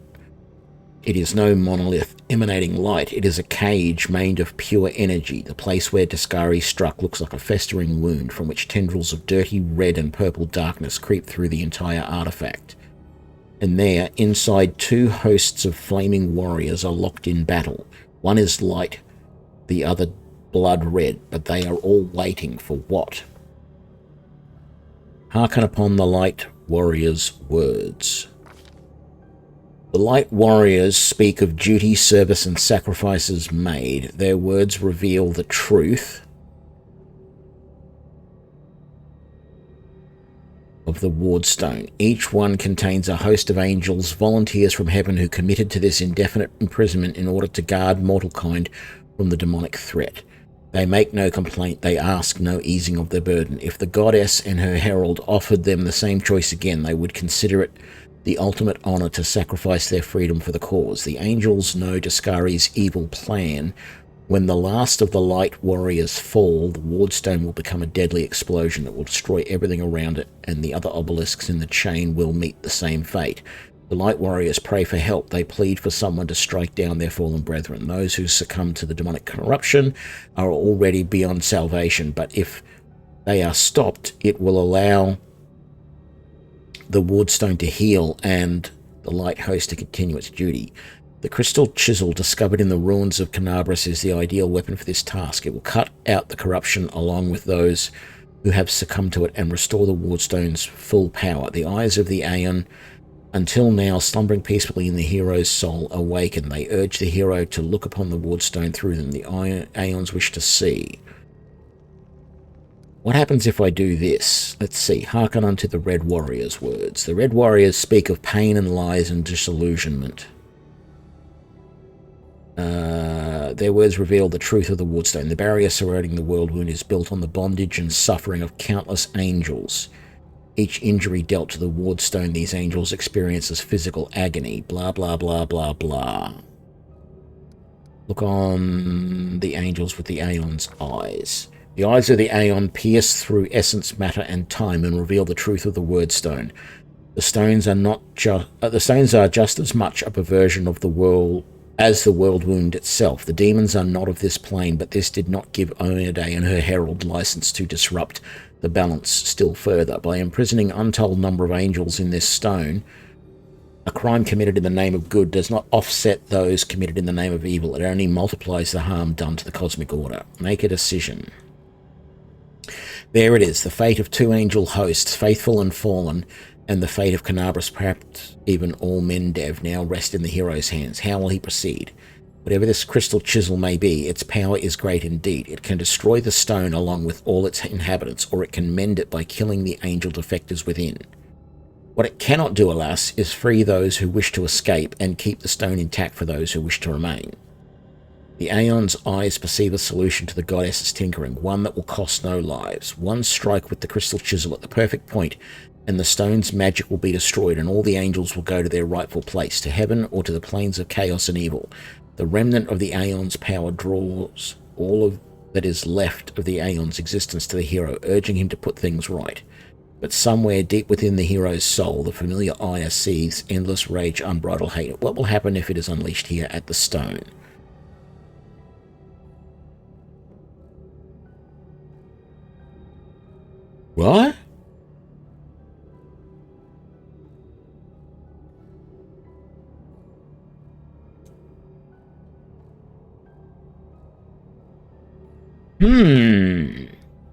It is no monolith emanating light. It is a cage made of pure energy. The place where Daskari struck looks like a festering wound from which tendrils of dirty red and purple darkness creep through the entire artifact. And there, inside, two hosts of flaming warriors are locked in battle. One is light, the other blood red, but they are all waiting for what? Hearken upon the light warriors' words. The light warriors speak of duty, service, and sacrifices made. Their words reveal the truth of the wardstone. Each one contains a host of angels, volunteers from heaven who committed to this indefinite imprisonment in order to guard mortal kind from the demonic threat. They make no complaint, they ask no easing of their burden. If the goddess and her herald offered them the same choice again, they would consider it the ultimate honor to sacrifice their freedom for the cause. The angels know Daskari's evil plan. When the last of the light warriors fall, the wardstone will become a deadly explosion that will destroy everything around it, and the other obelisks in the chain will meet the same fate. The light warriors pray for help. They plead for someone to strike down their fallen brethren. Those who succumb to the demonic corruption are already beyond salvation, but if they are stopped, it will allow the wardstone to heal and the light host to continue its duty. The crystal chisel discovered in the ruins of Canabras is the ideal weapon for this task. It will cut out the corruption along with those who have succumbed to it and restore the wardstone's full power. The eyes of the Aeon, until now slumbering peacefully in the hero's soul, awaken. They urge the hero to look upon the wardstone through them. The Aeons wish to see. What happens if I do this? Let's see. Hearken unto the Red Warriors' words. The Red Warriors speak of pain and lies and disillusionment. Their words reveal the truth of the wardstone. The barrier surrounding the world wound is built on the bondage and suffering of countless angels. Each injury dealt to the wardstone these angels experience as physical agony. Blah, blah, blah, blah, blah. Look on the angels with the Aeon's eyes. The eyes of the Aeon pierce through essence, matter, and time and reveal the truth of the wordstone. The stones are just as much a perversion of the world as the world wound itself. The demons are not of this plane, but this did not give Oneday and her herald license to disrupt the balance still further. By imprisoning untold number of angels in this stone, a crime committed in the name of good does not offset those committed in the name of evil. It only multiplies the harm done to the cosmic order. Make a decision. There it is, the fate of two angel hosts, faithful and fallen, and the fate of Canabras, perhaps even all Mendev, now rest in the hero's hands. How will he proceed? Whatever this crystal chisel may be, its power is great indeed. It can destroy the stone along with all its inhabitants, or it can mend it by killing the angel defectors within. What it cannot do, alas, is free those who wish to escape and keep the stone intact for those who wish to remain. The Aeon's eyes perceive a solution to the goddess's tinkering, one that will cost no lives. One strike with the crystal chisel at the perfect point, and the stone's magic will be destroyed, and all the angels will go to their rightful place, to heaven or to the planes of chaos and evil. The remnant of the Aeon's power draws all of that is left of the Aeon's existence to the hero, urging him to put things right. But somewhere deep within the hero's soul, the familiar ire seethes endless rage, unbridled hate. What will happen if it is unleashed here at the stone? What?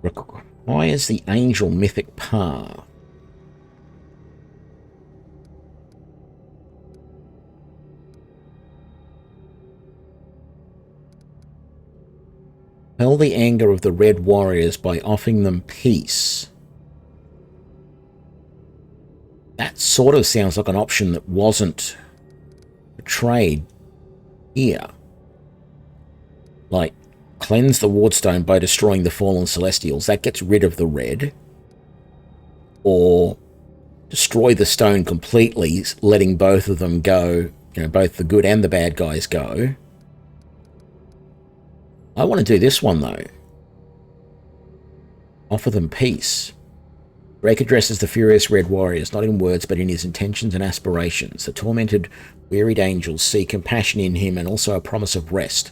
Requires the angel mythic path. Quell the anger of the Red Warriors by offering them peace. That sort of sounds like an option that wasn't portrayed here. Like, cleanse the wardstone by destroying the fallen celestials. That gets rid of the red. Or destroy the stone completely, letting both of them go, you know, both the good and the bad guys go. I want to do this one, though. Offer them peace. Drake addresses the furious Red Warriors, not in words, but in his intentions and aspirations. The tormented, wearied angels see compassion in him and also a promise of rest.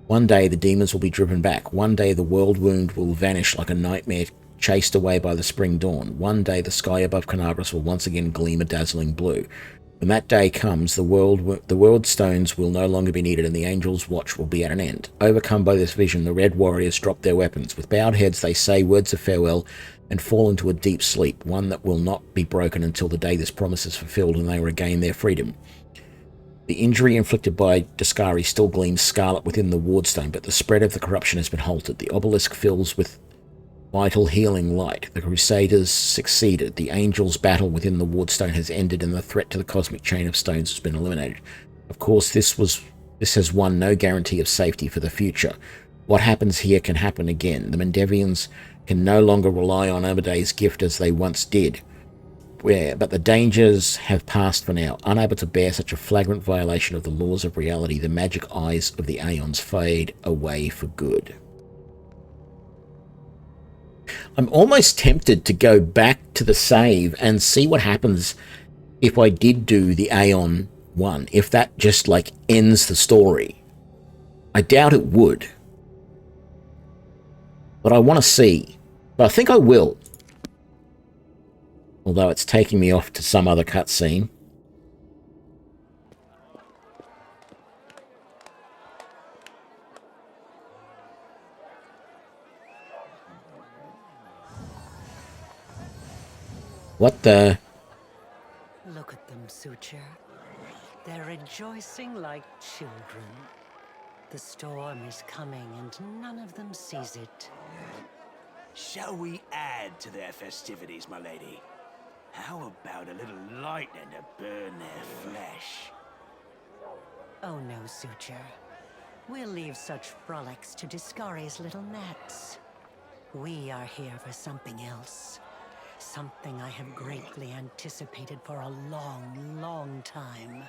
One day the demons will be driven back. One day the world wound will vanish like a nightmare chased away by the spring dawn. One day the sky above Canabras will once again gleam a dazzling blue. When that day comes, the world stones will no longer be needed and the angels' watch will be at an end. Overcome by this vision, the Red Warriors drop their weapons. With bowed heads, they say words of farewell and fall into a deep sleep, one that will not be broken until the day this promise is fulfilled and they regain their freedom. The injury inflicted by Daskari still gleams scarlet within the wardstone, but the spread of the corruption has been halted. The obelisk fills with vital healing light. The crusaders succeeded. The angels' battle within the wardstone has ended and the threat to the cosmic chain of stones has been eliminated. Of course, this has won no guarantee of safety for the future. What happens here can happen again. The Mendevians can no longer rely on Amadei's gift as they once did. But the dangers have passed for now. Unable to bear such a flagrant violation of the laws of reality, the magic eyes of the Aeons fade away for good. I'm almost tempted to go back to the save and see what happens if I did do the Aeon one. If that just, like, ends the story. I doubt it would. But I want to see. But I think I will. Although it's taking me off to some other cutscene. What the? Look at them, Suture. They're rejoicing like children. The storm is coming and none of them sees it. Shall we add to their festivities, my lady? How about a little lightning to burn their flesh? Oh no, Suture. We'll leave such frolics to Daskari's little gnats. We are here for something else. Something I have greatly anticipated for a long, long time.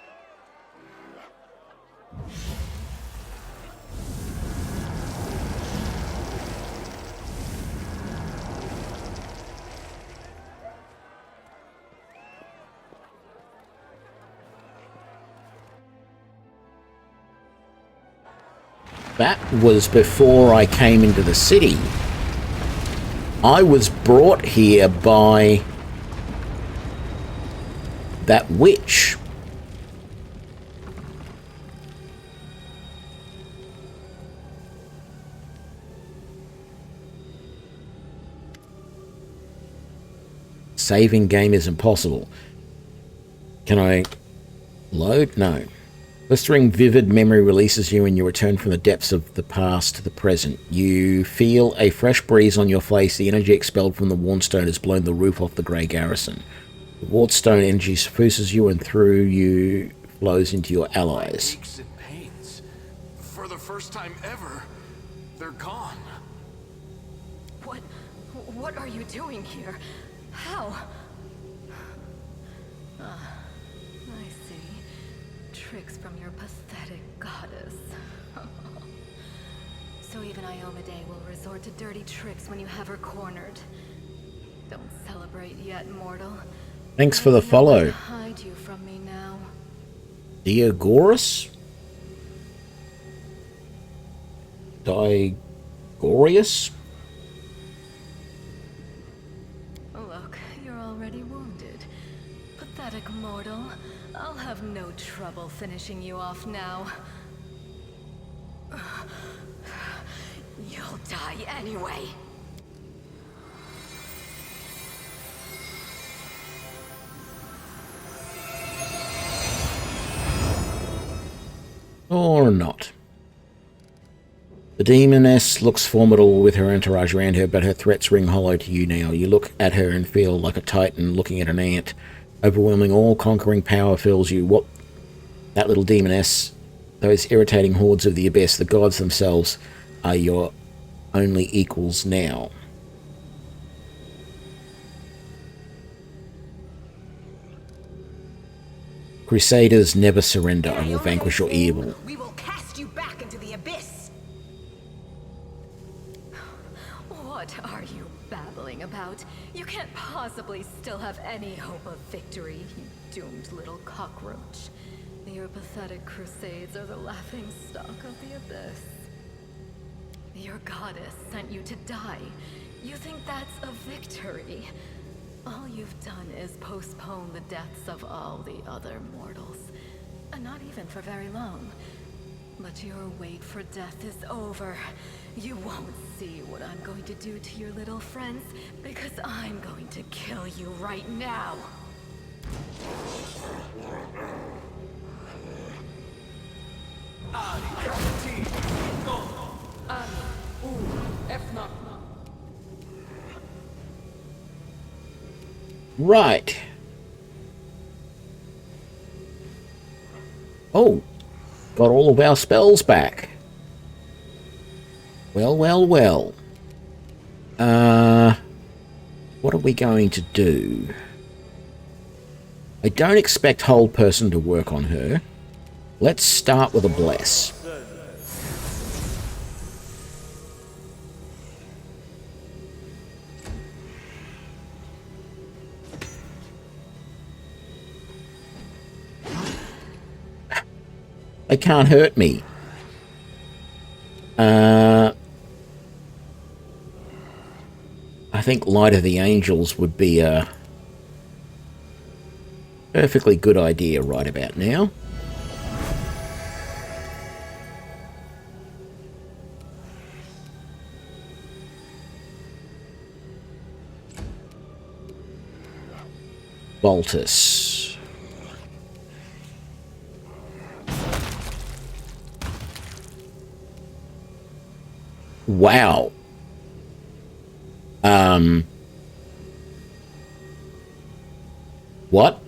That was before I came into the city. I was brought here by that witch. Saving game is impossible. Can I load? No. Blistering vivid memory releases you and you return from the depths of the past to the present. You feel a fresh breeze on your face. The energy expelled from the wardstone has blown the roof off the grey garrison. The wardstone energy suffuses you and through you flows into your allies. Aches and pains. For the first time ever, they're gone. What are you doing here? How? I see. Tricks from your pathetic goddess. So even Iomedae will resort to dirty tricks when you have her cornered. Don't celebrate yet, mortal. Thanks for the follow. Hide you from me now. Diagoras? Digorius? Look, you're already wounded. Pathetic mortal. I'll have no trouble finishing you off now. You'll die anyway. Or not. The demoness looks formidable with her entourage around her, but her threats ring hollow to you now. You look at her and feel like a titan looking at an ant. Overwhelming, all-conquering power fills you. What that little demoness those irritating hordes of the abyss. The gods themselves are your only equals now. Crusaders never surrender. I will vanquish your evil. We will cast you back into the abyss. What are you babbling about? You can't possibly still have any hope of victory, you doomed little cockroach. Your pathetic crusades are the laughing stock of the abyss. Your goddess sent you to die. You think that's a victory? All you've done is postpone the deaths of all the other mortals. And not even for very long. But your wait for death is over. You won't see what I'm going to do to your little friends, because I'm going to kill you right now. Right. Oh, got all of our spells back. Well, well, well. What are we going to do? I don't expect Hold Person to work on her. Let's start with a Bless. They can't hurt me. I think Light of the Angels would be a perfectly good idea right about now. Baltus. Wow. What?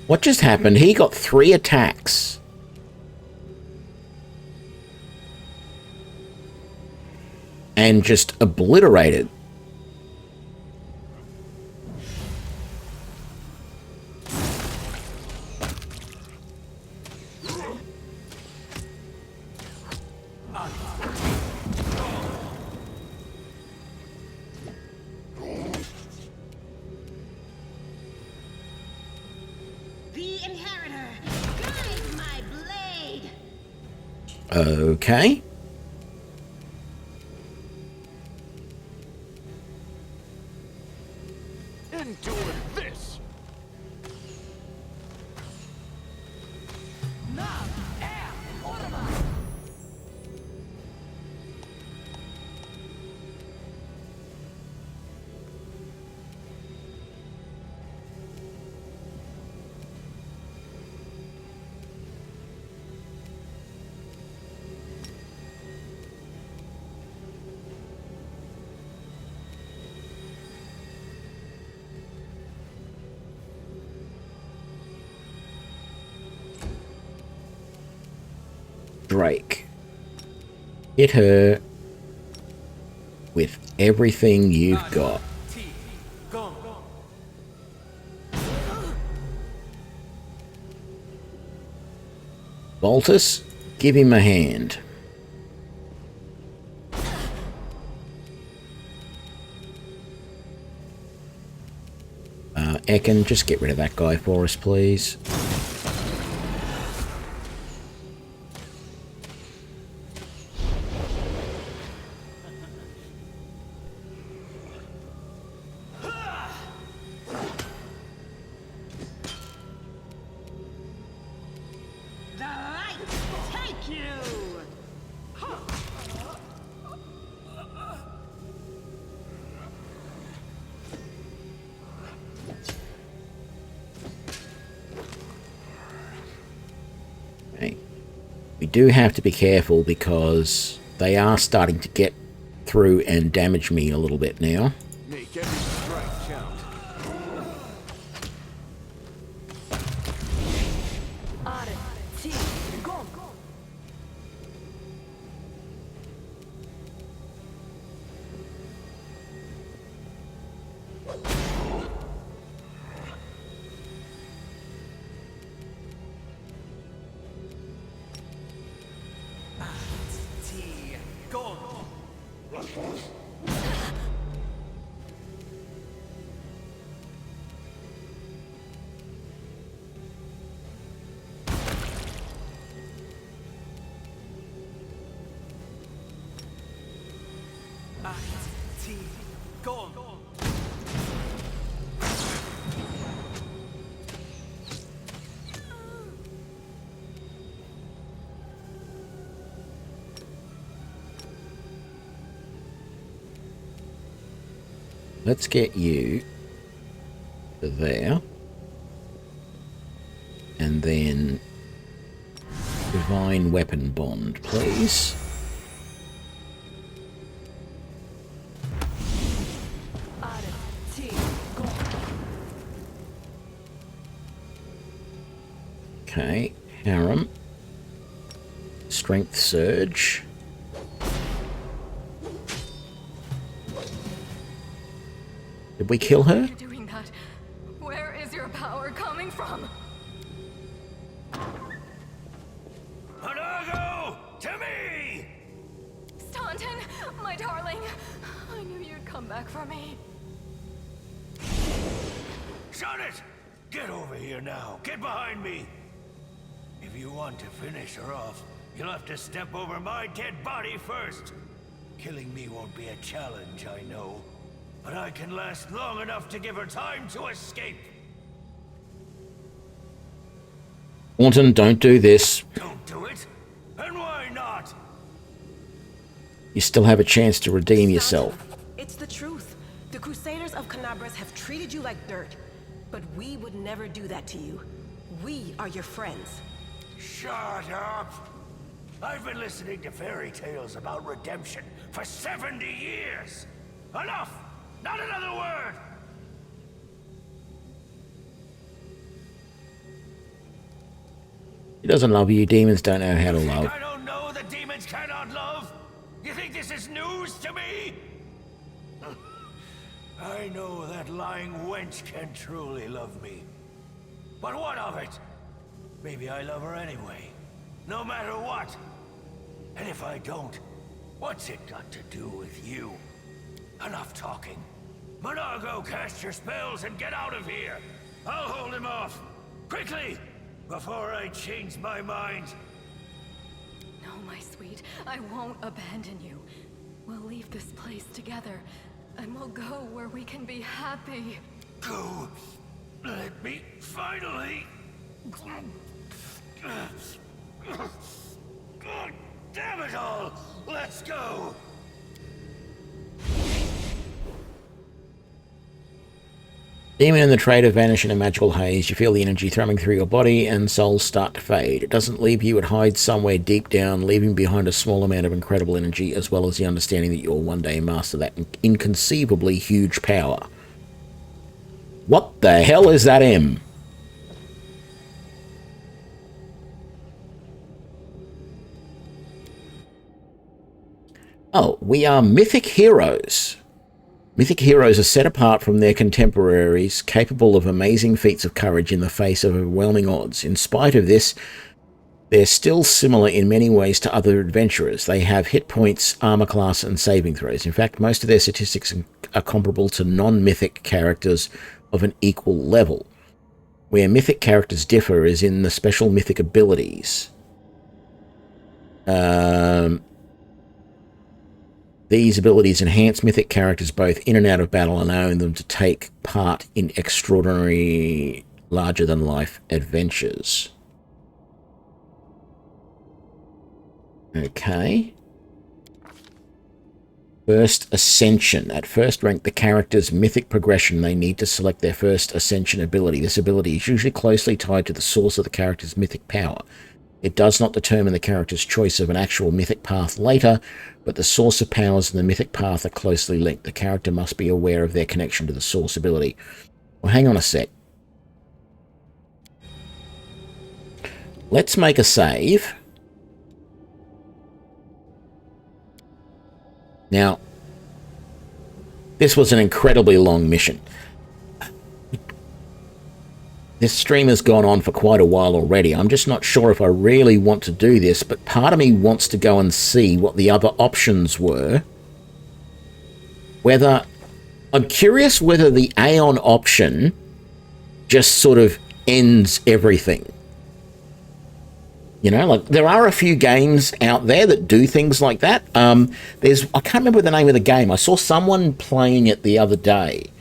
What just happened? He got 3 attacks. And just obliterated. Okay. Endure this. Drake. Hit her with everything you've got. Baltus, give him a hand. Ekin, just get rid of that guy for us, please. We do have to be careful because they are starting to get through and damage me a little bit now. Make every strike count. Let's get you to there. And then Divine Weapon Bond, please. Okay, Harem. Strength Surge. Did we kill her? You're doing that. Where is your power coming from? Anago! To me! Staunton, my darling. I knew you'd come back for me. Shut it! Get over here now. Get behind me. If you want to finish her off, you'll have to step over my dead body first. Killing me won't be a challenge, I know. But I can last long enough to give her time to escape. Thornton, don't do this. Don't do it? And why not? You still have a chance to redeem yourself. It's the truth. The Crusaders of Canabras have treated you like dirt. But we would never do that to you. We are your friends. Shut up! I've been listening to fairy tales about redemption for 70 years! Enough! Not another word! He doesn't love you. Demons don't know how to love. I don't know that demons cannot love? You think this is news to me? I know that lying wench can truly love me. But what of it? Maybe I love her anyway. No matter what. And if I don't, what's it got to do with you? Enough talking. Monago, cast your spells and get out of here! I'll hold him off! Quickly! Before I change my mind! No, my sweet. I won't abandon you. We'll leave this place together, and we'll go where we can be happy. Go! Let me finally... God damn it all! Let's go! Demon and the trader vanish in a magical haze. You feel the energy thrumming through your body and soul start to fade. It doesn't leave you, it hides somewhere deep down, leaving behind a small amount of incredible energy, as well as the understanding that you'll one day master that inconceivably huge power. What the hell is that M? Oh, we are mythic heroes. Mythic heroes are set apart from their contemporaries, capable of amazing feats of courage in the face of overwhelming odds. In spite of this, they're still similar in many ways to other adventurers. They have hit points, armor class, and saving throws. In fact, most of their statistics are comparable to non-mythic characters of an equal level. Where mythic characters differ is in the special mythic abilities. These abilities enhance mythic characters both in and out of battle, allowing them to take part in extraordinary, larger-than-life adventures. Okay. First Ascension. At first rank, the character's mythic progression, they need to select their first Ascension ability. This ability is usually closely tied to the source of the character's mythic power. It does not determine the character's choice of an actual mythic path later, but the source of powers and the mythic path are closely linked. The character must be aware of their connection to the source ability. Well, hang on a sec. Let's make a save. Now, this was an incredibly long mission. This stream has gone on for quite a while already. I'm just not sure if I really want to do this, but part of me wants to go and see what the other options were whether... I'm curious whether the Aeon option just sort of ends everything. You know, like, there are a few games out there that do things like that. I can't remember the name of the game. I saw someone playing it the other day.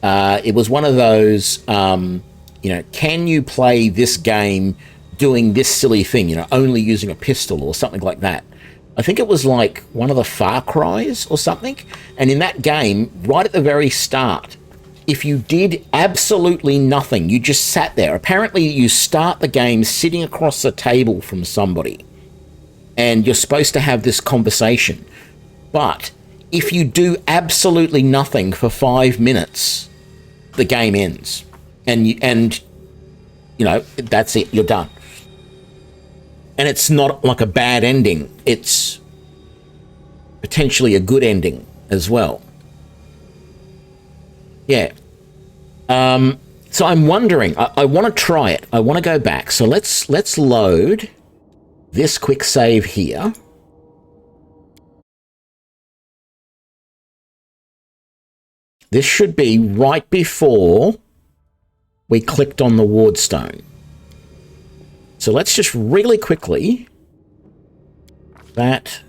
It was one of those, you know, can you play this game doing this silly thing, you know, only using a pistol or something like that. I think it was like one of the Far Cries or something. And in that game, right at the very start, if you did absolutely nothing, you just sat there. Apparently, you start the game sitting across the table from somebody, and you're supposed to have this conversation. But if you do absolutely nothing for 5 minutes, the game ends. And you know, that's it, you're done. And it's not like a bad ending. It's potentially a good ending as well. Yeah. So I'm wondering, I want to try it. I want to go back. So let's load this quick save here. This should be right before we clicked on the wardstone. So let's just really quickly that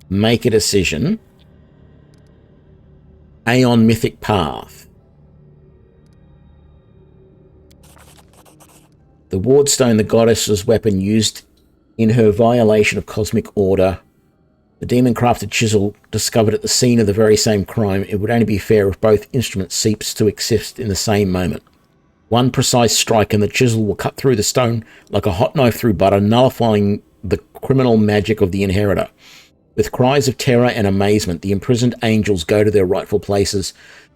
make a decision. Aeon Mythic Path. The wardstone, the goddess's weapon used in her violation of cosmic order. The demon-crafted chisel discovered at the scene of the very same crime. It would only be fair if both instruments ceased to exist in the same moment. One precise strike and the chisel will cut through the stone like a hot knife through butter, nullifying the criminal magic of the inheritor. With cries of terror and amazement, the imprisoned angels go to their rightful places,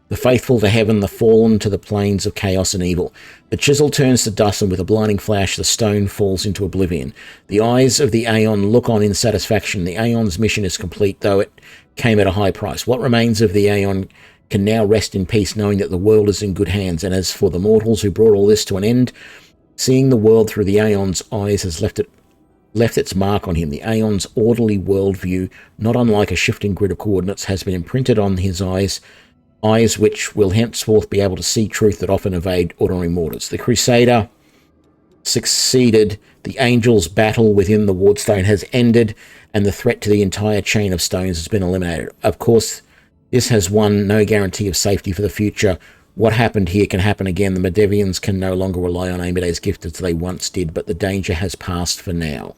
the faithful to heaven, the fallen to the plains of chaos and evil. The chisel turns to dust, and with a blinding flash, the stone falls into oblivion. The eyes of the Aeon look on in satisfaction. The Aeon's mission is complete, though it came at a high price. What remains of the Aeon can now rest in peace, knowing that the world is in good hands. And as for the mortals who brought all this to an end, seeing the world through the Aeon's eyes has left its mark on him. The Aeon's orderly worldview, not unlike a shifting grid of coordinates, has been imprinted on his eyes which will henceforth be able to see truth that often evade ordinary mortals. The Crusader succeeded. The Angel's battle within the wardstone has ended, and the threat to the entire chain of stones has been eliminated. Of course, this has won no guarantee of safety for the future. What happened here can happen again. The Medevians can no longer rely on Amade's gift as they once did, but the danger has passed for now.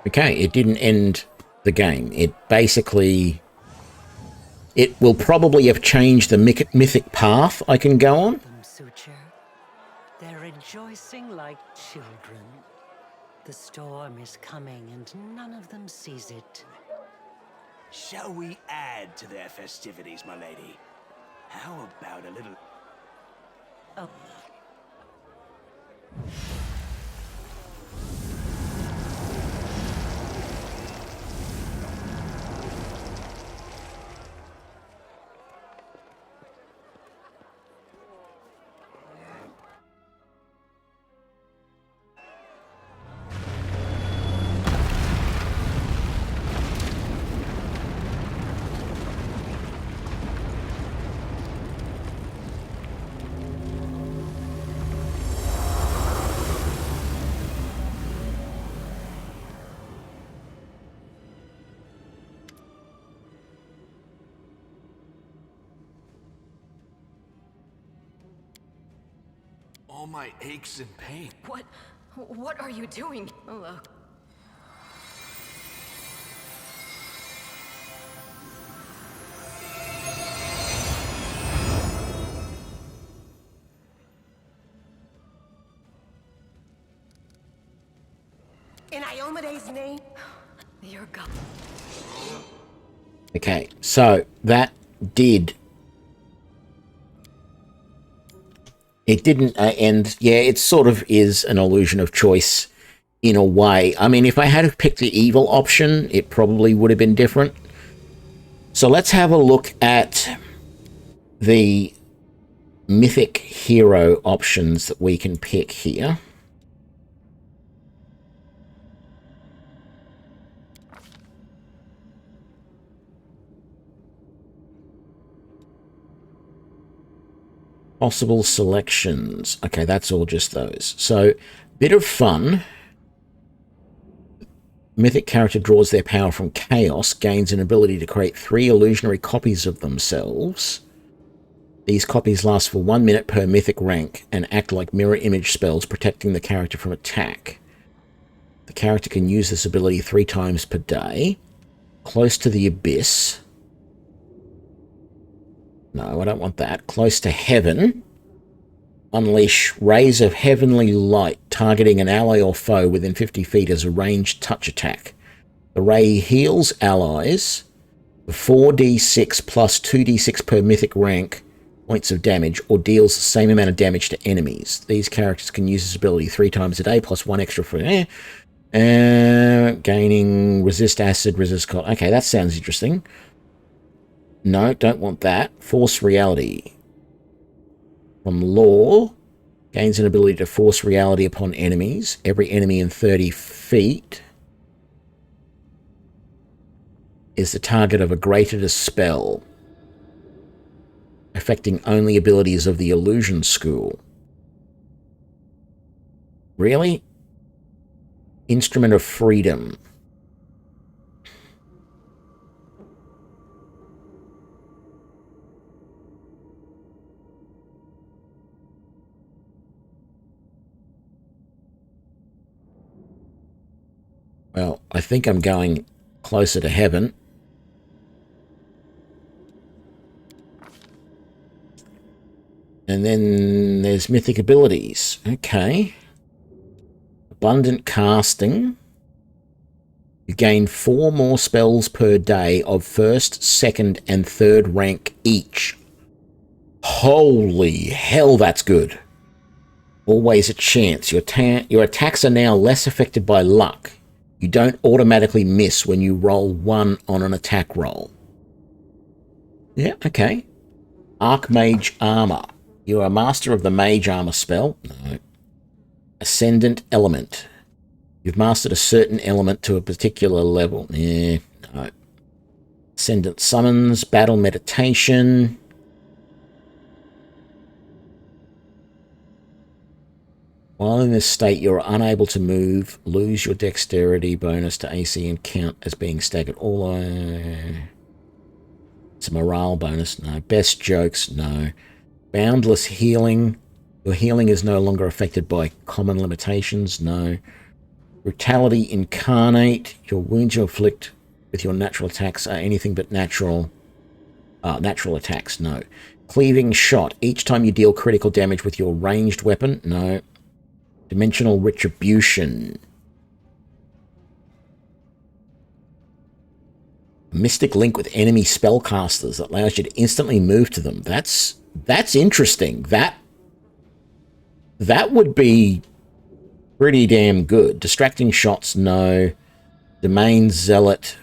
Okay, it didn't end the game. It basically... It will probably have changed the mythic path I can go on. They're rejoicing like children. The storm is coming and none of them sees it. Shall we add to their festivities, my lady? How about a little... Oh. All my aches and pain. What are you doing? Oh, In Iomede's name? You're gone. Okay, so that did... It didn't end... Yeah, it sort of is an illusion of choice in a way. I mean, if I had picked the evil option, it probably would have been different. So let's have a look at the Mythic hero options that we can pick here. Possible selections. Okay, that's all just those. So, bit of fun. Mythic character draws their power from chaos, gains an ability to create 3 illusionary copies of themselves. These copies last for 1 minute per mythic rank and act like mirror image spells, protecting the character from attack. The character can use this ability 3 times per day. Close to the abyss. No, I don't want that. Close to heaven. Unleash rays of heavenly light, targeting an ally or foe within 50 feet as a ranged touch attack. The ray heals allies for 4d6 plus 2d6 per mythic rank points of damage, or deals the same amount of damage to enemies. These characters can use this ability 3 times a day, plus 1 extra for gaining resist acid, resist cold. Okay, that sounds interesting. No, don't want that. Force reality. From law, gains an ability to force reality upon enemies. Every enemy in 30 feet is the target of a greater spell, affecting only abilities of the illusion school. Really? Instrument of freedom. Well, I think I'm going closer to heaven. And then there's mythic abilities. Okay. Abundant casting. You gain 4 more spells per day of 1st, 2nd, and 3rd rank each. Holy hell, that's good. Always a chance. Your attacks are now less affected by luck. You don't automatically miss when you roll 1 on an attack roll. Yeah, okay. Archmage Armor. You are a master of the Mage Armor spell. No. Ascendant Element. You've mastered a certain element to a particular level. No. Ascendant Summons. Battle Meditation. While in this state, you're unable to move, lose your dexterity bonus to AC, and count as being staggered. It's a morale bonus. No. Best jokes. No. Boundless healing. Your healing is no longer affected by common limitations. No. Brutality incarnate. Your wounds you inflict with your natural attacks are anything but natural attacks. No. Cleaving shot. Each time you deal critical damage with your ranged weapon. No. Dimensional retribution. Mystic link with enemy spellcasters that allows you to instantly move to them. That's interesting. That would be pretty damn good. Distracting shots, no. Domain zealot.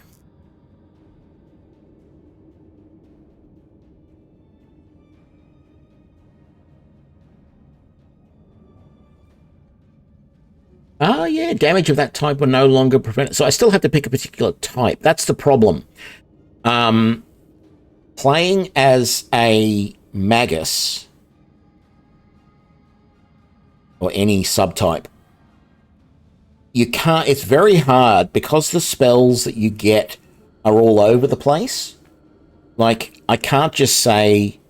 Ah, yeah, damage of that type will no longer prevent it. So I still have to pick a particular type. That's the problem. Playing as a Magus, or any subtype, you can't, it's very hard because the spells that you get are all over the place. Like, I can't just say,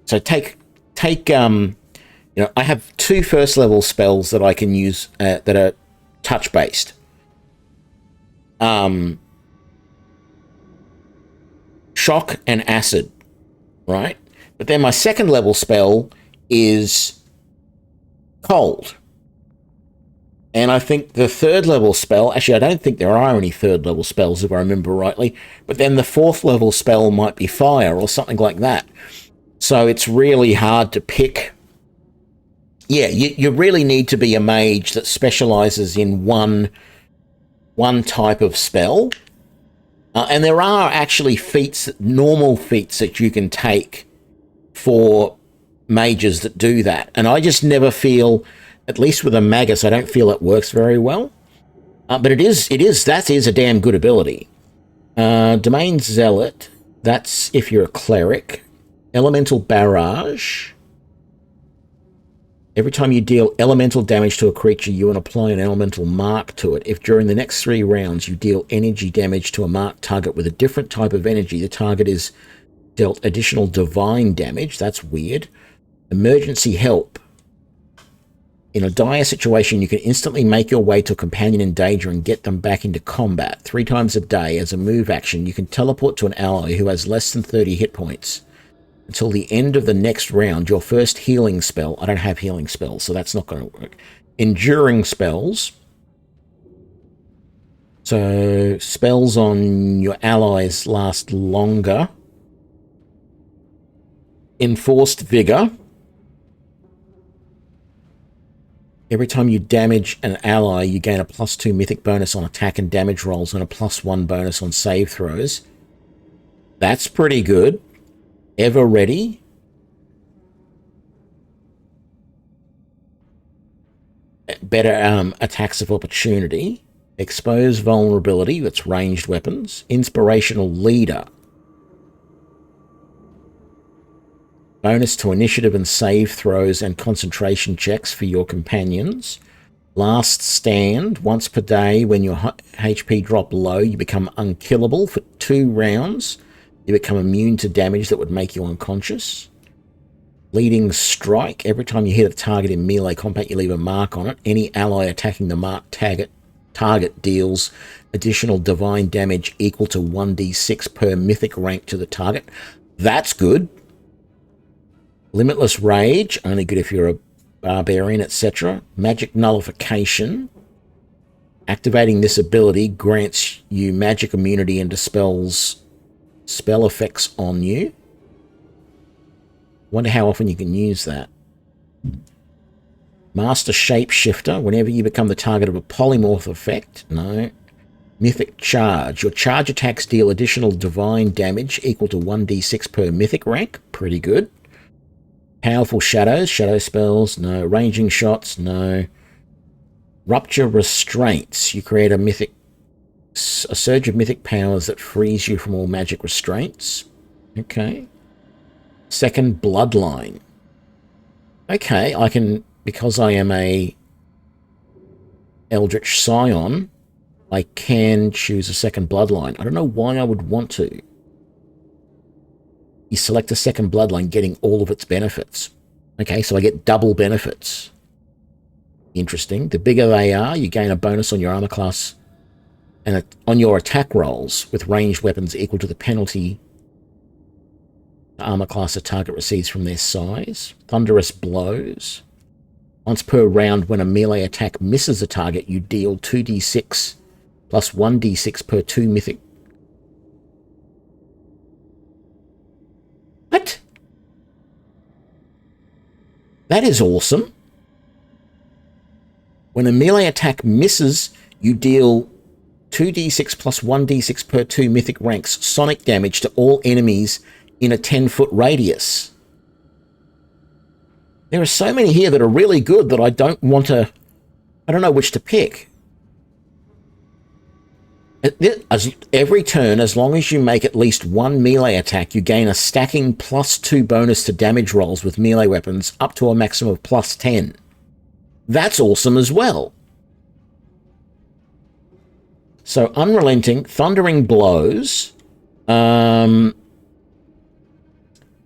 so take you know, I have 2 first level spells that I can use that are touch based. Shock and acid, right? But then my 2nd level spell is cold. And I think the 3rd level spell, actually I don't think there are any 3rd level spells if I remember rightly, but then the 4th level spell might be fire or something like that. So it's really hard to pick. Yeah, you really need to be a mage that specializes in one type of spell. And there are actually feats, normal feats that you can take for mages that do that. And I just never feel, at least with a Magus, I don't feel it works very well. But that is a damn good ability. Domain Zealot, that's if you're a cleric. Elemental Barrage. Every time you deal elemental damage to a creature, you will apply an elemental mark to it. If during the next 3 rounds you deal energy damage to a marked target with a different type of energy, the target is dealt additional divine damage. That's weird. Emergency Help. In a dire situation, you can instantly make your way to a companion in danger and get them back into combat. 3 times a day, as a move action, you can teleport to an ally who has less than 30 hit points. Until the end of the next round, your first healing spell... I don't have healing spells, so that's not going to work. Enduring spells. So, spells on your allies last longer. Enforced Vigor. Every time you damage an ally, you gain a +2 mythic bonus on attack and damage rolls and a +1 bonus on save throws. That's pretty good. Ever Ready. Better attacks of opportunity. Expose Vulnerability, that's ranged weapons. Inspirational Leader. Bonus to initiative and save throws and concentration checks for your companions. Last Stand. Once per day, when your HP drop low, you become unkillable for 2 rounds. You become immune to damage that would make you unconscious. Leading Strike. Every time you hit a target in melee combat, you leave a mark on it. Any ally attacking the marked target deals additional divine damage equal to 1d6 per mythic rank to the target. That's good. Limitless Rage. Only good if you're a barbarian, etc. Magic Nullification. Activating this ability grants you magic immunity and dispels spell effects on you. Wonder how often you can use that. Master Shapeshifter. Whenever you become the target of a polymorph effect. No. Mythic Charge. Your charge attacks deal additional divine damage equal to 1d6 per mythic rank. Pretty good. Powerful Shadows. Shadow spells. No. Ranging shots. No. Rupture Restraints. You create a surge of mythic powers that frees you from all magic restraints. Okay. Second Bloodline. Okay, I can, because I am a Eldritch Scion, I can choose a second Bloodline. I don't know why I would want to. You select a second Bloodline, getting all of its benefits. Okay, so I get double benefits. Interesting. The bigger they are, you gain a bonus on your armor class and on your attack rolls with ranged weapons equal to the penalty the armor class a target receives from their size. Thunderous Blows. Once per round, when a melee attack misses a target, you deal 2d6 plus 1d6 per 2 mythic. What? That is awesome. When a melee attack misses, you deal 2d6 plus 1d6 per 2 mythic ranks sonic damage to all enemies in a 10-foot radius. There are so many here that are really good that I don't know which to pick. Every turn, as long as you make at least one melee attack, you gain a stacking +2 bonus to damage rolls with melee weapons up to a maximum of +10. That's awesome as well. So, Unrelenting, Thundering Blows,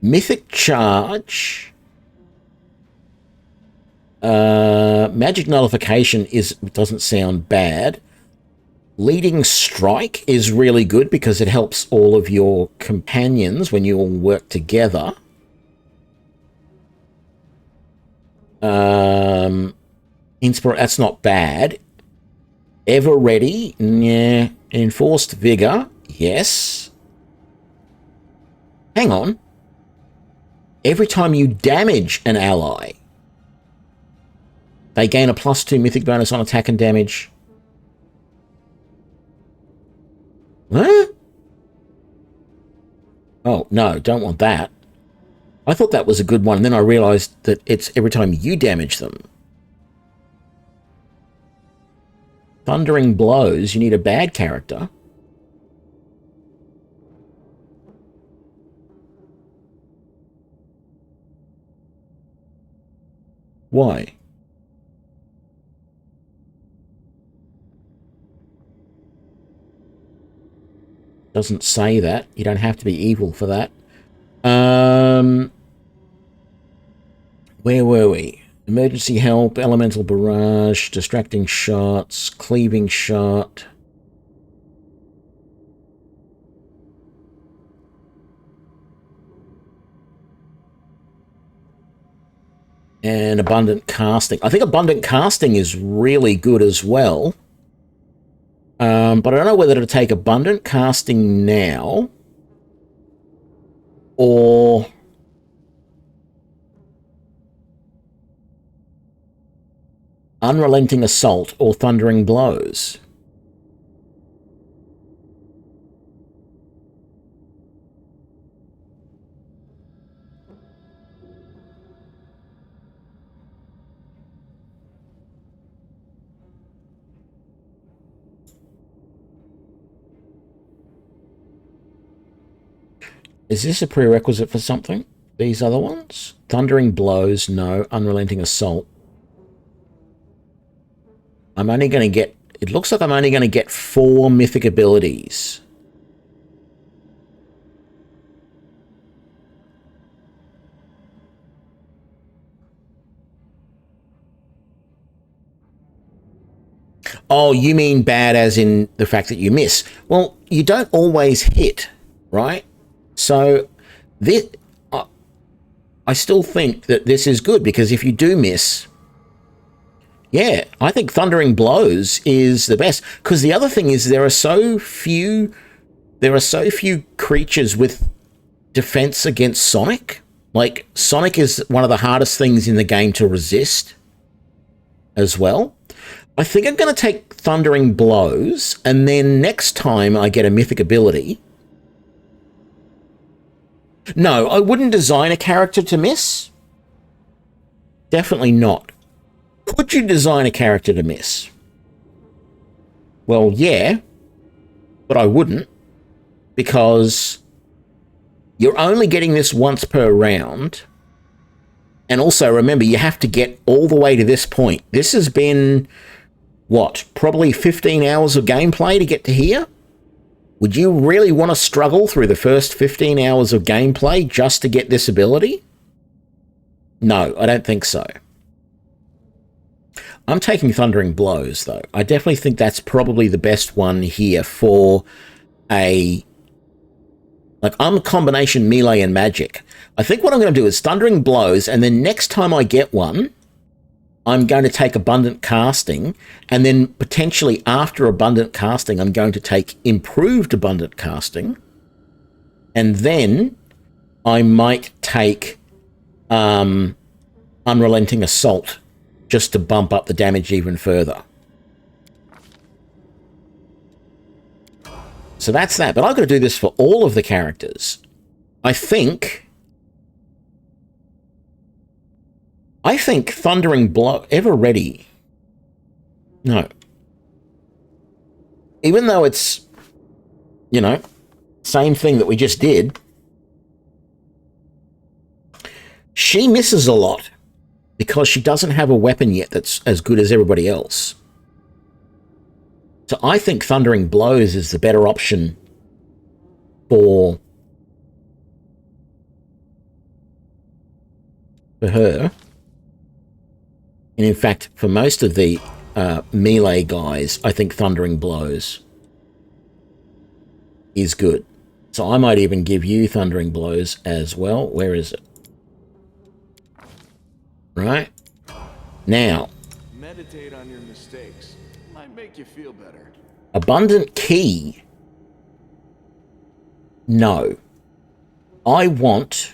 Mythic Charge, Magic Nullification doesn't sound bad. Leading Strike is really good because it helps all of your companions when you all work together. That's not bad. Ever Ready, yeah. Enforced Vigor, yes. Hang on. Every time you damage an ally, they gain a +2 mythic bonus on attack and damage. Huh? Oh, no, don't want that. I thought that was a good one, and then I realized that it's every time you damage them. Thundering Blows, you need a bad character. Why? Doesn't say that. You don't have to be evil for that. Where were we? Emergency help, elemental barrage, distracting shots, cleaving shot. And abundant casting. I think abundant casting is really good as well. But I don't know whether to take abundant casting now or unrelenting assault or thundering blows. Is this a prerequisite for something? These other ones? Thundering blows, no. Unrelenting assault. I'm only going to get... It looks like I'm only going to get 4 mythic abilities. Oh, you mean bad as in the fact that you miss. Well, you don't always hit, right? So, this, I still think that this is good, because if you do miss, yeah, I think Thundering Blows is the best. Because the other thing is there are so few creatures with defense against Sonic. Like, Sonic is one of the hardest things in the game to resist as well. I think I'm going to take Thundering Blows, and then next time I get a mythic ability... No, I wouldn't design a character to miss. Definitely not. Could you design a character to miss? Well, yeah, but I wouldn't, because you're only getting this once per round. And also, remember, you have to get all the way to this point. This has been, what, probably 15 hours of gameplay to get to here? Would you really want to struggle through the first 15 hours of gameplay just to get this ability? No, I don't think so. I'm taking Thundering Blows, though. I definitely think that's probably the best one here for a... Like, I'm a combination melee and magic. I think what I'm going to do is Thundering Blows, and then next time I get one, I'm going to take Abundant Casting, and then potentially after Abundant Casting, I'm going to take Improved Abundant Casting, and then I might take Unrelenting Assault, just to bump up the damage even further. So that's that, but I've got to do this for all of the characters. I think Thundering Blow... Ever Ready? No. Even though it's, you know, same thing that we just did, she misses a lot because she doesn't have a weapon yet that's as good as everybody else. So I think Thundering Blows is the better option for her. And in fact, for most of the melee guys, I think Thundering Blows is good. So I might even give you Thundering Blows as well. Where is it? Right? Now. Meditate on your mistakes. Might make you feel better. Abundant Key. No. I want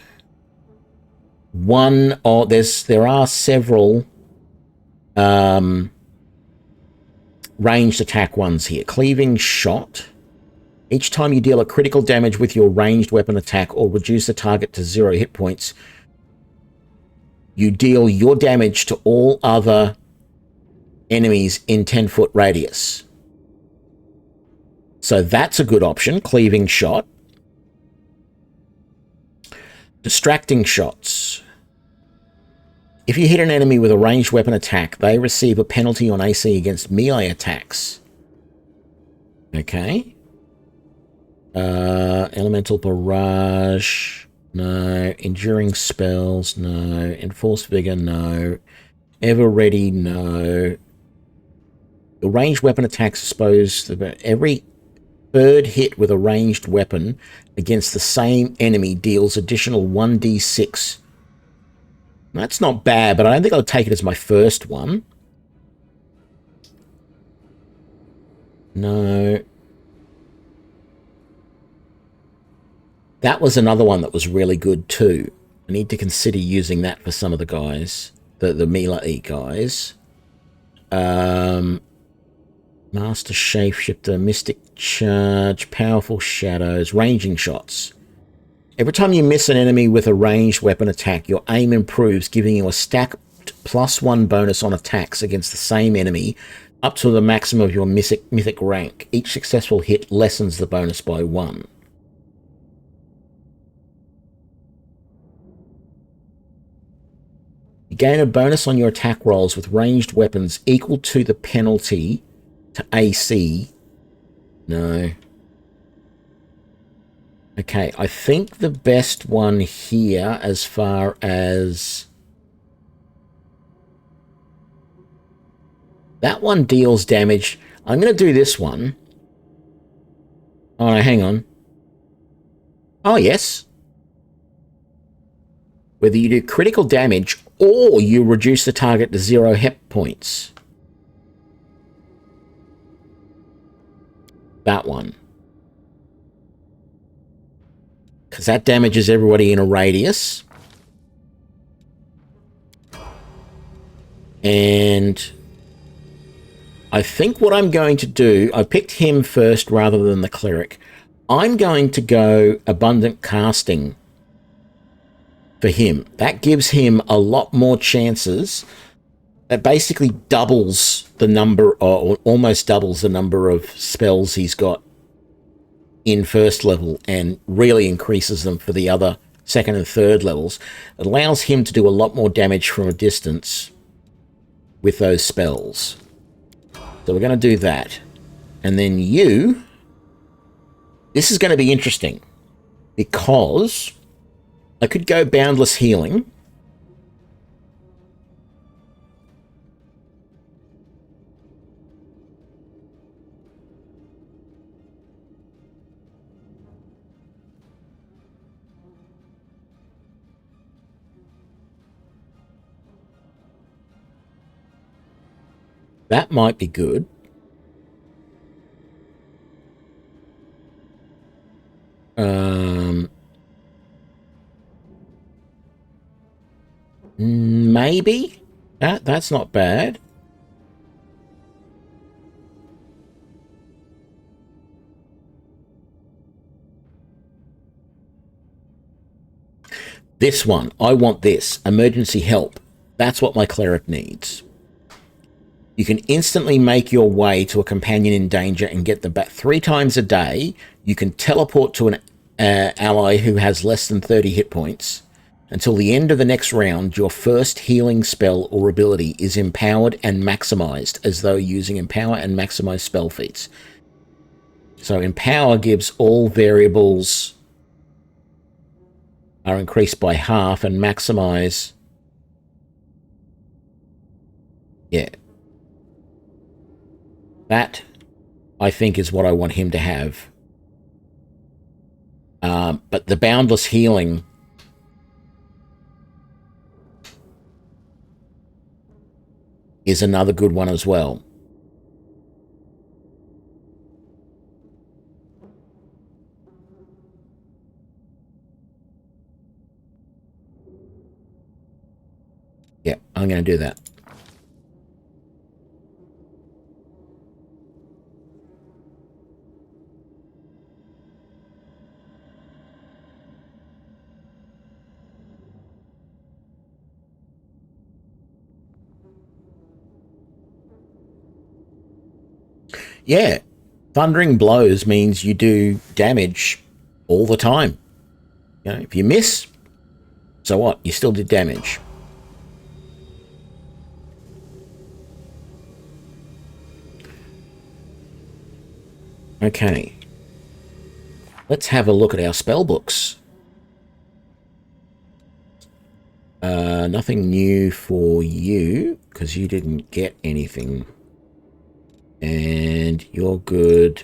one, or there are several ranged attack ones here. Cleaving Shot, Each time you deal a critical damage with your ranged weapon attack or reduce the target to 0 hit points, you deal your damage to all other enemies in 10-foot radius. So that's a good option. Cleaving shot. Distracting shots. If you hit an enemy with a ranged weapon attack, they receive a penalty on AC against melee attacks. Okay. Elemental barrage. No. Enduring spells. No. Enforced vigor. No. Ever ready. No. The ranged weapon attacks expose every third hit with a ranged weapon against the same enemy deals additional 1d6. That's not bad, but I don't think I'll take it as my first one. No. That was another one that was really good too. I need to consider using that for some of the guys, the melee guys. Master Shapeshifter, Mystic Charge, Powerful Shadows, Ranging Shots. Every time you miss an enemy with a ranged weapon attack, your aim improves, giving you a stacked +1 bonus on attacks against the same enemy, up to the maximum of your mythic rank. Each successful hit lessens the bonus by 1. You gain a bonus on your attack rolls with ranged weapons equal to the penalty to AC. No. Okay, I think the best one here as far as... That one deals damage. I'm going to do this one. Oh, no, hang on. Oh, yes. Whether you do critical damage or you reduce the target to 0 hit points. That one. Because that damages everybody in a radius. And I think what I'm going to do, I picked him first rather than the cleric. I'm going to go abundant casting for him. That gives him a lot more chances. That basically doubles the number, or almost doubles the number of spells he's got in first level and really increases them for the other second and third levels. It allows him to do a lot more damage from a distance with those spells. So we're going to do that. And then you... This is going to be interesting because I could go Boundless Healing. That might be good. Maybe. That's not bad. This one. I want this. Emergency help. That's what my cleric needs. You can instantly make your way to a companion in danger and get them back 3 times a day. You can teleport to an ally who has less than 30 hit points. Until the end of the next round, your first healing spell or ability is empowered and maximized, as though using empower and maximize spell feats. So empower gives all variables are increased by half, and maximize... Yeah. That, I think, is what I want him to have. But the Boundless Healing... is another good one as well. Yeah, I'm going to do that. Yeah, thundering blows means you do damage all the time. You know, if you miss, so what? You still did damage. Okay. Let's have a look at our spell books. Nothing new for you, because you didn't get anything. And you're good.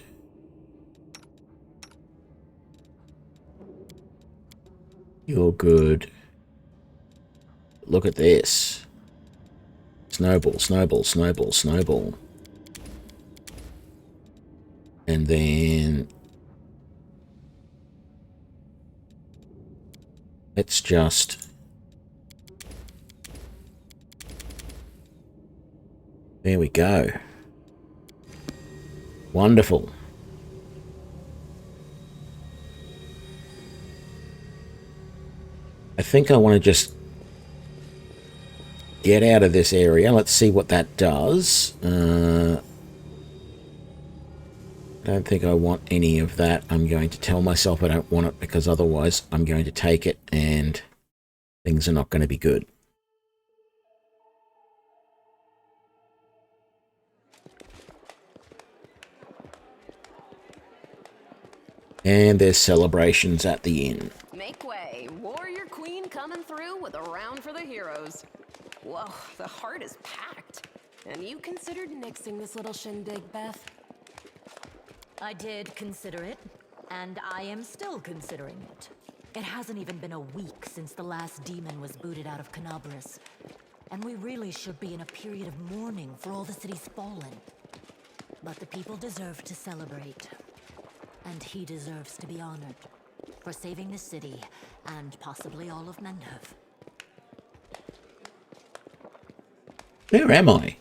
You're good. Look at this. Snowball, snowball, snowball, snowball. And then let's just... There we go. Wonderful. I think I want to just get out of this area. Let's see what that does. I don't think I want any of that. I'm going to tell myself I don't want it, because otherwise I'm going to take it and things are not going to be good. And there's celebrations at the inn. Make way. Warrior Queen coming through with a round for the heroes. Whoa, the heart is packed. And you considered nixing this little shindig, Beth? I did consider it, and I am still considering it. It hasn't even been a week since the last demon was booted out of Canabras. And we really should be in a period of mourning for all the city's fallen. But the people deserve to celebrate. And he deserves to be honored for saving the city and possibly all of Mendhov. Where am I?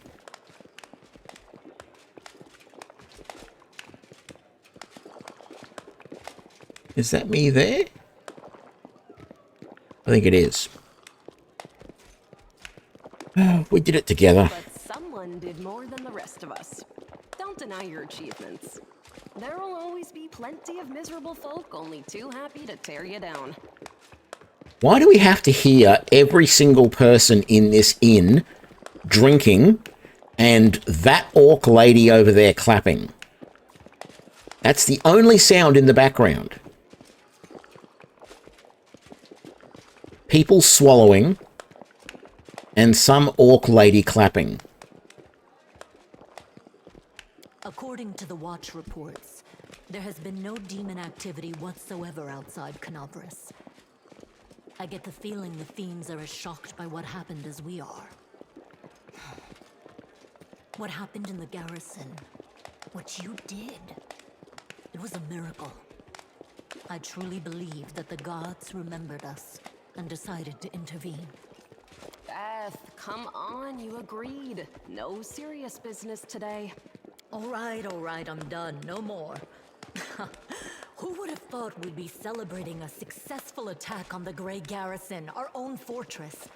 Is that me there? I think it is. We did it together. But someone did more than the rest of us. Don't deny your achievements. There will always be plenty of miserable folk only too happy to tear you down. Why do we have to hear every single person in this inn drinking and that orc lady over there clapping? That's the only sound in the background. People swallowing and some orc lady clapping. According to the Watch reports, there has been no demon activity whatsoever outside Canabras. I get the feeling the fiends are as shocked by what happened as we are. What happened in the garrison, what you did, it was a miracle. I truly believe that the gods remembered us and decided to intervene. Beth, come on, you agreed. No serious business today. All right, I'm done. No more. Who would have thought we'd be celebrating a successful attack on the Grey Garrison, our own fortress,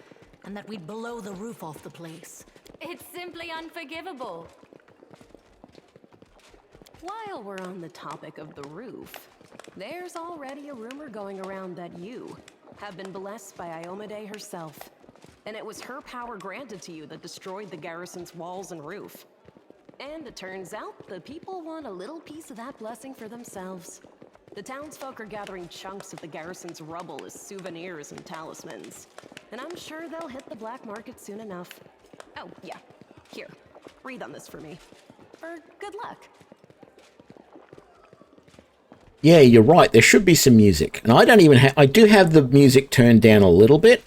and that we'd blow the roof off the place? It's simply unforgivable. While we're on the topic of the roof, there's already a rumor going around that you have been blessed by Iomade herself. And it was her power granted to you that destroyed the garrison's walls and roof. And it turns out the people want a little piece of that blessing for themselves. The townsfolk are gathering chunks of the garrison's rubble as souvenirs and talismans. And I'm sure they'll hit the black market soon enough. Oh, yeah. Here, read on this for me. For good luck. Yeah, you're right. There should be some music. And I don't even have... I do have the music turned down a little bit.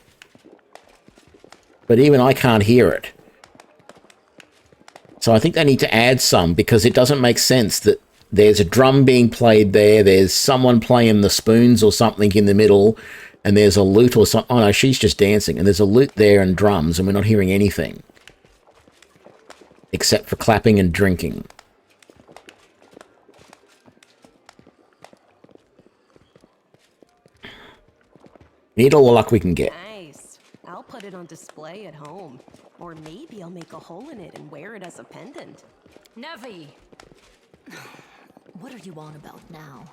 But even I can't hear it. So I think they need to add some, because it doesn't make sense that there's a drum being played there, there's someone playing the spoons or something in the middle, and there's a lute or something. Oh no, she's just dancing, and there's a lute there and drums, and we're not hearing anything. Except for clapping and drinking. Need all the luck we can get. Nice. I'll put it on display at home. Or maybe I'll make a hole in it and wear it as a pendant. Nevi! What are you on about now?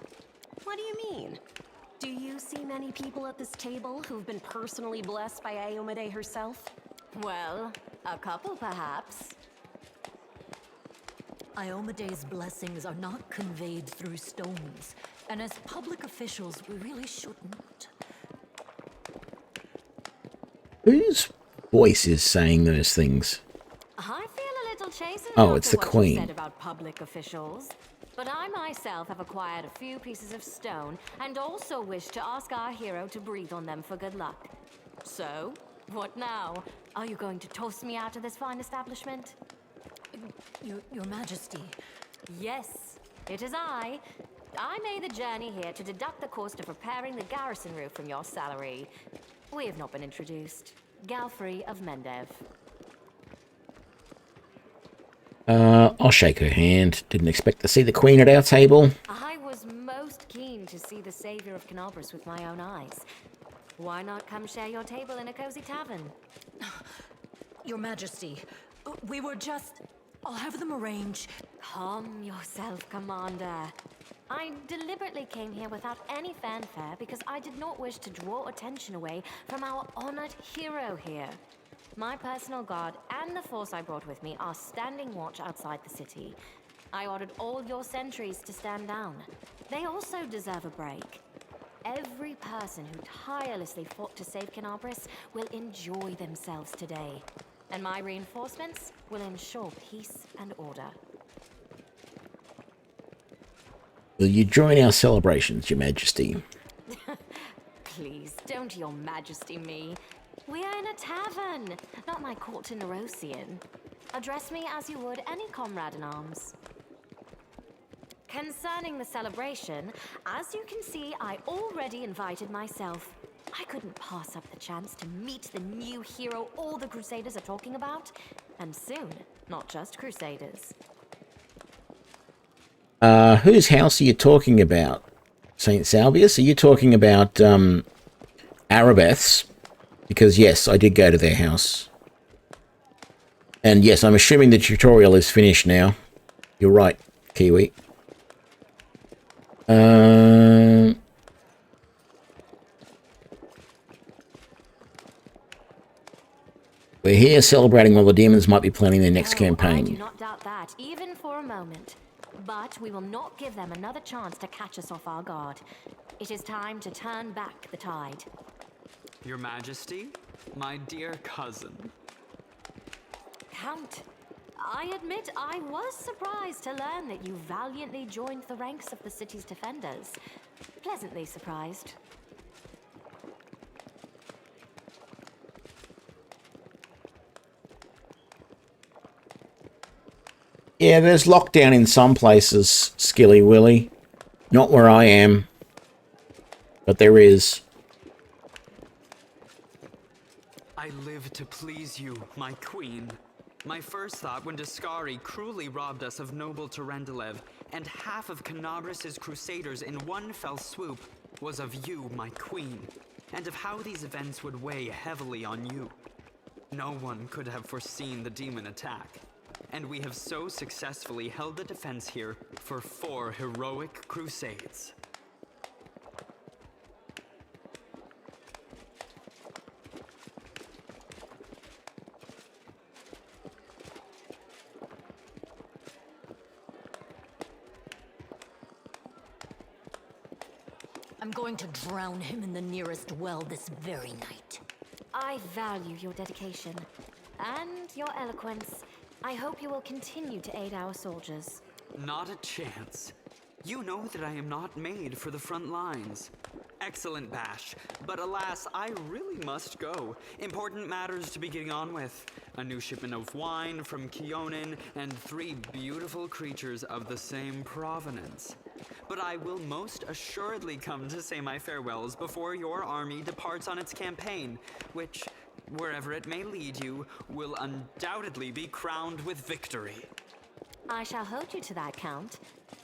What do you mean? Do you see many people at this table who've been personally blessed by Iomade herself? Well, a couple perhaps. Iomede's blessings are not conveyed through stones, and as public officials, we really shouldn't. Whose voice is saying those things? I feel a little chastened Oh, it's after the what Queen. you said about public officials. But I myself have acquired a few pieces of stone and also wish to ask our hero to breathe on them for good luck. So, what now? Are you going to toss me out of this fine establishment? Your Majesty. Yes, it is I. I made the journey here to deduct the cost of repairing the garrison roof from your salary. We have not been introduced. Galfrey of Mendev. I'll shake her hand. Didn't expect to see the Queen at our table. I was most keen to see the savior of Canobras with my own eyes. Why not come share your table in a cozy tavern? Your Majesty, we were just... I'll have them arrange. Calm yourself, Commander. I deliberately came here without any fanfare because I did not wish to draw attention away from our honored hero here. My personal guard and the force I brought with me are standing watch outside the city. I ordered all your sentries to stand down. They also deserve a break. Every person who tirelessly fought to save Canobras will enjoy themselves today. And my reinforcements will ensure peace and order. Will you join our celebrations, Your Majesty? Please, don't Your Majesty me. We are in a tavern, not my court in Erosian. Address me as you would any comrade in arms. Concerning the celebration, as you can see, I already invited myself. I couldn't pass up the chance to meet the new hero all the Crusaders are talking about. And soon, not just Crusaders. Whose house are you talking about? St. Salvius? Are you talking about Arabeth's? Because yes, I did go to their house. And yes, I'm assuming the tutorial is finished now. You're right, Kiwi. We're here celebrating while the demons might be planning their next campaign. I do not doubt that, even for a moment. But we will not give them another chance to catch us off our guard. It is time to turn back the tide. Your Majesty, my dear cousin. Count, I admit I was surprised to learn that you valiantly joined the ranks of the city's defenders. Pleasantly surprised. Yeah, there's lockdown in some places, Skilly Willy. Not where I am. But there is. I live to please you, my queen. My first thought when Discari cruelly robbed us of noble Terendelev and half of Canobras' crusaders in one fell swoop was of you, my queen, and of how these events would weigh heavily on you. No one could have foreseen the demon attack, and we have so successfully held the defense here for 4 heroic crusades. I'm going to drown him in the nearest well this very night. I value your dedication and your eloquence. I hope you will continue to aid our soldiers. Not a chance. You know that I am not made for the front lines. Excellent bash, but alas, I really must go. Important matters to be getting on with. A new shipment of wine from Keonan, and 3 beautiful creatures of the same provenance. But I will most assuredly come to say my farewells before your army departs on its campaign, which, wherever it may lead you, will undoubtedly be crowned with victory. I shall hold you to that, Count.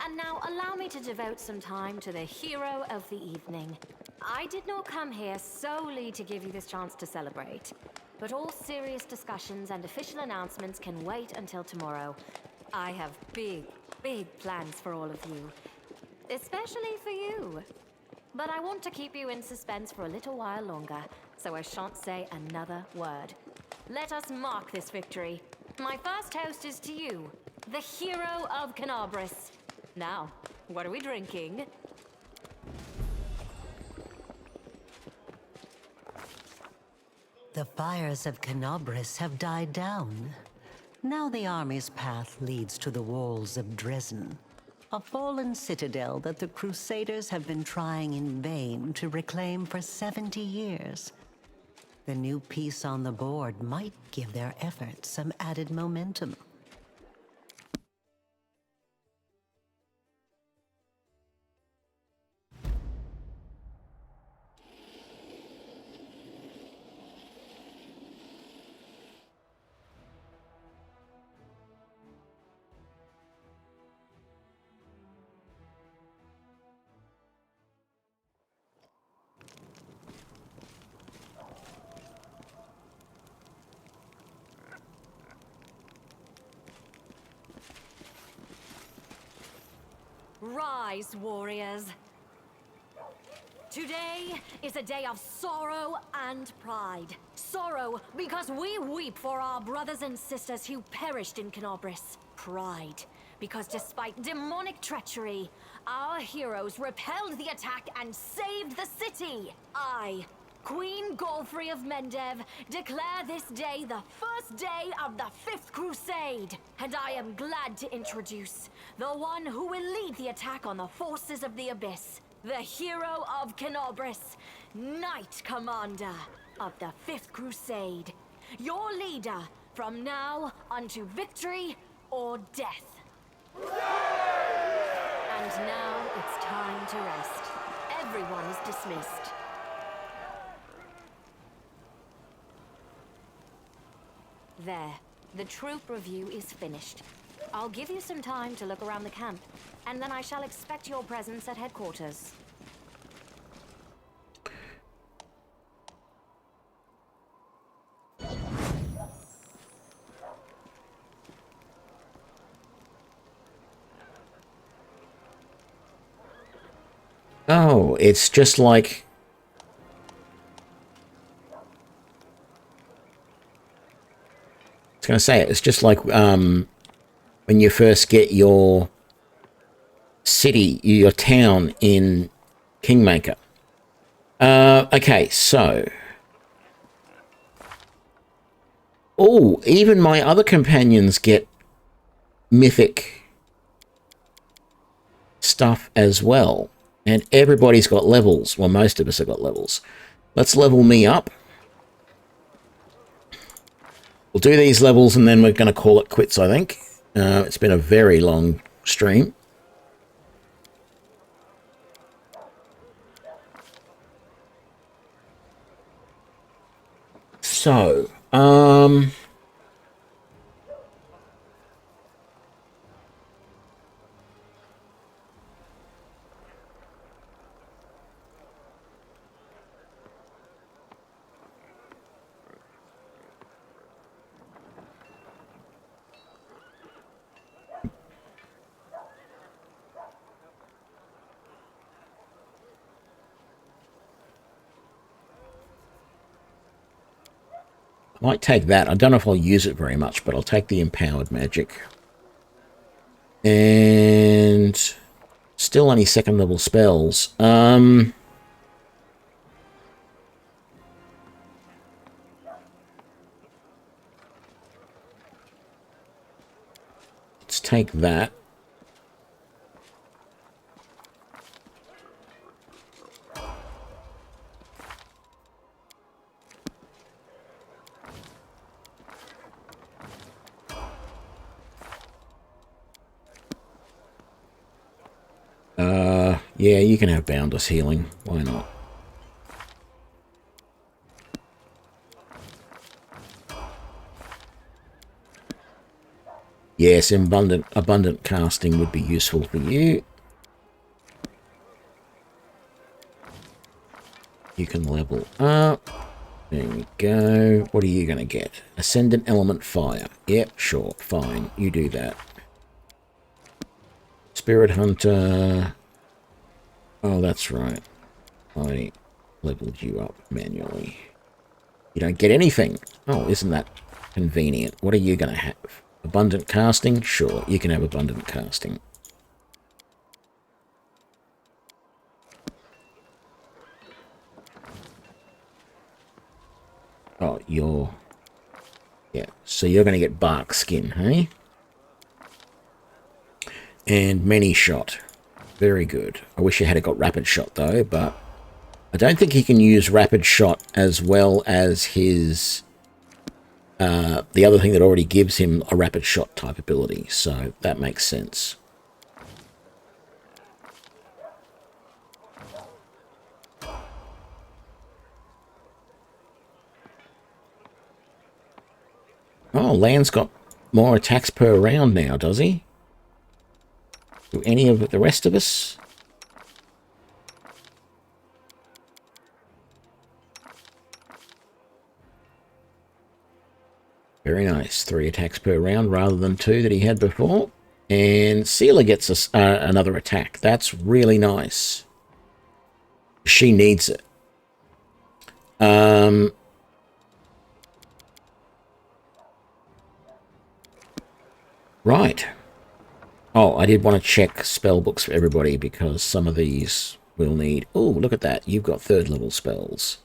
And now allow me to devote some time to the hero of the evening. I did not come here solely to give you this chance to celebrate, but all serious discussions and official announcements can wait until tomorrow. I have big big plans for all of you. Especially for you. But I want to keep you in suspense for a little while longer, so I shan't say another word. Let us mark this victory. My first toast is to you, the hero of Canabris. Now, what are we drinking? The fires of Canabris have died down. Now the army's path leads to the walls of Dresden, a fallen citadel that the crusaders have been trying in vain to reclaim for 70 years. The new piece on the board might give their efforts some added momentum. Rise, warriors. Today is a day of sorrow and pride. Sorrow because we weep for our brothers and sisters who perished in Canabris. Pride because despite demonic treachery, our heroes repelled the attack and saved the city. I, Queen Golfrey of Mendev, declare this day the first day of the 5th Crusade. And I am glad to introduce the one who will lead the attack on the forces of the Abyss. The hero of Canabris, Knight Commander of the 5th Crusade. Your leader from now unto victory or death. And now it's time to rest. Everyone is dismissed. There. The troop review is finished. I'll give you some time to look around the camp, and then I shall expect your presence at headquarters. Oh, it's just like... I was going to say, it's just like when you first get your city, your town in Kingmaker. Okay, so... Oh, even my other companions get Mythic stuff as well. And everybody's got levels. Well, most of us have got levels. Let's level me up. We'll do these levels and then we're going to call it quits, I think. It's been a very long stream. So, I might take that. I don't know if I'll use it very much, but I'll take the empowered magic. And still only second level spells. Let's take that. Yeah, you can have Boundless Healing. Why not? Yes, abundant casting would be useful for you. You can level up. There we go. What are you going to get? Ascendant Element Fire. Yep, sure, fine. You do that. Spirit Hunter. Oh, that's right. I leveled you up manually. You don't get anything. Oh, isn't that convenient? What are you going to have? Abundant casting? Sure, you can have abundant casting. Oh, you're... Yeah, so you're going to get bark skin, hey? And many shot. Very good. I wish you had got rapid shot, though, but I don't think he can use rapid shot as well as his... the other thing that already gives him a rapid shot type ability, so that makes sense. Oh, Land's got more attacks per round now, does he? Do any of the rest of us? Very nice. 3 attacks per round rather than 2 that he had before. And Sealer gets us another attack. That's really nice. She needs it. Right. Oh, I did want to check spell books for everybody because some of these will need... Oh, look at that. You've got 3rd level spells.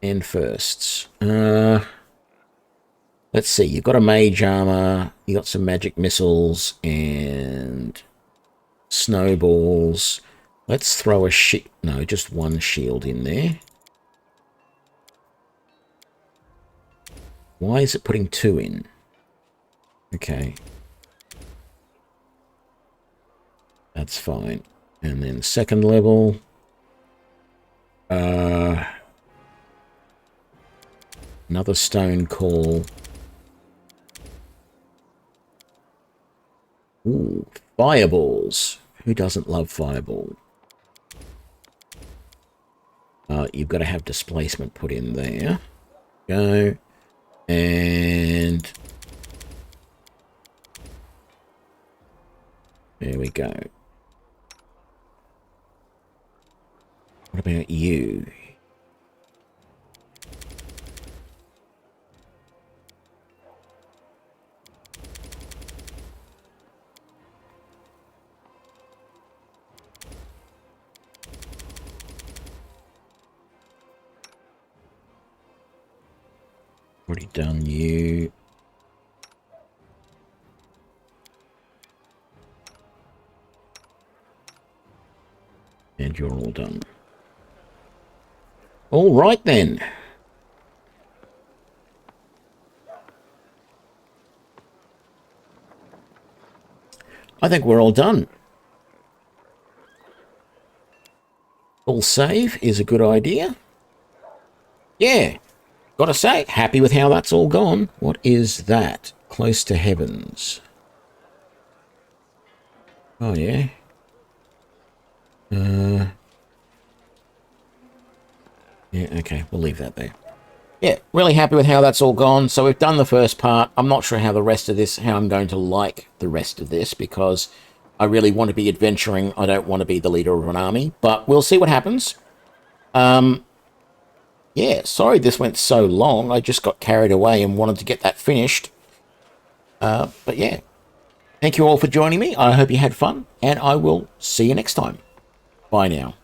And firsts. Let's see. You've got a mage armor. You got some magic missiles and snowballs. Let's throw a no, just 1 shield in there. Why is it putting 2 in? Okay. That's fine. And then 2nd level. Another stone call. Ooh, fireballs. Who doesn't love fireball? You've got to have displacement put in there. Go. And there we go. What about you? Already done you. And you're all done. All right then. I think we're all done. Full save is a good idea. Yeah. Gotta say, happy with how that's all gone. What is that? Close to heavens. Oh, yeah. Yeah, okay, we'll leave that there. Yeah, really happy with how that's all gone. So we've done the first part. I'm not sure how the rest of this, how I'm going to like the rest of this, because I really want to be adventuring. I don't want to be the leader of an army, but we'll see what happens. Yeah, sorry this went so long. I just got carried away and wanted to get that finished. But yeah, thank you all for joining me. I hope you had fun, and I will see you next time. Bye now.